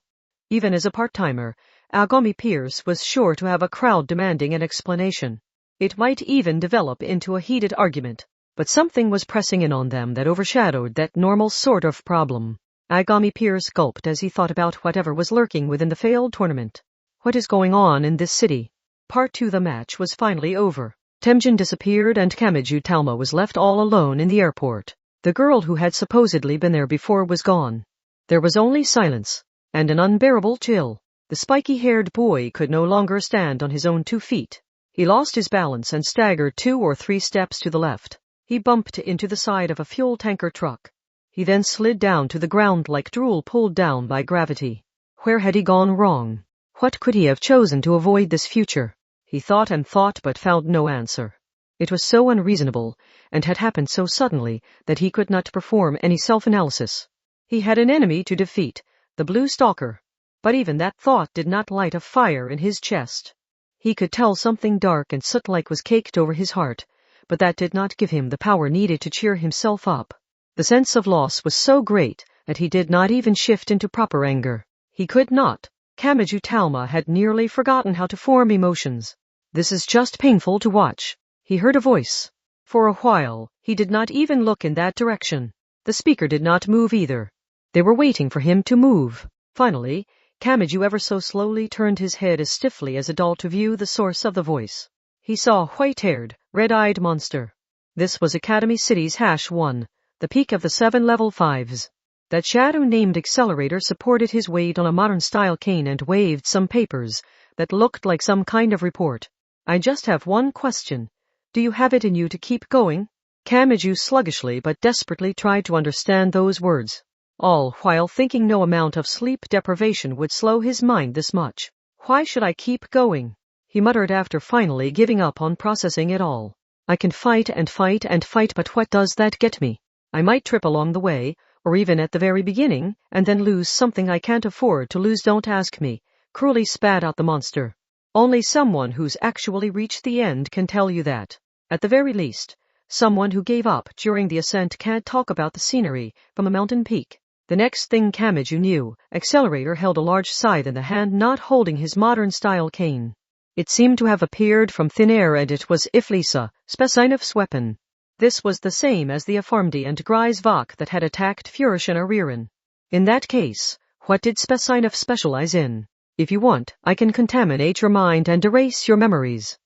Even as a part-timer, Ayagami Pierce was sure to have a crowd demanding an explanation. It might even develop into a heated argument, but something was pressing in on them that overshadowed that normal sort of problem. Ayagami Pierce gulped as he thought about whatever was lurking within the failed tournament. What is going on in this city? Part 2. The match was finally over. Temjin disappeared and Kamachi Talma was left all alone in the airport. The girl who had supposedly been there before was gone. There was only silence, and an unbearable chill. The spiky-haired boy could no longer stand on his own 2 feet. He lost his balance and staggered 2 or 3 steps to the left. He bumped into the side of a fuel tanker truck. He then slid down to the ground like drool pulled down by gravity. Where had he gone wrong? What could he have chosen to avoid this future? He thought and thought but found no answer. It was so unreasonable, and had happened so suddenly, that he could not perform any self-analysis. He had an enemy to defeat, the Blue Stalker. But even that thought did not light a fire in his chest. He could tell something dark and soot-like was caked over his heart, but that did not give him the power needed to cheer himself up. The sense of loss was so great that he did not even shift into proper anger. He could not. Kamachi Talma had nearly forgotten how to form emotions. This is just painful to watch. He heard a voice. For a while, he did not even look in that direction. The speaker did not move either. They were waiting for him to move. Finally, Kamachi ever so slowly turned his head as stiffly as a doll to view the source of the voice. He saw a white-haired, red-eyed monster. This was Academy City's #1, the peak of the 7 level 5s. That shadow-named accelerator supported his weight on a modern-style cane and waved some papers that looked like some kind of report. I just have one question. Do you have it in you to keep going? Kamachi sluggishly but desperately tried to understand those words, all while thinking no amount of sleep deprivation would slow his mind this much. Why should I keep going? He muttered after finally giving up on processing it all. I can fight and fight and fight, but what does that get me? I might trip along the way, or even at the very beginning, and then lose something I can't afford to lose. Don't ask me, cruelly spat out the monster. Only someone who's actually reached the end can tell you that. At the very least, someone who gave up during the ascent can't talk about the scenery from a mountain peak. The next thing Kamachi knew, Accelerator held a large scythe in the hand, not holding his modern-style cane. It seemed to have appeared from thin air, and it was Iflisa, Spesinov's weapon. This was the same as the Afarmdi and Greisvak that had attacked Furish and Ariran. In that case, what did Spesinov specialize in? If you want, I can contaminate your mind and erase your memories.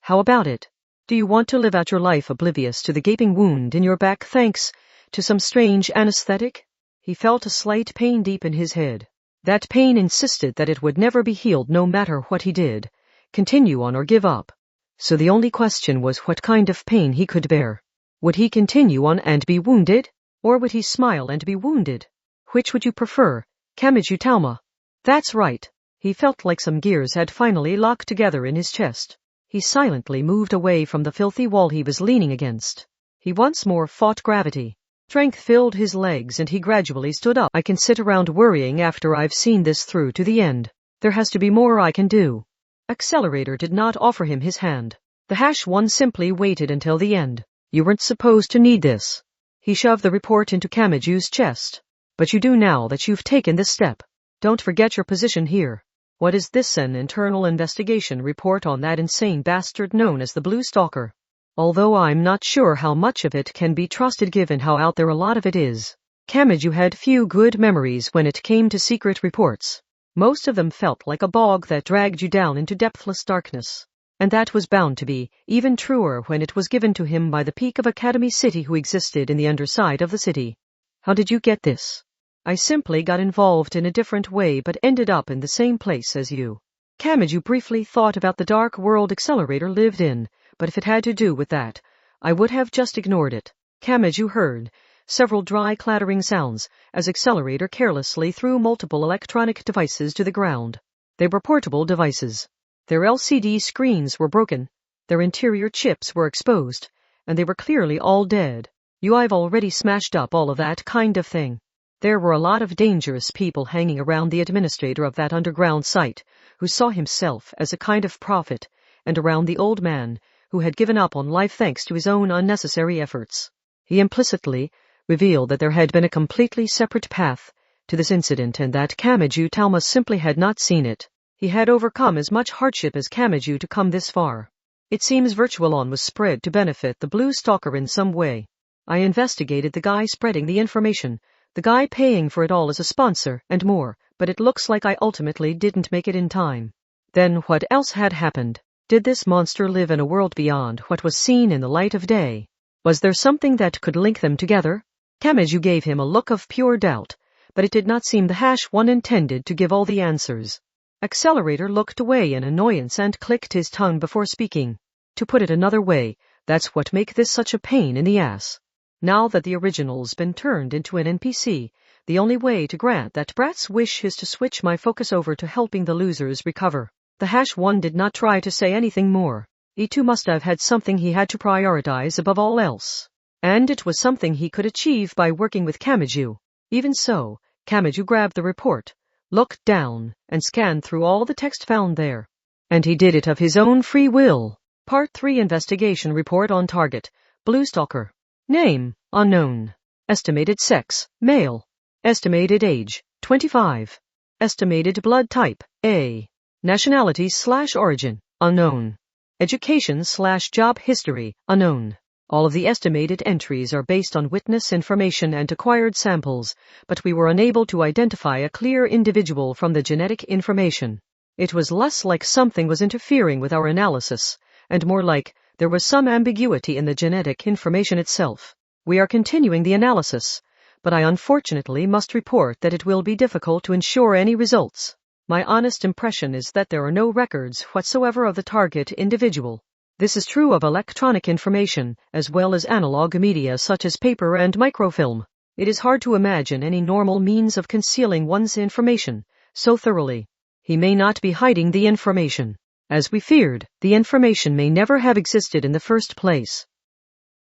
How about it? Do you want to live out your life oblivious to the gaping wound in your back thanks to some strange anesthetic? He felt a slight pain deep in his head. That pain insisted that it would never be healed no matter what he did, continue on or give up. So the only question was what kind of pain he could bear. Would he continue on and be wounded, or would he smile and be wounded? Which would you prefer, Kamachi Talma? That's right. He felt like some gears had finally locked together in his chest. He silently moved away from the filthy wall he was leaning against. He once more fought gravity. Strength filled his legs and he gradually stood up. I can sit around worrying after I've seen this through to the end. There has to be more I can do. Accelerator did not offer him his hand. The #1 simply waited until the end. You weren't supposed to need this. He shoved the report into Kamachi's chest. But you do now that you've taken this step. Don't forget your position here. What is this, an internal investigation report on that insane bastard known as the Blue Stalker? Although I'm not sure how much of it can be trusted given how out there a lot of it is. Kamachi had few good memories when it came to secret reports. Most of them felt like a bog that dragged you down into depthless darkness. And that was bound to be even truer when it was given to him by the peak of Academy City who existed in the underside of the city. How did you get this? I simply got involved in a different way but ended up in the same place as you. Kamachi briefly thought about the dark world Accelerator lived in, but if it had to do with that, I would have just ignored it. Kamachi heard several dry clattering sounds as Accelerator carelessly threw multiple electronic devices to the ground. They were portable devices. Their LCD screens were broken, their interior chips were exposed, and they were clearly all dead. I've already smashed up all of that kind of thing. There were a lot of dangerous people hanging around the administrator of that underground site, who saw himself as a kind of prophet, and around the old man, who had given up on life thanks to his own unnecessary efforts. He implicitly revealed that there had been a completely separate path to this incident and that Kamachi Talma simply had not seen it. He had overcome as much hardship as Kamachi to come this far. It seems Virtualon was spread to benefit the Blue Stalker in some way. I investigated the guy spreading the information, the guy paying for it all as a sponsor, and more, but it looks like I ultimately didn't make it in time. Then what else had happened? Did this monster live in a world beyond what was seen in the light of day? Was there something that could link them together? Kamachi gave him a look of pure doubt, but it did not seem the -1 intended to give all the answers. Accelerator looked away in annoyance and clicked his tongue before speaking. To put it another way, that's what make this such a pain in the ass. Now that the original's been turned into an NPC, the only way to grant that brat's wish is to switch my focus over to helping the losers recover. The -1 did not try to say anything more. He too must have had something he had to prioritize above all else. And it was something he could achieve by working with Kamachi. Even so, Kamachi grabbed the report, looked down, and scanned through all the text found there. And he did it of his own free will. Part 3 Investigation Report on Target, Blue Stalker. Name, unknown. Estimated sex, male. Estimated age, 25. Estimated blood type, A. Nationality/origin, unknown. Education/job history, unknown. All of the estimated entries are based on witness information and acquired samples, but we were unable to identify a clear individual from the genetic information. It was less like something was interfering with our analysis, and more like there was some ambiguity in the genetic information itself. We are continuing the analysis, but I unfortunately must report that it will be difficult to ensure any results. My honest impression is that there are no records whatsoever of the target individual. This is true of electronic information, as well as analog media such as paper and microfilm. It is hard to imagine any normal means of concealing one's information so thoroughly. He may not be hiding the information. As we feared, the information may never have existed in the first place.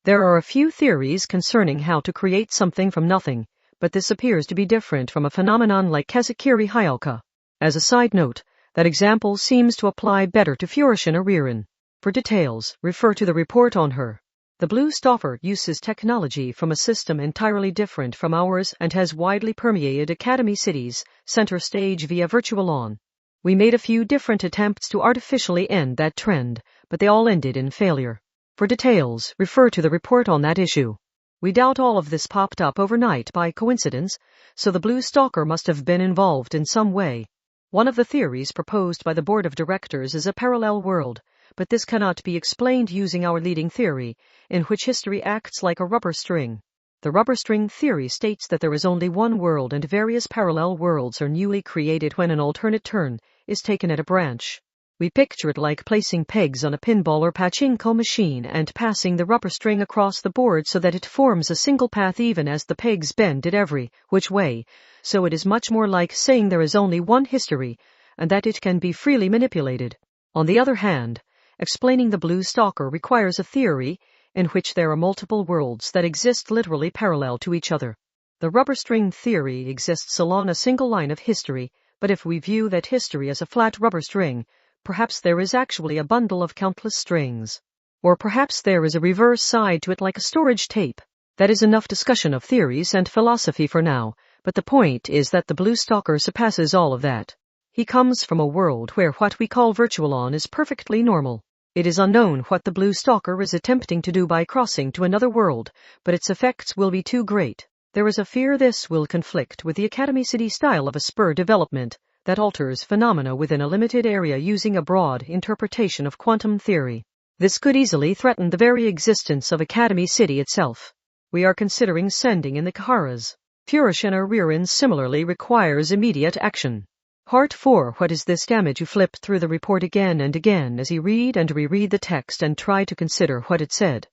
There are a few theories concerning how to create something from nothing, but this appears to be different from a phenomenon like Kazakiri Hyoka. As a side note, that example seems to apply better to Furushina Ririn. For details, refer to the report on her. The Blue Stalker uses technology from a system entirely different from ours and has widely permeated Academy City's center stage via Virtualon. We made a few different attempts to artificially end that trend, but they all ended in failure. For details, refer to the report on that issue. We doubt all of this popped up overnight by coincidence, so the Blue Stalker must have been involved in some way. One of the theories proposed by the board of directors is a parallel world, but this cannot be explained using our leading theory, in which history acts like a rubber string. The rubber string theory states that there is only one world and various parallel worlds are newly created when an alternate turn is taken at a branch. We picture it like placing pegs on a pinball or pachinko machine and passing the rubber string across the board so that it forms a single path even as the pegs bend it every which way, so it is much more like saying there is only one history, and that it can be freely manipulated. On the other hand, explaining the Blue Stalker requires a theory in which there are multiple worlds that exist literally parallel to each other. The rubber string theory exists along a single line of history, but if we view that history as a flat rubber string, perhaps there is actually a bundle of countless strings. Or perhaps there is a reverse side to it like a storage tape. That is enough discussion of theories and philosophy for now, but the point is that the Blue Stalker surpasses all of that. He comes from a world where what we call Virtualon is perfectly normal. It is unknown what the Blue Stalker is attempting to do by crossing to another world, but its effects will be too great. There is a fear this will conflict with the Academy City style of a spur development that alters phenomena within a limited area using a broad interpretation of quantum theory. This could easily threaten the very existence of Academy City itself. We are considering sending in the Kaharas. Furushina Ririn similarly requires immediate action. Part 4 What is this damage? You flip through the report again and again as he read and reread the text and try to consider what it said.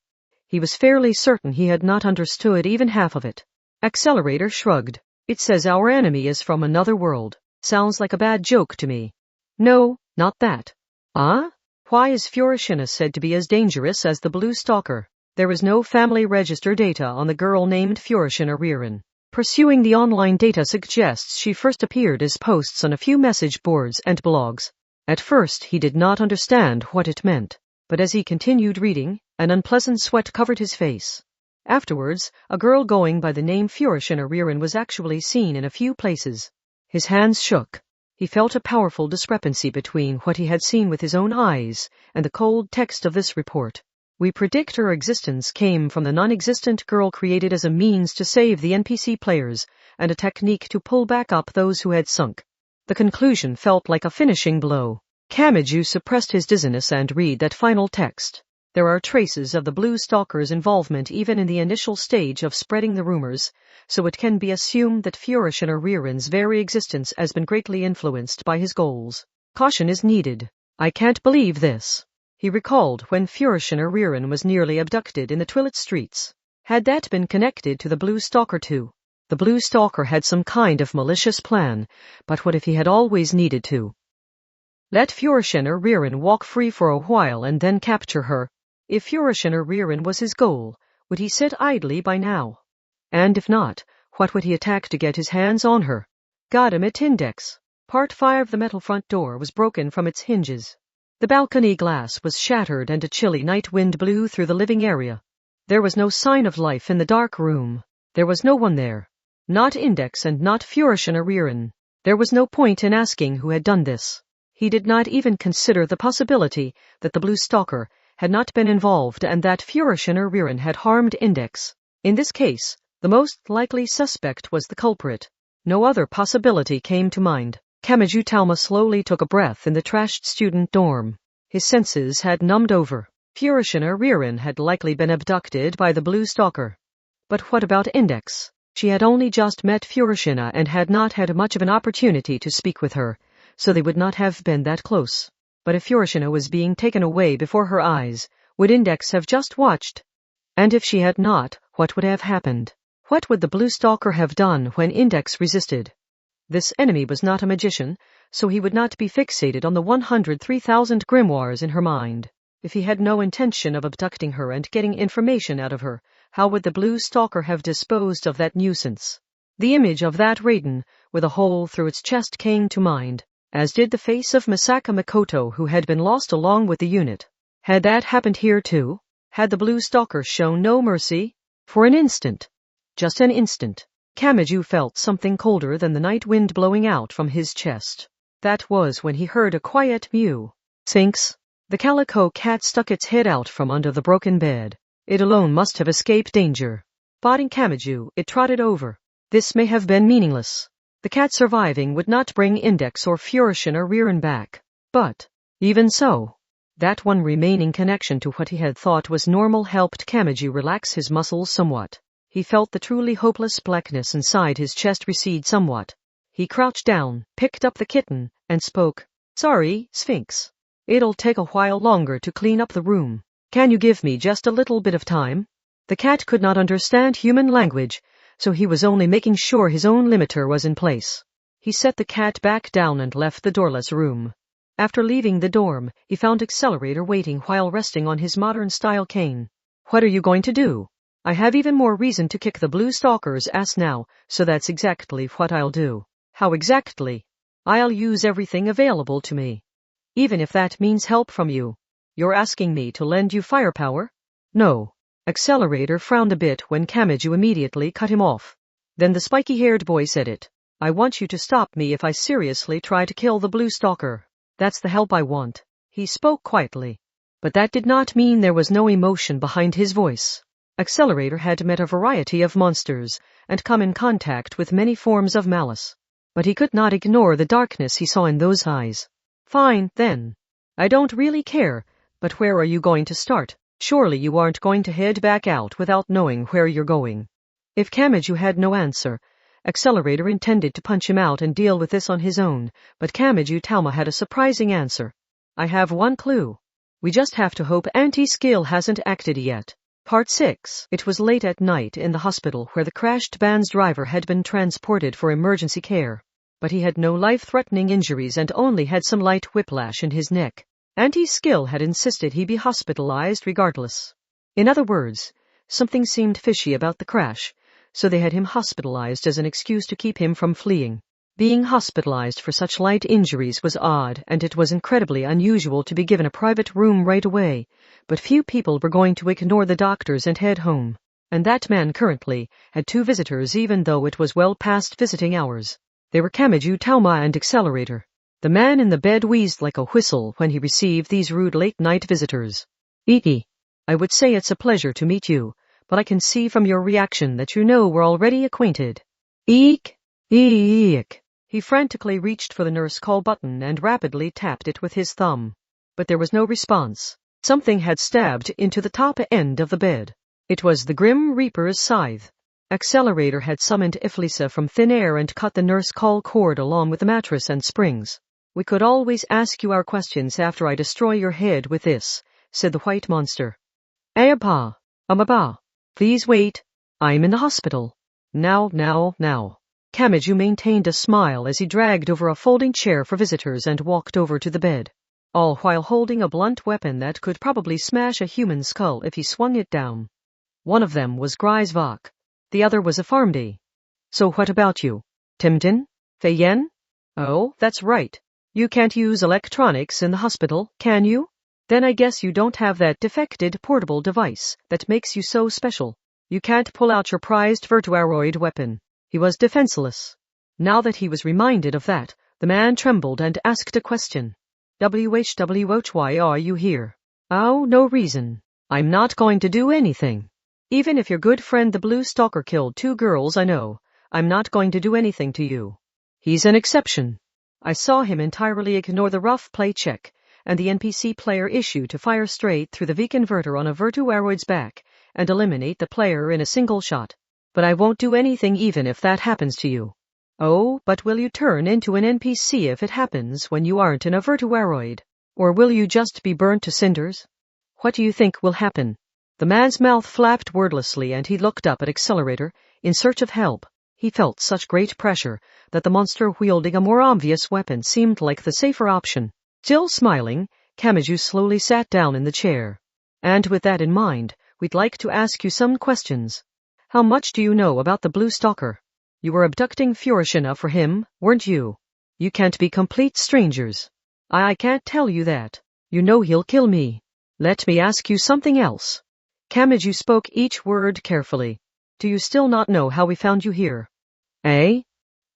He was fairly certain he had not understood even half of it. Accelerator shrugged. It says our enemy is from another world. Sounds like a bad joke to me. No, not that. Ah? Why is Furushina said to be as dangerous as the Blue Stalker? There is no family register data on the girl named Furushina Ririn. Pursuing the online data suggests she first appeared as posts on a few message boards and blogs. At first he did not understand what it meant, but as he continued reading, an unpleasant sweat covered his face. Afterwards, a girl going by the name Furushina Ririn was actually seen in a few places. His hands shook. He felt a powerful discrepancy between what he had seen with his own eyes and the cold text of this report. We predict her existence came from the non-existent girl created as a means to save the NPC players and a technique to pull back up those who had sunk. The conclusion felt like a finishing blow. Kamachi suppressed his dizziness and read that final text. There are traces of the Blue Stalker's involvement even in the initial stage of spreading the rumors, so it can be assumed that Furushina Ririn's very existence has been greatly influenced by his goals. Caution is needed. I can't believe this. He recalled when Furushina Ririn was nearly abducted in the Twilight streets. Had that been connected to the Blue Stalker too? The Blue Stalker had some kind of malicious plan, but what if he had always needed to? Let Furushina Ririn walk free for a while and then capture her. If Furushina Ririn was his goal, would he sit idly by now? And if not, what would he attack to get his hands on her? Goddammit index. Part 5. The metal front door was broken from its hinges. The balcony glass was shattered and a chilly night wind blew through the living area. There was no sign of life in the dark room. There was no one there. Not Index and not Furushina Ririn. There was no point in asking who had done this. He did not even consider the possibility that the Blue Stalker had not been involved and that Furushina Ririn had harmed Index. In this case, the most likely suspect was the culprit. No other possibility came to mind. Kamachi Talma slowly took a breath in the trashed student dorm. His senses had numbed over. Furushina Ririn had likely been abducted by the Blue Stalker. But what about Index? She had only just met Furushina and had not had much of an opportunity to speak with her, so they would not have been that close. But if Furushina was being taken away before her eyes, would Index have just watched? And if she had not, what would have happened? What would the Blue Stalker have done when Index resisted? This enemy was not a magician, so he would not be fixated on the 103,000 grimoires in her mind. If he had no intention of abducting her and getting information out of her, how would the Blue Stalker have disposed of that nuisance? The image of that Raiden, with a hole through its chest, came to mind, as did the face of Misaka Makoto, who had been lost along with the unit. Had that happened here too? Had the Blue Stalker shown no mercy? For an instant, just an instant, Kamachi felt something colder than the night wind blowing out from his chest. That was when he heard a quiet mew. Sinks. The calico cat stuck its head out from under the broken bed. It alone must have escaped danger. Spotting Kamachi, it trotted over. This may have been meaningless. The cat surviving would not bring Index or Furushina Ririn back. But, even so, that one remaining connection to what he had thought was normal helped Kamachi relax his muscles somewhat. He felt the truly hopeless blackness inside his chest recede somewhat. He crouched down, picked up the kitten, and spoke. Sorry, Sphinx. It'll take a while longer to clean up the room. Can you give me just a little bit of time? The cat could not understand human language, so he was only making sure his own limiter was in place. He set the cat back down and left the doorless room. After leaving the dorm, he found Accelerator waiting while resting on his modern-style cane. What are you going to do? I have even more reason to kick the Blue Stalker's ass now, so that's exactly what I'll do. How exactly? I'll use everything available to me. Even if that means help from you. You're asking me to lend you firepower? No. Accelerator frowned a bit when Kamachi immediately cut him off. Then the spiky-haired boy said it. I want you to stop me if I seriously try to kill the Blue Stalker. That's the help I want. He spoke quietly. But that did not mean there was no emotion behind his voice. Accelerator had met a variety of monsters and come in contact with many forms of malice. But he could not ignore the darkness he saw in those eyes. Fine, then. I don't really care, but where are you going to start? Surely you aren't going to head back out without knowing where you're going. If Kamachi had no answer, Accelerator intended to punch him out and deal with this on his own, but Kamachi Talma had a surprising answer. I have one clue. We just have to hope Anti-Skill hasn't acted yet. Part 6. It was late at night in the hospital where the crashed van's driver had been transported for emergency care. But he had no life-threatening injuries and only had some light whiplash in his neck. Anti-Skill had insisted he be hospitalized regardless. In other words, something seemed fishy about the crash, so they had him hospitalized as an excuse to keep him from fleeing. Being hospitalized for such light injuries was odd, and it was incredibly unusual to be given a private room right away, but few people were going to ignore the doctors and head home. And that man currently had 2 visitors even though it was well past visiting hours. They were Kamachi Talma and Accelerator. The man in the bed wheezed like a whistle when he received these rude late-night visitors. Iki, I would say it's a pleasure to meet you, but I can see from your reaction that you know we're already acquainted. Eek! Eek! He frantically reached for the nurse call button and rapidly tapped it with his thumb. But there was no response. Something had stabbed into the top end of the bed. It was the Grim Reaper's scythe. Accelerator had summoned Iflisa from thin air and cut the nurse call cord along with the mattress and springs. We could always ask you our questions after I destroy your head with this, said the white monster. Ayapa, Amaba, please wait. I'm in the hospital. Now. Kamachi maintained a smile as he dragged over a folding chair for visitors and walked over to the bed, all while holding a blunt weapon that could probably smash a human skull if he swung it down. One of them was Greisvach. The other was a Farmdy. So what about you? Timden? Feiyen? Oh, that's right. You can't use electronics in the hospital, can you? Then I guess you don't have that defected portable device that makes you so special. You can't pull out your prized virtuaroid weapon. He was defenseless. Now that he was reminded of that, the man trembled and asked a question. Why are you here? Oh, no reason. I'm not going to do anything. Even if your good friend the Blue Stalker killed 2 girls I know, I'm not going to do anything to you. He's an exception. I saw him entirely ignore the rough play check and the NPC player issue to fire straight through the V converter on a virtuaroid's back and eliminate the player in a single shot. But I won't do anything even if that happens to you. Oh, but will you turn into an NPC if it happens when you aren't in a virtuaroid? Or will you just be burnt to cinders? What do you think will happen? The man's mouth flapped wordlessly and he looked up at Accelerator in search of help. He felt such great pressure that the monster wielding a more obvious weapon seemed like the safer option. Still smiling, Kamachi slowly sat down in the chair. And with that in mind, we'd like to ask you some questions. How much do you know about the Blue Stalker? You were abducting Furushina for him, weren't you? You can't be complete strangers. I can't tell you that. You know he'll kill me. Let me ask you something else. Kamachi spoke each word carefully. Do you still not know how we found you here? Eh?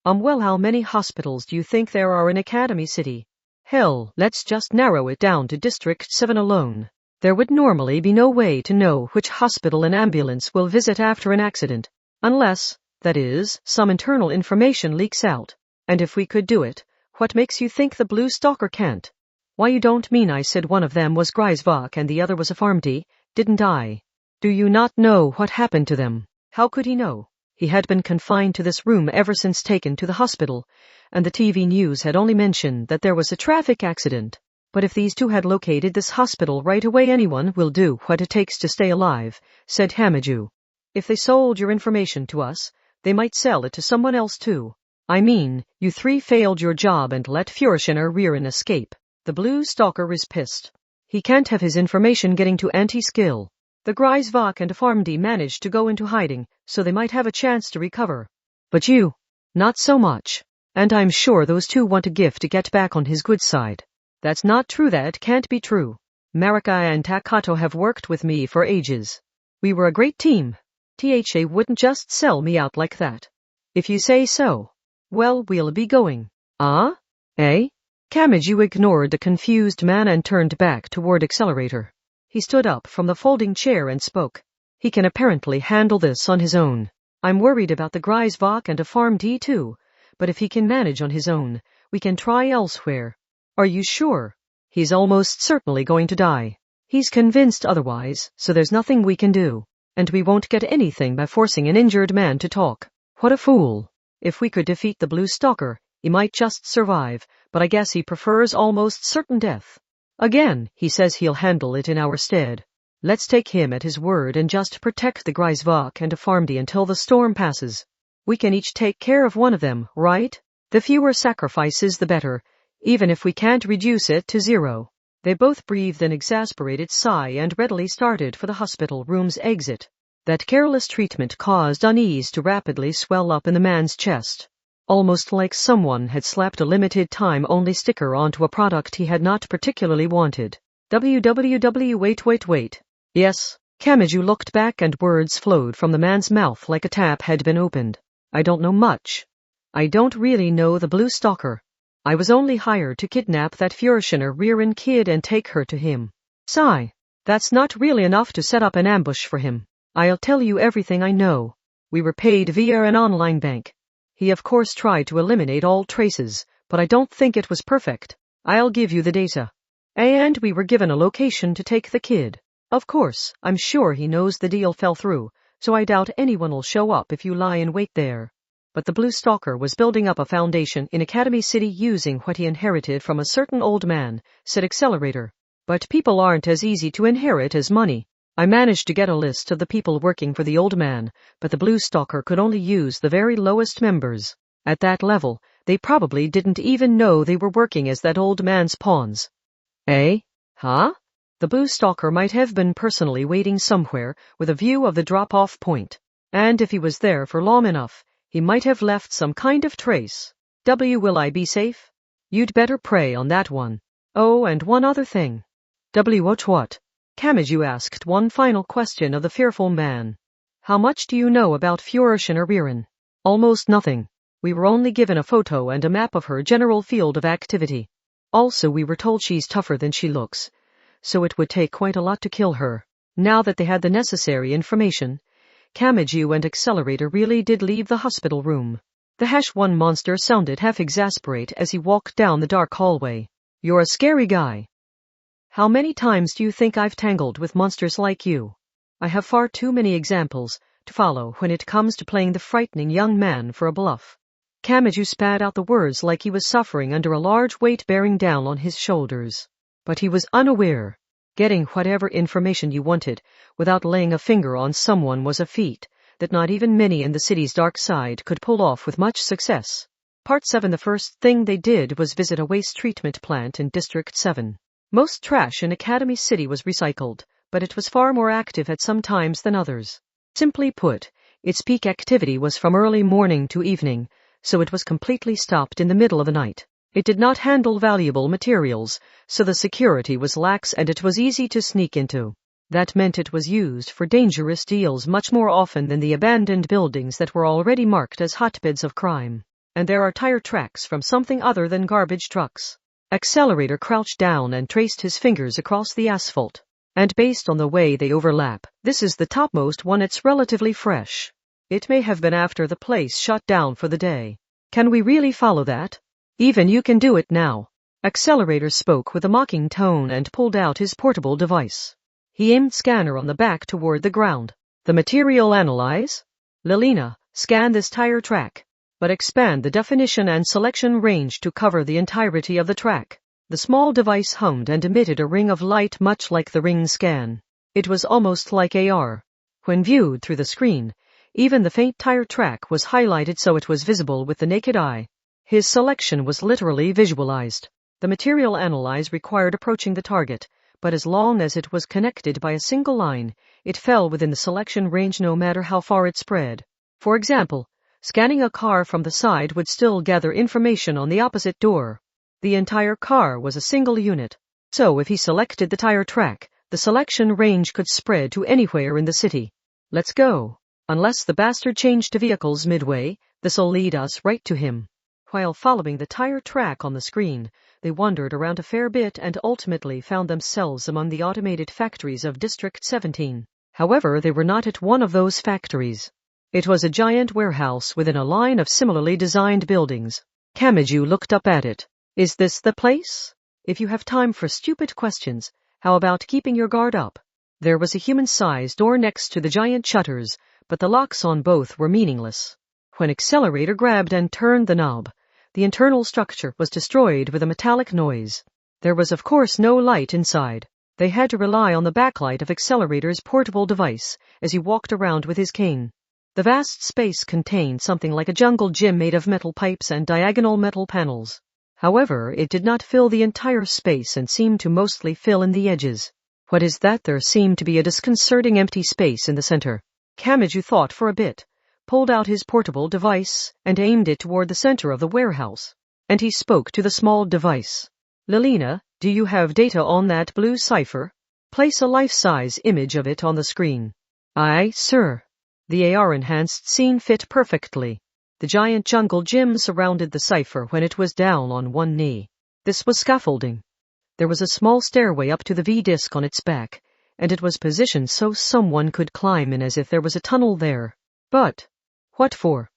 Well, how many hospitals do you think there are in Academy City? Hell, let's just narrow it down to District 7 alone. There would normally be no way to know which hospital an ambulance will visit after an accident, unless, that is, some internal information leaks out. And if we could do it, what makes you think the Blue Stalker can't? Why, you don't mean I said one of them was Greisvach and the other was a Farmdy, didn't I? Do you not know what happened to them? How could he know? He had been confined to this room ever since taken to the hospital, and the TV news had only mentioned that there was a traffic accident. But if these 2 had located this hospital right away, anyone will do what it takes to stay alive, said Kamachi. If they sold your information to us, they might sell it to someone else too. I mean, you 3 failed your job and let Furushina rear an escape. The Blue Stalker is pissed. He can't have his information getting to Anti-Skill. The Greisvach and Farmdy managed to go into hiding, so they might have a chance to recover. But you, not so much. And I'm sure those 2 want a gift to get back on his good side. That's not true, that can't be true. Marika and Takato have worked with me for ages. We were a great team. THA wouldn't just sell me out like that. If you say so. Well, we'll be going. Ah? Eh? Kamachi ignored the confused man and turned back toward Accelerator. He stood up from the folding chair and spoke. He can apparently handle this on his own. I'm worried about the Greisvach and a Farmdy too, but if he can manage on his own, we can try elsewhere. Are you sure? He's almost certainly going to die. He's convinced otherwise, so there's nothing we can do. And we won't get anything by forcing an injured man to talk. What a fool. If we could defeat the Blue Stalker, he might just survive, but I guess he prefers almost certain death. Again, he says he'll handle it in our stead. Let's take him at his word and just protect the Greisvach and a Farmdy until the storm passes. We can each take care of one of them, right? The fewer sacrifices the better, even if we can't reduce it to 0. They both breathed an exasperated sigh and readily started for the hospital room's exit. That careless treatment caused unease to rapidly swell up in the man's chest. Almost like someone had slapped a limited-time-only sticker onto a product he had not particularly wanted. Wait. Yes. Kamachi looked back and words flowed from the man's mouth like a tap had been opened. I don't know much. I don't really know the Blue Stalker. I was only hired to kidnap that Furushina rearing kid and take her to him. Sigh. That's not really enough to set up an ambush for him. I'll tell you everything I know. We were paid via an online bank. He of course tried to eliminate all traces, but I don't think it was perfect. I'll give you the data. And we were given a location to take the kid. Of course, I'm sure he knows the deal fell through, so I doubt anyone will show up if you lie in wait there. But the Blue Stalker was building up a foundation in Academy City using what he inherited from a certain old man, said Accelerator. But people aren't as easy to inherit as money. I managed to get a list of the people working for the old man, but the Blue Stalker could only use the very lowest members. At that level, they probably didn't even know they were working as that old man's pawns. Eh? Huh? The Blue Stalker might have been personally waiting somewhere with a view of the drop-off point. And if he was there for long enough, he might have left some kind of trace. Will I be safe? You'd better pray on that one. Oh, and one other thing. What? Kamachi asked one final question of the fearful man. How much do you know about Furishin or Ririn? Almost nothing. We were only given a photo and a map of her general field of activity. Also, we were told she's tougher than she looks, so it would take quite a lot to kill her. Now that they had the necessary information, Kamachi and Accelerator really did leave the hospital room. The #1 monster sounded half exasperate as he walked down the dark hallway. You're a scary guy. How many times do you think I've tangled with monsters like you? I have far too many examples to follow when it comes to playing the frightening young man for a bluff. Kamachi spat out the words like he was suffering under a large weight bearing down on his shoulders. But he was unaware. Getting whatever information you wanted without laying a finger on someone was a feat that not even many in the city's dark side could pull off with much success. Part 7. The first thing they did was visit a waste treatment plant in District 7. Most trash in Academy City was recycled, but it was far more active at some times than others. Simply put, its peak activity was from early morning to evening, so it was completely stopped in the middle of the night. It did not handle valuable materials, so the security was lax and it was easy to sneak into. That meant it was used for dangerous deals much more often than the abandoned buildings that were already marked as hotbeds of crime. And there are tire tracks from something other than garbage trucks. Accelerator crouched down and traced his fingers across the asphalt. And based on the way they overlap, this is the topmost one. It's relatively fresh. It may have been after the place shut down for the day. Can we really follow that? Even you can do it now. Accelerator spoke with a mocking tone and pulled out his portable device. He aimed scanner on the back toward the ground. The material analyze? Lilina, scan this tire track, but expand the definition and selection range to cover the entirety of the track. The small device hummed and emitted a ring of light much like the ring scan. It was almost like AR. When viewed through the screen, even the faint tire track was highlighted so it was visible with the naked eye. His selection was literally visualized. The material analyze required approaching the target, but as long as it was connected by a single line, it fell within the selection range no matter how far it spread. For example, scanning a car from the side would still gather information on the opposite door. The entire car was a single unit. So if he selected the tire track, the selection range could spread to anywhere in the city. Let's go. Unless the bastard changed to vehicles midway, this'll lead us right to him. While following the tire track on the screen, they wandered around a fair bit and ultimately found themselves among the automated factories of District 17. However, they were not at one of those factories. It was a giant warehouse within a line of similarly designed buildings. Kamachi looked up at it. Is this the place? If you have time for stupid questions, how about keeping your guard up? There was a human-sized door next to the giant shutters, but the locks on both were meaningless. When Accelerator grabbed and turned the knob, the internal structure was destroyed with a metallic noise. There was of course no light inside. They had to rely on the backlight of Accelerator's portable device as he walked around with his cane. The vast space contained something like a jungle gym made of metal pipes and diagonal metal panels. However, it did not fill the entire space and seemed to mostly fill in the edges. What is that? There seemed to be a disconcerting empty space in the center. Kamachi thought for a bit, pulled out his portable device, and aimed it toward the center of the warehouse. And he spoke to the small device. Lilina, do you have data on that blue cipher? Place a life-size image of it on the screen. Aye, sir. The AR-enhanced scene fit perfectly. The giant jungle gym surrounded the cipher when it was down on one knee. This was scaffolding. There was a small stairway up to the V-disc on its back, and it was positioned so someone could climb in as if there was a tunnel there. But what for?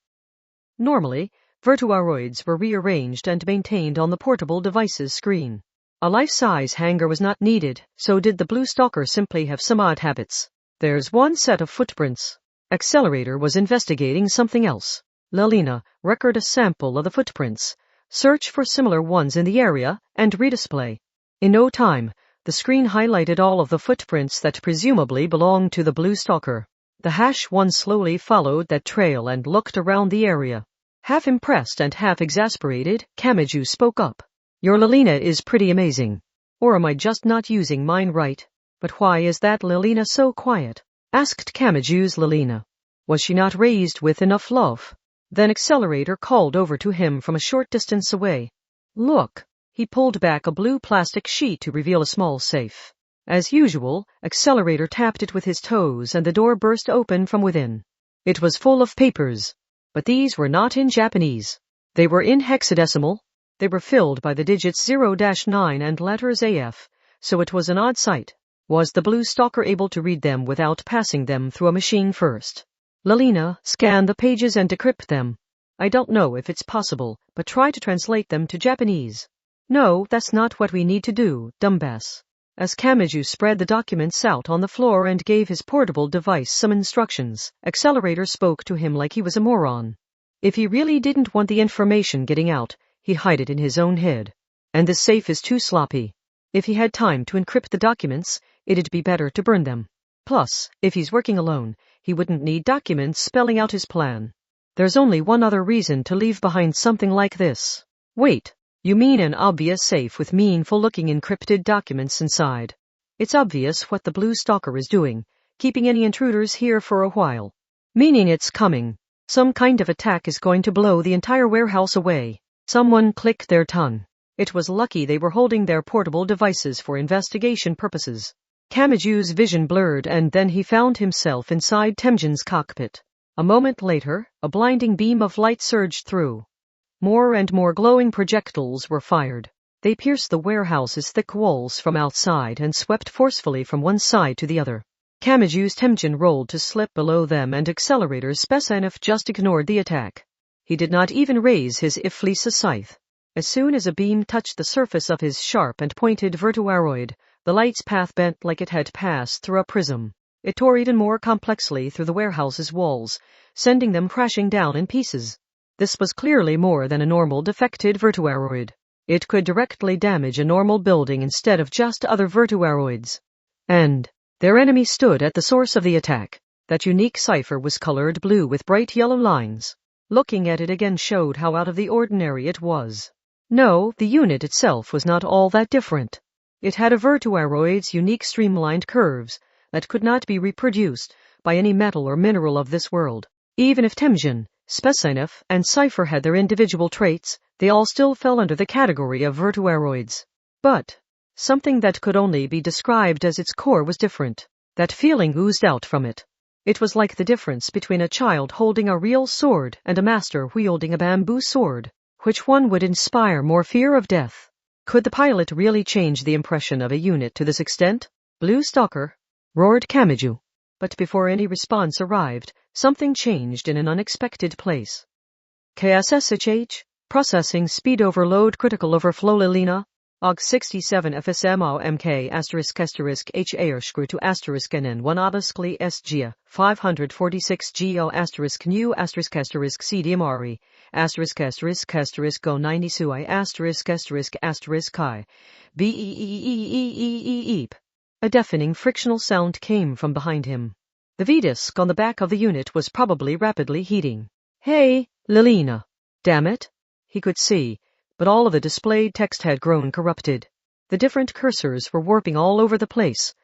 Normally, virtuaroids were rearranged and maintained on the portable device's screen. A life-size hanger was not needed, so did the blue stalker simply have some odd habits. There's one set of footprints. Accelerator was investigating something else. Lelina, record a sample of the footprints. Search for similar ones in the area, and redisplay. In no time, the screen highlighted all of the footprints that presumably belonged to the blue stalker. The #1 slowly followed that trail and looked around the area. Half impressed and half exasperated, Kamachi spoke up. Your Lelina is pretty amazing. Or am I just not using mine right? But why is that Lelina so quiet? Asked Kamachi's Lelina. Was she not raised with enough love? Then Accelerator called over to him from a short distance away. Look. He pulled back a blue plastic sheet to reveal a small safe. As usual, Accelerator tapped it with his toes and the door burst open from within. It was full of papers. But these were not in Japanese. They were in hexadecimal. They were filled by the digits 0-9 and letters AF, so it was an odd sight. Was the blue stalker able to read them without passing them through a machine first? Lelina, scan the pages and decrypt them. I don't know if it's possible, but try to translate them to Japanese. No, that's not what we need to do, dumbass. As Kamachi spread the documents out on the floor and gave his portable device some instructions, Accelerator spoke to him like he was a moron. If he really didn't want the information getting out, he'd hide it in his own head. And this safe is too sloppy. If he had time to encrypt the documents, it'd be better to burn them. Plus, if he's working alone, he wouldn't need documents spelling out his plan. There's only one other reason to leave behind something like this. Wait, you mean an obvious safe with meaningful-looking encrypted documents inside? It's obvious what the blue stalker is doing, keeping any intruders here for a while. Meaning it's coming. Some kind of attack is going to blow the entire warehouse away. Someone clicked their tongue. It was lucky they were holding their portable devices for investigation purposes. Kamachi's vision blurred and then he found himself inside Temjin's cockpit. A moment later, a blinding beam of light surged through. More and more glowing projectiles were fired. They pierced the warehouse's thick walls from outside and swept forcefully from one side to the other. Kamachi's Temjin rolled to slip below them and Accelerator's Spesanif just ignored the attack. He did not even raise his Iflisa scythe. As soon as a beam touched the surface of his sharp and pointed vertuaroid, the light's path bent like it had passed through a prism. It tore even more complexly through the warehouse's walls, sending them crashing down in pieces. This was clearly more than a normal defected vertuaroid. It could directly damage a normal building instead of just other vertuaroids. And their enemy stood at the source of the attack. That unique cipher was colored blue with bright yellow lines. Looking at it again showed how out of the ordinary it was. No, the unit itself was not all that different. It had a vertuaroid's unique streamlined curves that could not be reproduced by any metal or mineral of this world. Even if Temjin, Spesanif, and Cipher had their individual traits, they all still fell under the category of vertuaroids. But something that could only be described as its core was different. That feeling oozed out from it. It was like the difference between a child holding a real sword and a master wielding a bamboo sword. Which one would inspire more fear of death? Could the pilot really change the impression of a unit to this extent? Blue Stalker, roared Kamachi. But before any response arrived, something changed in an unexpected place. KSSHH, processing speed overload critical overflow Lelina, OG 67 FSMO MK **HA to **NN 1 obviously SGA 546 GO **new **CDMRE **go 90 sui **chi beep. A deafening frictional sound came from behind him. The V-disc on the back of the unit was probably rapidly heating. Hey, Lelina. Damn it. He could see, but all of the displayed text had grown corrupted. The different cursors were warping all over the place,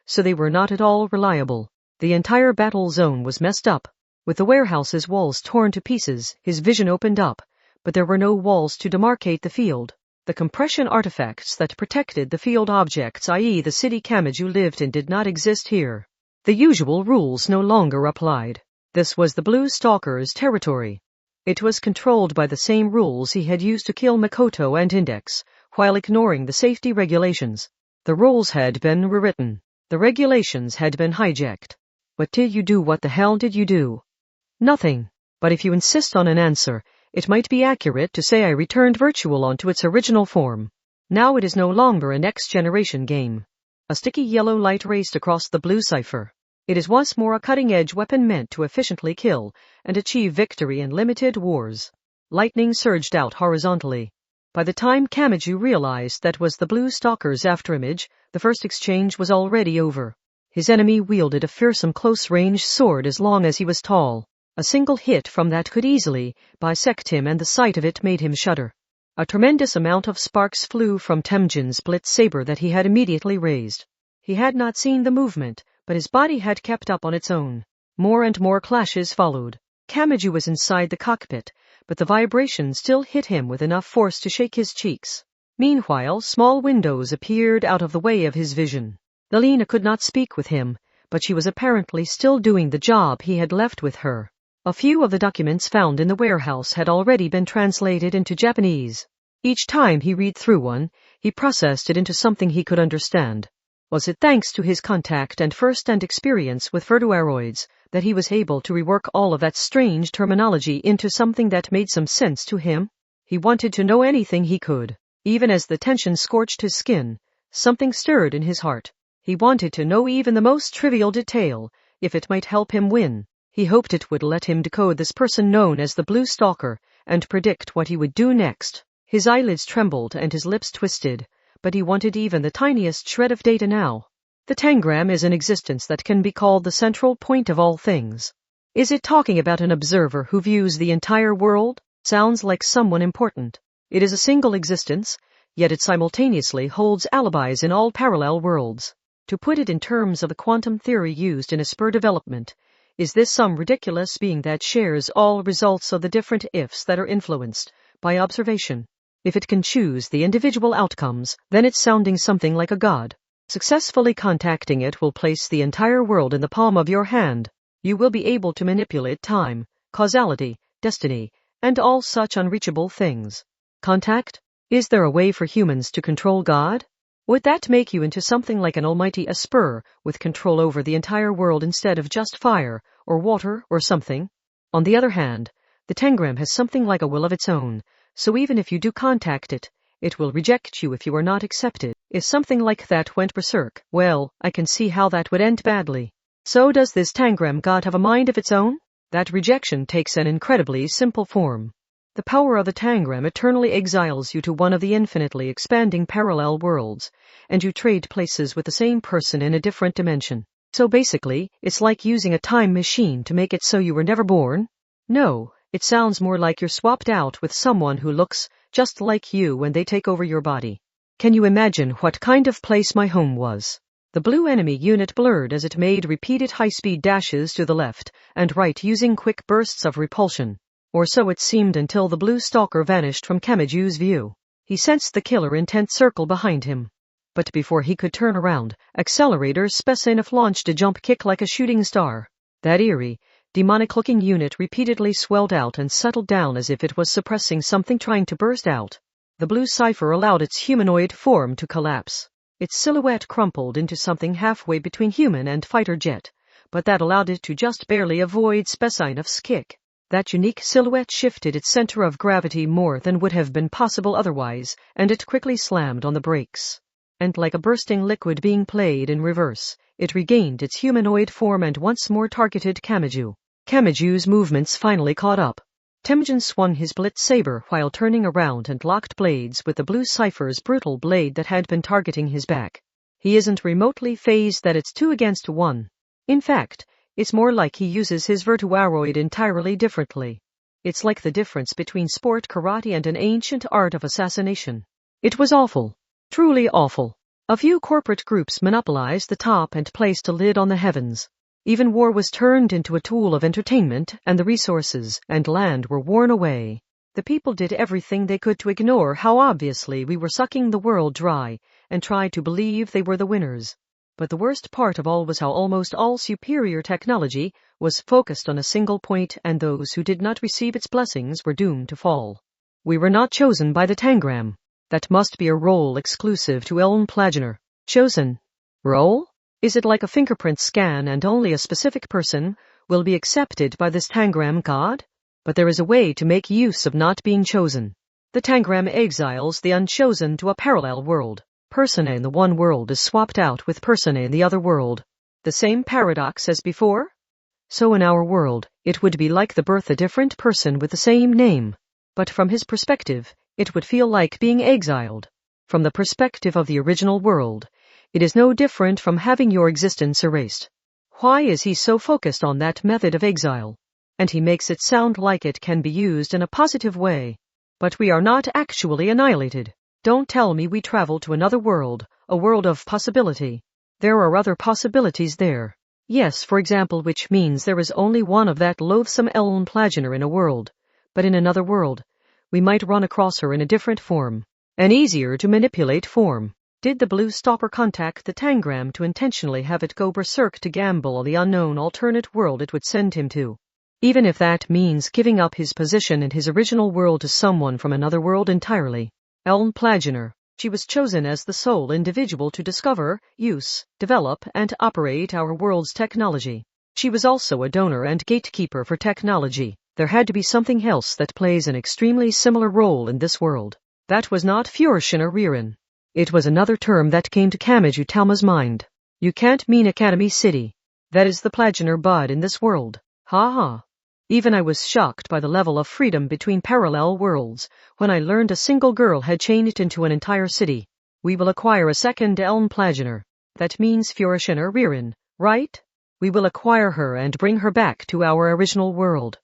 so they were not at all reliable. The entire battle zone was messed up. With the warehouse's walls torn to pieces, his vision opened up, but there were no walls to demarcate the field. The compression artifacts that protected the field objects, i.e. the city Kamachi lived in, did not exist here. The usual rules no longer applied. This was the Blue Stalker's territory. It was controlled by the same rules he had used to kill Makoto and Index, while ignoring the safety regulations. The rules had been rewritten. The regulations had been hijacked. What did you do? What the hell did you do? Nothing. But if you insist on an answer, it might be accurate to say I returned Virtual onto its original form. Now it is no longer a next-generation game. A sticky yellow light raced across the blue cipher. It is once more a cutting-edge weapon meant to efficiently kill and achieve victory in limited wars. Lightning surged out horizontally. By the time Kamachi realized that was the blue stalker's afterimage, the first exchange was already over. His enemy wielded a fearsome close-range sword as long as he was tall. A single hit from that could easily bisect him, and the sight of it made him shudder. A tremendous amount of sparks flew from Temujin's split saber that he had immediately raised. He had not seen the movement, but his body had kept up on its own. More and more clashes followed. Kamachi was inside the cockpit, but the vibration still hit him with enough force to shake his cheeks. Meanwhile, small windows appeared out of the way of his vision. Lelina could not speak with him, but she was apparently still doing the job he had left with her. A few of the documents found in the warehouse had already been translated into Japanese. Each time he read through one, he processed it into something he could understand. Was it thanks to his contact and first-hand experience with verduaroids that he was able to rework all of that strange terminology into something that made some sense to him? He wanted to know anything he could. Even as the tension scorched his skin, something stirred in his heart. He wanted to know even the most trivial detail, if it might help him win. He hoped it would let him decode this person known as the Blue Stalker and predict what he would do next. His eyelids trembled and his lips twisted, but he wanted even the tiniest shred of data now. The tangram is an existence that can be called the central point of all things. Is it talking about an observer who views the entire world? Sounds like someone important. It is a single existence, yet it simultaneously holds alibis in all parallel worlds. To put it in terms of the quantum theory used in a spur development, is this some ridiculous being that shares all results of the different ifs that are influenced by observation? If it can choose the individual outcomes, then it's sounding something like a god. Successfully contacting it will place the entire world in the palm of your hand. You will be able to manipulate time, causality, destiny, and all such unreachable things. Contact? Is there a way for humans to control God? Would that make you into something like an almighty Esper with control over the entire world instead of just fire, or water, or something? On the other hand, the tangram has something like a will of its own, so even if you do contact it, it will reject you if you are not accepted. If something like that went berserk, well, I can see how that would end badly. So does this tangram god have a mind of its own? That rejection takes an incredibly simple form. The power of the tangram eternally exiles you to one of the infinitely expanding parallel worlds, and you trade places with the same person in a different dimension. So basically, it's like using a time machine to make it so you were never born? No, it sounds more like you're swapped out with someone who looks just like you when they take over your body. Can you imagine what kind of place my home was? The blue enemy unit blurred as it made repeated high-speed dashes to the left and right using quick bursts of repulsion. Or so it seemed until the blue stalker vanished from Kamaju's view. He sensed the killer intent circle behind him. But before he could turn around, Accelerator Spesinov launched a jump kick like a shooting star. That eerie, demonic-looking unit repeatedly swelled out and settled down as if it was suppressing something trying to burst out. The blue cipher allowed its humanoid form to collapse. Its silhouette crumpled into something halfway between human and fighter jet, but that allowed it to just barely avoid Spesinov's kick. That unique silhouette shifted its center of gravity more than would have been possible otherwise, and it quickly slammed on the brakes. And like a bursting liquid being played in reverse, it regained its humanoid form and once more targeted Kamaji. Kamaju's movements finally caught up. Temujin swung his blitz saber while turning around and locked blades with the blue cipher's brutal blade that had been targeting his back. He isn't remotely phased that it's 2 against 1. In fact, it's more like he uses his verduaroid entirely differently. It's like the difference between sport karate and an ancient art of assassination. It was awful. Truly awful. A few corporate groups monopolized the top and placed a lid on the heavens. Even war was turned into a tool of entertainment, and the resources and land were worn away. The people did everything they could to ignore how obviously we were sucking the world dry, and tried to believe they were the winners. But the worst part of all was how almost all superior technology was focused on a single point, and those who did not receive its blessings were doomed to fall. We were not chosen by the tangram. That must be a role exclusive to Elm Plagener. Chosen. Role? Is it like a fingerprint scan and only a specific person will be accepted by this tangram god? But there is a way to make use of not being chosen. The tangram exiles the unchosen to a parallel world. Persona in the one world is swapped out with persona in the other world. The same paradox as before? So in our world, it would be like the birth of a different person with the same name. But from his perspective, it would feel like being exiled. From the perspective of the original world, it is no different from having your existence erased. Why is he so focused on that method of exile? And he makes it sound like it can be used in a positive way. But we are not actually annihilated. Don't tell me we travel to another world, a world of possibility. There are other possibilities there. Yes, for example, which means there is only one of that loathsome Ellen Plagener in a world. But in another world, we might run across her in a different form. An easier to manipulate form. Did the Blue Stalker contact the tangram to intentionally have it go berserk to gamble on the unknown alternate world it would send him to? Even if that means giving up his position in his original world to someone from another world entirely. Ellen Plagener. She was chosen as the sole individual to discover, use, develop, and operate our world's technology. She was also a donor and gatekeeper for technology. There had to be something else that plays an extremely similar role in this world. That was not Führerschein Rieren. It was another term that came to Kamachi Talma's mind. You can't mean Academy City. That is the Plagener bud in this world. Ha ha. Even I was shocked by the level of freedom between parallel worlds when I learned a single girl had changed into an entire city. We will acquire a second Ellen Plagener. That means Führerschein Rieren, right? We will acquire her and bring her back to our original world.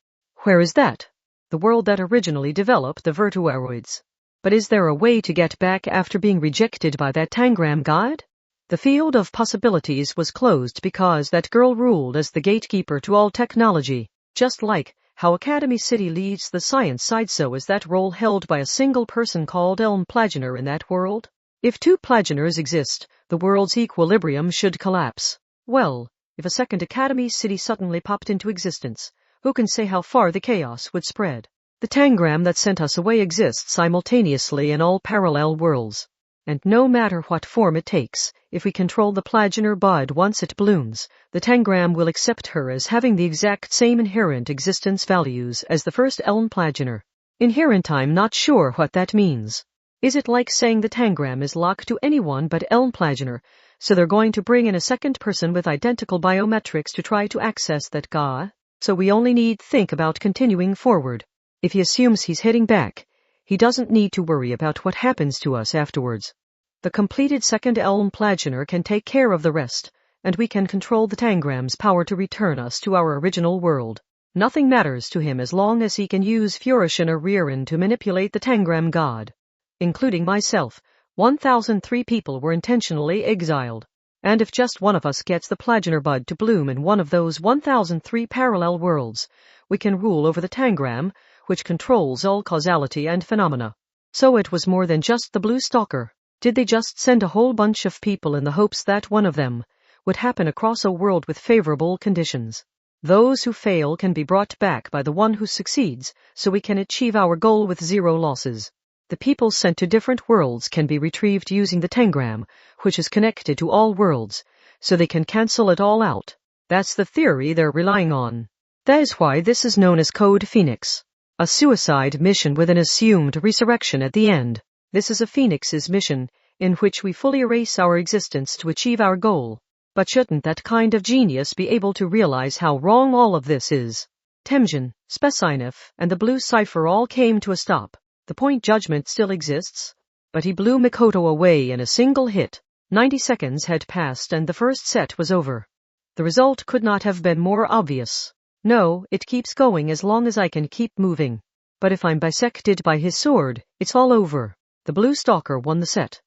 Where is that? The world that originally developed the Virtuaroids. But is there a way to get back after being rejected by that tangram god? The field of possibilities was closed because that girl ruled as the gatekeeper to all technology. Just like how Academy City leads the science side, so is that role held by a single person called Ellen Plagener in that world. If two Plageners exist, the world's equilibrium should collapse. Well, if a second Academy City suddenly popped into existence, who can say how far the chaos would spread? The tangram that sent us away exists simultaneously in all parallel worlds. And no matter what form it takes, if we control the Plagener bud once it blooms, the tangram will accept her as having the exact same inherent existence values as the first Ellen Plagener. Inherent, I'm not sure what that means. Is it like saying the tangram is locked to anyone but Ellen Plagener, so they're going to bring in a second person with identical biometrics to try to access that GA? So we only need think about continuing forward. If he assumes he's heading back, he doesn't need to worry about what happens to us afterwards. The completed second Ellen Plagener can take care of the rest, and we can control the tangram's power to return us to our original world. Nothing matters to him as long as he can use Führerschein Rieren to manipulate the tangram god. Including myself, 1,003 people were intentionally exiled. And if just one of us gets the Plagener bud to bloom in one of those 1,003 parallel worlds, we can rule over the tangram, which controls all causality and phenomena. So it was more than just the Blue Stalker. Did they just send a whole bunch of people in the hopes that one of them would happen across a world with favorable conditions? Those who fail can be brought back by the one who succeeds, so we can achieve our goal with zero losses. The people sent to different worlds can be retrieved using the tangram, which is connected to all worlds, so they can cancel it all out. That's the theory they're relying on. That is why this is known as Code Phoenix. A suicide mission with an assumed resurrection at the end. This is a Phoenix's mission, in which we fully erase our existence to achieve our goal. But shouldn't that kind of genius be able to realize how wrong all of this is? Temjin, Spesinef, and the Blue Cipher all came to a stop. The point judgment still exists, but he blew Mikoto away in a single hit. 90 seconds had passed and the first set was over. The result could not have been more obvious. No, it keeps going as long as I can keep moving. But if I'm bisected by his sword, it's all over. The Blue Stalker won the set.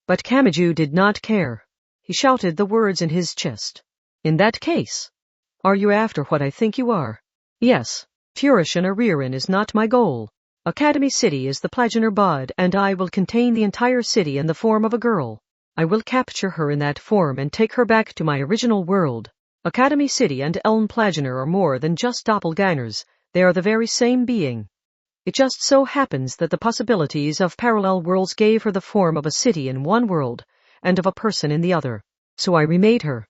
But Kamachi did not care. He shouted the words in his chest. In that case, are you after what I think you are? Yes, Führerschein Rieren is not my goal. Academy City is the Plagener bud, and I will contain the entire city in the form of a girl. I will capture her in that form and take her back to my original world. Academy City and Ellen Plagener are more than just doppelgangers. They are the very same being. It just so happens that the possibilities of parallel worlds gave her the form of a city in one world, and of a person in the other. So I remade her.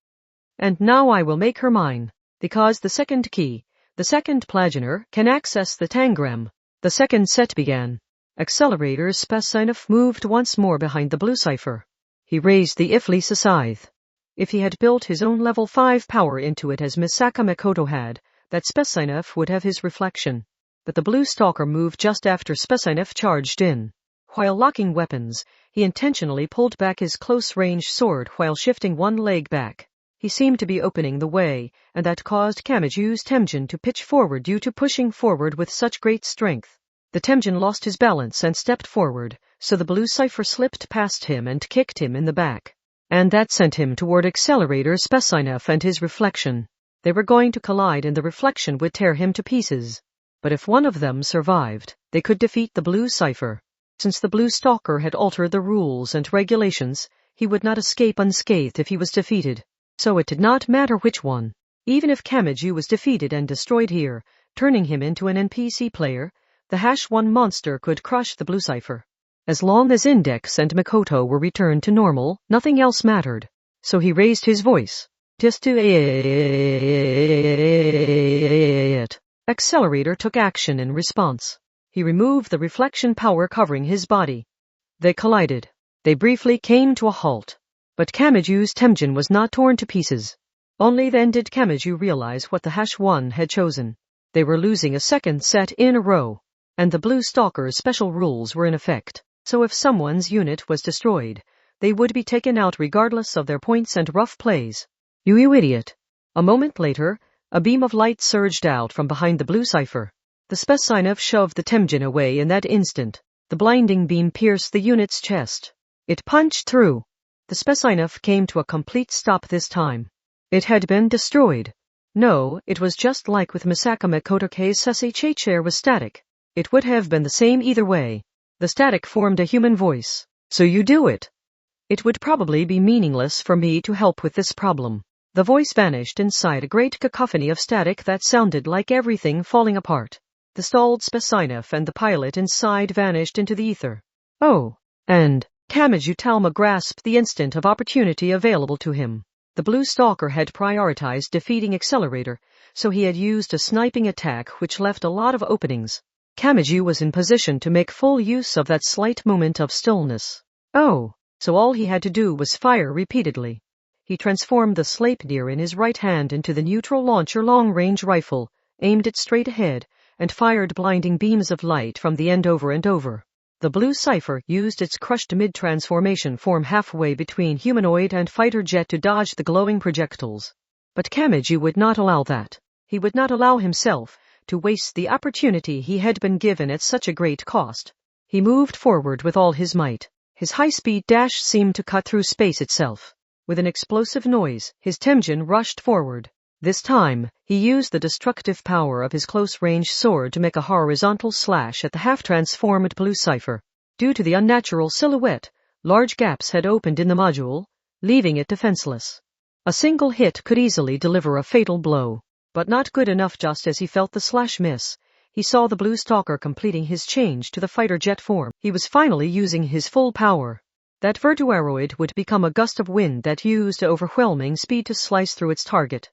And now I will make her mine, because the second key, the second Plagener, can access the tangram. The second set began. Accelerator Spasinov moved once more behind the blue cipher. He raised the Iflisa scythe. If he had built his own level 5 power into it as Misaka Makoto had, that Spasinov would have his reflection. But the blue stalker moved just after Spasinov charged in. While locking weapons, he intentionally pulled back his close-range sword while shifting one leg back. He seemed to be opening the way, and that caused Kamaju's Temjin to pitch forward due to pushing forward with such great strength. The Temjin lost his balance and stepped forward, so the blue cipher slipped past him and kicked him in the back. And that sent him toward Accelerator Spasinov and his reflection. They were going to collide and the reflection would tear him to pieces. But if one of them survived, they could defeat the blue cipher. Since the blue stalker had altered the rules and regulations, he would not escape unscathed if he was defeated. So it did not matter which one. Even if Kamaju was defeated and destroyed here, turning him into an NPC player, the #1 monster could crush the blue cipher. As long as Index and Makoto were returned to normal, nothing else mattered. So he raised his voice. Just do it. Accelerator took action in response. He removed the reflection power covering his body. They collided. They briefly came to a halt. But Kamaju's Temjin was not torn to pieces. Only then did Kamaju realize what the #1 had chosen. They were losing a second set in a row. And the blue stalker's special rules were in effect. So if someone's unit was destroyed, they would be taken out regardless of their points and rough plays. You idiot. A moment later, a beam of light surged out from behind the blue cipher. The Spasinov shoved the Temjin away in that instant. The blinding beam pierced the unit's chest. It punched through. The Spasinov came to a complete stop this time. It had been destroyed. No, it was just like with Misaka Makoto's Sessy chair was static. It would have been the same either way. The static formed a human voice. So you do it. It would probably be meaningless for me to help with this problem. The voice vanished inside a great cacophony of static that sounded like everything falling apart. The stalled Spasinov and the pilot inside vanished into the ether. Oh, and Kamaju Talma grasped the instant of opportunity available to him. The blue stalker had prioritized defeating Accelerator, so he had used a sniping attack which left a lot of openings. Kamaju was in position to make full use of that slight moment of stillness. Oh, so all he had to do was fire repeatedly. He transformed the Sleipnir in his right hand into the neutral launcher long-range rifle, aimed it straight ahead, and fired blinding beams of light from the end over and over. The blue cipher used its crushed mid-transformation form halfway between humanoid and fighter jet to dodge the glowing projectiles. But Kamaju would not allow that. He would not allow himself to waste the opportunity he had been given at such a great cost. He moved forward with all his might. His high-speed dash seemed to cut through space itself. With an explosive noise, his Temjin rushed forward. This time, he used the destructive power of his close-range sword to make a horizontal slash at the half-transformed blue cipher. Due to the unnatural silhouette, large gaps had opened in the module, leaving it defenseless. A single hit could easily deliver a fatal blow, but not good enough. Just as he felt the slash miss, he saw the blue stalker completing his change to the fighter jet form. He was finally using his full power. That Virtuaroid would become a gust of wind that used overwhelming speed to slice through its target.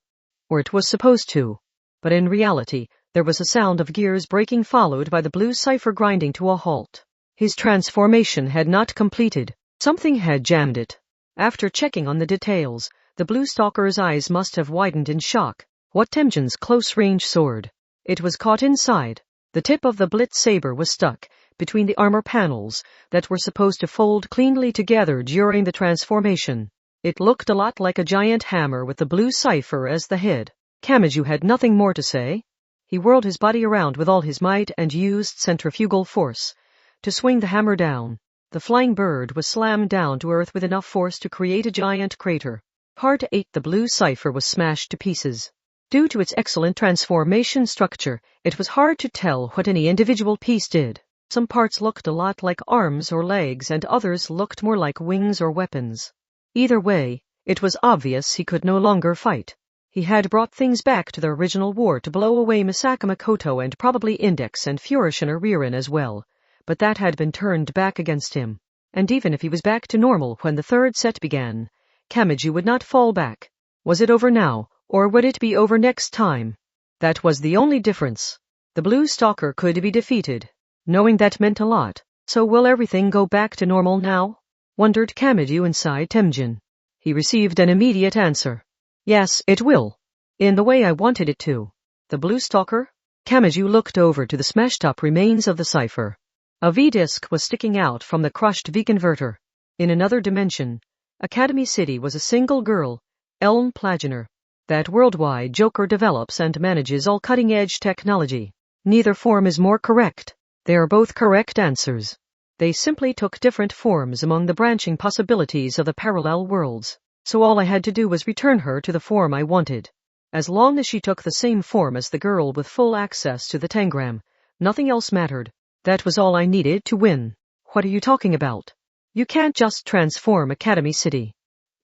Or it was supposed to. But in reality, there was a sound of gears breaking followed by the blue cipher grinding to a halt. His transformation had not completed. Something had jammed it. After checking on the details, the blue stalker's eyes must have widened in shock. What Temjin's close-range sword? It was caught inside. The tip of the blitz saber was stuck between the armor panels that were supposed to fold cleanly together during the transformation. It looked a lot like a giant hammer with the blue cipher as the head. Kamaju had nothing more to say. He whirled his body around with all his might and used centrifugal force to swing the hammer down. The flying bird was slammed down to earth with enough force to create a giant crater. Part 8. The blue cipher was smashed to pieces. Due to its excellent transformation structure, it was hard to tell what any individual piece did. Some parts looked a lot like arms or legs, and others looked more like wings or weapons. Either way, it was obvious he could no longer fight. He had brought things back to the original war to blow away Misaka Makoto and probably Index and Furishina Ririn as well, but that had been turned back against him. And even if he was back to normal when the third set began, Kamaji would not fall back. Was it over now, or would it be over next time? That was the only difference. The blue stalker could be defeated. Knowing that meant a lot. So will everything go back to normal now? Wondered Kamachi inside Temjin. He received an immediate answer. Yes, it will. In the way I wanted it to. The blue stalker? Kamachi looked over to the smashed-up remains of the cipher. A V-disc was sticking out from the crushed V-converter. In another dimension, Academy City was a single girl, Elm Plagener. That worldwide Joker develops and manages all cutting-edge technology. Neither form is more correct. They are both correct answers. They simply took different forms among the branching possibilities of the parallel worlds. So all I had to do was return her to the form I wanted. As long as she took the same form as the girl with full access to the tangram, nothing else mattered. That was all I needed to win. What are you talking about? You can't just transform Academy City.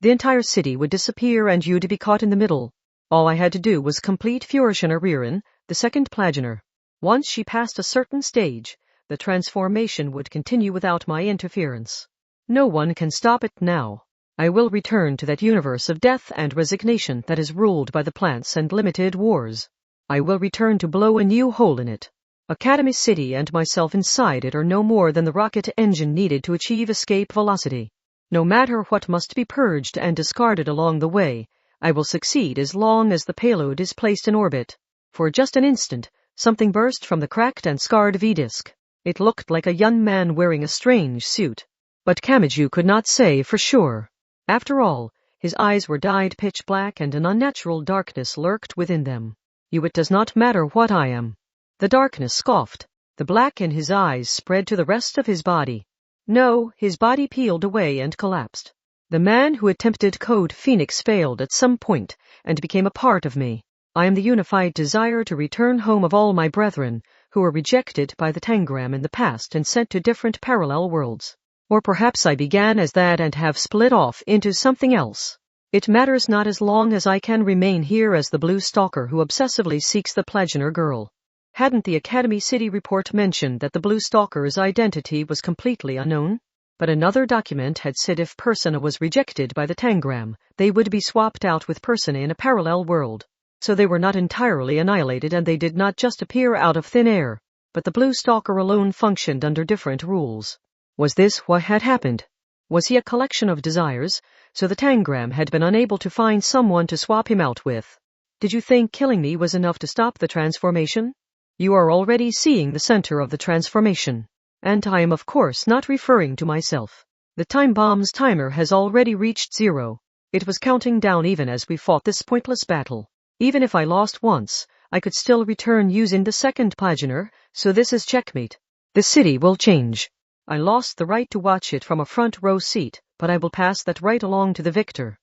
The entire city would disappear and you'd be caught in the middle. All I had to do was complete Führerschein, the second Plagener. Once she passed a certain stage, the transformation would continue without my interference. No one can stop it now. I will return to that universe of death and resignation that is ruled by the plants and limited wars. I will return to blow a new hole in it. Academy City and myself inside it are no more than the rocket engine needed to achieve escape velocity. No matter what must be purged and discarded along the way, I will succeed as long as the payload is placed in orbit. For just an instant, something burst from the cracked and scarred V-disc. It looked like a young man wearing a strange suit. But Kamachi could not say for sure. After all, his eyes were dyed pitch black and an unnatural darkness lurked within them. It does not matter what I am. The darkness scoffed. The black in his eyes spread to the rest of his body. No, his body peeled away and collapsed. The man who attempted Code Phoenix failed at some point and became a part of me. I am the unified desire to return home of all my brethren who were rejected by the tangram in the past and sent to different parallel worlds. Or perhaps I began as that and have split off into something else. It matters not as long as I can remain here as the blue stalker who obsessively seeks the Plagener girl. Hadn't the Academy City report mentioned that the blue stalker's identity was completely unknown? But another document had said if Persona was rejected by the tangram, they would be swapped out with Persona in a parallel world. So they were not entirely annihilated and they did not just appear out of thin air. But the blue stalker alone functioned under different rules. Was this what had happened? Was he a collection of desires, so the tangram had been unable to find someone to swap him out with? Did you think killing me was enough to stop the transformation? You are already seeing the center of the transformation. And I am of course not referring to myself. The time bomb's timer has already reached 0. It was counting down even as we fought this pointless battle. Even if I lost once, I could still return using the second Plagener, so this is checkmate. The city will change. I lost the right to watch it from a front row seat, but I will pass that right along to the victor.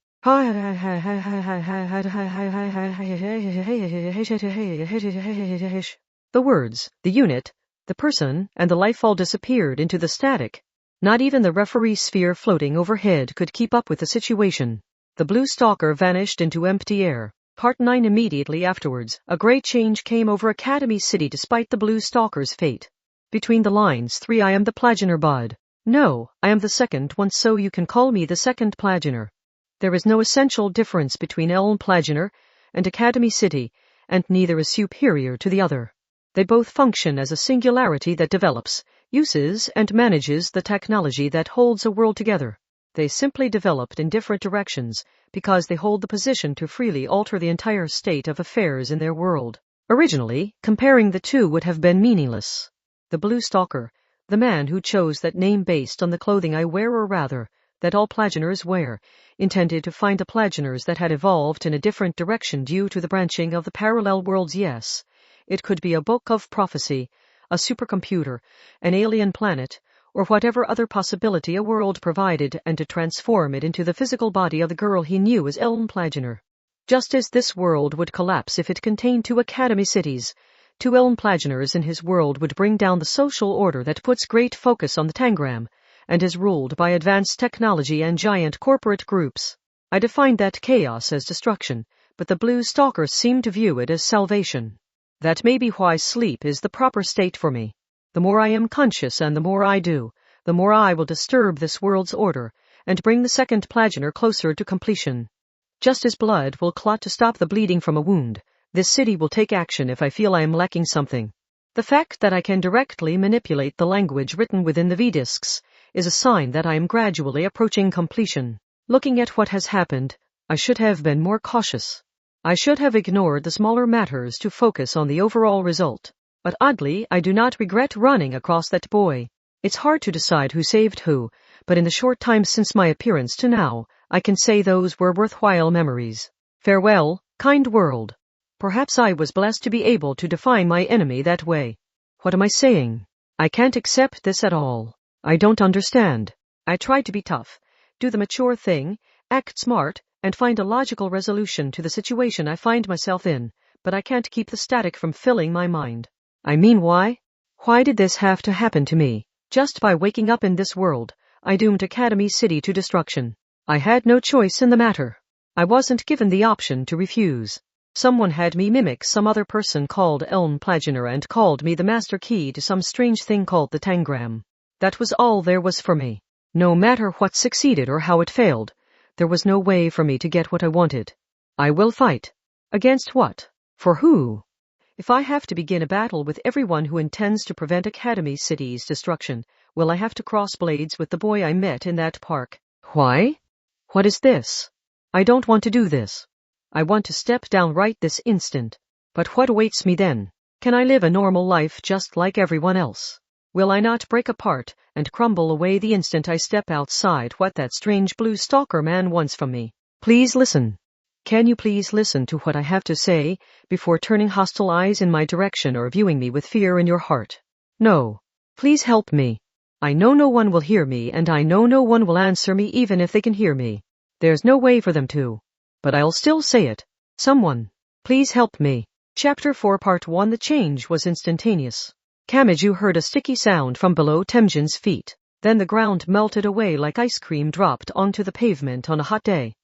The words, the unit, the person, and the life all disappeared into the static. Not even the referee sphere floating overhead could keep up with the situation. The blue stalker vanished into empty air. Part 9 Immediately afterwards, a great change came over Academy City despite the blue stalker's fate. Between the lines 3 I am the Plagener bod. No, I am the second one so you can call me the second Plagener. There is no essential difference between Elm Plagener and Academy City, and neither is superior to the other. They both function as a singularity that develops, uses, and manages the technology that holds a world together. They simply developed in different directions because they hold the position to freely alter the entire state of affairs in their world. Originally, comparing the two would have been meaningless. The blue stalker, the man who chose that name based on the clothing I wear or rather, that all Plageners wear, intended to find the Plageners that had evolved in a different direction due to the branching of the parallel worlds. Yes, it could be a book of prophecy, a supercomputer, an alien planet, or whatever other possibility a world provided, and to transform it into the physical body of the girl he knew as Elm Plagener. Just as this world would collapse if it contained 2 Academy cities, 2 Elm Plageners in his world would bring down the social order that puts great focus on the tangram, and is ruled by advanced technology and giant corporate groups. I defined that chaos as destruction, but the blue stalkers seem to view it as salvation. That may be why sleep is the proper state for me. The more I am conscious and the more I do, the more I will disturb this world's order, and bring the second Plagener closer to completion. Just as blood will clot to stop the bleeding from a wound, this city will take action if I feel I am lacking something. The fact that I can directly manipulate the language written within the V-discs is a sign that I am gradually approaching completion. Looking at what has happened, I should have been more cautious. I should have ignored the smaller matters to focus on the overall result. But oddly, I do not regret running across that boy. It's hard to decide who saved who, but in the short time since my appearance to now, I can say those were worthwhile memories. Farewell, kind world. Perhaps I was blessed to be able to define my enemy that way. What am I saying? I can't accept this at all. I don't understand. I try to be tough, do the mature thing, act smart, and find a logical resolution to the situation I find myself in, but I can't keep the static from filling my mind. I mean, why? Why did this have to happen to me? Just by waking up in this world, I doomed Academy City to destruction. I had no choice in the matter. I wasn't given the option to refuse. Someone had me mimic some other person called Elm Plagener and called me the master key to some strange thing called the Tangram. That was all there was for me. No matter what succeeded or how it failed, there was no way for me to get what I wanted. I will fight. Against what? For who? If I have to begin a battle with everyone who intends to prevent Academy City's destruction, will I have to cross blades with the boy I met in that park? Why? What is this? I don't want to do this. I want to step down right this instant. But what awaits me then? Can I live a normal life just like everyone else? Will I not break apart and crumble away the instant I step outside what that strange blue stalker man wants from me? Please listen. Can you please listen to what I have to say before turning hostile eyes in my direction or viewing me with fear in your heart? No. Please help me. I know no one will hear me, and I know no one will answer me even if they can hear me. There's no way for them to. But I'll still say it. Someone. Please help me. Chapter 4 Part 1 The change was instantaneous. Kamachi heard a sticky sound from below Temjin's feet. Then the ground melted away like ice cream dropped onto the pavement on a hot day.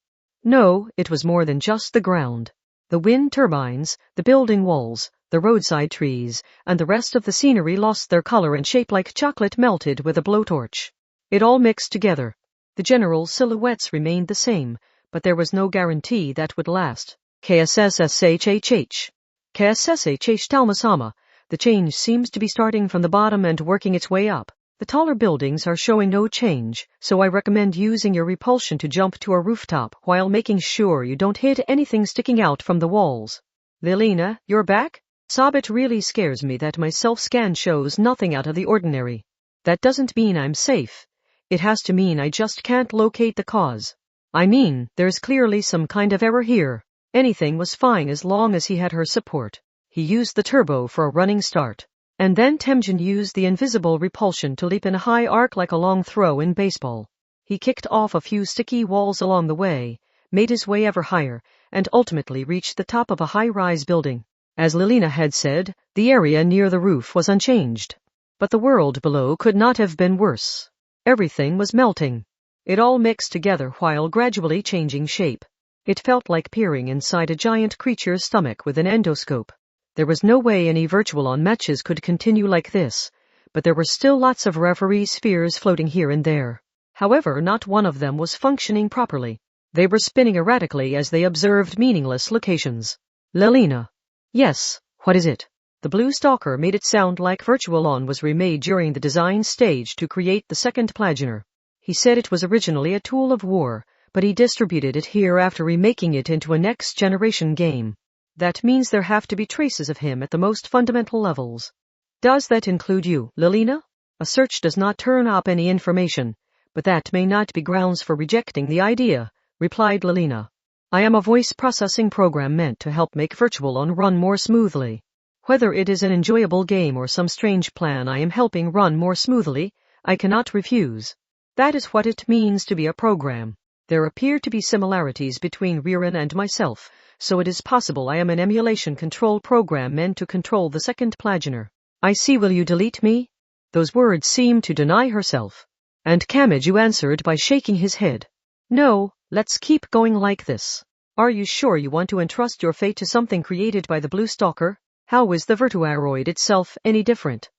No, it was more than just the ground. The wind turbines, the building walls, the roadside trees, and the rest of the scenery lost their color and shape like chocolate melted with a blowtorch. It all mixed together. The general silhouettes remained the same, but there was no guarantee that would last. KSSSHHH. KSSHH Talmasama. The change seems to be starting from the bottom and working its way up. The taller buildings are showing no change, so I recommend using your repulsion to jump to a rooftop while making sure you don't hit anything sticking out from the walls. Lilina, you're back? Sob, it really scares me that my self-scan shows nothing out of the ordinary. That doesn't mean I'm safe. It has to mean I just can't locate the cause. I mean, there's clearly some kind of error here. Anything was fine as long as he had her support. He used the turbo for a running start. And then Temjin used the invisible repulsion to leap in a high arc like a long throw in baseball. He kicked off a few sticky walls along the way, made his way ever higher, and ultimately reached the top of a high-rise building. As Lilina had said, the area near the roof was unchanged. But the world below could not have been worse. Everything was melting. It all mixed together while gradually changing shape. It felt like peering inside a giant creature's stomach with an endoscope. There was no way any virtual-on matches could continue like this, but there were still lots of referee spheres floating here and there. However, not one of them was functioning properly. They were spinning erratically as they observed meaningless locations. Lilina. Yes, what is it? The blue stalker made it sound like virtual-on was remade during the design stage to create the second Plagener. He said it was originally a tool of war, but he distributed it here after remaking it into a next-generation game. That means there have to be traces of him at the most fundamental levels. Does that include you, Lilina? A search does not turn up any information, but that may not be grounds for rejecting the idea, replied Lilina. I am a voice processing program meant to help make virtual-on run more smoothly. Whether it is an enjoyable game or some strange plan I am helping run more smoothly, I cannot refuse. That is what it means to be a program. There appear to be similarities between Ririn and myself, so it is possible I am an emulation control program meant to control the second Plagener. I see. Will you delete me? Those words seemed to deny herself. And Kamachi answered by shaking his head. No, let's keep going like this. Are you sure you want to entrust your fate to something created by the Blue Stalker? How is the Virtuaroid itself any different?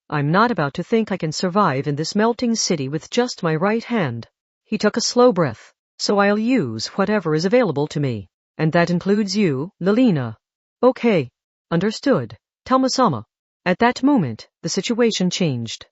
I'm not about to think I can survive in this melting city with just my right hand. He took a slow breath. So I'll use whatever is available to me. And that includes you, Lilina. Okay. Understood. Talmasama. At that moment, the situation changed.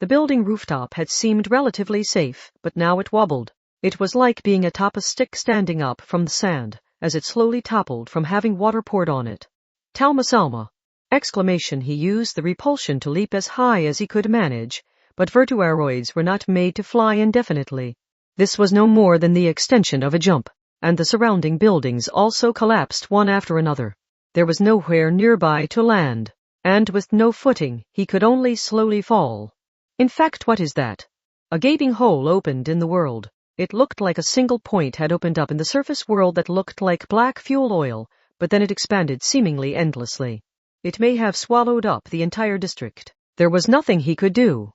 The building rooftop had seemed relatively safe, but now it wobbled. It was like being atop a stick standing up from the sand, as it slowly toppled from having water poured on it. Talma-salma! Exclamation. He used the repulsion to leap as high as he could manage, but virtuaroids were not made to fly indefinitely. This was no more than the extension of a jump, and the surrounding buildings also collapsed one after another. There was nowhere nearby to land, and with no footing, he could only slowly fall. In fact, what is that? A gaping hole opened in the world. It looked like a single point had opened up in the surface world that looked like black fuel oil, but then it expanded seemingly endlessly. It may have swallowed up the entire district. There was nothing he could do.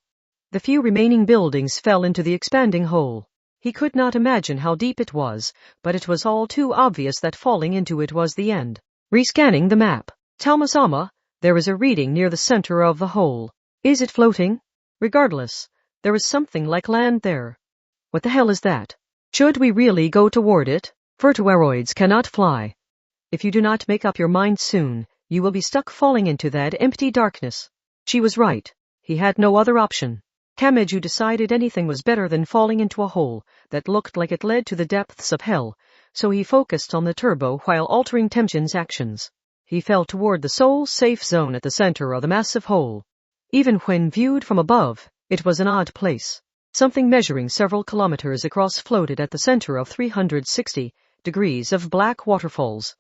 The few remaining buildings fell into the expanding hole. He could not imagine how deep it was, but it was all too obvious that falling into it was the end. Rescanning the map. Talma-sama, there is a reading near the center of the hole. Is it floating? Regardless, there is something like land there. What the hell is that? Should we really go toward it? Virtuaroids cannot fly. If you do not make up your mind soon, you will be stuck falling into that empty darkness. She was right. He had no other option. Kamachi decided anything was better than falling into a hole that looked like it led to the depths of hell, so he focused on the turbo while altering Temjin's actions. He fell toward the sole safe zone at the center of the massive hole. Even when viewed from above, it was an odd place. Something measuring several kilometers across floated at the center of 360 degrees of black waterfalls.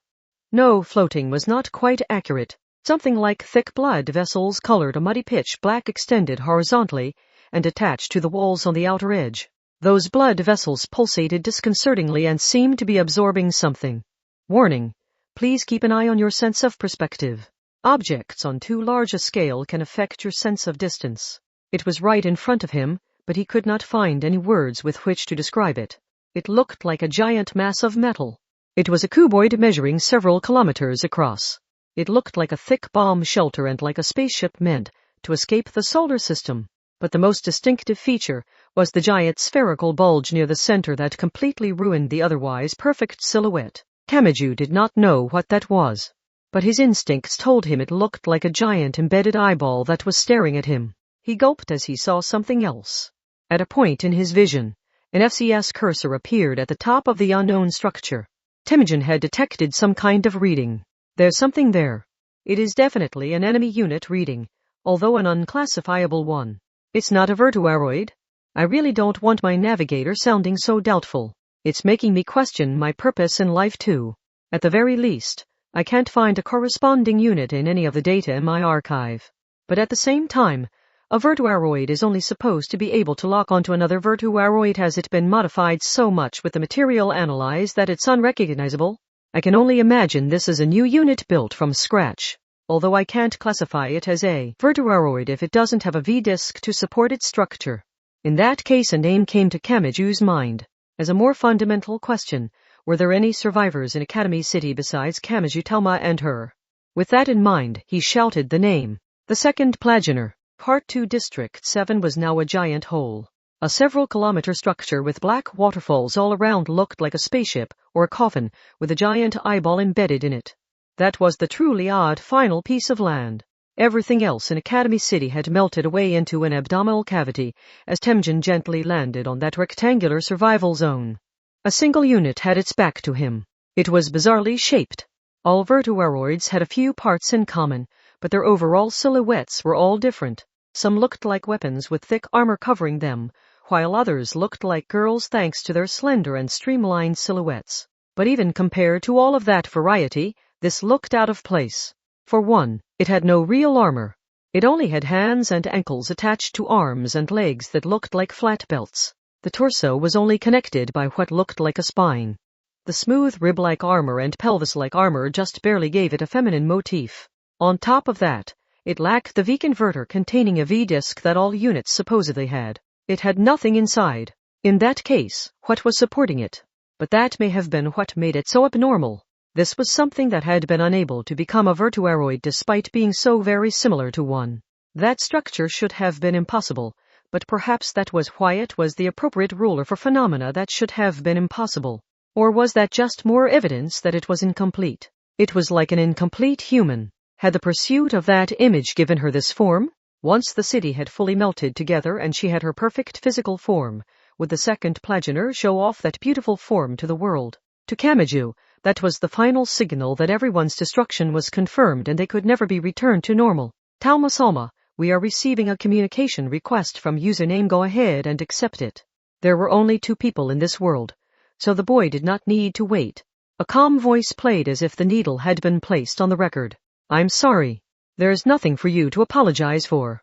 No, floating was not quite accurate. Something like thick blood vessels colored a muddy pitch black extended horizontally and attached to the walls on the outer edge. Those blood vessels pulsated disconcertingly and seemed to be absorbing something. Warning: please keep an eye on your sense of perspective. Objects on too large a scale can affect your sense of distance. It was right in front of him, but he could not find any words with which to describe it. It looked like a giant mass of metal. It was a cuboid measuring several kilometers across. It looked like a thick bomb shelter and like a spaceship meant to escape the solar system. But the most distinctive feature was the giant spherical bulge near the center that completely ruined the otherwise perfect silhouette. Kamachi did not know what that was, but his instincts told him it looked like a giant embedded eyeball that was staring at him. He gulped as he saw something else. At a point in his vision, an FCS cursor appeared at the top of the unknown structure. Temujin had detected some kind of reading. There's something there. It is definitely an enemy unit reading, although an unclassifiable one. It's not a virtuaroid. I really don't want my navigator sounding so doubtful. It's making me question my purpose in life too. At the very least, I can't find a corresponding unit in any of the data in my archive. But at the same time, a virtuaroid is only supposed to be able to lock onto another virtuaroid. Has it been modified so much with the material analyzed that it's unrecognizable? I can only imagine this is a new unit built from scratch, although I can't classify it as a virtuaroid if it doesn't have a V-disk to support its structure. In that case, a name came to Kamachi's mind. As a more fundamental question, were there any survivors in Academy City besides Kamachi, Talma, and her? With that in mind, he shouted the name. The second Plagener. Part 2 District 7 was now a giant hole. A several-kilometer structure with black waterfalls all around looked like a spaceship or a coffin with a giant eyeball embedded in it. That was the truly odd final piece of land. Everything else in Academy City had melted away into an abdominal cavity as Temujin gently landed on that rectangular survival zone. A single unit had its back to him. It was bizarrely shaped. All virtuaroids had a few parts in common, but their overall silhouettes were all different. Some looked like weapons with thick armor covering them, while others looked like girls thanks to their slender and streamlined silhouettes. But even compared to all of that variety, this looked out of place. For one, it had no real armor. It only had hands and ankles attached to arms and legs that looked like flat belts. The torso was only connected by what looked like a spine. The smooth rib-like armor and pelvis-like armor just barely gave it a feminine motif. On top of that, it lacked the V-converter containing a V-disk that all units supposedly had. It had nothing inside. In that case, what was supporting it? But that may have been what made it so abnormal. This was something that had been unable to become a virtuaroid despite being so very similar to one. That structure should have been impossible, but perhaps that was why it was the appropriate ruler for phenomena that should have been impossible. Or was that just more evidence that it was incomplete? It was like an incomplete human. Had the pursuit of that image given her this form? Once the city had fully melted together and she had her perfect physical form, would the second Plagianer show off that beautiful form to the world? To Kamachi, that was the final signal that everyone's destruction was confirmed and they could never be returned to normal. Talma-sama, we are receiving a communication request from username. Go ahead and accept it. There were only 2 people in this world, so the boy did not need to wait. A calm voice played as if the needle had been placed on the record. I'm sorry. There's nothing for you to apologize for.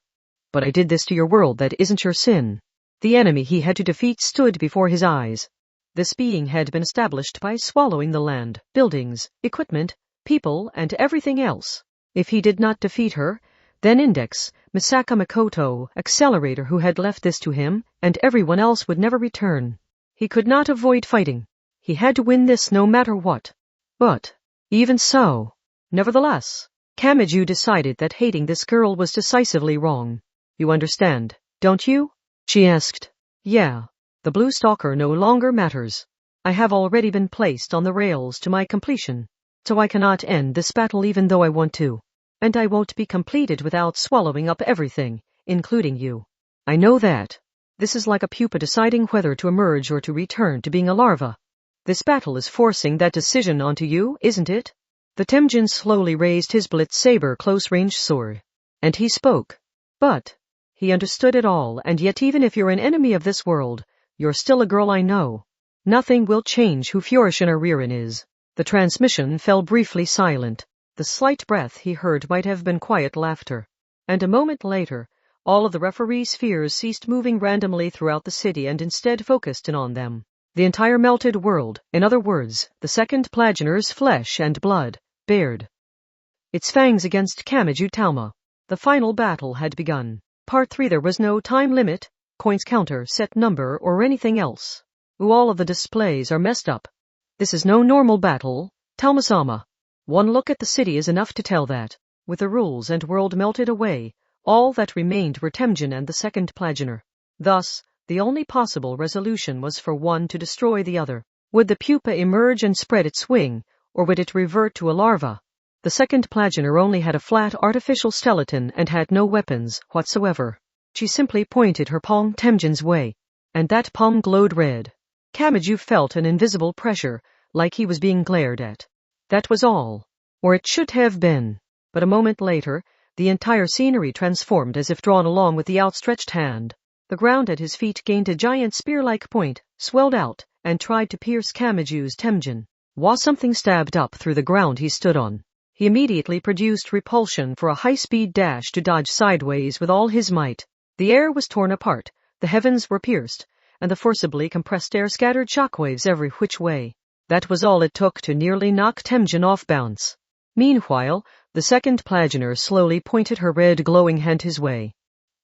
But I did this to your world. That isn't your sin. The enemy he had to defeat stood before his eyes. This being had been established by swallowing the land, buildings, equipment, people, and everything else. If he did not defeat her, then Index, Misaka Makoto, Accelerator, who had left this to him, and everyone else would never return. He could not avoid fighting. He had to win this no matter what. But, even so, nevertheless, Kamachi decided that hating this girl was decisively wrong. You understand, don't you? She asked. Yeah. The blue stalker no longer matters. I have already been placed on the rails to my completion, so I cannot end this battle even though I want to. And I won't be completed without swallowing up everything, including you. I know that. This is like a pupa deciding whether to emerge or to return to being a larva. This battle is forcing that decision onto you, isn't it? The Temjin slowly raised his blitz saber close-range sword, and he spoke. But he understood it all, and yet even if you're an enemy of this world, you're still a girl I know. Nothing will change who Furishin Ririn is. The transmission fell briefly silent. The slight breath he heard might have been quiet laughter. And a moment later, all of the referee spheres ceased moving randomly throughout the city and instead focused in on them. The entire melted world, in other words, the second Plagianer's flesh and blood, bared its fangs against Kamachi Talma. The final battle had begun. Part 3. There was no time limit, coins counter, set number, or anything else. All of the displays are messed up. This is no normal battle, Talma-sama. One look at the city is enough to tell that. With the rules and world melted away, all that remained were Temjin and the second Plagianer. Thus, the only possible resolution was for one to destroy the other. Would the pupa emerge and spread its wing, or would it revert to a larva? The second Plagianer only had a flat artificial skeleton and had no weapons whatsoever. She simply pointed her palm Temjin's way, and that palm glowed red. Kamachi felt an invisible pressure, like he was being glared at. That was all. Or it should have been. But a moment later, the entire scenery transformed as if drawn along with the outstretched hand. The ground at his feet gained a giant spear-like point, swelled out, and tried to pierce Kamachi's Temjin. Was something stabbed up through the ground he stood on. He immediately produced repulsion for a high-speed dash to dodge sideways with all his might. The air was torn apart, the heavens were pierced, and the forcibly compressed air scattered shockwaves every which way. That was all it took to nearly knock Temjin off balance. Meanwhile, the second Plagianer slowly pointed her red glowing hand his way.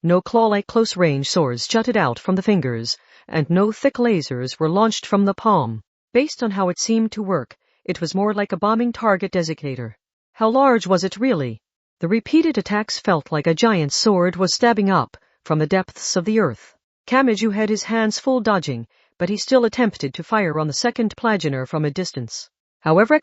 No claw-like close-range swords jutted out from the fingers, and no thick lasers were launched from the palm. Based on how it seemed to work, it was more like a bombing target designator. How large was it really? The repeated attacks felt like a giant sword was stabbing up from the depths of the earth. Kamachi had his hands full dodging, but he still attempted to fire on the second Plagianer from a distance. However,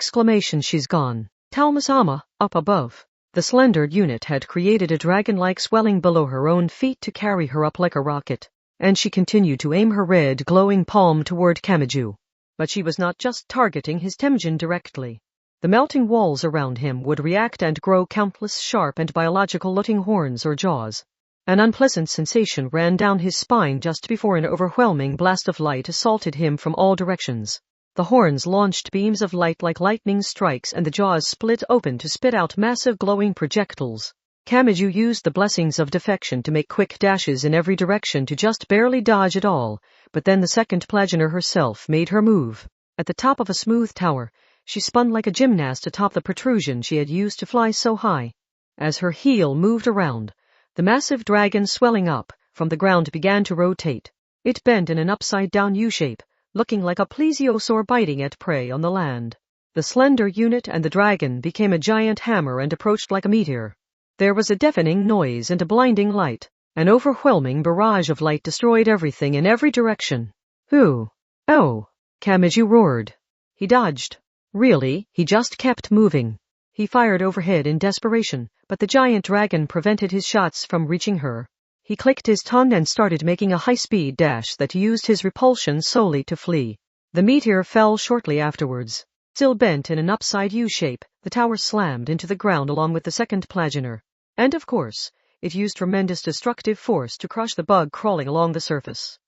she's gone. Talma-sama, up above. The slender unit had created a dragon-like swelling below her own feet to carry her up like a rocket, and she continued to aim her red, glowing palm toward Kamachi. But she was not just targeting his Temjin directly. The melting walls around him would react and grow countless sharp and biological-looking horns or jaws. An unpleasant sensation ran down his spine just before an overwhelming blast of light assaulted him from all directions. The horns launched beams of light like lightning strikes, and the jaws split open to spit out massive glowing projectiles. Kamachi used the blessings of defection to make quick dashes in every direction to just barely dodge it all, but then the second Plagianer herself made her move. At the top of a smooth tower, she spun like a gymnast atop the protrusion she had used to fly so high. As her heel moved around, the massive dragon swelling up from the ground began to rotate. It bent in an upside-down U-shape, looking like a plesiosaur biting at prey on the land. The slender unit and the dragon became a giant hammer and approached like a meteor. There was a deafening noise and a blinding light. An overwhelming barrage of light destroyed everything in every direction. Who? Oh! Kamachi roared. He dodged. Really, he just kept moving. He fired overhead in desperation, but the giant dragon prevented his shots from reaching her. He clicked his tongue and started making a high-speed dash that used his repulsion solely to flee. The meteor fell shortly afterwards. Still bent in an upside U shape, the tower slammed into the ground along with the second Plagener. And of course, it used tremendous destructive force to crush the bug crawling along the surface.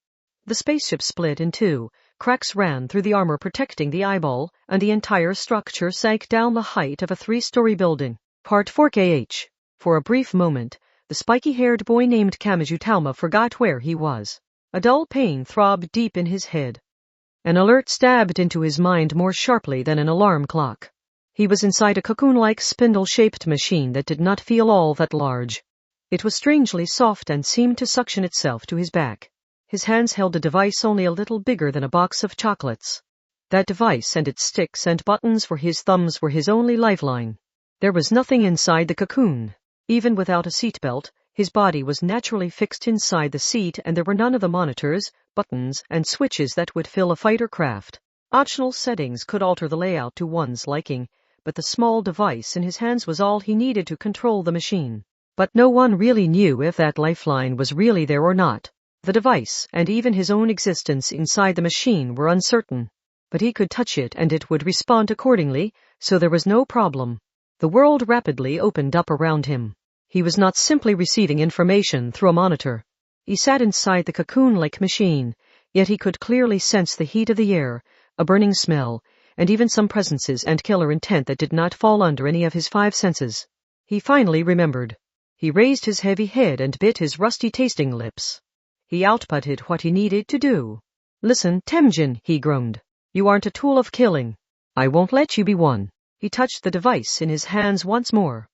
The spaceship split in two, cracks ran through the armor protecting the eyeball, and the entire structure sank down the height of a 3-story building. Part 4KH. For a brief moment, the spiky-haired boy named Kamachi Talma forgot where he was. A dull pain throbbed deep in his head. An alert stabbed into his mind more sharply than an alarm clock. He was inside a cocoon-like spindle-shaped machine that did not feel all that large. It was strangely soft and seemed to suction itself to his back. His hands held a device only a little bigger than a box of chocolates. That device and its sticks and buttons for his thumbs were his only lifeline. There was nothing inside the cocoon. Even without a seatbelt, his body was naturally fixed inside the seat, and there were none of the monitors, buttons, and switches that would fill a fighter craft. Optional settings could alter the layout to one's liking, but the small device in his hands was all he needed to control the machine. But no one really knew if that lifeline was really there or not. The device, and even his own existence inside the machine, were uncertain. But he could touch it and it would respond accordingly, so there was no problem. The world rapidly opened up around him. He was not simply receiving information through a monitor. He sat inside the cocoon-like machine, yet he could clearly sense the heat of the air, a burning smell, and even some presences and killer intent that did not fall under any of his 5 senses. He finally remembered. He raised his heavy head and bit his rusty-tasting lips. He outputted what he needed to do. "Listen, Temjin," he groaned. "You aren't a tool of killing. I won't let you be one." He touched the device in his hands once more.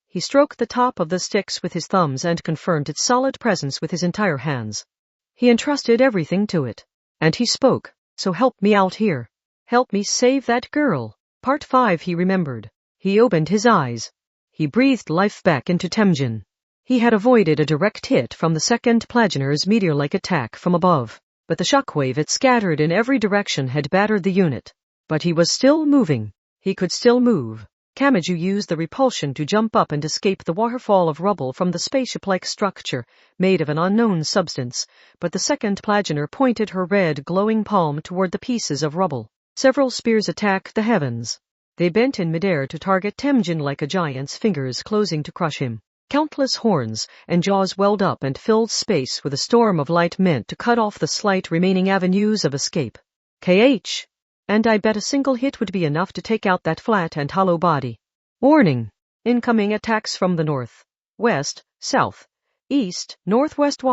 He stroked the top of the sticks with his thumbs and confirmed its solid presence with his entire hands. He entrusted everything to it. And he spoke. "So help me out here. Help me save that girl." Part 5 he remembered. He opened his eyes. He breathed life back into Temjin. He had avoided a direct hit from the second Plagener's meteor-like attack from above, but the shockwave it scattered in every direction had battered the unit. But he was still moving. He could still move. Kamachi used the repulsion to jump up and escape the waterfall of rubble from the spaceship-like structure, made of an unknown substance, but the second Plagener pointed her red, glowing palm toward the pieces of rubble. Several spears attacked the heavens. They bent in midair to target Temjin like a giant's fingers closing to crush him. Countless horns and jaws welled up and filled space with a storm of light meant to cut off the slight remaining avenues of escape. KH. And I bet a single hit would be enough to take out that flat and hollow body. Warning. Incoming attacks from the north, west, south, east, northwest.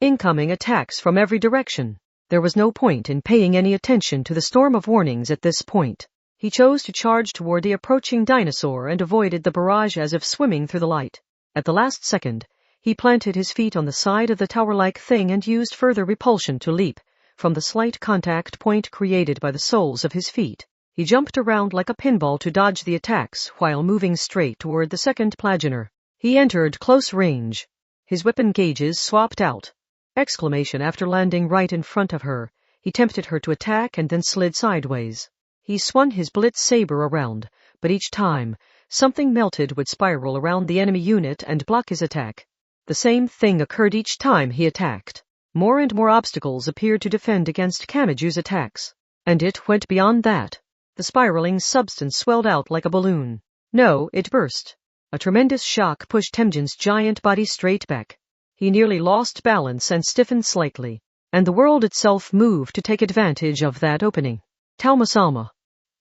Incoming attacks from every direction. There was no point in paying any attention to the storm of warnings at this point. He chose to charge toward the approaching dinosaur and avoided the barrage as if swimming through the light. At the last second, he planted his feet on the side of the tower-like thing and used further repulsion to leap. From the slight contact point created by the soles of his feet, he jumped around like a pinball to dodge the attacks while moving straight toward the second Plagener. He entered close range. His weapon gauges swapped out. Exclamation after landing right in front of her. He tempted her to attack and then slid sideways. He swung his blitz saber around, but each time, something melted would spiral around the enemy unit and block his attack. The same thing occurred each time he attacked. More and more obstacles appeared to defend against Kamaju's attacks. And it went beyond that. The spiraling substance swelled out like a balloon. No, it burst. A tremendous shock pushed Temjin's giant body straight back. He nearly lost balance and stiffened slightly, and the world itself moved to take advantage of that opening. Talma-sama.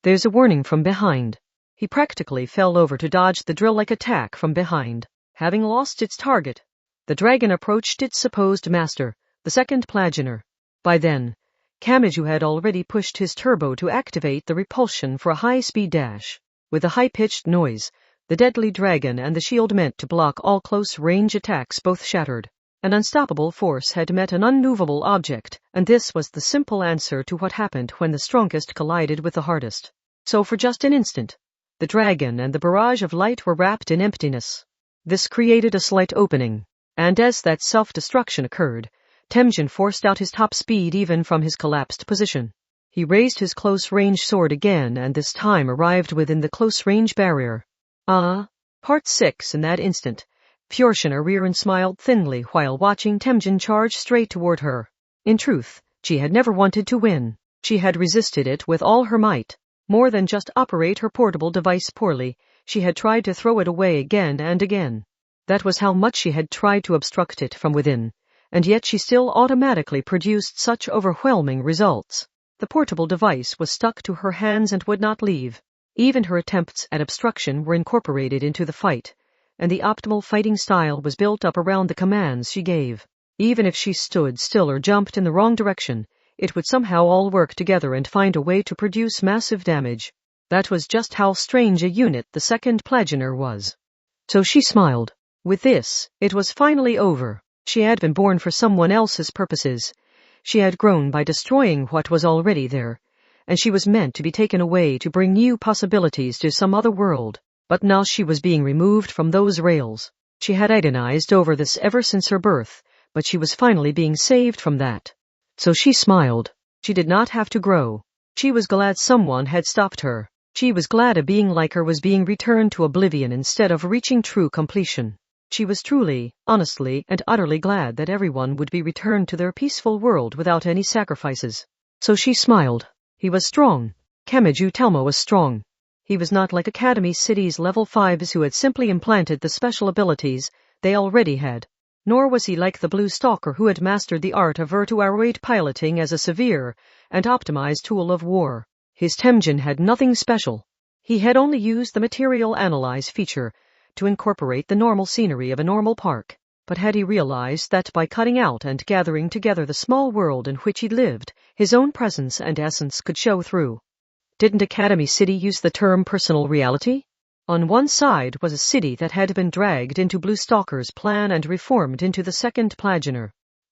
There's a warning from behind. He practically fell over to dodge the drill-like attack from behind. Having lost its target, the dragon approached its supposed master, the second Plagener. By then, Kamachi had already pushed his turbo to activate the repulsion for a high-speed dash. With a high-pitched noise, the deadly dragon and the shield meant to block all close-range attacks both shattered. An unstoppable force had met an unmovable object, and this was the simple answer to what happened when the strongest collided with the hardest. So for just an instant, the dragon and the barrage of light were wrapped in emptiness. This created a slight opening, and as that self-destruction occurred, Temjin forced out his top speed even from his collapsed position. He raised his close-range sword again and this time arrived within the close-range barrier. Part 6. In that instant, Furushina Ririn smiled thinly while watching Temjin charge straight toward her. In truth, she had never wanted to win. She had resisted it with all her might. More than just operate her portable device poorly, she had tried to throw it away again and again. That was how much she had tried to obstruct it from within, and yet she still automatically produced such overwhelming results. The portable device was stuck to her hands and would not leave. Even her attempts at obstruction were incorporated into the fight, and the optimal fighting style was built up around the commands she gave. Even if she stood still or jumped in the wrong direction, it would somehow all work together and find a way to produce massive damage. That was just how strange a unit the second Plagianer was. So she smiled. With this, it was finally over. She had been born for someone else's purposes. She had grown by destroying what was already there, and she was meant to be taken away to bring new possibilities to some other world. But now she was being removed from those rails. She had agonized over this ever since her birth, but she was finally being saved from that. So she smiled. She did not have to grow. She was glad someone had stopped her. She was glad a being like her was being returned to oblivion instead of reaching true completion. She was truly, honestly, and utterly glad that everyone would be returned to their peaceful world without any sacrifices. So she smiled. He was strong. Kamachi Telma was strong. He was not like Academy City's level 5s who had simply implanted the special abilities they already had. Nor was he like the Blue Stalker who had mastered the art of virtuaroid piloting as a severe and optimized tool of war. His Temjin had nothing special. He had only used the Material Analyze feature to incorporate the normal scenery of a normal park. But had he realized that by cutting out and gathering together the small world in which he lived, his own presence and essence could show through? Didn't Academy City use the term personal reality? On one side was a city that had been dragged into Blue Stalker's plan and reformed into the second Plagianer.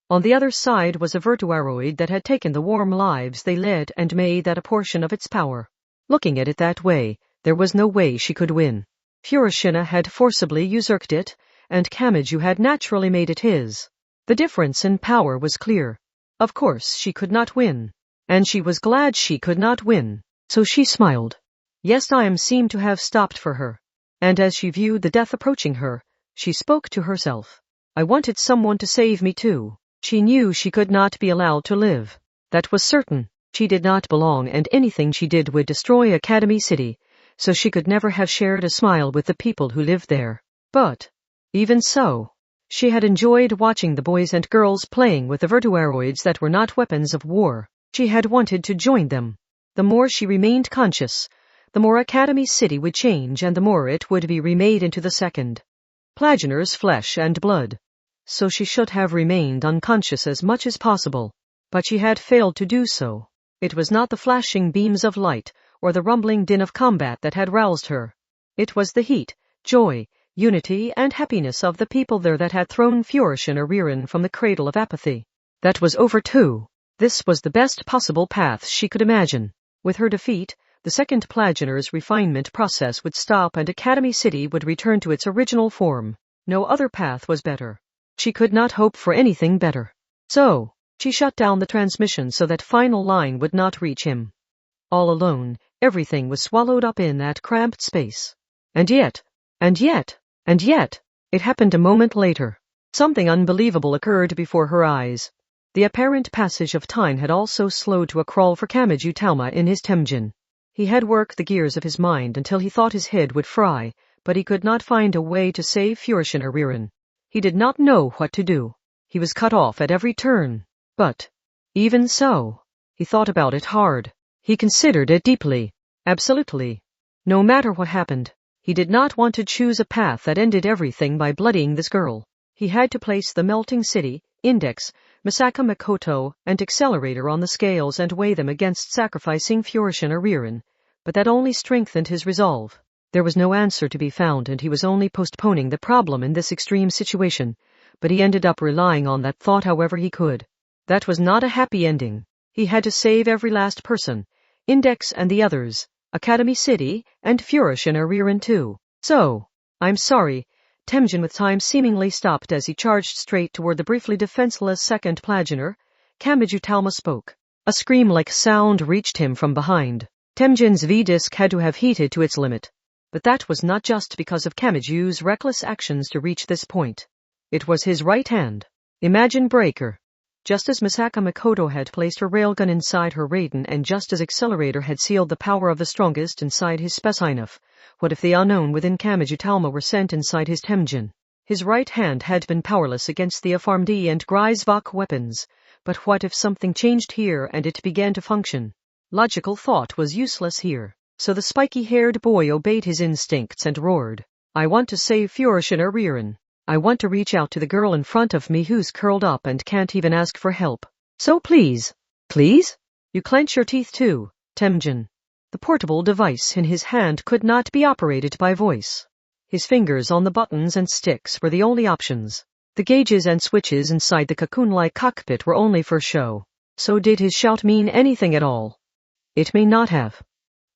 On the other side was a virtuaroid that had taken the warm lives they led and made that a portion of its power. Looking at it that way, there was no way she could win. Furushina had forcibly usurped it, and Kamachi had naturally made it his. The difference in power was clear. Of course she could not win. And she was glad she could not win. So she smiled. Yes, time seemed to have stopped for her. And as she viewed the death approaching her, she spoke to herself. I wanted someone to save me too. She knew she could not be allowed to live. That was certain. She did not belong, and anything she did would destroy Academy City, so she could never have shared a smile with the people who lived there. But, even so, she had enjoyed watching the boys and girls playing with the virtuaroids that were not weapons of war. She had wanted to join them. The more she remained conscious, the more Academy City would change and the more it would be remade into the second Plagianer's flesh and blood. So she should have remained unconscious as much as possible. But she had failed to do so. It was not the flashing beams of light or the rumbling din of combat that had roused her. It was the heat, joy, unity, and happiness of the people there that had thrown Furushina Ririn from the cradle of apathy. That was over too. This was the best possible path she could imagine. With her defeat, the second Plagianer's refinement process would stop and Academy City would return to its original form. No other path was better. She could not hope for anything better. So, she shut down the transmission so that final line would not reach him. All alone, everything was swallowed up in that cramped space. And yet, it happened a moment later. Something unbelievable occurred before her eyes. The apparent passage of time had also slowed to a crawl for Kamachi Telma in his Temjin. He had worked the gears of his mind until he thought his head would fry, but he could not find a way to save Furushina Ririn. He did not know what to do. He was cut off at every turn. But, even so, he thought about it hard. He considered it deeply. Absolutely. No matter what happened, he did not want to choose a path that ended everything by bloodying this girl. He had to place the melting city, index, Misaka Makoto, and accelerator on the scales and weigh them against sacrificing Furushina Ririn, but that only strengthened his resolve. There was no answer to be found and he was only postponing the problem in this extreme situation, but he ended up relying on that thought however he could. That was not a happy ending. He had to save every last person, Index and the others, Academy City, and Furushina Ririn too. So, I'm sorry, Temjin with time seemingly stopped as he charged straight toward the briefly defenseless second Plagianer. Kamachi Telma spoke. A scream-like sound reached him from behind. Temjin's V-disc had to have heated to its limit. But that was not just because of Kamaju's reckless actions to reach this point. It was his right hand. Imagine Breaker. Just as Misaka Makoto had placed her railgun inside her Raiden, and just as Accelerator had sealed the power of the strongest inside his Specinoff, what if the unknown within Kamaju Talma were sent inside his Temjin? His right hand had been powerless against the FRMD and Greifswald weapons, but what if something changed here and it began to function? Logical thought was useless here, so the spiky-haired boy obeyed his instincts and roared, "I want to save Führerschein Rieren. I want to reach out to the girl in front of me who's curled up and can't even ask for help. So please, please? You clench your teeth too, Temjin." The portable device in his hand could not be operated by voice. His fingers on the buttons and sticks were the only options. The gauges and switches inside the cocoon-like cockpit were only for show. So did his shout mean anything at all? It may not have.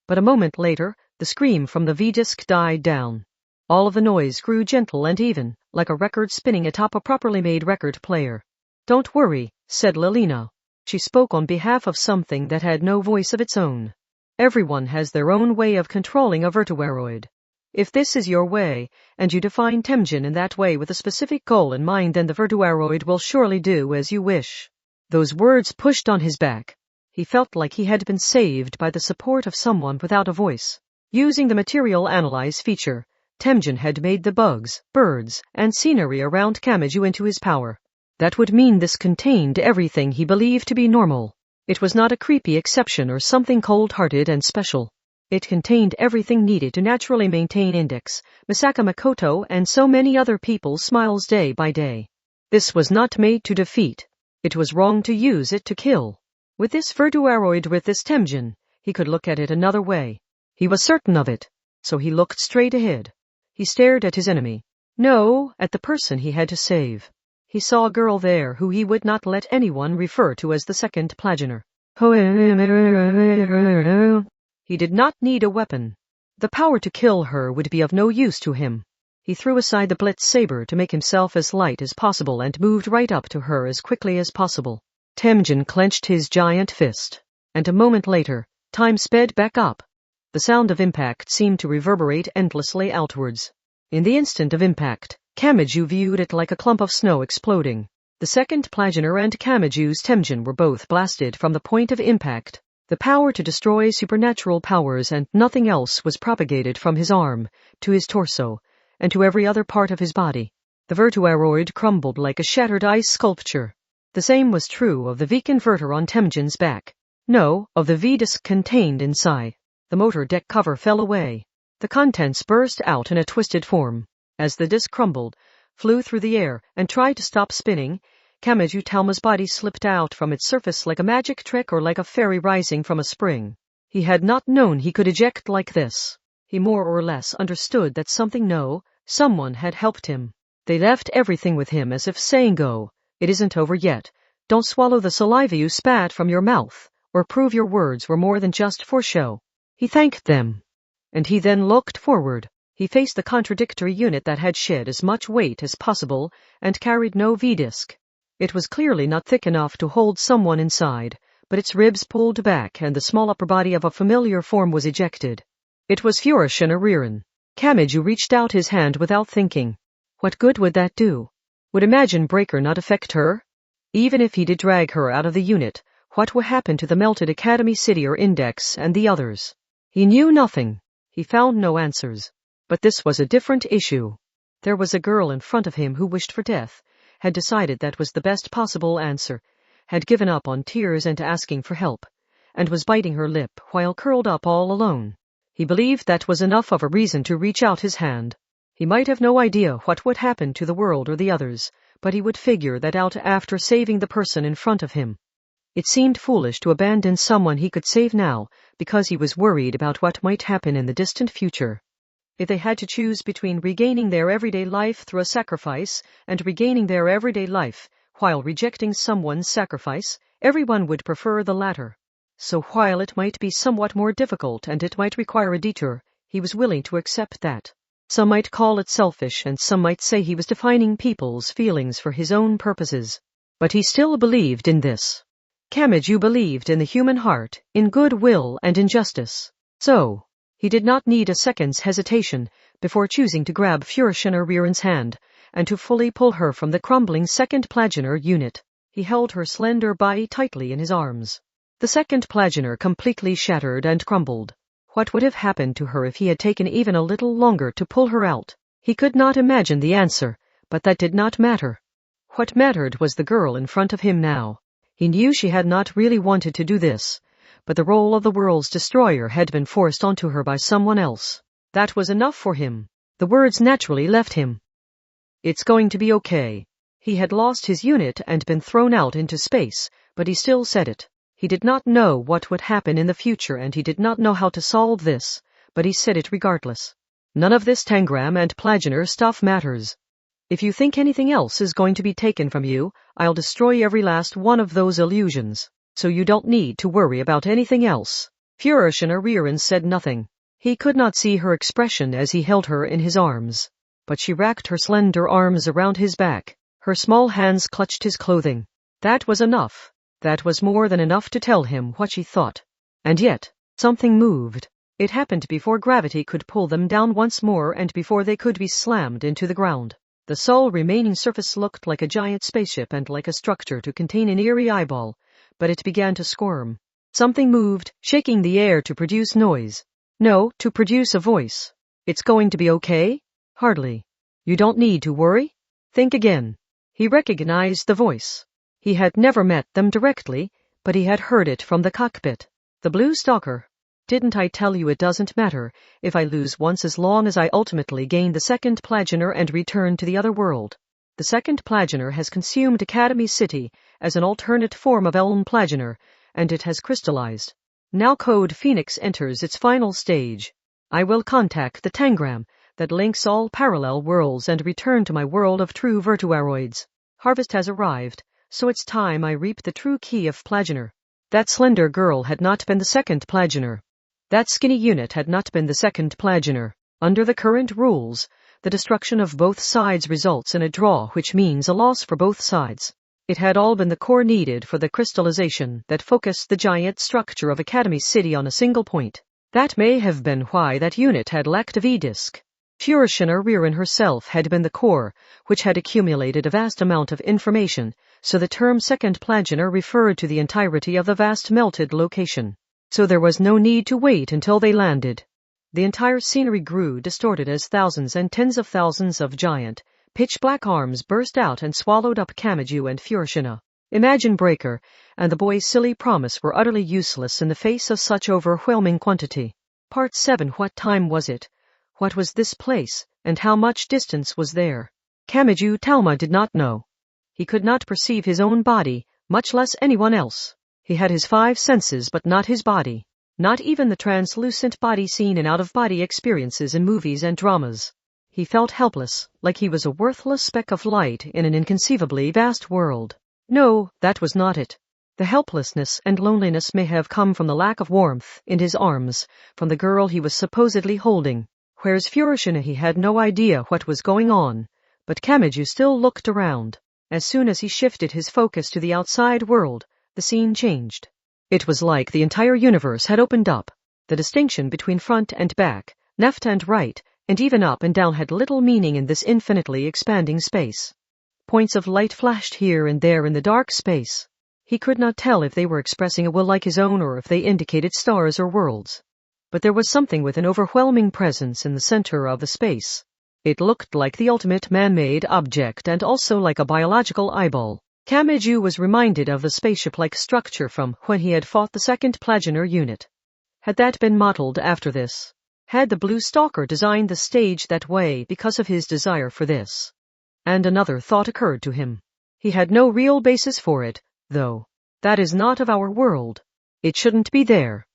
But a moment later, the scream from the V-disc died down. All of the noise grew gentle and even, like a record spinning atop a properly made record player. "Don't worry," said Lilina. She spoke on behalf of something that had no voice of its own. "Everyone has their own way of controlling a virtuaroid. If this is your way, and you define Temjin in that way with a specific goal in mind, then the virtuaroid will surely do as you wish." Those words pushed on his back. He felt like he had been saved by the support of someone without a voice. Using the Material Analyze feature, Temjin had made the bugs, birds, and scenery around Kamaju into his power. That would mean this contained everything he believed to be normal. It was not a creepy exception or something cold-hearted and special. It contained everything needed to naturally maintain Index, Misaka Makoto, and so many other people's smiles day by day. This was not made to defeat. It was wrong to use it to kill. With this virtuaroid, with this Temjin, he could look at it another way. He was certain of it. So he looked straight ahead. He stared at his enemy. No, at the person he had to save. He saw a girl there who he would not let anyone refer to as the second Plagener. He did not need a weapon. The power to kill her would be of no use to him. He threw aside the Blitz saber to make himself as light as possible and moved right up to her as quickly as possible. Temjin clenched his giant fist. And a moment later, time sped back up. The sound of impact seemed to reverberate endlessly outwards. In the instant of impact, Kamaju viewed it like a clump of snow exploding. The second Plagener and Kamaju's Temjin were both blasted from the point of impact. The power to destroy supernatural powers and nothing else was propagated from his arm, to his torso, and to every other part of his body. The virtuaroid crumbled like a shattered ice sculpture. The same was true of the V-converter on Temjin's back. No, of the V-disc contained inside. The motor deck cover fell away. The contents burst out in a twisted form. As the disc crumbled, flew through the air, and tried to stop spinning, Kamaju Talma's body slipped out from its surface like a magic trick or like a fairy rising from a spring. He had not known he could eject like this. He more or less understood that someone had helped him. They left everything with him as if saying, "Go, it isn't over yet. Don't swallow the saliva you spat from your mouth, or prove your words were more than just for show." He thanked them. And he then looked forward. He faced the contradictory unit that had shed as much weight as possible and carried no V-disc. It was clearly not thick enough to hold someone inside, but its ribs pulled back and the small upper body of a familiar form was ejected. It was Führerschein Rieren. Kamaju reached out his hand without thinking. What good would that do? Would Imagine Breaker not affect her? Even if he did drag her out of the unit, what would happen to the melted Academy City or Index and the others? He knew nothing. He found no answers. But this was a different issue. There was a girl in front of him who wished for death, had decided that was the best possible answer, had given up on tears and asking for help, and was biting her lip while curled up all alone. He believed that was enough of a reason to reach out his hand. He might have no idea what would happen to the world or the others, but he would figure that out after saving the person in front of him. It seemed foolish to abandon someone he could save now, because he was worried about what might happen in the distant future. If they had to choose between regaining their everyday life through a sacrifice and regaining their everyday life while rejecting someone's sacrifice, everyone would prefer the latter. So while it might be somewhat more difficult and it might require a detour, he was willing to accept that. Some might call it selfish and some might say he was defining people's feelings for his own purposes. But he still believed in this. Kamaju believed in the human heart, in goodwill and in justice. So, He did not need a second's hesitation before choosing to grab Furushina Ririn's hand and to fully pull her from the crumbling second Plagener unit. He held her slender body tightly in his arms. The second Plagener completely shattered and crumbled. What would have happened to her if he had taken even a little longer to pull her out? He could not imagine the answer, but that did not matter. What mattered was the girl in front of him now. He knew she had not really wanted to do this, but the role of the world's destroyer had been forced onto her by someone else. That was enough for him. The words naturally left him. It's going to be okay. He had lost his unit and been thrown out into space, but he still said it. He did not know what would happen in the future and he did not know how to solve this, but he said it regardless. None of this Tangram and Plagener stuff matters. If you think anything else is going to be taken from you, I'll destroy every last one of those illusions, so you don't need to worry about anything else. Furushina Ririn said nothing. He could not see her expression as he held her in his arms, but she racked her slender arms around his back. Her small hands clutched his clothing. That was enough. That was more than enough to tell him what she thought. And yet, something moved. It happened before gravity could pull them down once more and before they could be slammed into the ground. The sole remaining surface looked like a giant spaceship and like a structure to contain an eerie eyeball, but it began to squirm. Something moved, shaking the air to produce noise. No, to produce a voice. It's going to be okay? Hardly. You don't need to worry. Think again. He recognized the voice. He had never met them directly, but he had heard it from the cockpit. The Blue Stalker. Didn't I tell you it doesn't matter if I lose once as long as I ultimately gain the second Plagener and return to the other world? The second Plagener has consumed Academy City as an alternate form of Elm Plagener, and it has crystallized. Now Code Phoenix enters its final stage. I will contact the Tangram that links all parallel worlds and return to my world of true virtuaroids. Harvest has arrived, so it's time I reap the true key of Plagener. That slender girl had not been the second Plagener. That skinny unit had not been the second Plagener. Under the current rules, the destruction of both sides results in a draw, which means a loss for both sides. It had all been the core needed for the crystallization that focused the giant structure of Academy City on a single point. That may have been why that unit had lacked a V-disk. Furushina Ririn herself had been the core, which had accumulated a vast amount of information, so the term second Plagener referred to the entirety of the vast melted location. So there was no need to wait until they landed. The entire scenery grew distorted as thousands and tens of thousands of giant, pitch-black arms burst out and swallowed up Kamachi and Furushina. Imagine Breaker and the boy's silly promise were utterly useless in the face of such overwhelming quantity. Part 7. What time was it? What was this place, and how much distance was there? Kamachi Talma did not know. He could not perceive his own body, much less anyone else. He had his 5 senses but not his body. Not even the translucent body seen in out-of-body experiences in movies and dramas. He felt helpless, like he was a worthless speck of light in an inconceivably vast world. No, that was not it. The helplessness and loneliness may have come from the lack of warmth in his arms, from the girl he was supposedly holding. Whereas Furushina, he had no idea what was going on, but Kamachi still looked around. As soon as he shifted his focus to the outside world, the scene changed. It was like the entire universe had opened up. The distinction between front and back, left and right, and even up and down had little meaning in this infinitely expanding space. Points of light flashed here and there in the dark space. He could not tell if they were expressing a will like his own or if they indicated stars or worlds. But there was something with an overwhelming presence in the center of the space. It looked like the ultimate man-made object and also like a biological eyeball. Kamachi was reminded of the spaceship-like structure from when he had fought the second Plagener unit. Had that been modeled after this? Had the Blue Stalker designed the stage that way because of his desire for this? And another thought occurred to him. He had no real basis for it, though. That is not of our world. It shouldn't be there.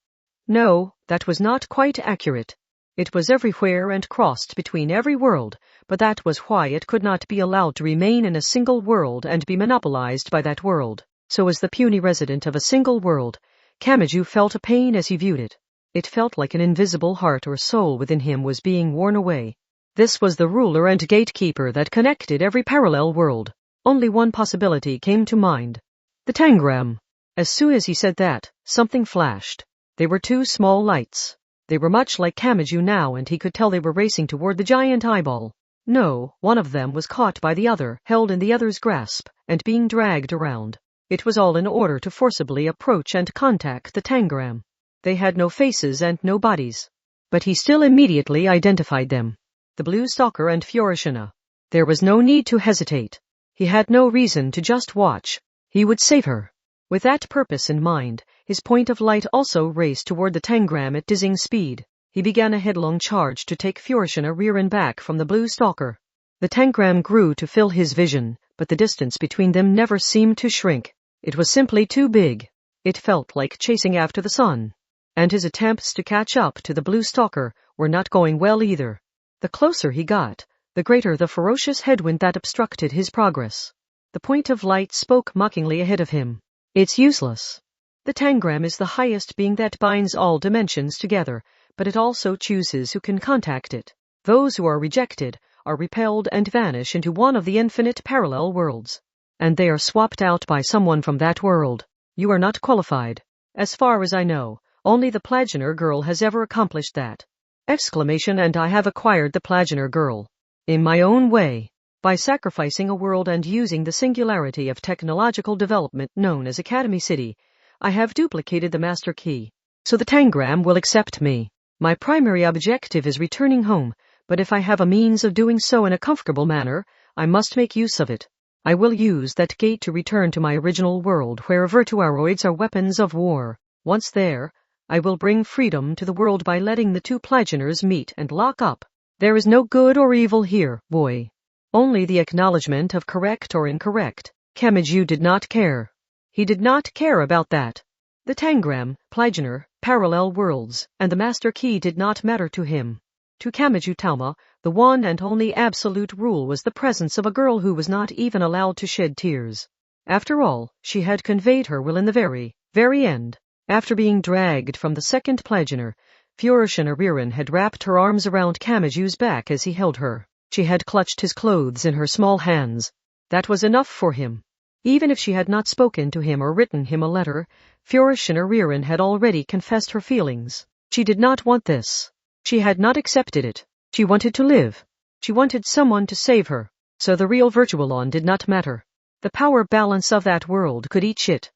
No, that was not quite accurate. It was everywhere and crossed between every world, but that was why it could not be allowed to remain in a single world and be monopolized by that world. So as the puny resident of a single world, Kamachi felt a pain as he viewed it. It felt like an invisible heart or soul within him was being worn away. This was the ruler and gatekeeper that connected every parallel world. Only one possibility came to mind. The Tangram. As soon as he said that, something flashed. They were 2 small lights. They were much like Kamachi now, and he could tell they were racing toward the giant eyeball. No, one of them was caught by the other, held in the other's grasp, and being dragged around. It was all in order to forcibly approach and contact the tangram. They had no faces and no bodies. But he still immediately identified them. The blue stalker and Fiorishina. There was no need to hesitate. He had no reason to just watch. He would save her. With that purpose in mind, his point of light also raced toward the tangram at dizzying speed. He began a headlong charge to take Fiorishina rear and back from the blue stalker. The tangram grew to fill his vision, but the distance between them never seemed to shrink. It was simply too big. It felt like chasing after the sun. And his attempts to catch up to the blue stalker were not going well either. The closer he got, the greater the ferocious headwind that obstructed his progress. The point of light spoke mockingly ahead of him. It's useless. The tangram is the highest being that binds all dimensions together, but it also chooses who can contact it. Those who are rejected are repelled and vanish into one of the infinite parallel worlds. And they are swapped out by someone from that world. You are not qualified. As far as I know, only the Plaginer girl has ever accomplished that. And I have acquired the Plaginer girl. In my own way. By sacrificing a world and using the singularity of technological development known as Academy City, I have duplicated the master key. So the tangram will accept me. My primary objective is returning home, but if I have a means of doing so in a comfortable manner, I must make use of it. I will use that gate to return to my original world where virtuaroids are weapons of war. Once there, I will bring freedom to the world by letting the two Plaginers meet and lock up. There is no good or evil here, boy. Only the acknowledgement of correct or incorrect. Kamachi did not care. He did not care about that. The tangram, Plaginer, parallel worlds, and the master key did not matter to him. To Kamachi Talma, the one and only absolute rule was the presence of a girl who was not even allowed to shed tears. After all, she had conveyed her will in the very end. After being dragged from the second Plaginer, Fiorishina Ririn had wrapped her arms around Kamachi's back as he held her. She had clutched his clothes in her small hands. That was enough for him. Even if she had not spoken to him or written him a letter, Fiorishina Ririn had already confessed her feelings. She did not want this. She had not accepted it. She wanted to live. She wanted someone to save her. So the real Virtualon did not matter. The power balance of that world could eat shit.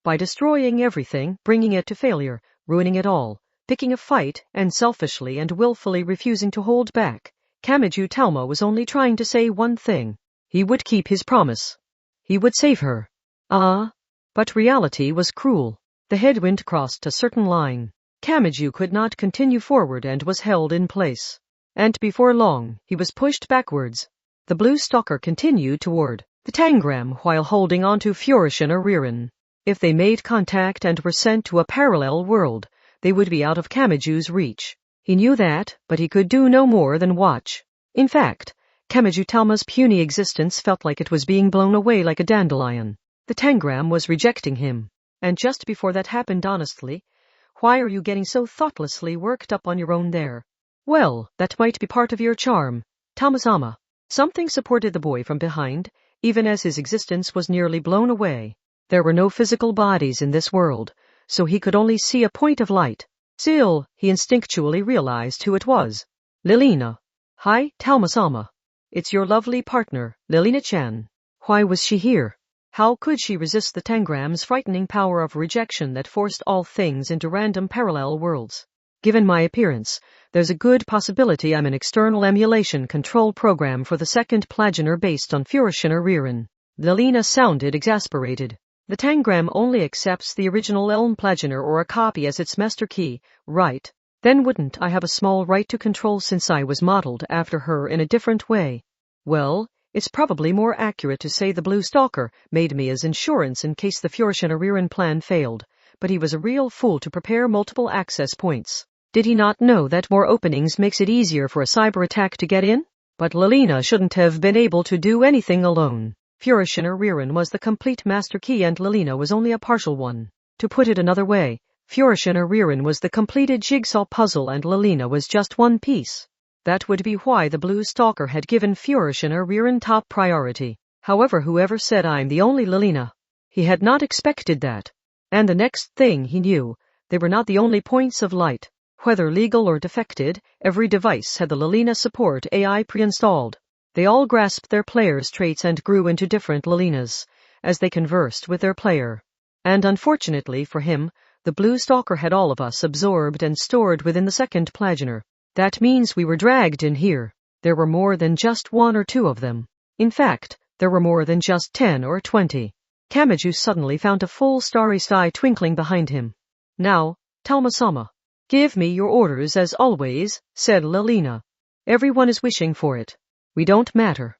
By destroying everything, bringing it to failure, ruining it all, picking a fight, and selfishly and willfully refusing to hold back, Kamachi Talma was only trying to say one thing. He would keep his promise. He would save her. But reality was cruel. The headwind crossed a certain line. Kamachi could not continue forward and was held in place. And before long, he was pushed backwards. The blue stalker continued toward the tangram while holding on to Fiorishina Ririn. If they made contact and were sent to a parallel world, they would be out of Kamachi's reach. He knew that, but he could do no more than watch. In fact, Kamachi Talma's puny existence felt like it was being blown away like a dandelion. The tangram was rejecting him. And just before that happened, honestly, why are you getting so thoughtlessly worked up on your own there? Well, that might be part of your charm. Talma-sama. Something supported the boy from behind, even as his existence was nearly blown away. There were no physical bodies in this world, so he could only see a point of light. Still, he instinctually realized who it was. Lilina. Hi, Talma-sama. It's your lovely partner, Lilina-chan. Why was she here? How could she resist the tangram's frightening power of rejection that forced all things into random parallel worlds? Given my appearance, there's a good possibility I'm an external emulation control program for the second Plaginer based on Fiorishina Ririn. Lilina sounded exasperated. The tangram only accepts the original Elm Plaginer or a copy as its master key, right? Then wouldn't I have a small right to control since I was modeled after her in a different way? Well, it's probably more accurate to say the blue stalker made me as insurance in case the Fiorishina Ririn plan failed, but he was a real fool to prepare multiple access points. Did he not know that more openings makes it easier for a cyber attack to get in? But Lilina shouldn't have been able to do anything alone. Fiorishina Ririn was the complete master key and Lilina was only a partial one. To put it another way, Fiorishina Ririn was the completed jigsaw puzzle and Lilina was just one piece. That would be why the blue stalker had given Fiorishina Ririn top priority. However, whoever said I'm the only Lilina, he had not expected that. And the next thing he knew, they were not the only points of light. Whether legal or defected, every device had the Lelina support AI pre-installed. They all grasped their player's traits and grew into different Lelinas as they conversed with their player. And unfortunately for him, the blue stalker had all of us absorbed and stored within the second Plagener. That means we were dragged in here. There were more than just 1 or 2 of them. In fact, there were more than just 10 or 20. Kamachi suddenly found a full starry sky twinkling behind him. Now, Talma-sama, give me your orders as always, said Lelina. Everyone is wishing for it. We don't matter.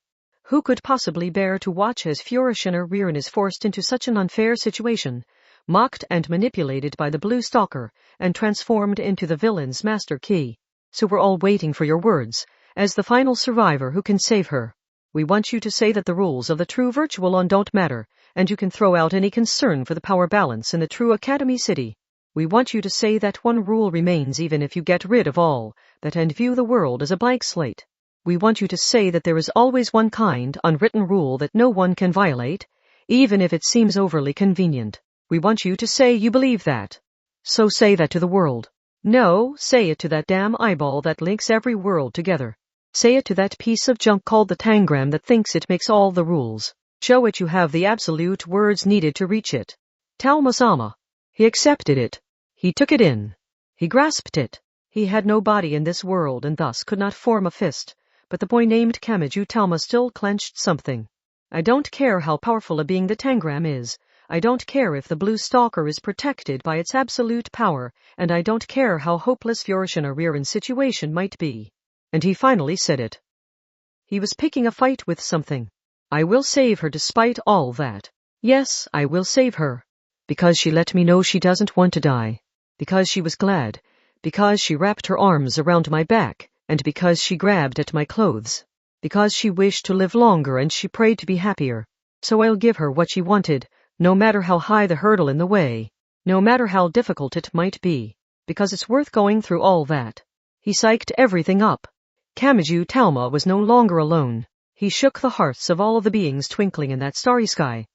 Who could possibly bear to watch as Furushina Ririn is forced into such an unfair situation, mocked and manipulated by the blue stalker, and transformed into the villain's master key? So we're all waiting for your words, as the final survivor who can save her. We want you to say that the rules of the true virtual on don't matter, and you can throw out any concern for the power balance in the true Academy City. We want you to say that one rule remains even if you get rid of all, that and view the world as a blank slate. We want you to say that there is always one kind, unwritten rule that no one can violate, even if it seems overly convenient. We want you to say you believe that. So say that to the world. No, say it to that damn eyeball that links every world together. Say it to that piece of junk called the tangram that thinks it makes all the rules. Show it you have the absolute words needed to reach it. Talma-sama. He accepted it. He took it in. He grasped it. He had no body in this world and thus could not form a fist. But the boy named Kamachi Talma still clenched something. I don't care how powerful a being the tangram is. I don't care if the blue stalker is protected by its absolute power, and I don't care how hopeless Furushina Ririn's situation might be. And he finally said it. He was picking a fight with something. I will save her despite all that. Yes, I will save her. Because she let me know she doesn't want to die. Because she was glad. Because she wrapped her arms around my back. And because she grabbed at my clothes. Because she wished to live longer and she prayed to be happier. So I'll give her what she wanted, no matter how high the hurdle in the way, no matter how difficult it might be, because it's worth going through all that. He psyched everything up. Kamachi Talma was no longer alone. He shook the hearts of all of the beings twinkling in that starry sky.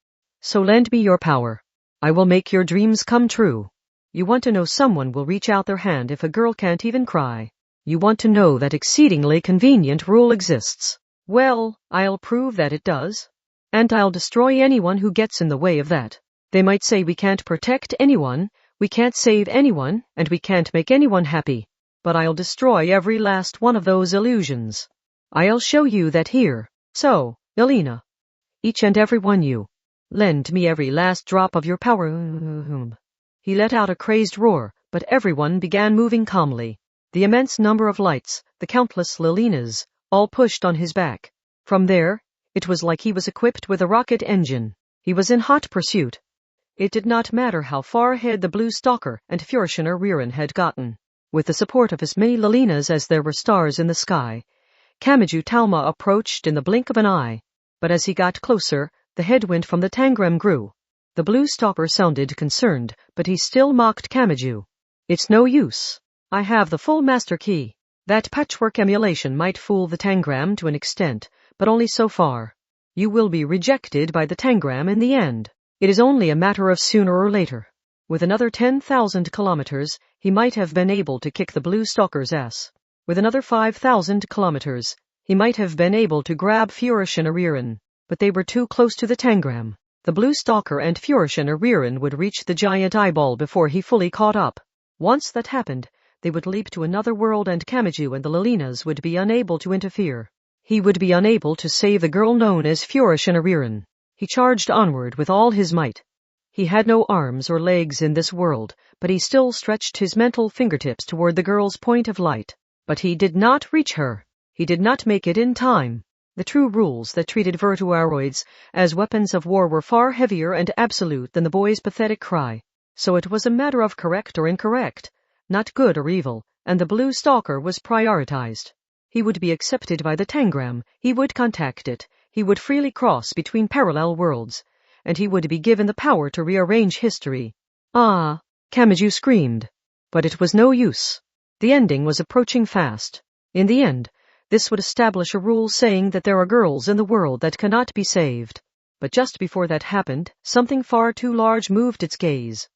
So lend me your power. I will make your dreams come true. You want to know someone will reach out their hand if a girl can't even cry. You want to know that exceedingly convenient rule exists. Well, I'll prove that it does. And I'll destroy anyone who gets in the way of that. They might say we can't protect anyone, we can't save anyone, and we can't make anyone happy. But I'll destroy every last one of those illusions. I'll show you that here. So, Elena, each and every one you, lend me every last drop of your power. He let out a crazed roar, but everyone began moving calmly. The immense number of lights, the countless Lelinas, all pushed on his back. From there, it was like he was equipped with a rocket engine. He was in hot pursuit. It did not matter how far ahead the blue stalker and Furushina Ririn had gotten. With the support of as many Lelinas as there were stars in the sky, Kamachi Talma approached in the blink of an eye. But as he got closer, the headwind from the tangram grew. The blue stalker sounded concerned, but he still mocked Kamachi. It's no use. I have the full master key. That patchwork emulation might fool the tangram to an extent, but only so far. You will be rejected by the tangram in the end. It is only a matter of sooner or later. With another 10,000 kilometers, he might have been able to kick the blue stalker's ass. With another 5,000 kilometers, he might have been able to grab Furushina Ririn. But they were too close to the tangram. The blue stalker and Furushina Ririn would reach the giant eyeball before he fully caught up. Once that happened, they would leap to another world and Kamachi and the Lelinas would be unable to interfere. He would be unable to save the girl known as Furushina Ririn. He charged onward with all his might. He had no arms or legs in this world, but he still stretched his mental fingertips toward the girl's point of light. But he did not reach her. He did not make it in time. The true rules that treated virtuaroids as weapons of war were far heavier and absolute than the boy's pathetic cry. So it was a matter of correct or incorrect, not good or evil, and the blue stalker was prioritized. He would be accepted by the tangram, he would contact it, he would freely cross between parallel worlds, and he would be given the power to rearrange history. Ah, Kamachi screamed. But it was no use. The ending was approaching fast. In the end, this would establish a rule saying that there are girls in the world that cannot be saved. But just before that happened, something far too large moved its gaze.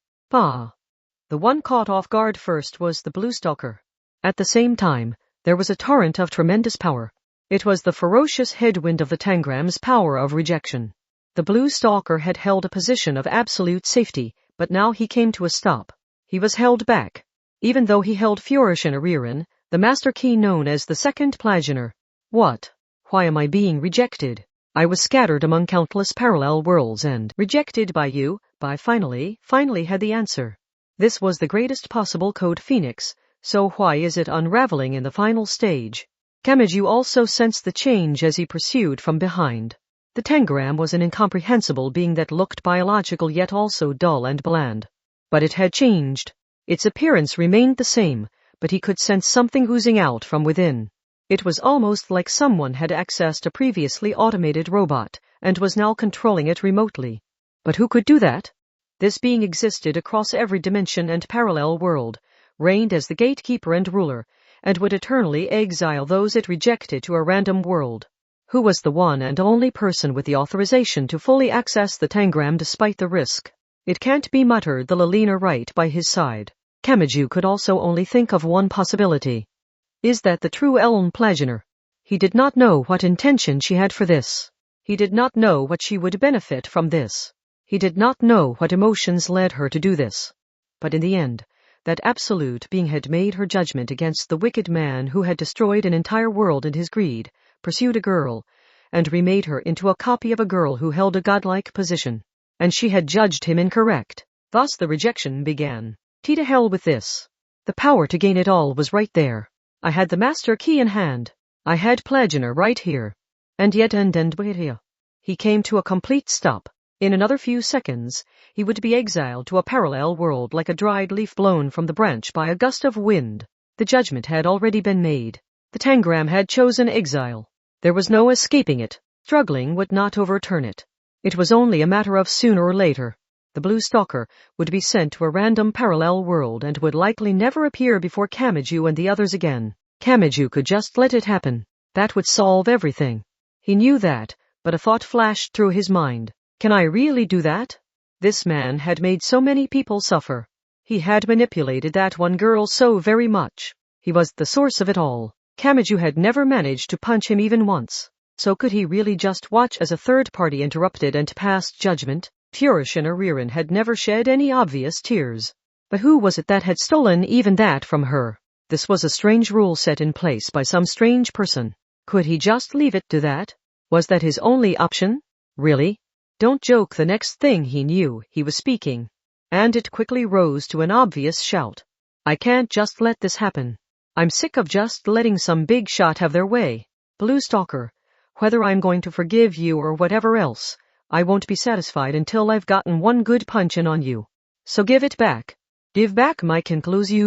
The The one caught off guard first was the blue stalker. At the same time, there was a torrent of tremendous power. It was the ferocious headwind of the Tangram's power of rejection. The blue stalker had held a position of absolute safety, but now he came to a stop. He was held back. Even though he held Furishin, the master key known as the second Plagianer. What? Why am I being rejected? I was scattered among countless parallel worlds and rejected by you, finally had the answer. This was the greatest possible code Phoenix, so why is it unraveling in the final stage? Kamachi also sensed the change as he pursued from behind. The Tangram was an incomprehensible being that looked biological yet also dull and bland. But it had changed. Its appearance remained the same, but he could sense something oozing out from within. It was almost like someone had accessed a previously automated robot, and was now controlling it remotely. But who could do that? This being existed across every dimension and parallel world, reigned as the gatekeeper and ruler, and would eternally exile those it rejected to a random world. Who was the one and only person with the authorization to fully access the Tangram despite the risk? It can't be, muttered the Lelina right by his side. Kamachi could also only think of one possibility. Is that the true Elm Plagianer? He did not know what intention she had for this. He did not know what she would benefit from this. He did not know what emotions led her to do this. But in the end, that absolute being had made her judgment against the wicked man who had destroyed an entire world in his greed, pursued a girl, and remade her into a copy of a girl who held a godlike position. And she had judged him incorrect. Thus the rejection began. To hell with this. The power to gain it all was right there. I had the master key in hand. I had Plagianer right here. And yet he came to a complete stop. In another few seconds, he would be exiled to a parallel world like a dried leaf blown from the branch by a gust of wind. The judgment had already been made. The Tangram had chosen exile. There was no escaping it. Struggling would not overturn it. It was only a matter of sooner or later. The blue stalker would be sent to a random parallel world and would likely never appear before Kamachi and the others again. Kamachi could just let it happen. That would solve everything. He knew that, but a thought flashed through his mind. Can I really do that? This man had made so many people suffer. He had manipulated that one girl so very much. He was the source of it all. Kamachi had never managed to punch him even once. So could he really just watch as a third party interrupted and passed judgment? Furishin had never shed any obvious tears. But who was it that had stolen even that from her? This was a strange rule set in place by some strange person. Could he just leave it to that? Was that his only option? Really? Don't joke. The next thing he knew, he was speaking. And it quickly rose to an obvious shout. I can't just let this happen. I'm sick of just letting some big shot have their way. Blue Stalker, whether I'm going to forgive you or whatever else, I won't be satisfied until I've gotten one good punch in on you. So give it back. Give back my conclusion.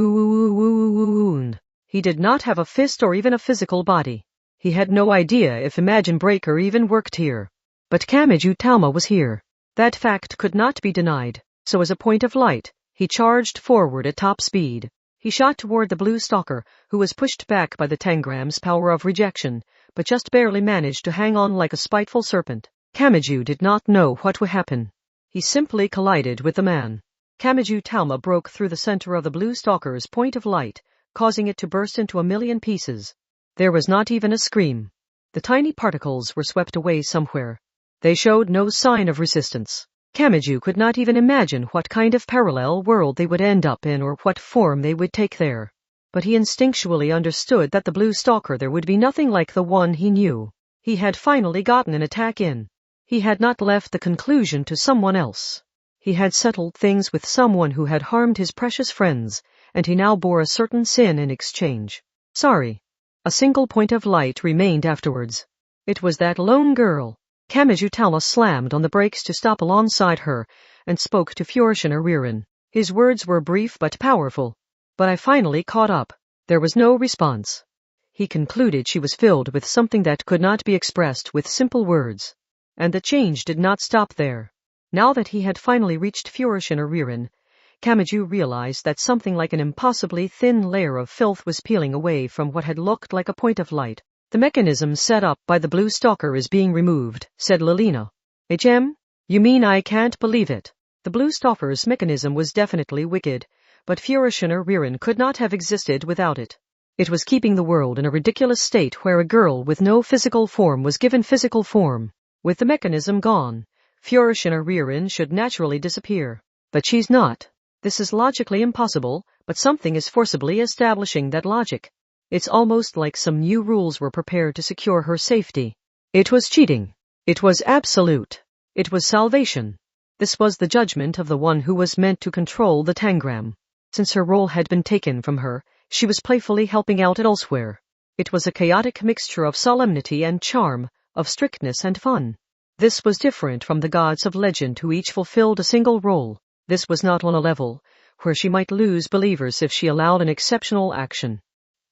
He did not have a fist or even a physical body. He had no idea if Imagine Breaker even worked here. But Kamachi Talma was here. That fact could not be denied. So as a point of light, he charged forward at top speed. He shot toward the blue stalker, who was pushed back by the Tangram's power of rejection, but just barely managed to hang on like a spiteful serpent. Kamachi did not know what would happen. He simply collided with the man. Kamachi Talma broke through the center of the blue stalker's point of light, causing it to burst into a million pieces. There was not even a scream. The tiny particles were swept away somewhere. They showed no sign of resistance. Kamachi could not even imagine what kind of parallel world they would end up in or what form they would take there. But he instinctually understood that the blue stalker there would be nothing like the one he knew. He had finally gotten an attack in. He had not left the conclusion to someone else. He had settled things with someone who had harmed his precious friends, and he now bore a certain sin in exchange. Sorry. A single point of light remained afterwards. It was that lone girl. Kamachi Talma slammed on the brakes to stop alongside her, and spoke to Furishin. His words were brief but powerful. But I finally caught up. There was no response. He concluded she was filled with something that could not be expressed with simple words. And the change did not stop there. Now that he had finally reached Furishin, Kamachi realized that something like an impossibly thin layer of filth was peeling away from what had looked like a point of light. The mechanism set up by the blue stalker is being removed, said Lelina. HM? You mean I can't believe it? The blue stalker's mechanism was definitely wicked, but Furushina Ririn could not have existed without it. It was keeping the world in a ridiculous state where a girl with no physical form was given physical form. With the mechanism gone, Furushina Ririn should naturally disappear. But she's not. This is logically impossible, but something is forcibly establishing that logic. It's almost like some new rules were prepared to secure her safety. It was cheating. It was absolute. It was salvation. This was the judgment of the one who was meant to control the tangram. Since her role had been taken from her, she was playfully helping out elsewhere. It was a chaotic mixture of solemnity and charm, of strictness and fun. This was different from the gods of legend who each fulfilled a single role. This was not on a level where she might lose believers if she allowed an exceptional action.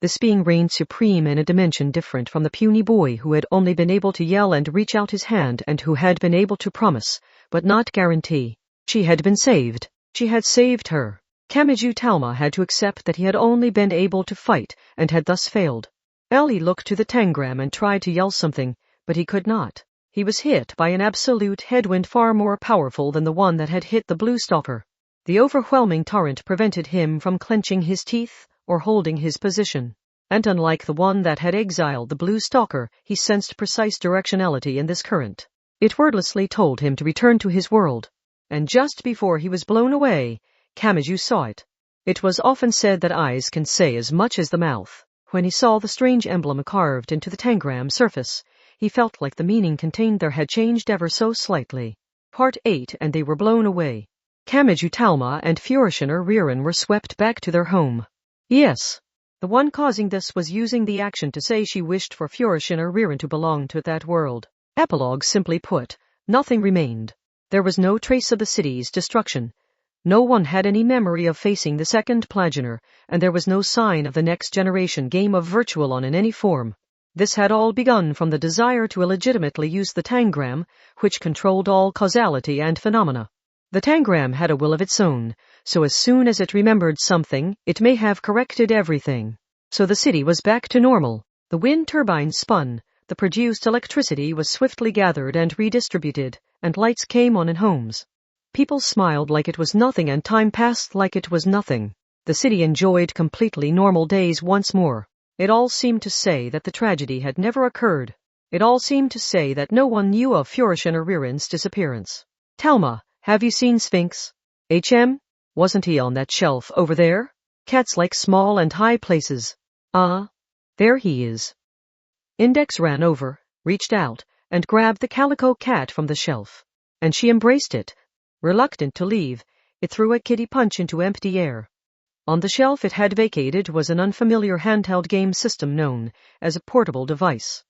This being reigned supreme in a dimension different from the puny boy who had only been able to yell and reach out his hand and who had been able to promise, but not guarantee. She had been saved. She had saved her. Kamachi Talma had to accept that he had only been able to fight and had thus failed. Ellie looked to the tangram and tried to yell something, but he could not. He was hit by an absolute headwind far more powerful than the one that had hit the blue stalker. The overwhelming torrent prevented him from clenching his teeth or holding his position. And unlike the one that had exiled the blue stalker, he sensed precise directionality in this current. It wordlessly told him to return to his world. And just before he was blown away, Kamachi saw it. It was often said that eyes can say as much as the mouth. When he saw the strange emblem carved into the tangram surface, he felt like the meaning contained there had changed ever so slightly. Part 8, and they were blown away. Kamachi Talma and Furushina Ririn were swept back to their home. Yes. The one causing this was using the action to say she wished for Furushina Ririn to belong to that world. Epilogue simply put, nothing remained. There was no trace of the city's destruction. No one had any memory of facing the second Plagener, and there was no sign of the next generation game of Virtualon in any form. This had all begun from the desire to illegitimately use the tangram, which controlled all causality and phenomena. The tangram had a will of its own, so as soon as it remembered something, it may have corrected everything. So the city was back to normal. The wind turbines spun, the produced electricity was swiftly gathered and redistributed, and lights came on in homes. People smiled like it was nothing and time passed like it was nothing. The city enjoyed completely normal days once more. It all seemed to say that the tragedy had never occurred. It all seemed to say that no one knew of Furushina Ririn's disappearance. Talma, have you seen Sphinx? Wasn't he on that shelf over there? Cats like small and high places. There he is. Index ran over, reached out, and grabbed the calico cat from the shelf. And she embraced it. Reluctant to leave, it threw a kitty punch into empty air. On the shelf it had vacated was an unfamiliar handheld game system known as a portable device.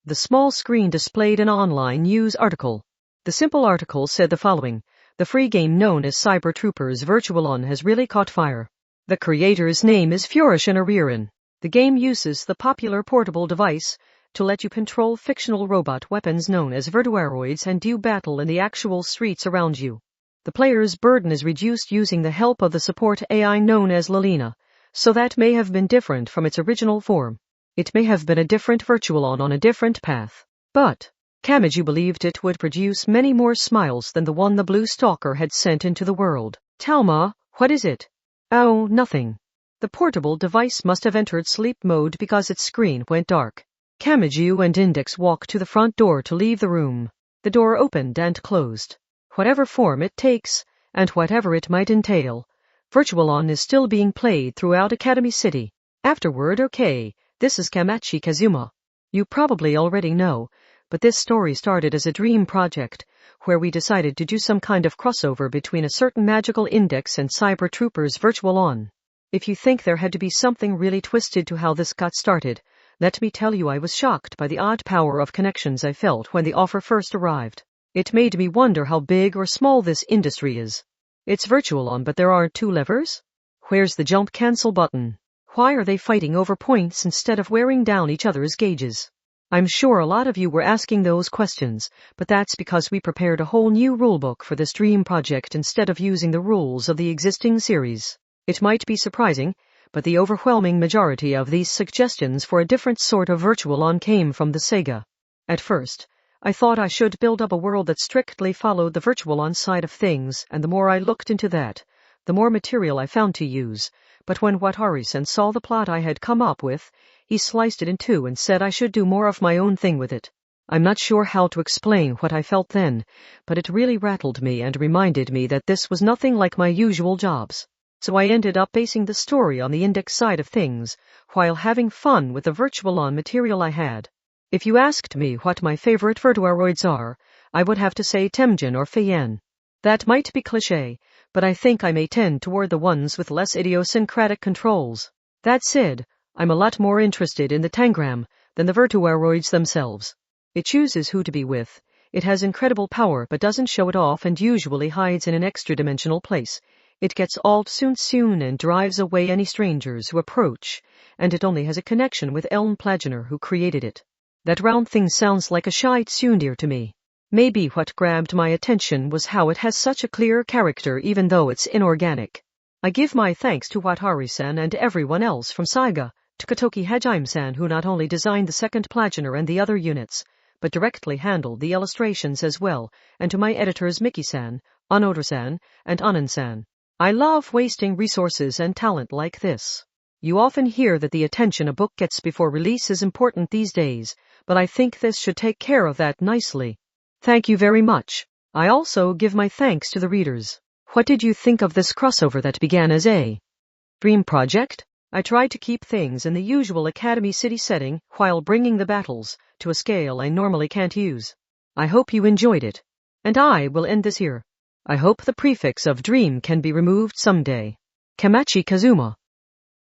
The small screen displayed an online news article. The simple article said the following: the free game known as Cyber Troopers Virtualon has really caught fire. The creator's name is Furushina Ririn. The game uses the popular portable device to let you control fictional robot weapons known as virtuaroids and do battle in the actual streets around you. The player's burden is reduced using the help of the support AI known as Lalina, so that may have been different from its original form. It may have been a different Virtualon on a different path. But Kamachi believed it would produce many more smiles than the one the blue stalker had sent into the world. Talma, what is it? Oh, nothing. The portable device must have entered sleep mode because its screen went dark. Kamachi and Index walked to the front door to leave the room. The door opened and closed. Whatever form it takes, and whatever it might entail, Virtualon is still being played throughout Academy City. Afterward, okay, this is Kamachi Kazuma. You probably already know, but this story started as a dream project, where we decided to do some kind of crossover between a certain magical index and Cyber Troopers Virtualon. If you think there had to be something really twisted to how this got started, let me tell you I was shocked by the odd power of connections I felt when the offer first arrived. It made me wonder how big or small this industry is. It's Virtualon, but there aren't 2 levers? Where's the jump cancel button? Why are they fighting over points instead of wearing down each other's gauges? I'm sure a lot of you were asking those questions, but that's because we prepared a whole new rulebook for this dream project instead of using the rules of the existing series. It might be surprising, but the overwhelming majority of these suggestions for a different sort of Virtualon came from the Sega. At first, I thought I should build up a world that strictly followed the Virtualon side of things, and the more I looked into that, the more material I found to use, but when Wataru-san saw the plot I had come up with, he sliced it in two and said I should do more of my own thing with it. I'm not sure how to explain what I felt then, but it really rattled me and reminded me that this was nothing like my usual jobs. So I ended up basing the story on the index side of things, while having fun with the virtual-on material I had. If you asked me what my favorite virtuaroids are, I would have to say Temjin or Feiyan. That might be cliché, but I think I may tend toward the ones with less idiosyncratic controls. That said, I'm a lot more interested in the Tangram than the virtuaroids themselves. It chooses who to be with, it has incredible power but doesn't show it off and usually hides in an extra-dimensional place. It gets alt soon and drives away any strangers who approach, and it only has a connection with Elm Plagener who created it. That round thing sounds like a shy tsundere to me. Maybe what grabbed my attention was how it has such a clear character even though it's inorganic. I give my thanks to Wataru-san and everyone else from Saiga, to Katoki Hajime-san who not only designed the second Plagener and the other units, but directly handled the illustrations as well, and to my editors Miki-san, Onoda-san, and Anan-san. I love wasting resources and talent like this. You often hear that the attention a book gets before release is important these days, but I think this should take care of that nicely. Thank you very much. I also give my thanks to the readers. What did you think of this crossover that began as a dream project? I tried to keep things in the usual Academy City setting while bringing the battles to a scale I normally can't use. I hope you enjoyed it. And I will end this here. I hope the prefix of dream can be removed someday. Kamachi Kazuma.